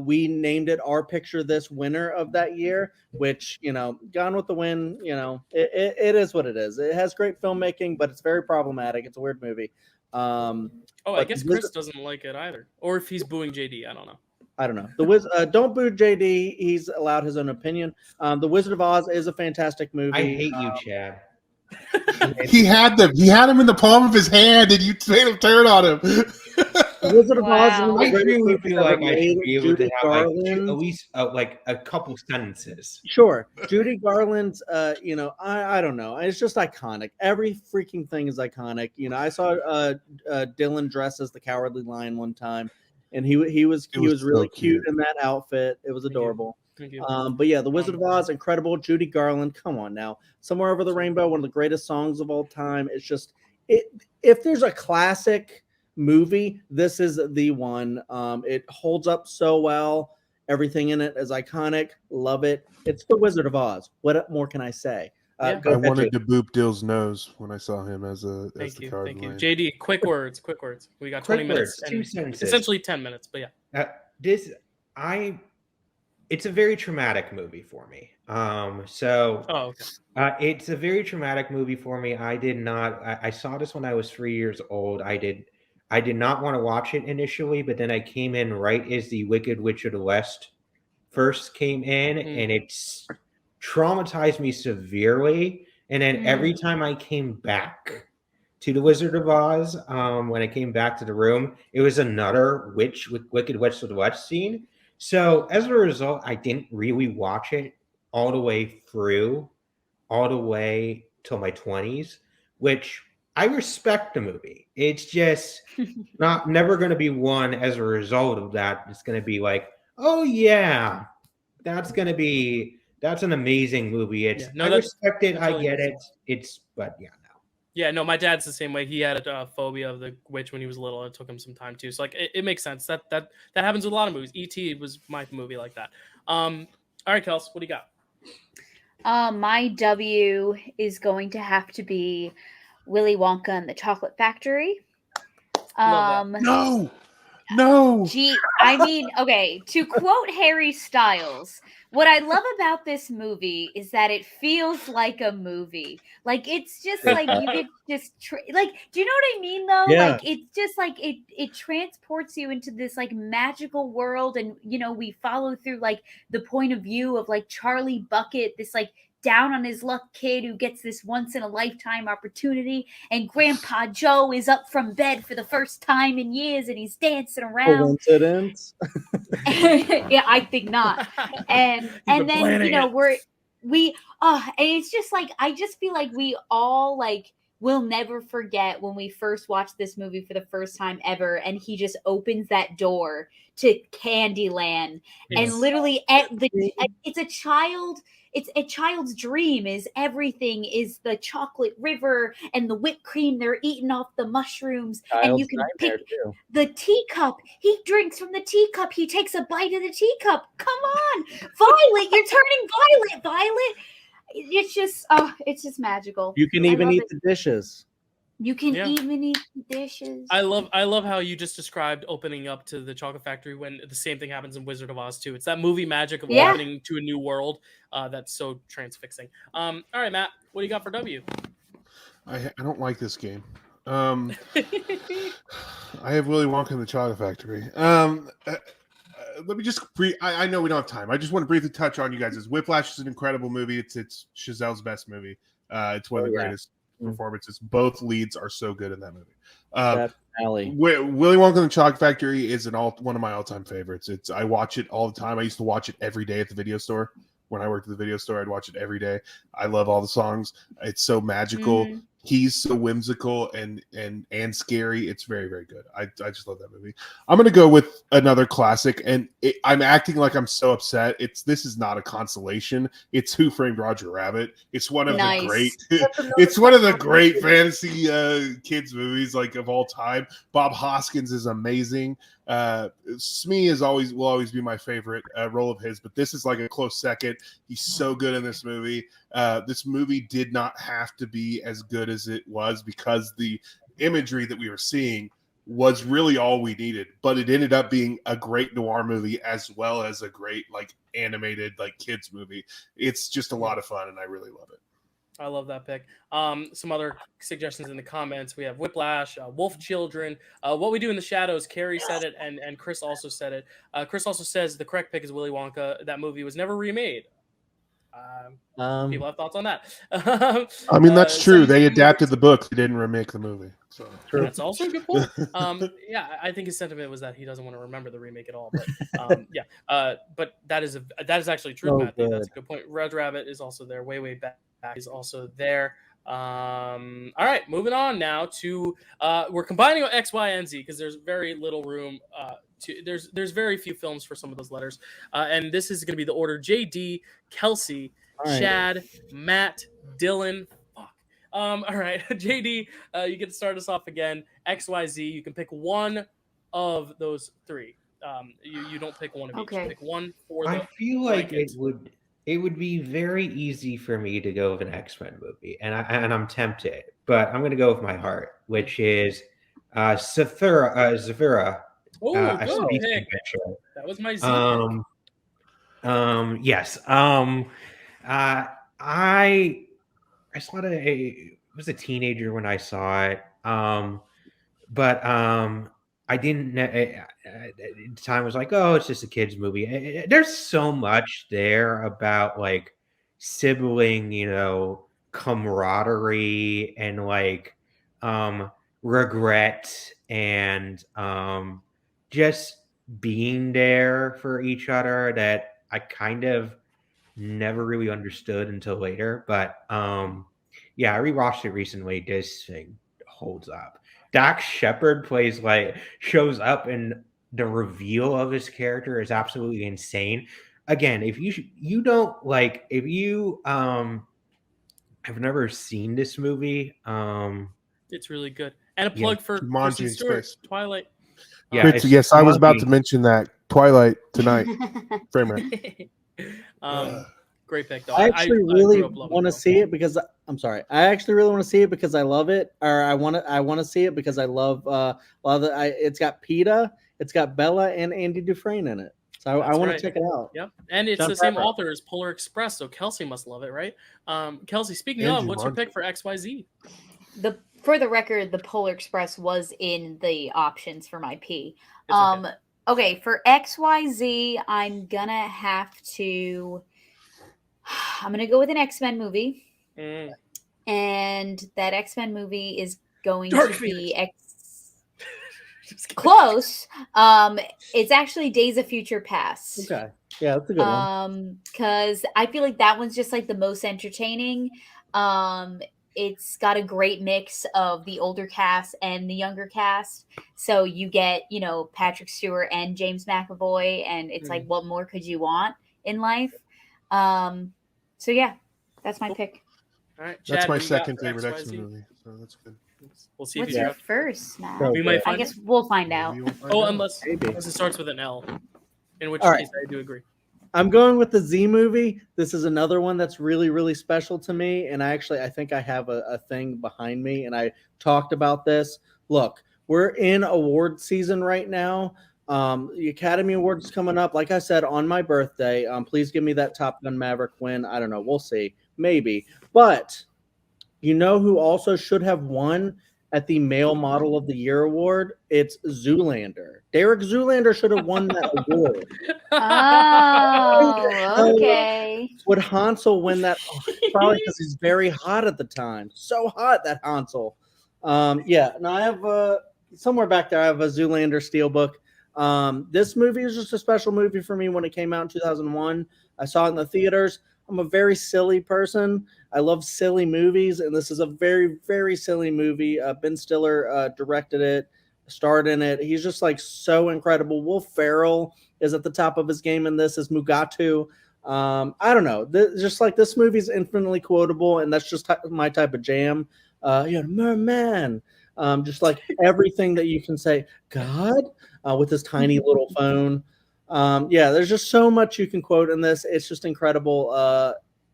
We named it Our Picture This winner of that year, which, Gone with the Wind, it is what it is. It has great filmmaking, but it's very problematic. It's a weird movie. I guess Chris doesn't like it either. Or if he's booing JD, I don't know. I don't know. Don't boo JD. He's allowed his own opinion. The Wizard of Oz is a fantastic movie. I hate you, Chad. He had him in the palm of his hand, and you made him turn on him. The Wizard of Oz. I really feel like I should be able to have at least a couple sentences. Sure, Judy Garland's. I don't know. It's just iconic. Every freaking thing is iconic. I saw Dylan dressed as the Cowardly Lion one time, and he was really cute in that outfit. It was adorable. Thank you. But yeah, The Wizard of Oz, incredible. Judy Garland, come on now. Somewhere Over the Rainbow, one of the greatest songs of all time. It's just if there's a classic movie, this is the one. It holds up so well. Everything in it is iconic. Love it. It's The Wizard of Oz. What more can I say? Yeah. Go I wanted pitch to boop Dill's nose when I saw him as the Thank you. card Thank you. lane. JD, quick words. We got 20 Quick minutes. words, 2 And sentences. essentially 10 minutes, but yeah. It's a very traumatic movie for me. Oh, okay. It's a very traumatic movie for me. I saw this when I was 3 years old. I did not want to watch it initially, but then I came in right as the Wicked Witch of the West first came in, and it's traumatized me severely. And then every time I came back to the Wizard of Oz, when I came back to the room, it was another Wicked Witch of the West scene. So as a result, I didn't really watch it all the way through, all the way till my 20s, which I respect the movie. It's just never going to be one as a result of that. It's going to be like, oh yeah, that's an amazing movie. I respect it. I get it. But yeah. Yeah, no, my dad's the same way. He had a phobia of the witch when he was little. It took him some time too. So like, it makes sense. That happens with a lot of movies. E.T. was my movie like that. All right, Kels, what do you got? My W is going to have to be Willy Wonka and the Chocolate Factory. No. I mean, okay, to quote Harry Styles, what I love about this movie is that it feels like a movie. Like, it's just like you could just like, do you know what I mean though? Yeah. Like, it's just like it transports you into this like magical world, and we follow through like the point of view of like Charlie Bucket, this like down on his luck kid who gets this once in a lifetime opportunity, and Grandpa Joe is up from bed for the first time in years and he's dancing around. Coincidence? Yeah, I think not. And then and it's just like, I just feel like we all like will never forget when we first watched this movie for the first time ever, and he just opens that door to Candyland, and literally it's a child's dream. Is everything is the chocolate river and the whipped cream they're eating off the mushrooms, and you can pick the teacup. He drinks from the teacup. He takes a bite of the teacup. Come on, Violet, you're turning Violet. It's just magical. You can even eat the dishes. You can even eat the dishes. I love how you just described opening up to the Chocolate Factory when the same thing happens in Wizard of Oz too. It's that movie magic of opening to a new world that's so transfixing. All right, Matt, what do you got for W? I don't like this game. I have Willy Wonka and the Chocolate Factory. Let me just I know we don't have time. I just want to briefly touch on you guys. Whiplash is an incredible movie. It's Chazelle's best movie. It's one of the greatest performances. Both leads are so good in that movie. Willy Wonka and the Chocolate Factory is one of my all-time favorites. I watch it all the time. I used to watch it every day at the video store. When I worked at the video store, I'd watch it every day. I love all the songs. It's so magical. He's so whimsical and scary. It's very, very good. I just love that movie. I'm gonna go with another classic, and I'm acting like I'm so upset. This is not a consolation. It's Who Framed Roger Rabbit. It's one of the great. It's one of the great fantasy kids movies like of all time. Bob Hoskins is amazing. Smee will always be my favorite role of his, but this is like a close second. He's so good in this movie. This movie did not have to be as good as it was because the imagery that we were seeing was really all we needed, but it ended up being a great noir movie as well as a great like animated like kids movie. It's just a lot of fun and I really love it. I love that pick. Some other suggestions in the comments. We have Whiplash, Wolf Children, What We Do in the Shadows. Carrie said it, and Chris also said it. Chris also says the correct pick is Willy Wonka. That movie was never remade. People have thoughts on that. I mean, that's true. They adapted the book. They didn't remake the movie. So that's also a good point. Yeah, I think his sentiment was that he doesn't want to remember the remake at all. But but that is actually true, Matt. That's a good point. Red Rabbit is also there. Way back is also there. All right, moving on now to we're combining X, Y, and Z because there's very little room. There's very few films for some of those letters, and this is going to be the order: JD, Kelsey, Chad, Matt, Dylan. Fuck. All right, JD, you get to start us off again. X, Y, Z. You can pick one of those three. You don't pick one of each. You pick one for the. I feel like it would. It would be very easy for me to go with an X-Men movie, and I'm tempted, but I'm going to go with my heart, which is Zafira, Oh, a good space pick. adventure. That was my Z Um, yes. I saw it was a teenager when I saw it. But I didn't at the time was like, oh, it's just a kids movie. There's so much there about like sibling, camaraderie and like regret and just being there for each other that I kind of never really understood until later. But yeah, I rewatched it recently. This thing holds up. Dax Shepard shows up, and the reveal of his character is absolutely insane. Again, if you don't like, if you have never seen this movie, It's really good. And a plug for Jumanji Kristen in Stewart, space. Twilight. Yeah, Fritz, yes, I was about to Jumanji. mention that Twilight tonight. Frame rate. Great pick, though. I actually really grew up loving want to Twilight. see it because I'm sorry. I actually really want to see it because I love it, or I want to see it because I love a lot of it's got PETA, it's got Bella and Andy Dufresne in it, so I That's want right. to check it out. Yep, and it's John the same Favreau. author as Polar Express, so Kelsey must love it, right? Kelsey, speaking And of, what's your Jumanji. pick for XYZ? For the record, the Polar Express was in the options for my P. It's okay. Okay, for XYZ, I'm gonna go with an X-Men movie. Mm. And that X-Men movie is going Dark to be Just kidding. close. It's actually Days of Future Past. Okay, yeah, that's a good one. Because I feel like that one's just like the most entertaining. It's got a great mix of the older cast and the younger cast. So you get, Patrick Stewart and James McAvoy, and it's like, what more could you want in life? So yeah, that's my pick. All right, Chad, That's my what do you got second for favorite XYZ? X-Men movie, so that's good. We'll see What's if you your got. first, Matt? So We might good. find I guess we'll find out. Maybe we'll find Oh, out. unless Maybe. it starts with an L, in which All case right. I do agree. I'm going with the Z movie. This is another one that's really, really special to me. And I think I have a thing behind me. And I talked about this. Look, we're in award season right now. The Academy Awards coming up. Like I said, on my birthday. Please give me that Top Gun Maverick win. I don't know. We'll see. Maybe. But you know who also should have won at the Male Model of the Year award? It's Zoolander. Derek Zoolander should have won that award. Oh, okay. Would Hansel win that? Probably because he's very hot at the time. So hot, that Hansel. Yeah. No, I have somewhere back there. I have a Zoolander steelbook. This movie is just a special movie for me when it came out in 2001. I saw it in the theaters. I'm a very silly person. I love silly movies, and this is a very, very silly movie. Ben Stiller directed it, starred in it. He's just like so incredible. Will Ferrell is at the top of his game in this as Mugatu. I don't know. Just like this movie is infinitely quotable, and that's just my type of jam. Merman. Just like everything that you can say, God, with this tiny little phone. Yeah, there's just so much you can quote in this. It's just incredible.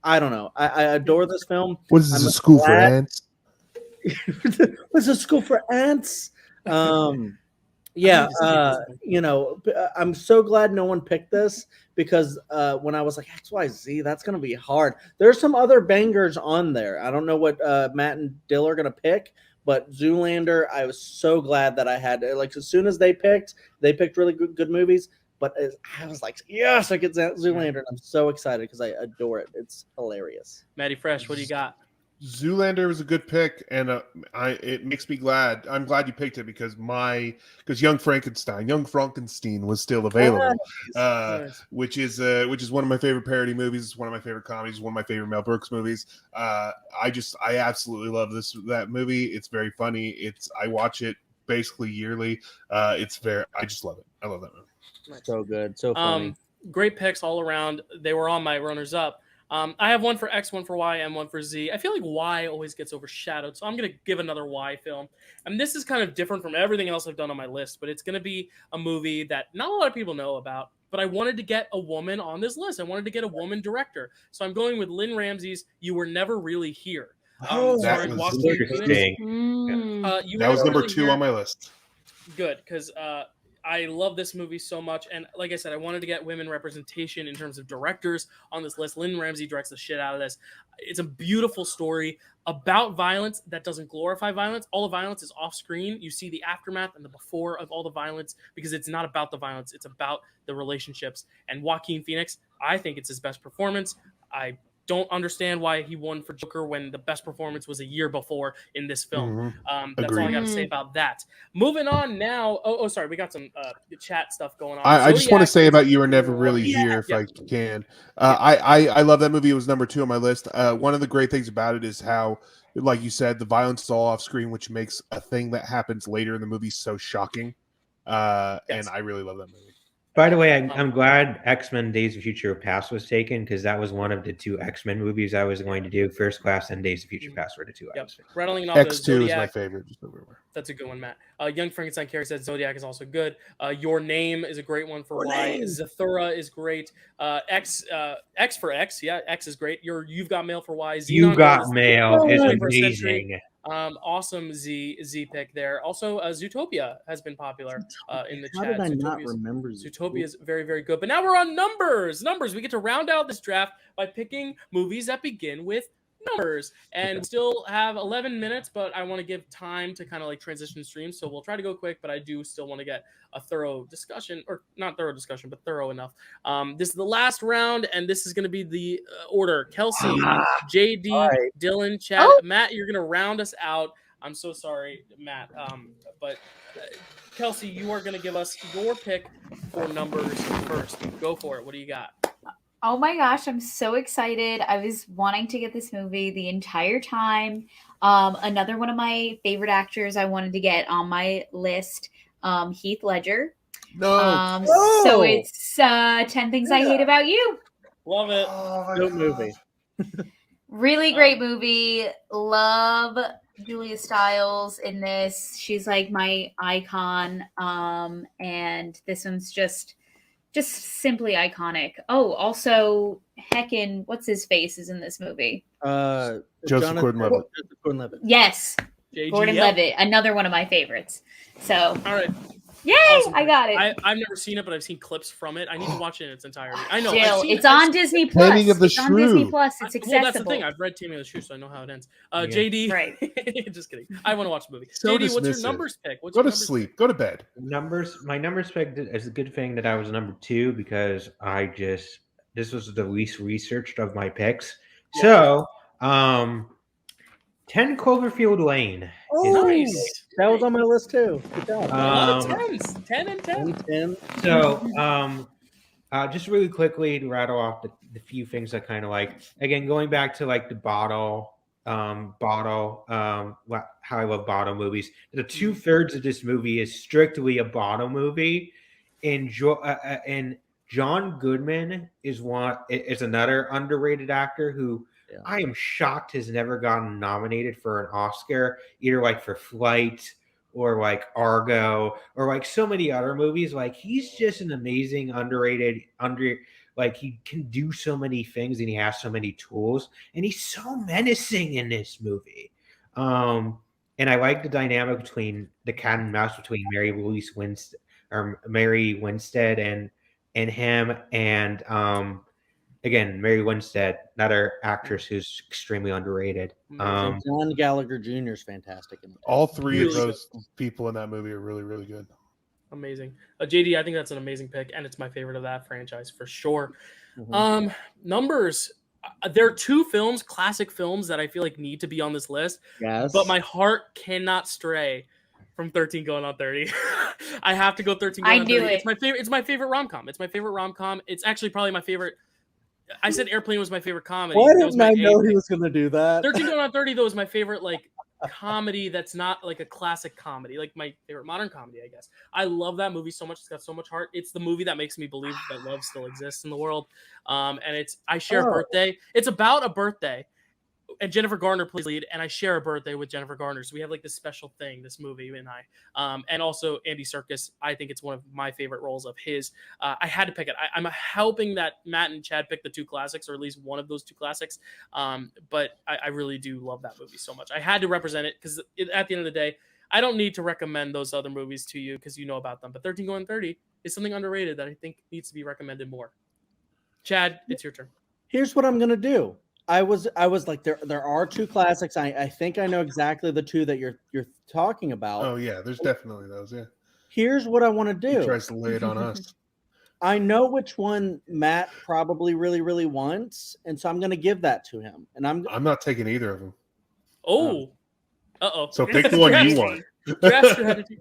I don't know. I adore this film. What is this, I'm a school for glad- ants? What's a school for ants? Yeah, I'm so glad no one picked this because when I was like XYZ, that's gonna be hard. There's some other bangers on there. I don't know what Matt and Dyl are gonna pick, but Zoolander, I was so glad that I had like as soon as they picked really good movies. But I was like, yes, I get Zoolander. And I'm so excited because I adore it. It's hilarious. Matty Fresh, what do you got? Zoolander was a good pick, and it makes me glad. I'm glad you picked it because Young Frankenstein was still available, Nice. which is one of my favorite parody movies. It's one of my favorite comedies. One of my favorite Mel Brooks movies. I absolutely love that movie. It's very funny. I watch it basically yearly. I just love it. I love that movie. Nice. So good. So funny. Great picks all around. They were on my runners up. I have one for X, one for Y, and one for Z. I feel like Y always gets overshadowed, so I'm going to give another Y film. And this is kind of different from everything else I've done on my list, but it's going to be a movie that not a lot of people know about, but I wanted to get a woman on this list. I wanted to get a woman director. So I'm going with Lynn Ramsey's You Were Never Really Here. That was interesting. That was number 2 on my list. Good, because I love this movie so much. And like I said, I wanted to get women representation in terms of directors on this list. Lynn Ramsey directs the shit out of this. It's a beautiful story about violence that doesn't glorify violence. All the violence is off screen. You see the aftermath and the before of all the violence because it's not about the violence. It's about the relationships. And Joaquin Phoenix, I think it's his best performance. I don't understand why he won for Joker when the best performance was a year before in this film. That's all I got to say about that. Moving on now. Oh, sorry. We got some chat stuff going on. I just want to say about You Were Never Really Here, if I can. I love that movie. It was number 2 on my list. One of the great things about it is how, like you said, the violence is all off screen, which makes a thing that happens later in the movie so shocking. And I really love that movie. By the way, I'm glad X-Men Days of Future Past was taken because that was one of the 2 X-Men movies I was going to do. First Class and Days of Future Past were the 2 I was thinking. Rattling off X2 is my favorite. That's a good one, Matt. Young Frankenstein Carey said Zodiac is also good. Your Name is a great one for Y. Zathura is great. X for X. Yeah, X is great. You've Got Mail for Y. You Got Mail is amazing. Awesome Z pick there. Also, Zootopia has been popular in the chat. How did I not remember Zootopia is very, very good. But now we're on numbers. We get to round out this draft by picking movies that begin with numbers. And we still have 11 minutes, but I want to give time to kind of like transition streams. So we'll try to go quick, but I do still want to get a thorough discussion, or not thorough discussion, but thorough enough. This is the last round, and this is going to be the order. Kelsey, JD, Dylan, Chad, Matt, you're going to round us out. I'm so sorry, Matt. But Kelsey, you are going to give us your pick for numbers first. Go for it. What do you got? Oh my gosh, I'm so excited. I was wanting to get this movie the entire time. Another one of my favorite actors I wanted to get on my list, Heath Ledger. So it's 10 Things I Hate About You. Love it. Good movie. Really great movie. Love Julia Stiles in this. She's like my icon. And this one's just simply iconic. Oh, also, heckin', what's his face is in this movie? Joseph Gordon-Levitt. Yes, JG, Gordon-Levitt, another one of my favorites. So, all right. Yay! Awesome. I got it. I've never seen it, but I've seen clips from it. I need to watch it in its entirety. I know. It's on Disney Plus. Taming of the It's on Disney Shrew. Plus. It's accessible. Well, that's the thing. I've read Taming of the Shrew, so I know how it ends. JD, right? Just kidding. I want to watch the movie. So JD, what's your dismissive. numbers pick? Go to sleep. Go to bed. My numbers pick is a good thing that I was number 2 because this was the least researched of my picks. So, 10 Cloverfield Lane. Nice. That was on my list too. Good job. 10 and 10. So, just really quickly to rattle off the few things I kind of like. Again, going back to like the bottle, how I love bottle movies. The 2/3 of this movie is strictly a bottle movie, and John Goodman is another underrated actor who I am shocked has never gotten nominated for an Oscar, either like for Flight or like Argo or like so many other movies. Like he's just an amazing like he can do so many things and he has so many tools and he's so menacing in this movie. And I like the dynamic between the cat and mouse between Mary Winstead and him, and again, Mary Winstead, another actress who's extremely underrated. John Gallagher Jr. is fantastic. All 3 of those people in that movie are really, really good. Amazing. JD, I think that's an amazing pick, and it's my favorite of that franchise for sure. Numbers. There are 2 films, classic films, that I feel like need to be on this list. Yes. But my heart cannot stray from 13 Going on 30. I have to go 13 Going on 30. It's my favorite rom-com. It's actually probably my favorite. I said Airplane was my favorite comedy. Why didn't I know he was going to do that? 13 Going on 30, though, is my favorite like comedy that's not like a classic comedy, like my favorite modern comedy, I guess. I love that movie so much. It's got so much heart. It's the movie that makes me believe that love still exists in the world. And I share a birthday. It's about a birthday and Jennifer Garner plays lead, and I share a birthday with Jennifer Garner, so we have like this special thing, this movie, and and also Andy Serkis. I think it's one of my favorite roles of his. I had to pick it. I'm hoping that Matt and Chad pick the two classics, or at least one of those two classics. But I really do love that movie so much. I had to represent it because at the end of the day, I don't need to recommend those other movies to you because you know about them. But 13 Going 30 is something underrated that I think needs to be recommended more. Chad, it's your turn. Here's what I'm gonna do. I was like, there are two classics. I think I know exactly the two that you're talking about. Oh yeah, there's definitely those. Yeah. Here's what I want to do. He tries to lay it on us. I know which one Matt probably really, really wants, and so I'm going to give that to him. And I'm not taking either of them. Oh, uh-oh. So pick the one you want.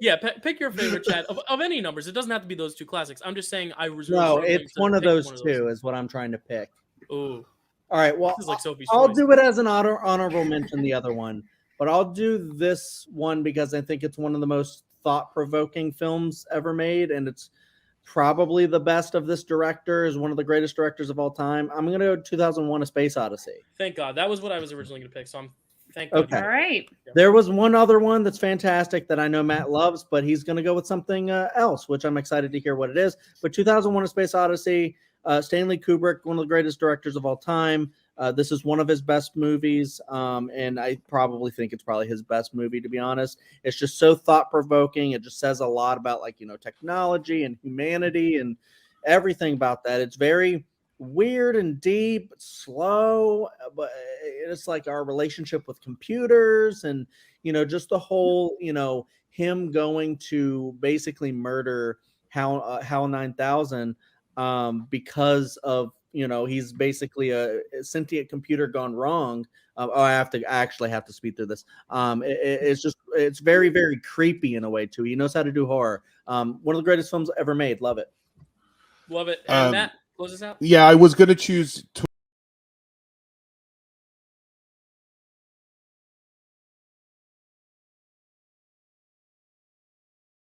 Yeah, pick your favorite, Chad, of any numbers. It doesn't have to be those two classics. I'm just saying I was. No, it's one of those two is what I'm trying to pick. Ooh. All right. Well, like Sophie's I'll choice. do it as an honorable mention. The other one, but I'll do this one because I think it's one of the most thought-provoking films ever made, and it's probably the best of this director. Is one of the greatest directors of all time. I'm gonna go 2001: A Space Odyssey. Thank God, that was what I was originally gonna pick. So I'm thank God. Okay. All right. There was one other one that's fantastic that I know Matt loves, but he's gonna go with something else, which I'm excited to hear what it is. But 2001: A Space Odyssey. Stanley Kubrick, one of the greatest directors of all time. This is one of his best movies, and I probably think it's probably his best movie, to be honest. It's just so thought-provoking. It just says a lot about, like, technology and humanity and everything about that. It's very weird and deep, slow, but it's like our relationship with computers and, just the whole, him going to basically murder HAL 9000 because of he's basically a sentient computer gone wrong. I actually have to speed through this. It's very, very creepy in a way too. He knows how to do horror. One of the greatest films ever made. Love it. And Matt, close us out. Yeah, I was gonna choose